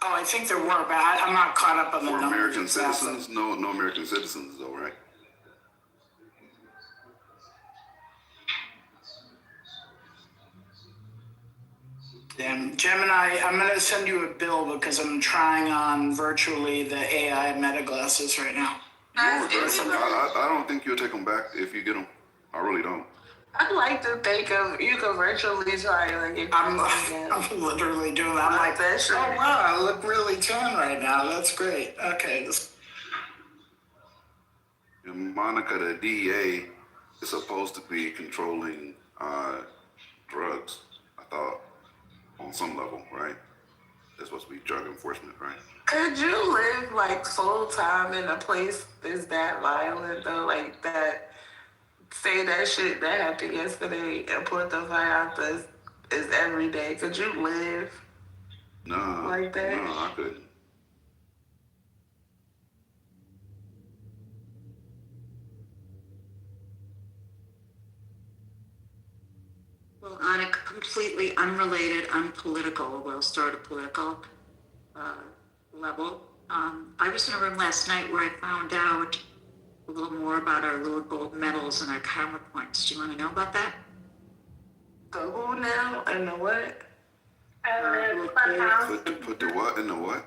Oh, I think there were, but I'm not caught up on the For numbers. American citizens? No American citizens though, right? And Gemini, I'm going to send you a bill because I'm trying on virtually the AI meta glasses right now. I don't think you'll take them back if you get them. I really don't. I'd like to think of you can virtually try like if I'm literally doing that. I'm like, that shit. Oh wow, I look really tan right now. That's great. Okay. And Monica, the DEA, is supposed to be controlling drugs, I thought, on some level, right? They're supposed to be drug enforcement, right? Could you live like full time in a place that's that violent though, like that? Say that shit that happened yesterday and Puerto Vallarta is every day. Could you live like that? No, I couldn't. Well, on a completely unrelated, unpolitical, well, sort of political level, I was in a room last night where I found out a little more about our little gold medals and our karma points. Do you want to know about that? The who now and the what? Put the what in the what?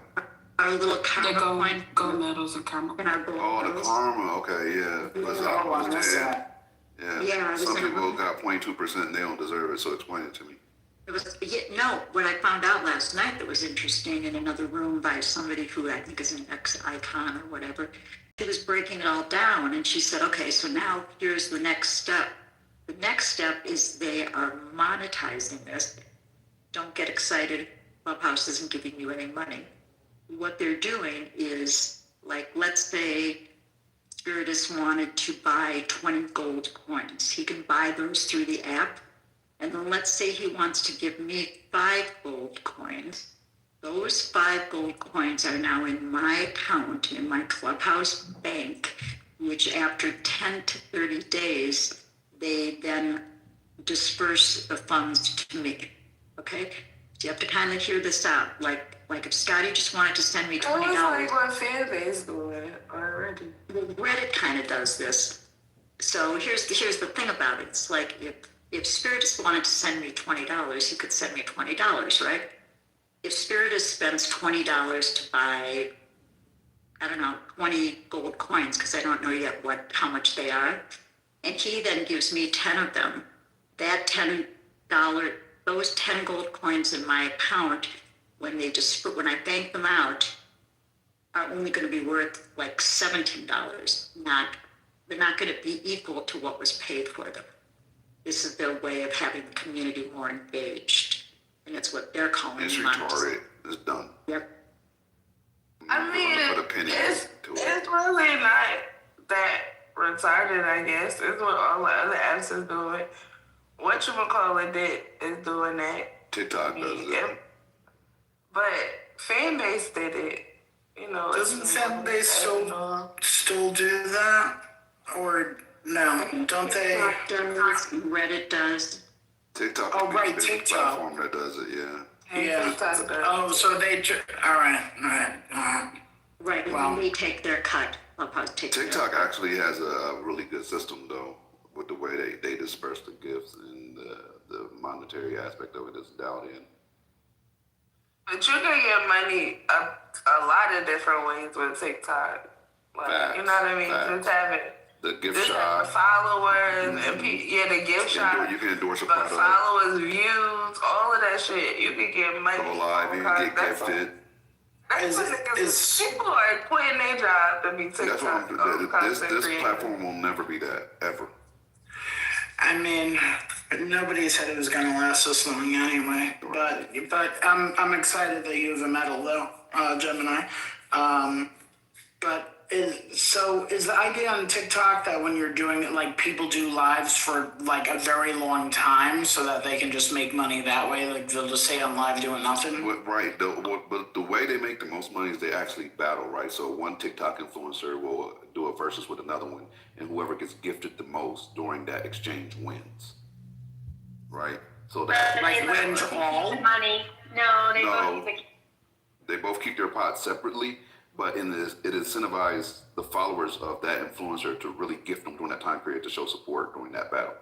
Our little karma gold medals and karma. And our gold the karma. Okay, yeah. Yeah. Some people got 0.2% and they don't deserve it. So explain it to me. It was what I found out last night that was interesting in another room by somebody who I think is an ex-icon or whatever. She was breaking it all down and she said, okay, so now here's the next step. The next step is they are monetizing this. Don't get excited. Clubhouse isn't giving you any money. What they're doing is, like, let's say Spiritus wanted to buy 20 gold coins. He can buy those through the app. And then let's say he wants to give me 5 gold coins. Those 5 gold coins are now in my account, in my Clubhouse bank, which after 10 to 30 days, they then disperse the funds to me. Okay? So you have to kind of hear this out. Like if Scotty just wanted to send me $20. It was like what Fanbase doing already. Reddit kind of does this. So here's the thing about it. It's like if Spiritus wanted to send me $20, he could send me $20, right? If Spiritus spends $20 to buy, 20 gold coins, because I don't know yet how much they are, and he then gives me 10 of them, those 10 gold coins in my account, when I bank them out, are only going to be worth like $17. They're not going to be equal to what was paid for them. This is their way of having the community more engaged. And it's what they're calling It's retarded. It's dumb. Yep. I mean, it's really not that retarded, I guess. It's what all the other apps is doing. Whatchamacallit is doing that. TikTok does it. But Fanbase did it. You know, doesn't Fanbase still still do that? Or no? Don't they? TikTok does, Reddit does. TikTok Oh, is right, the TikTok. platform that does it, yeah. Yeah. Oh, so they. All right. Right, and Wow. then they take their cut of how TikTok. TikTok actually has a really good system though, with the way they disperse the gifts and the monetary aspect of it is dialed in. But you can get money a lot of different ways with TikTok. Like, Facts, you know what I mean? facts. Just having The gift just having shop. followers and the gift shop. You can endorse a The product. followers, views, all of that shit. You can get money. Go live, you can get gifted. That's what niggas, people are quitting their job to be That's what TikTok. this platform will never be that, ever. I mean, nobody said it was going to last this long anyway. But I'm excited that you have a medal though, Gemini. But is the idea on TikTok that when you're doing it, like people do lives for like a very long time so that they can just make money that way? Like they'll just stay on live doing nothing? Right. But the way they make the most money is they actually battle, right? So one TikTok influencer will do a versus with another one, and whoever gets gifted the most during that exchange wins. Right? So that like wins all? Money. No, they both keep it. They both keep their pots separately, but it incentivizes the followers of that influencer to really gift them during that time period to show support during that battle.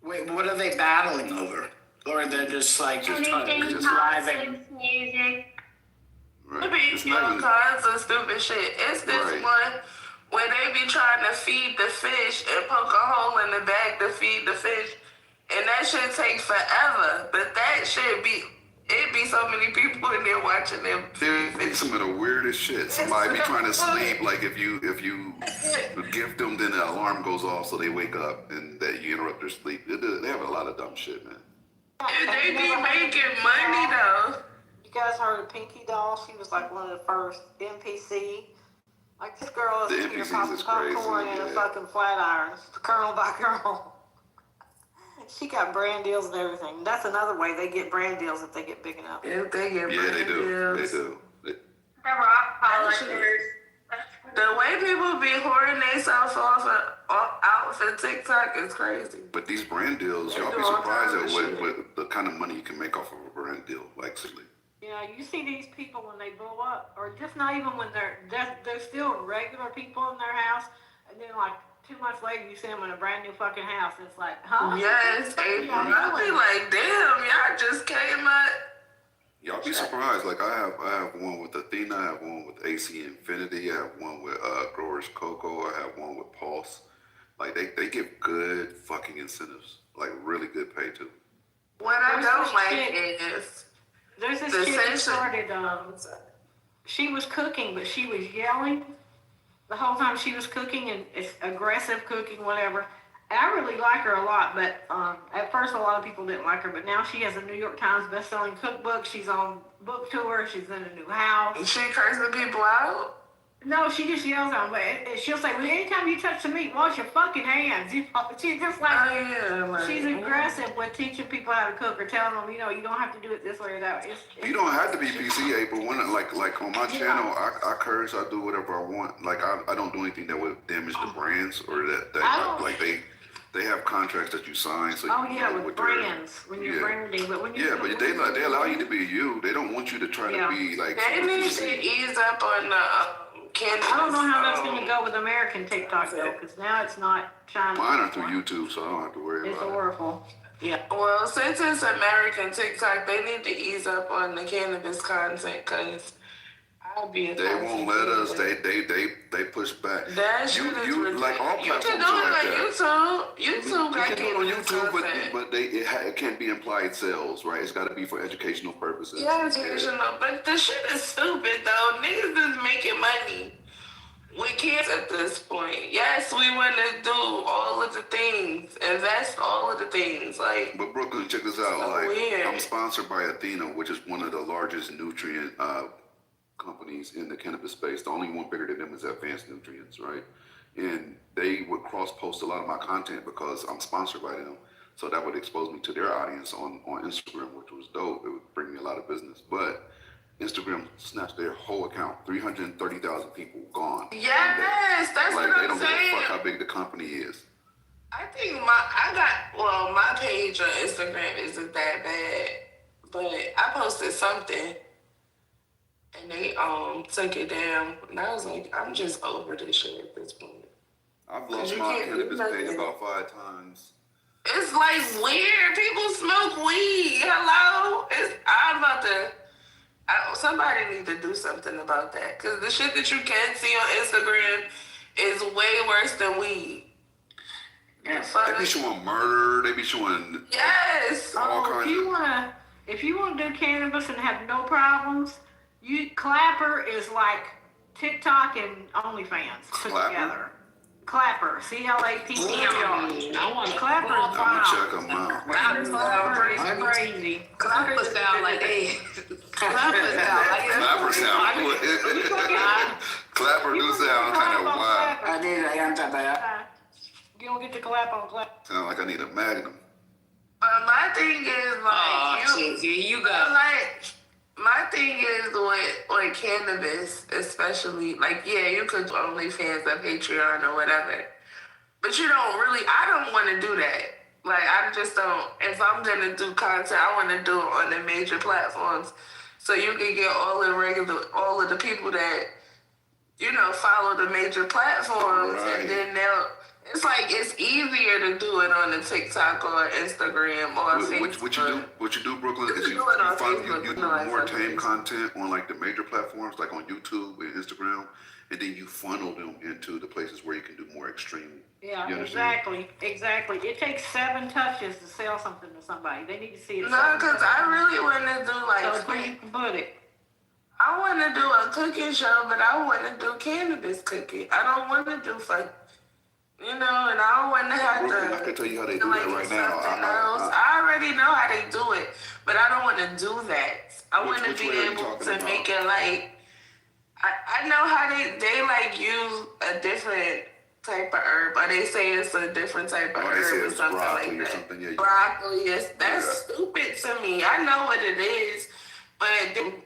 Wait, what are they battling over? Or they're just like Anything, just live politics, music. It be all kinds of stupid shit. It's this one where they be trying to feed the fish and poke a hole in the bag to feed the fish. And that shit take forever. But that shit it be so many people in there watching them. Dude, some of the weirdest shit. Somebody be trying to sleep, like if you gift them, then the alarm goes off so they wake up and that you interrupt their sleep. They have a lot of dumb shit, man. They be making money though. You guys heard of Pinky Doll? She was like one of the first NPC. Like this girl is sitting here popping popcorn and a fucking flat iron, kernel by kernel. She got brand deals and everything. That's another way they get brand deals if they get big enough. If they get they do. They do. The rock polishers. The way people be whoring themselves out for TikTok is crazy. But these brand deals, y'all be surprised at what the kind of money you can make off of a brand deal, like seriously. Yeah, you see these people when they blow up, or just not even when they're still regular people in their house, and then like 2 months later you see them in a brand new fucking house. It's like, huh? Yes, April. I be like, damn, y'all just came up. Y'all be surprised. Like I have one with Athena, I have one with AC Infinity, I have one with Growers Cocoa, I have one with Pulse. Like they give good fucking incentives, like really good pay too. What I don't like is there's this kid that started. She was cooking, but she was yelling the whole time she was cooking, and it's aggressive cooking, whatever. I really like her a lot, but at first a lot of people didn't like her, but now she has a New York Times best-selling cookbook. She's on book tour. She's in a new house. Is she cursing people out? No, she just yells at them, but she'll say, well, anytime you touch the meat, wash your fucking hands. You know, she's just like, she's aggressive with teaching people how to cook or telling them, you know, you don't have to do it this way or that way. You don't have to be PC, April. Like on my channel, I curse, I do whatever I want. Like I don't do anything that would damage the brands or that like they have contracts that you sign. So with brands when you're branding, but when you're but they allow you to be you. They don't want you to try to be like. They need to ease up on the cannabis. I don't know how that's going to go with American TikTok though, because now it's not China. Mine are through YouTube, so I don't have to worry about it. It's horrible. Yeah. Well, since it's American TikTok, they need to ease up on the cannabis content, because I'll be. They won't let us. They push back. That shit is ridiculous. Like all you platforms can do it on YouTube. YouTube got cannabis content. but it can't be implied sales, right? It's got to be for educational purposes. Yeah, educational. But the shit is stupid though. Niggas is making money. We can't at this point. Yes, we want to do all of the things, invest all of the things. Like, but Brooklyn, check this out. Like, weird. I'm sponsored by Athena, which is one of the largest nutrient companies in the cannabis space. The only one bigger than them is Advanced Nutrients, right? And they would cross-post a lot of my content because I'm sponsored by them. So that would expose me to their audience on Instagram, which was dope. It would bring me a lot of business. But Instagram snatched their whole account. 330,000 people gone. Yes, Yes, that's Like what they I'm don't give a saying. fuck how big the company is. I think my page on Instagram isn't that bad, but I posted something and they took it down, and I was like, I'm just over this shit at this point. I've lost my cannabis page about 5 times. It's like weird. People smoke weed. Hello, somebody need to do something about that, because the shit that you can see on Instagram is way worse than weed. Yeah, they be showing murder. They be showing yes. all kinds If you want to do cannabis and have no problems, Clapper is like TikTok and OnlyFans put together. Clapper, C-L-A-P-P-R. I want to Clapper is I'm gonna check them out. Clapper is crazy. Clapper sound like Clapper Clapper do sound kind of wild. I ain't that bad. You don't get to clap on clap. Sound like I need a magnum. My thing is like, here you go. Like, my thing is with cannabis, especially, like, yeah, you could do OnlyFans or Patreon or whatever, but I don't want to do that. Like, I just don't. If I'm gonna do content, I want to do it on the major platforms, so you can get all of the people that follow the major platforms, right. And then it's like it's easier to do it on the TikTok or Instagram or Facebook. What you do, Brooklyn, is you do more tame content on like the major platforms, like on YouTube and Instagram, and then you funnel them into the places where you can do more extreme. Yeah, exactly. It takes 7 touches to sell something to somebody. They need to see it. No, because I really want to do like. So where you can put it. I want to do a cooking show, but I want to do cannabis cooking. I don't want to do and I don't want to have to. I can tell you how they do that right now. I already know how they do it, but I don't want to do that. I want to be able to make it like. I know how they like use a different type of herb, or they say it's a different type of herb or something like that. Yeah, broccoli, that's stupid to me. I know what it is. But and then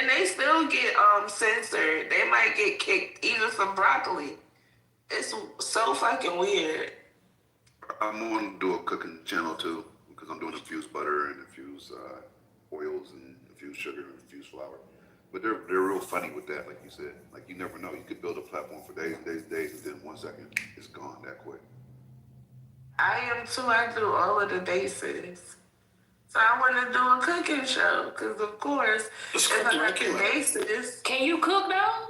they still get censored. They might get kicked even for broccoli. It's so fucking weird. I'm going to do a cooking channel too, because I'm doing infused butter and infused oils and infused sugar and infused flour. But they're real funny with that, like you said. Like you never know. You could build a platform for days and days and days, and then 1 second it's gone that quick. I am too. I do all of the bases. So I want to do a cooking show, because of course, if I have the bases. Can you cook though?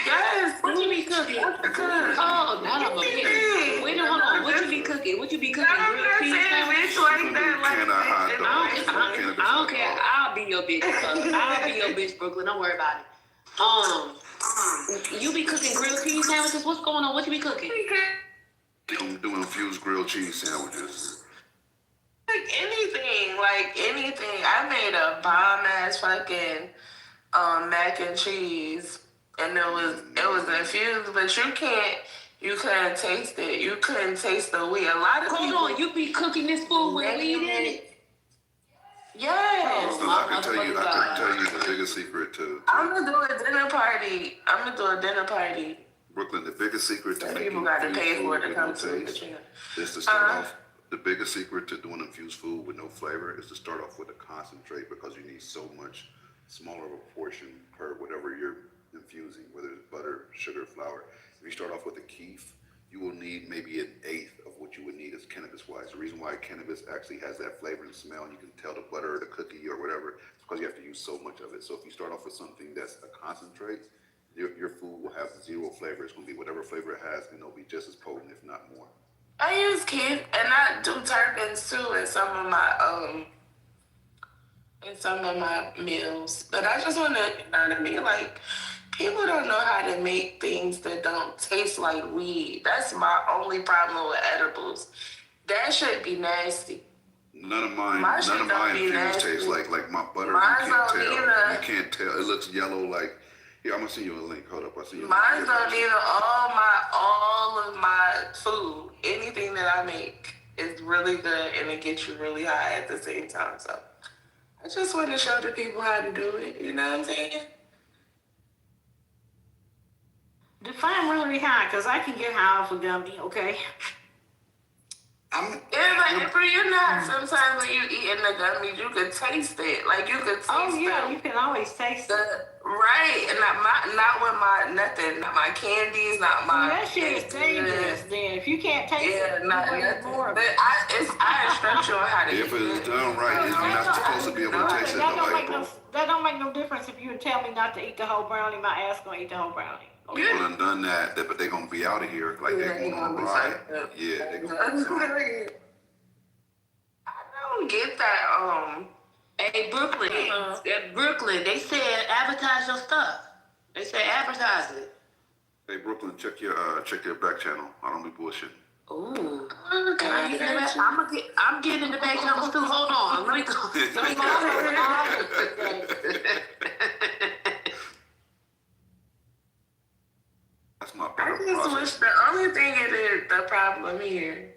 Yes. What you be cooking? Oh, now I'm a bitch. Wait, hold on. What you be cooking? Grilled cheese sandwich? I don't care. I'll be your bitch. I'll be your bitch, Brooklyn. Don't worry about it. You be cooking grilled cheese sandwiches? What's going on? What you be cooking? I'm doing infused grilled cheese sandwiches. Like anything. I made a bomb ass fucking mac and cheese, and it was infused, but you couldn't taste it. You couldn't taste the wheat. A lot of people. Hold on, you be cooking this food with weed in it? Yes. I can tell you the biggest secret to I'm gonna do a dinner party. Brooklyn, the biggest secret to making people got to pay for it to come to is to start off. The biggest secret to doing infused food with no flavor is to start off with a concentrate, because you need so much smaller of a portion per whatever you're infusing, whether it's butter, sugar, flour. If you start off with a keef, you will need maybe 1/8 of what you would need as cannabis-wise. The reason why cannabis actually has that flavor and smell, and you can tell the butter or the cookie or whatever, is because you have to use so much of it. So if you start off with something that's a concentrate, your food will have 0 flavor. It's going to be whatever flavor it has, and it'll be just as potent, if not more. I use keef, and I do terpenes too in some of my meals. But I just want to, you know what I mean? Like, people don't know how to make things that don't taste like weed. That's my only problem with edibles. That should be nasty. None of mine infused taste like my butter. You can't tell. It looks yellow like. Yeah, I'm gonna send you a link. Hold up, I'll send you a link. Mine don't need all of my food. Anything that I make is really good, and it gets you really high at the same time. So I just want to show the people how to do it. You know what I'm saying? Define real calorie high, because I can get high off a gummy, okay? Yeah, like, but you're not. Sometimes when you eating the gummies, you could taste it. Like, you could taste you can always taste it. Right, and not with my nothing, not my candies, not my. That shit is dangerous. Then if you can't taste it, not nothing. But I instruct you on how to eat If it's done right, you're not supposed to be able to taste it. That don't make no difference if you tell me not to eat the whole brownie. My ass gonna eat the whole brownie. Okay? People done that, but they gonna be out of here like they're going on a ride. Yeah, they gonna be I don't get that. Hey, Brooklyn, Brooklyn, they said advertise your stuff. They said advertise it. Hey Brooklyn, check your back channel. I don't be bullshitting. Ooh. Can I get in the back? I'm getting in the back channels too. Hold on. Let me go. That's my I just wish the only thing it is the problem here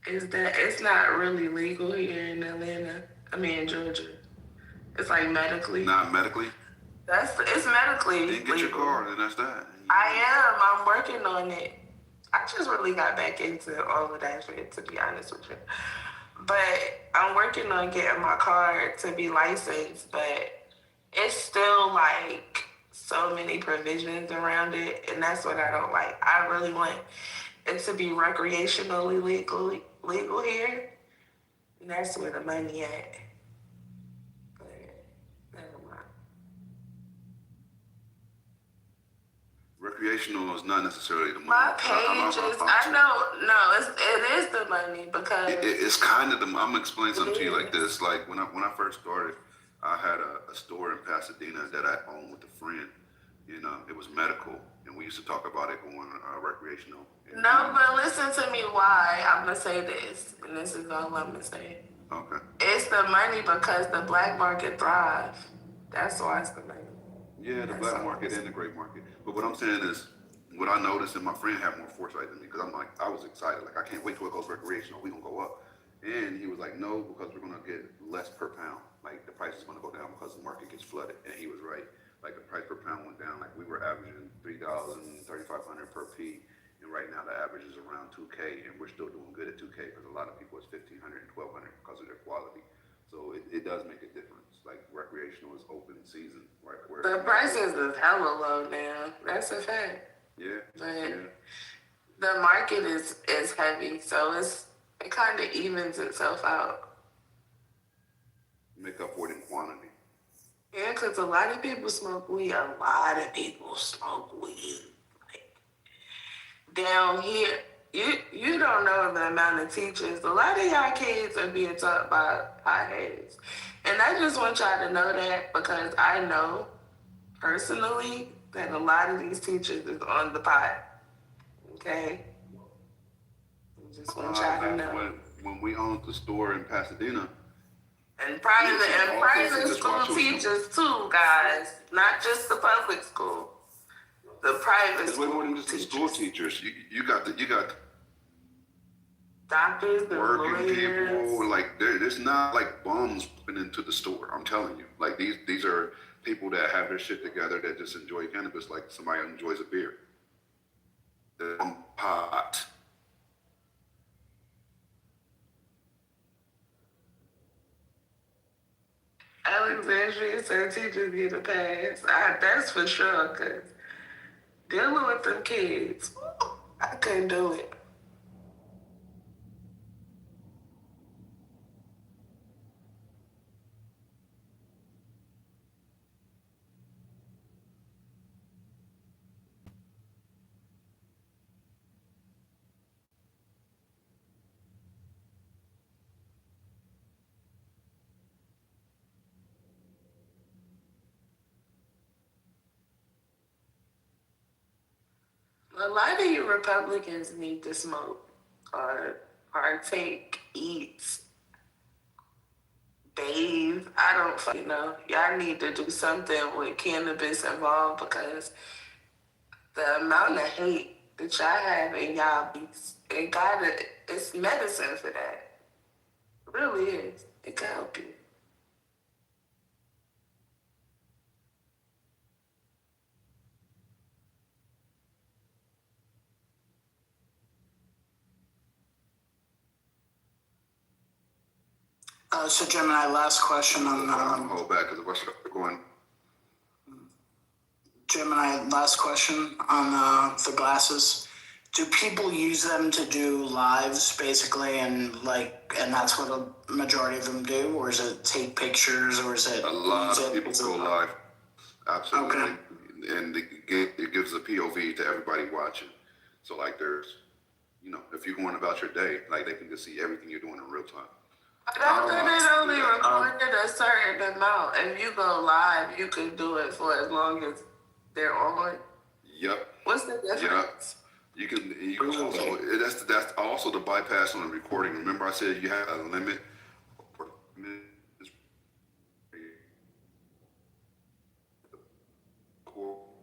is that it's not really legal here in Atlanta. I mean in Georgia. It's like medically. Not medically? It's medically. Then get your card and that's that. I'm working on it. I just really got back into all of that shit, to be honest with you. But I'm working on getting my card to be licensed, but it's still like so many provisions around it, and that's what I don't like. I really want it to be recreationally legal here, and that's where the money at. But never mind. Recreational is not necessarily the money. My page is, I know, no, it is the money because it's kind of the. I'm gonna explain something to you like this. Like when I first started, I had a store in Pasadena that I owned with a friend. You know, it was medical, and we used to talk about it going recreational. No, but listen to me why I'm gonna say this, and this is all I'm gonna say. Okay. It's the money because the black market thrives. That's why it's the money. Yeah, the black market and the gray market. But what I'm saying is, what I noticed, and my friend had more foresight than me, because I was excited. Like, I can't wait till it goes recreational. We're going to go up. And he was like, no, because we're going to get less per pound. Like, the price is going to go down because the market gets flooded. And he was right. Like, the price per pound went down. Like, we were averaging $3,000, $3,500 per P. And right now, the average is around $2K. And we're still doing good at $2K because a lot of people, it's $1,500 and $1,200 because of their quality. So it does make a difference. Like, recreational is open season, right? Where the prices is hella low now. That's a fact. Yeah. But the market is heavy, so it kind of evens itself out. Make up for it in quantity. Yeah, because a lot of people smoke weed. A lot of people smoke weed. Like, down here, you don't know the amount of teachers. A lot of y'all kids are being taught by potheads. And I just want y'all to know that because I know personally that a lot of these teachers is on the pot. Okay? I just want y'all to know. When we owned the store in Pasadena. And private school teachers too, guys. Not just the public school. The private school. It's way more than just the school teachers. You got doctors, the working lawyers. People. Like there's not like bums putting into the store. I'm telling you. Like these are people that have their shit together that just enjoy cannabis like somebody enjoys a beer. They're on pot. Alexandria said teachers get a pass. That's for sure, because dealing with them kids, I couldn't do it. A lot of you Republicans need to smoke or partake, eat, bathe. I don't fucking know. Y'all need to do something with cannabis involved because the amount of hate that y'all have in y'all beats, it's medicine for that. It really is. It can help you. So Gemini, last question on hold back because what's going. Gemini, last question on the glasses. Do people use them to do lives basically, and that's what a majority of them do, or is it take pictures, or is it a lot of people go live? Absolutely. Okay. And it gives a POV to everybody watching. So like there's, if you're going about your day, like they can just see everything you're doing in real time. I thought it only recorded a certain amount. If you go live, you can do it for as long as they're on. Yep. What's the difference? Yep. You can also, that's also the bypass on the recording. Remember I said you have a limit.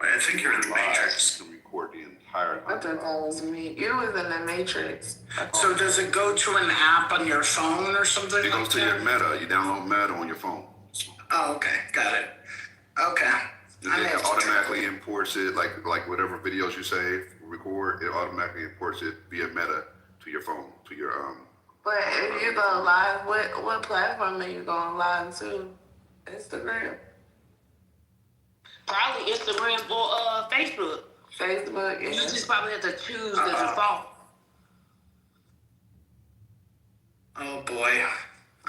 I think you're in the Matrix. You can record the entire I thought that was me. You was in the Matrix. So does it go to an app on your phone or something? It goes to your Meta. You download Meta on your phone. Oh, okay, got it. Okay. And it automatically imports it, like whatever videos you save, record, it automatically imports it via Meta to your phone, to your But if you go live, what platform are you going live to? Instagram? Probably Instagram or Facebook. Facebook, yeah. You just probably have to choose the default. Oh boy.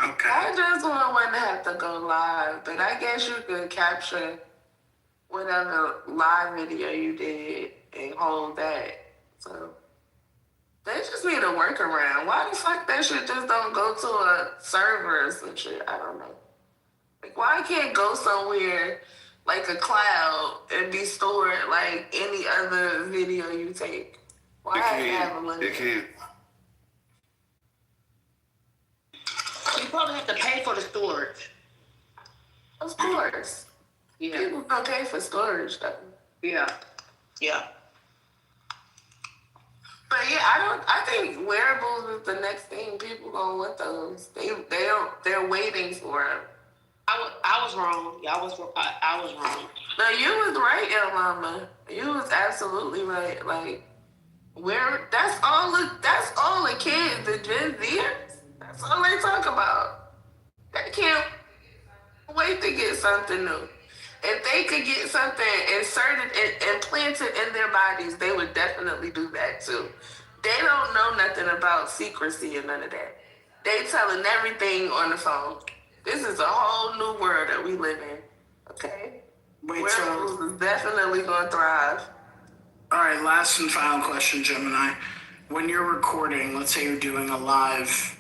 Okay. I just wouldn't have to go live, but I guess you could capture whatever live video you did and hold that. So they just need a workaround. Why the fuck that shit just don't go to a server or some shit? I don't know. Like, why can't it go somewhere like a cloud and be stored like any other video you take? Why have a limit? It can't. You probably have to pay for the storage. Of course. Yeah. People gonna pay for storage though. Yeah. Yeah. But yeah, I think wearables is the next thing. People gonna want those. They're waiting for them. I was wrong. I was wrong. No, you was right, El Mama. You was absolutely right. Like, that's all the kids, the Gen Zers. That's all they talk about. They can't wait to get something new. If they could get something inserted and implanted in their bodies, they would definitely do that too. They don't know nothing about secrecy and none of that. They telling everything on the phone. This is a whole new world that we live in. Okay? Wearables is definitely going to thrive. All right, last and final question, Gemini. When you're recording, let's say you're doing a live,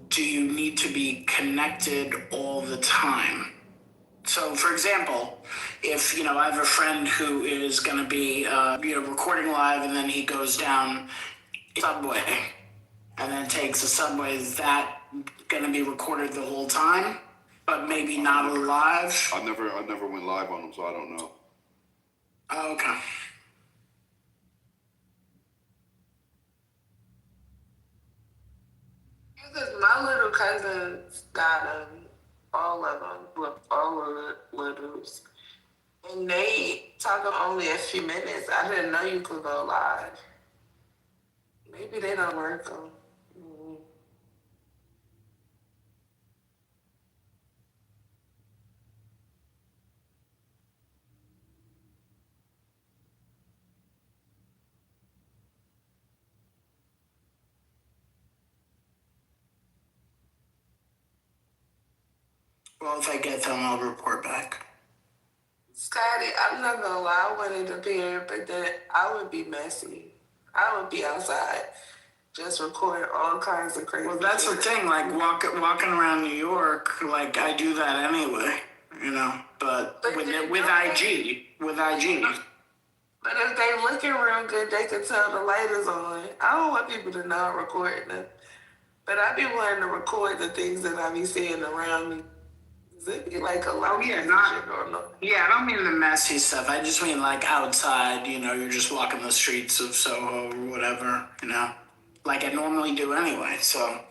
do you need to be connected all the time? So, for example, if, I have a friend who is going to be, recording live and then he goes down subway and then takes a subway, is that going to be recorded the whole time, but maybe not live? I never went live on them, so I don't know. Oh, okay. Because my little cousins got all of the littles. And they talk only a few minutes. I didn't know you could go live. Maybe they don't work on. Well, if I get them, I'll report back. Scotty, I'm not gonna lie, I wanted to be here, but then I would be messy. I would be outside, just recording all kinds of crazy. Well, that's the thing. Like walking around New York, like I do that anyway, But with IG. But if they looking real good, they can tell the light is on. I don't want people to know I'm recording them, but I be wanting to record the things that I be seeing around me. It be like a lot. I don't mean the messy stuff. I just mean like outside, you're just walking the streets of Soho or whatever, like I normally do anyway, so.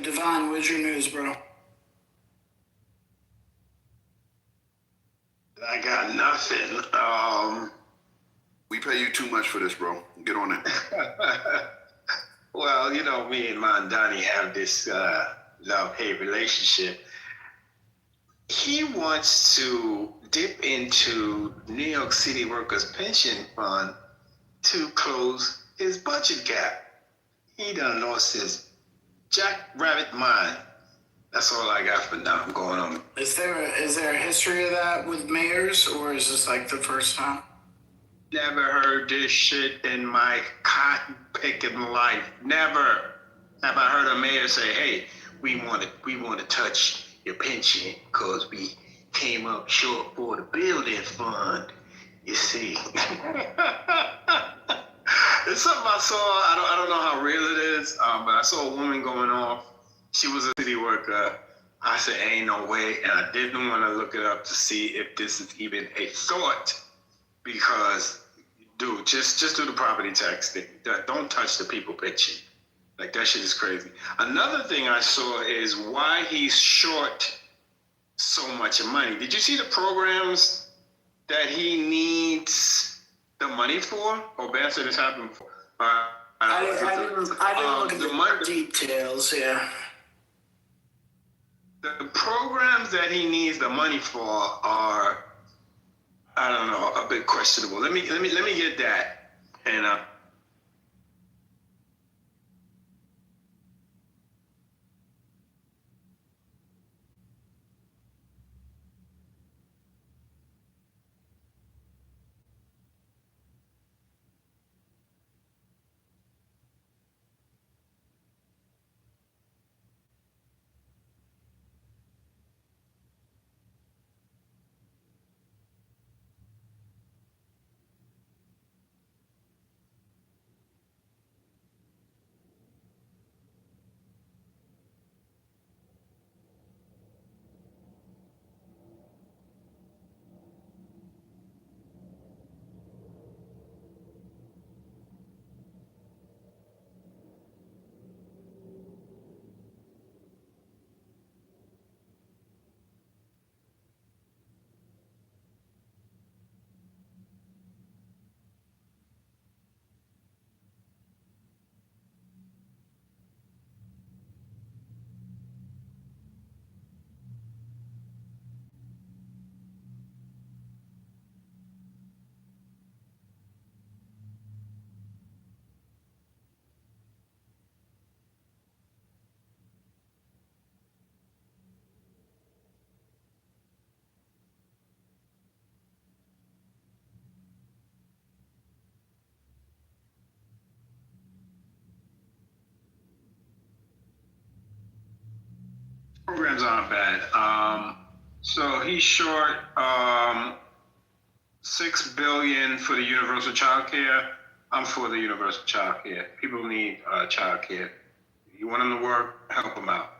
Devon, what's your news, bro? I got nothing. We pay you too much for this, bro. Get on it. Well, you know, me and Mondani have this love-hate relationship. He wants to dip into New York City Workers' Pension Fund to close his budget gap. He done lost his jackrabbit mind. That's all I got for now. I'm going on. Is there a history of that with mayors, or is this like the first time? Never heard this shit in my cotton picking life. Never have I heard a mayor say, "Hey, we want to touch your pension because we came up short for the building fund." You see, it's something I saw. I don't know how real it is, but I saw a woman going off. She was a city worker. I said, "Ain't no way," and I didn't want to look it up to see if this is even a thought. Because, dude, just do the property tax thing. Don't touch the people pension. Like, that shit is crazy. Another thing I saw is why he's short so much money. Did you see the programs that he needs the money for? Or Bass said this happened before. I didn't look at the details, yeah. The programs that he needs the money for are, I don't know, a bit questionable. Let me get that. And programs aren't bad. So he's short $6 billion for the universal child care. I'm for the universal child care. People need child care. You want them to work, help them out.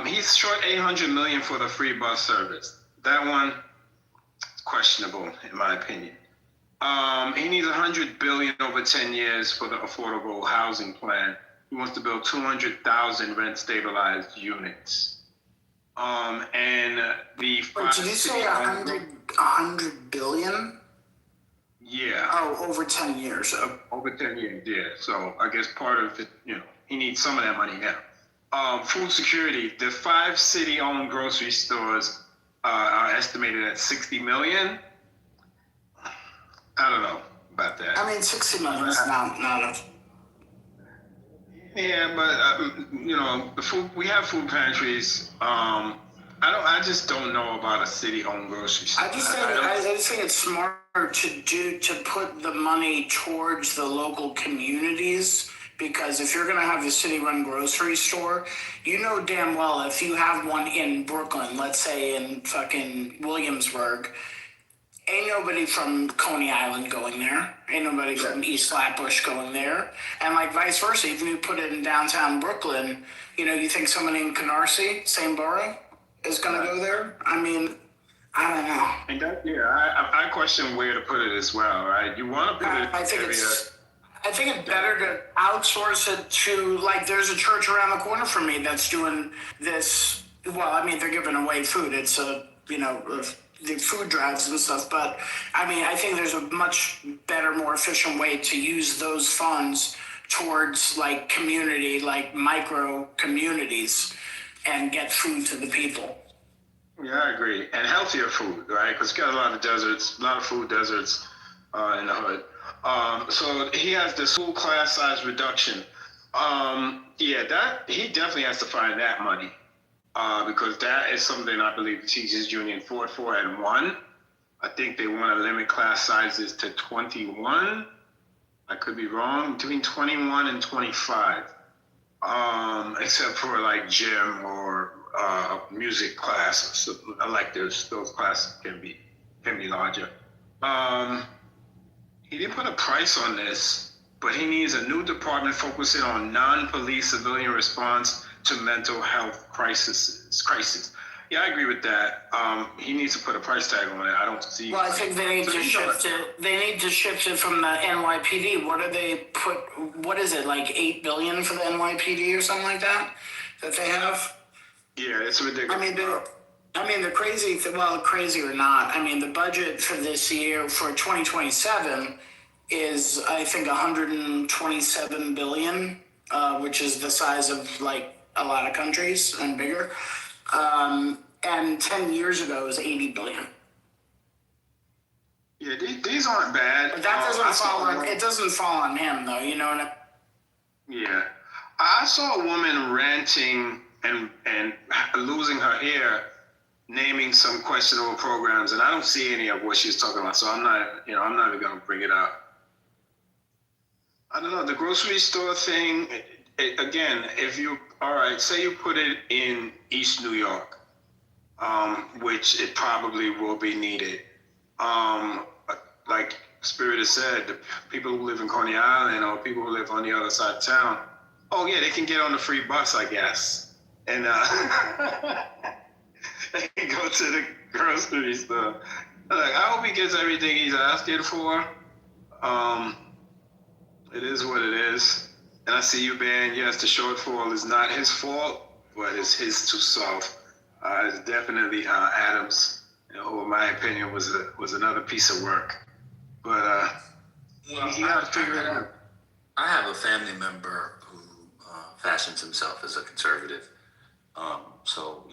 He's short $800 million for the free bus service. That one is questionable, in my opinion. He needs $100 billion over 10 years for the affordable housing plan. He wants to build 200,000 rent stabilized units. And the Wait, did you say 100 billion? Yeah. Oh, over 10 years. Over 10 years, yeah. So I guess part of it, he needs some of that money now. Food security. The 5 city-owned grocery stores are estimated at 60 million. I don't know about that. I mean, 60 million is not a... Yeah, but the food, we have food pantries. I just don't know about a city-owned grocery store. I just think it's smart to put the money towards the local communities, because if you're gonna have a city-run grocery store, you know damn well if you have one in Brooklyn, let's say in fucking Williamsburg, ain't nobody from Coney Island going there. Ain't nobody from East Flatbush going there. And like vice versa, even if you put it in downtown Brooklyn, you think someone in Canarsie, same borough, is going to go there? I mean, I don't know. And I question where to put it as well, right? You want to put it in I think area. I think it's better to outsource it to, like, there's a church around the corner from me that's doing this. Well, I mean, they're giving away food. It's the food drives and stuff. But I mean, I think there's a much better, more efficient way to use those funds towards like community, like micro communities, and get food to the people. Yeah, I agree. And healthier food, right? Because got a lot of deserts, a lot of food deserts in the hood. So he has this whole class size reduction. That he definitely has to find that money because that is something I believe the teachers union fought for and won. I think they want to limit class sizes to 21. I could be wrong, between 21 and 25, except for like gym or music classes, electives. Those classes can be larger. He didn't put a price on this, but he needs a new department focusing on non-police civilian response to mental health crisis. Yeah, I agree with that. He needs to put a price tag on it. I don't see. Well, I think they need to shift it. They need to shift it from the NYPD. What do they put? What is it, like $8 billion for the NYPD or something like that they have? Yeah, it's ridiculous. I mean, the crazy thing. Well, crazy or not, I mean, the budget for this year for 2027 is, I think, 127 billion, which is the size of like a lot of countries and bigger. And 10 years ago it was 80 billion. Yeah, these aren't bad. But that doesn't fall on, it doesn't fall on him though, you know what I mean? Yeah. I saw a woman ranting and losing her hair, naming some questionable programs, and I don't see any of what she's talking about, so I'm not even gonna bring it up. I don't know, the grocery store thing, again, say you put it in East New York, which it probably will be needed. Like Spirit has said, the people who live in Coney Island or people who live on the other side of town, oh yeah, they can get on the free bus, I guess. And they can go to the grocery store. Like, I hope he gets everything he's asking for. It is what it is. And I see you, Ben. Yes, the shortfall is not his fault, but it's his to solve. It's definitely Adams, who, in my opinion, was another piece of work. But you got to figure it out. I have a family member who fashions himself as a conservative. So,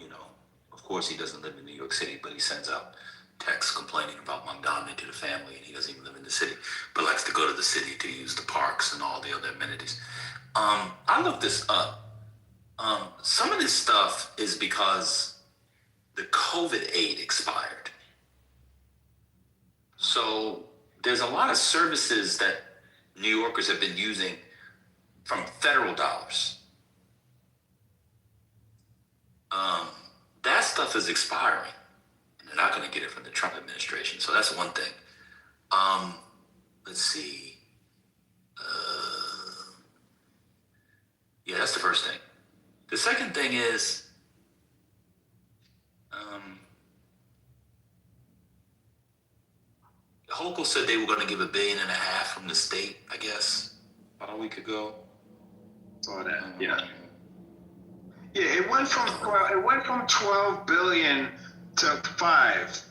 of course he doesn't live in New York City, but he sends out texts complaining about Montgomery to the family, and he doesn't even live in the city, but likes to go to the city to use the parks and all the other amenities. I looked this up. Some of this stuff is because the COVID aid expired. So there's a lot of services that New Yorkers have been using from federal dollars. That stuff is expiring, and they're not going to get it from the Trump administration. So that's one thing. Let's see. Yeah, that's the first thing. The second thing is, Hochul said they were going to give $1.5 billion from the state, I guess, about a week ago. Saw that. Yeah. Yeah, it went from 12 billion to 5.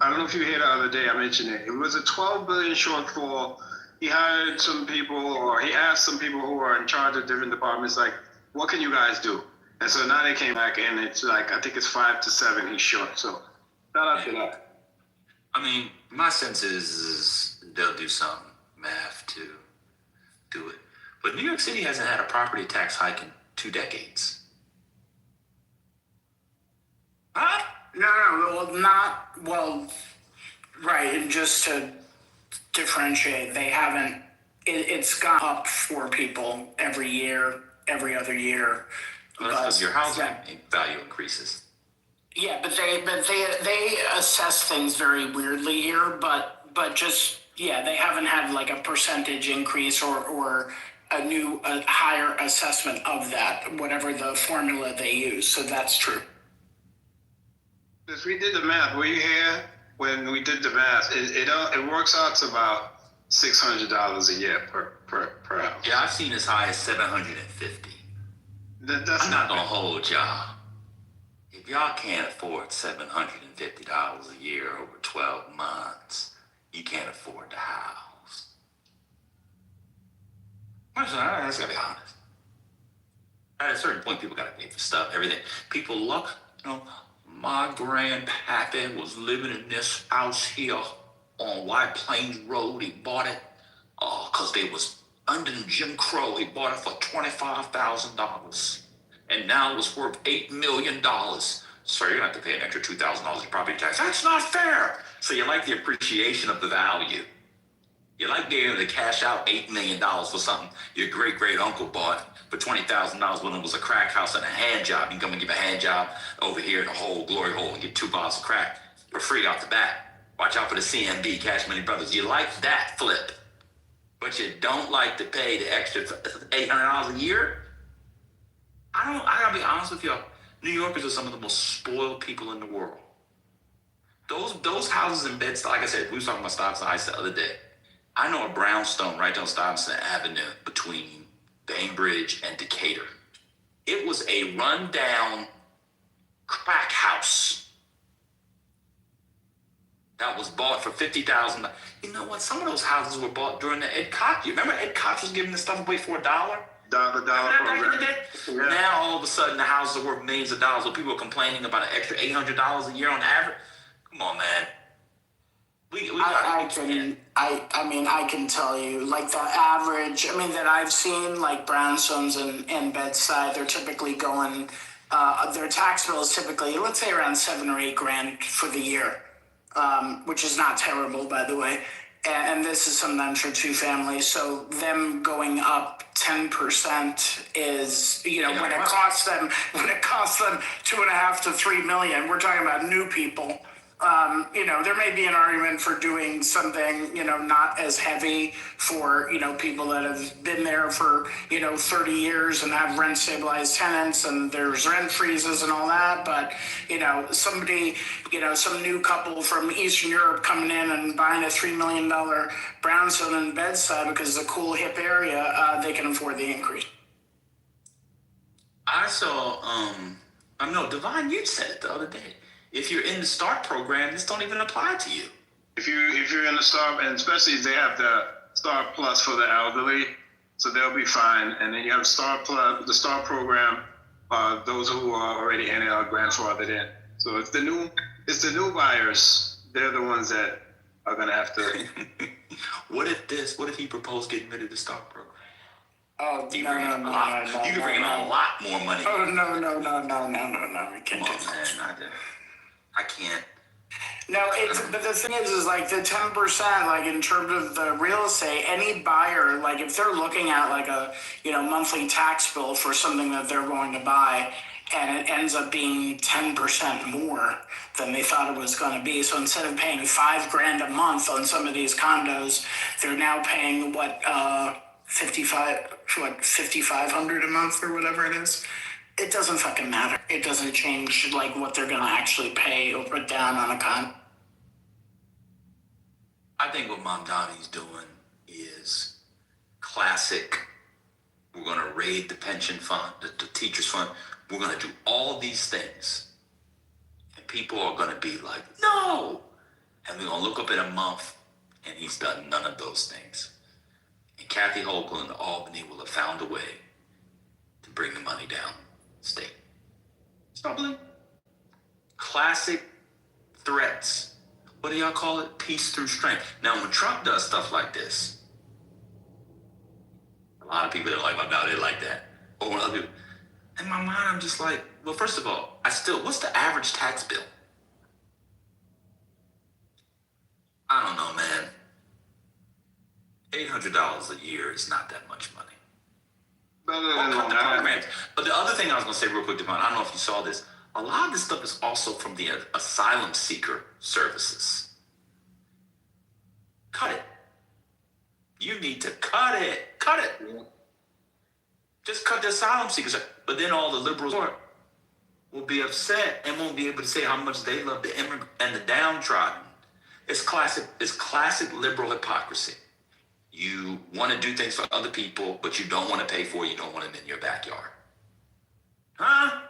I don't know if you heard the other day, I mentioned it. It was a 12 billion shortfall. He hired some people, or he asked some people who are in charge of different departments, like, what can you guys do? And so now they came back, and it's like, I think it's 5 to 7 he's short. So shout out to that. I mean, my sense is they'll do some math to do it. But New York City hasn't had a property tax hike in 2 decades. Right, and just to differentiate, they haven't, it's gone up for people every year, every other year. Well, that's because your housing value increases. Yeah, but they assess things very weirdly here, but just, yeah, they haven't had like a percentage increase or a higher assessment of that, whatever the formula they use, so that's true. Because we did the math, were you here when we did the math? It works out to about $600 a year per house. Yeah, I've seen as high as 750. That's I'm not gonna hold y'all. If y'all can't afford $750 a year over 12 months, you can't afford the house. Let's gotta be honest. At a certain point, people gotta pay for stuff, everything. People look, my grandpappy was living in this house here on White Plains Road. He bought it because they was under Jim Crow. He bought it for $25,000. And now it's worth $8 million. So you're gonna have to pay an extra $2,000 in property tax. That's not fair. So you like the appreciation of the value. You like being able to cash out $8 million for something your great uncle bought for $20,000 when it was a crack house and a hand job. You can come and give a hand job over here in the whole glory hole and get 2 bottles of crack for free off the bat. Watch out for the CMB, Cash Money Brothers. You like that flip, but you don't like to pay the extra $800 a year? I gotta be honest with y'all. New Yorkers are some of the most spoiled people in the world. Those houses in Bed-Stuy, like I said, we was talking about Stuyvesant Heights the other day. I know a brownstone right down Stuyvesant Avenue between Bainbridge and Decatur. It was a rundown crack house that was bought for $50,000. You know what? Some of those houses were bought during the Ed Koch. You remember Ed Koch was giving this stuff away for $1? Dollar program. Yeah. Now all of a sudden the houses are worth millions of dollars. So people are complaining about an extra $800 a year on average. Come on, man. I can tell you, like the average, that I've seen, like brownstones and Bed-Stuy, they're typically going, their tax bill is typically, let's say around $7 or $8 grand for the year, which is not terrible, by the way. And this is sometimes for 2 families. So them going up 10% is, when it costs them 2.5 to 3 million, we're talking about new people. There may be an argument for doing something, not as heavy for, people that have been there for, 30 years and have rent stabilized tenants and there's rent freezes and all that. But, somebody, some new couple from Eastern Europe coming in and buying a $3 million brownstone in Bed-Stuy because it's a cool, hip area, they can afford the increase. I saw, Divine, you said it the other day. If you're in the START program, this don't even apply to you. If you're in the STAR, and especially if they have the STAR Plus for the elderly, so they'll be fine. And then you have STAR Plus, the STAR program, those who are already in it are grandfathered in. So it's the new buyers. They're the ones that are gonna have to. What if he proposed getting rid of the STAR program? Oh, you can bring in a lot more money. Oh, no, we can't do that. I can't. No, but the thing is like the 10%, like in terms of the real estate, any buyer, like if they're looking at like a, monthly tax bill for something that they're going to buy and it ends up being 10% more than they thought it was going to be. So instead of paying $5 grand a month on some of these condos, they're now paying $5,500 a month or whatever it is. It doesn't fucking matter. It doesn't change like what they're gonna actually pay or put down on a con. I think what Mom Donnie's doing is classic. We're gonna raid the pension fund, the teachers fund. We're gonna do all these things. And people are gonna be like, no! And we're gonna look up in a month and he's done none of those things. And Kathy Hochul in Albany will have found a way to bring the money down state. Probably. Classic threats. What do y'all call it? Peace through strength. Now, when Trump does stuff like this, a lot of people are like, well, no, they like that. Or when other people, in my mind, I'm just like, well, first of all, what's the average tax bill? I don't know, man. $800 a year is not that much money. But the other thing I was going to say real quick, Devon, I don't know if you saw this. A lot of this stuff is also from the asylum seeker services. Cut it. You need to cut it. Cut it. Just cut the asylum seekers. But then all the liberals will be upset and won't be able to say how much they love the immigrant and the downtrodden. It's classic liberal hypocrisy. You want to do things for other people, but you don't want to pay for it. You don't want them in your backyard. Huh?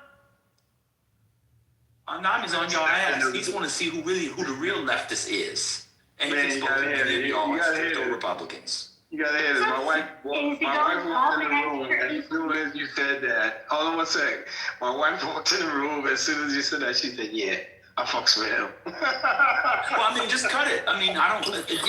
Diamond's on your ass. He's want to see who the real leftist is. And Man, he's you supposed gotta to hear be it. in You y'all gotta hear strict it. Republicans. You gotta hear this. My wife walked in the room as soon as you said that. Hold on one sec. My wife walked in the room as soon as you said that. She said, "Yeah, I fucks with him." Well, I mean, just cut it. I mean, I don't. His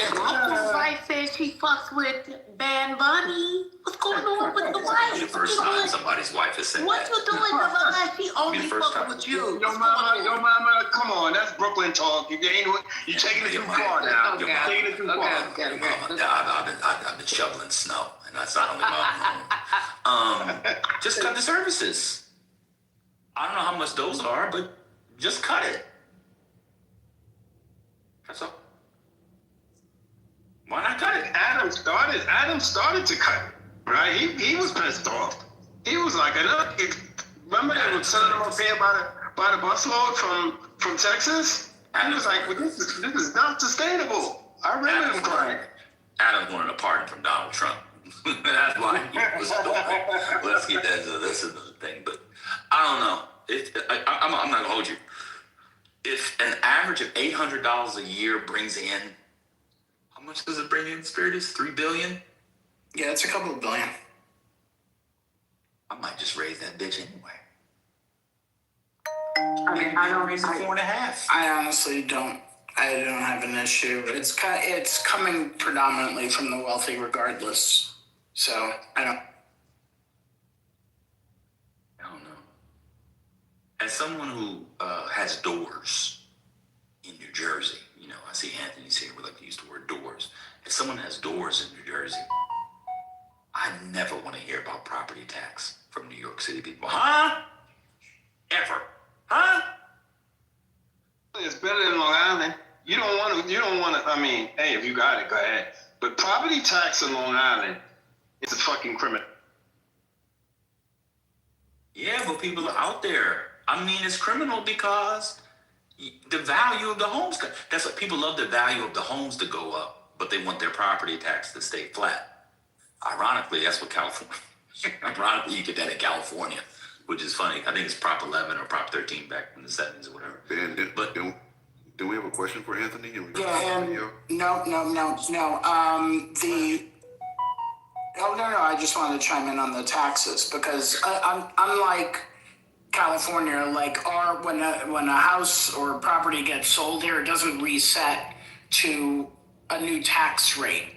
wife says she fucks with Bad Bunny. What's going on with the wife? The first time somebody's wife has said What that. you doing, Devon? She only fucking with you. Your mama, come on, that's Brooklyn talk. You taking it too far now. You're taking it too far. I've been shoveling snow, and that's not only my just cut the services. I don't know how much those are, but just cut it. That's all. Why not cut it? Adam started to cut it, right? He was pissed off. He was like, remember they were sending him up here by the busload from Texas? He was like, well, this is not sustainable. I remember him crying. Adam wanted a pardon from Donald Trump. That's why he was doing it. Let's get that. That's another thing. But I don't know. I'm not gonna hold you. If an average of $800 a year brings in, how much does it bring in, Spiritus? $3 billion? Yeah, it's a couple of billion. I might just raise that bitch anyway. I mean, I don't raise it 4.5. I honestly don't. I don't have an issue. It's coming predominantly from the wealthy, regardless. So I don't know. As someone who has doors in New Jersey, you know, I see Anthony's here. We like to use the word doors. As someone has doors in New Jersey, I never want to hear about property tax from New York City people. Huh? Ever? Huh? It's better than Long Island. You don't want to, I mean, hey, if you got it, go ahead. But property tax in Long Island, it's a fucking criminal. Yeah, but people are out there. I mean, it's criminal because the value of the homes, that's what people love, the value of the homes to go up, but they want their property tax to stay flat. Ironically, that's what California, ironically, you get that in California, which is funny. I think it's Prop 11 or Prop 13 back in the 70s or whatever. But do we have a question for Anthony? No. I just wanted to chime in on the taxes because unlike California, like when a house or property gets sold here, it doesn't reset to a new tax rate.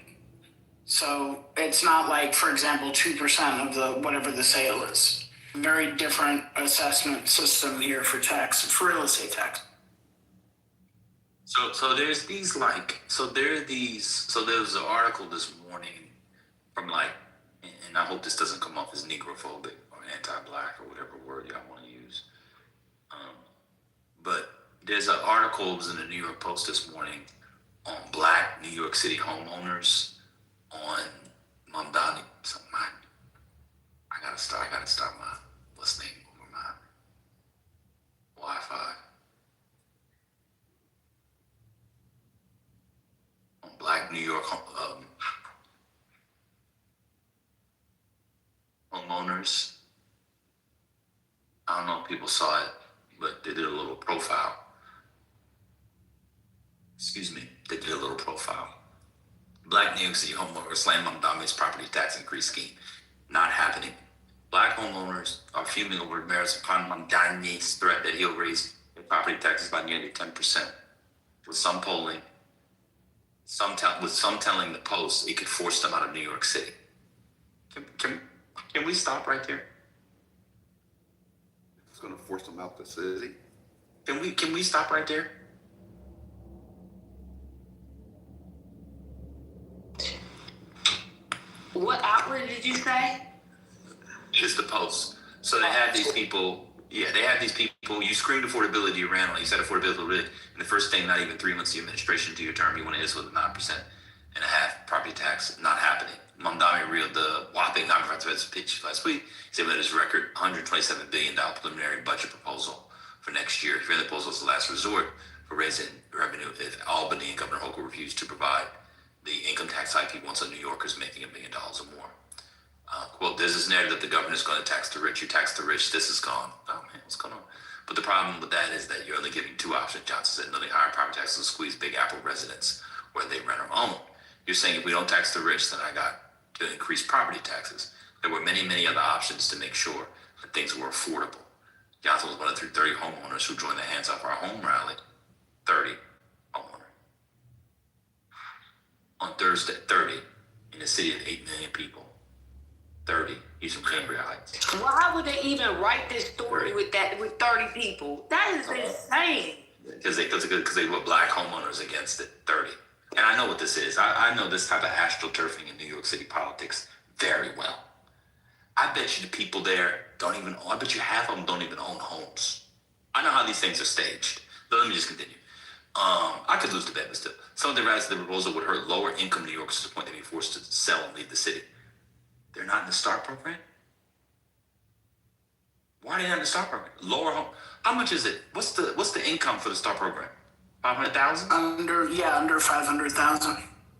So it's not like, for example, 2% of the whatever the sale is. Very different assessment system here for real estate tax. So there's these so there's an article this morning from and I hope this doesn't come off as negrophobic or anti-black or whatever word y'all want to use. But there's an article that was in the New York Post this morning on Black New York City homeowners on Mamdani. I gotta start my listening over my Wi-Fi. On Black New York homeowners. I don't know if people saw it, but they did a little profile. They did a little profile. Black New York City homeowners slam Mamdami's property tax increase scheme. Not happening. Black homeowners are fuming over Mayor's Mamdami's threat that he'll raise their property taxes by nearly 10%. With some polling, with some telling the Post it could force them out of New York City. Can we stop right there? It's going to force them out the city. Can we stop right there? What outlet did you say? It's the Post. So they had these people. Yeah, they had these people. You screamed affordability, you ran on. You said affordability, and the first thing, not even 3 months of the administration to your term, you want to hit us with a 9.5% property tax. Not happening. Mamdami reeled the whopping 9% pitch last week. He said that his record $127 billion preliminary budget proposal for next year. The proposal is the last resort for raising revenue if Albany and Governor Hochul refuse to provide the income tax hike he wants on New Yorkers making $1 million or more. Quote, there's this narrative that the government is going to tax the rich. You tax the rich, this is gone. Oh man, what's going on? But the problem with that is that you're only giving two options. Johnson said, no, they higher property taxes and squeeze Big Apple residents where they rent or own. You're saying if we don't tax the rich, then I got to increase property taxes. There were many, many other options to make sure that things were affordable. Johnson was one of the 30 homeowners who joined the Hands Off Our Home rally. 30 homeowner. On Thursday, 30 in a city of 8 million people. 30. He's from Cambria Heights. Why would they even write this story with 30 people? That is insane. Because they put black homeowners against it. 30. And I know what this is. I know this type of astroturfing in New York City politics very well. I bet you the people there I bet you half of them don't even own homes. I know how these things are staged. But let me just continue. I could lose the bet, but still. Some of the rest of the proposal would hurt lower income New Yorkers to the point they'd be forced to sell and leave the city. They're not in the START program? Why are they not in the START program? Lower home. How much is it? What's the income for the START program? 500,000? Under 500,000.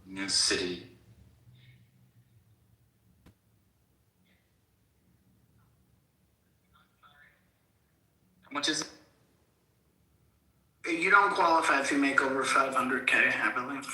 New city. How much is it? You don't qualify if you make over 500K, I believe.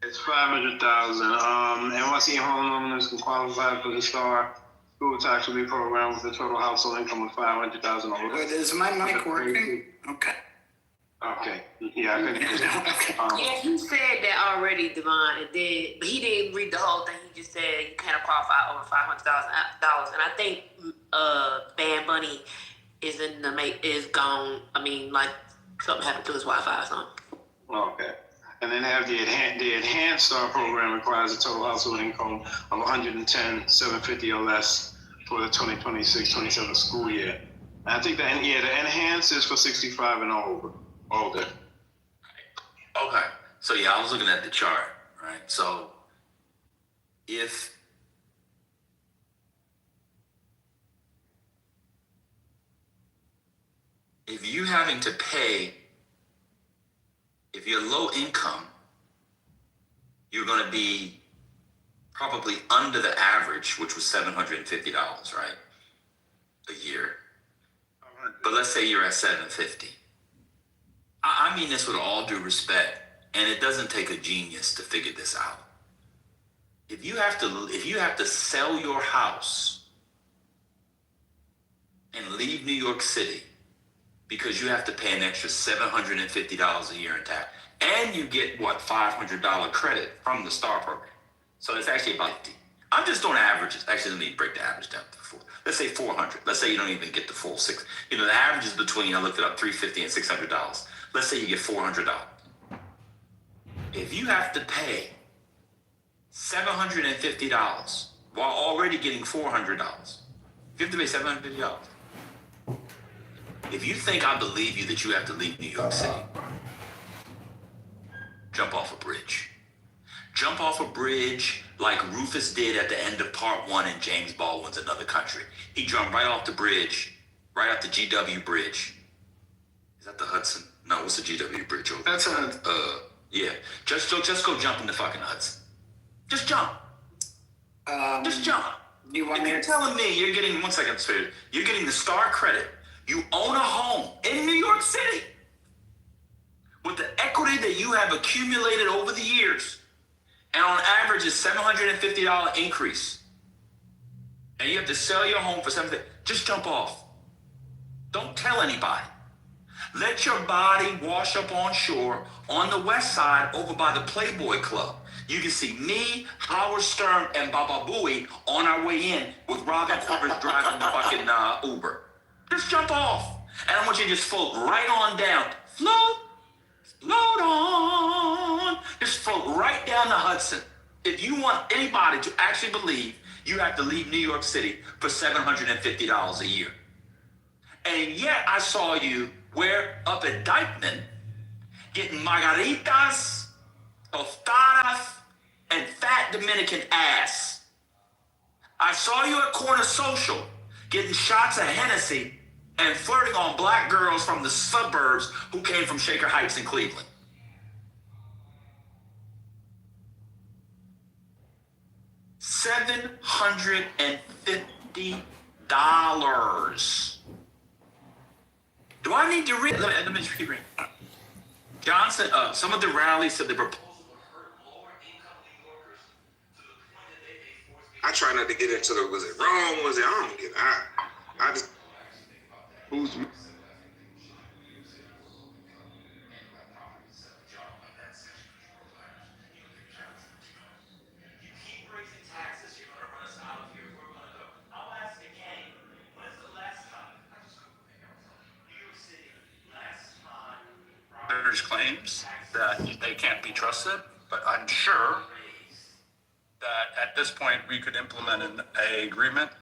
It's 500,000. NYC homeowners can qualify for the STAR school tax relief program with a total household income of 500,000 or less. Wait, is my mic working? Okay. Okay. Yeah, I couldn't hear that. Yeah, he said that already, Devon, but he didn't read the whole thing. He just said you can't qualify over $500,000, and I think Bad Bunny is gone. I mean, like something happened to his Wi-Fi or something. Okay. And then they have the enhanced STAR program requires a total household income of $110,750 or less for the 2026-27 school year. And I think the enhanced is for 65 and older. Okay. So yeah, I was looking at the chart, right? So if you having to pay, if you're low income, you're going to be probably under the average, which was $750, right? A year. But let's say you're at $750. I mean this with all due respect, and it doesn't take a genius to figure this out. If you have to sell your house and leave New York City because you have to pay an extra $750 a year in tax, and you get $500 credit from the STAR program. So it's actually about 50. I'm just doing averages. Actually, let me break the average down to 4. Let's say 400. Let's say you don't even get the full 6. The average is between, I looked it up, $350 and $600. Let's say you get $400. If you have to pay $750 while already getting $400, you have to pay $750. If you think I believe you that you have to leave New York City, jump off a bridge. Jump off a bridge like Rufus did at the end of part 1 in James Baldwin's Another Country. He jumped right off the bridge, right off the GW bridge. Is that the Hudson? No, what's the GW bridge over? That's yeah. Just go jump in the fucking Hudson. Just jump. Just jump. If you're telling me you're getting, one second, you're getting the STAR credit. You own a home in New York City with the equity that you have accumulated over the years, and on average is $750 increase, and you have to sell your home for $750. Just jump off. Don't tell anybody. Let your body wash up on shore on the west side over by the Playboy Club. You can see me, Howard Stern, and Baba Booey on our way in with Robin Quivers driving the fucking Uber. Just jump off. And I want you to just float right on down. Float. Load on. Just float right down the Hudson. If you want anybody to actually believe, you have to leave New York City for $750 a year. And yet I saw you up at Dykeman getting margaritas, tostadas, and fat Dominican ass. I saw you at Corner Social getting shots of Hennessy and flirting on black girls from the suburbs who came from Shaker Heights in Cleveland. $750. Do I need to read? Let me just keep reading. Johnson, some of the rallies said the proposal would hurt lower income New Yorkers to the point that they may force. I try not to get into the, was it wrong? Was it, I don't get it. I just. Who's There's claims that they can't be trusted, but I'm sure that at this point we could implement an agreement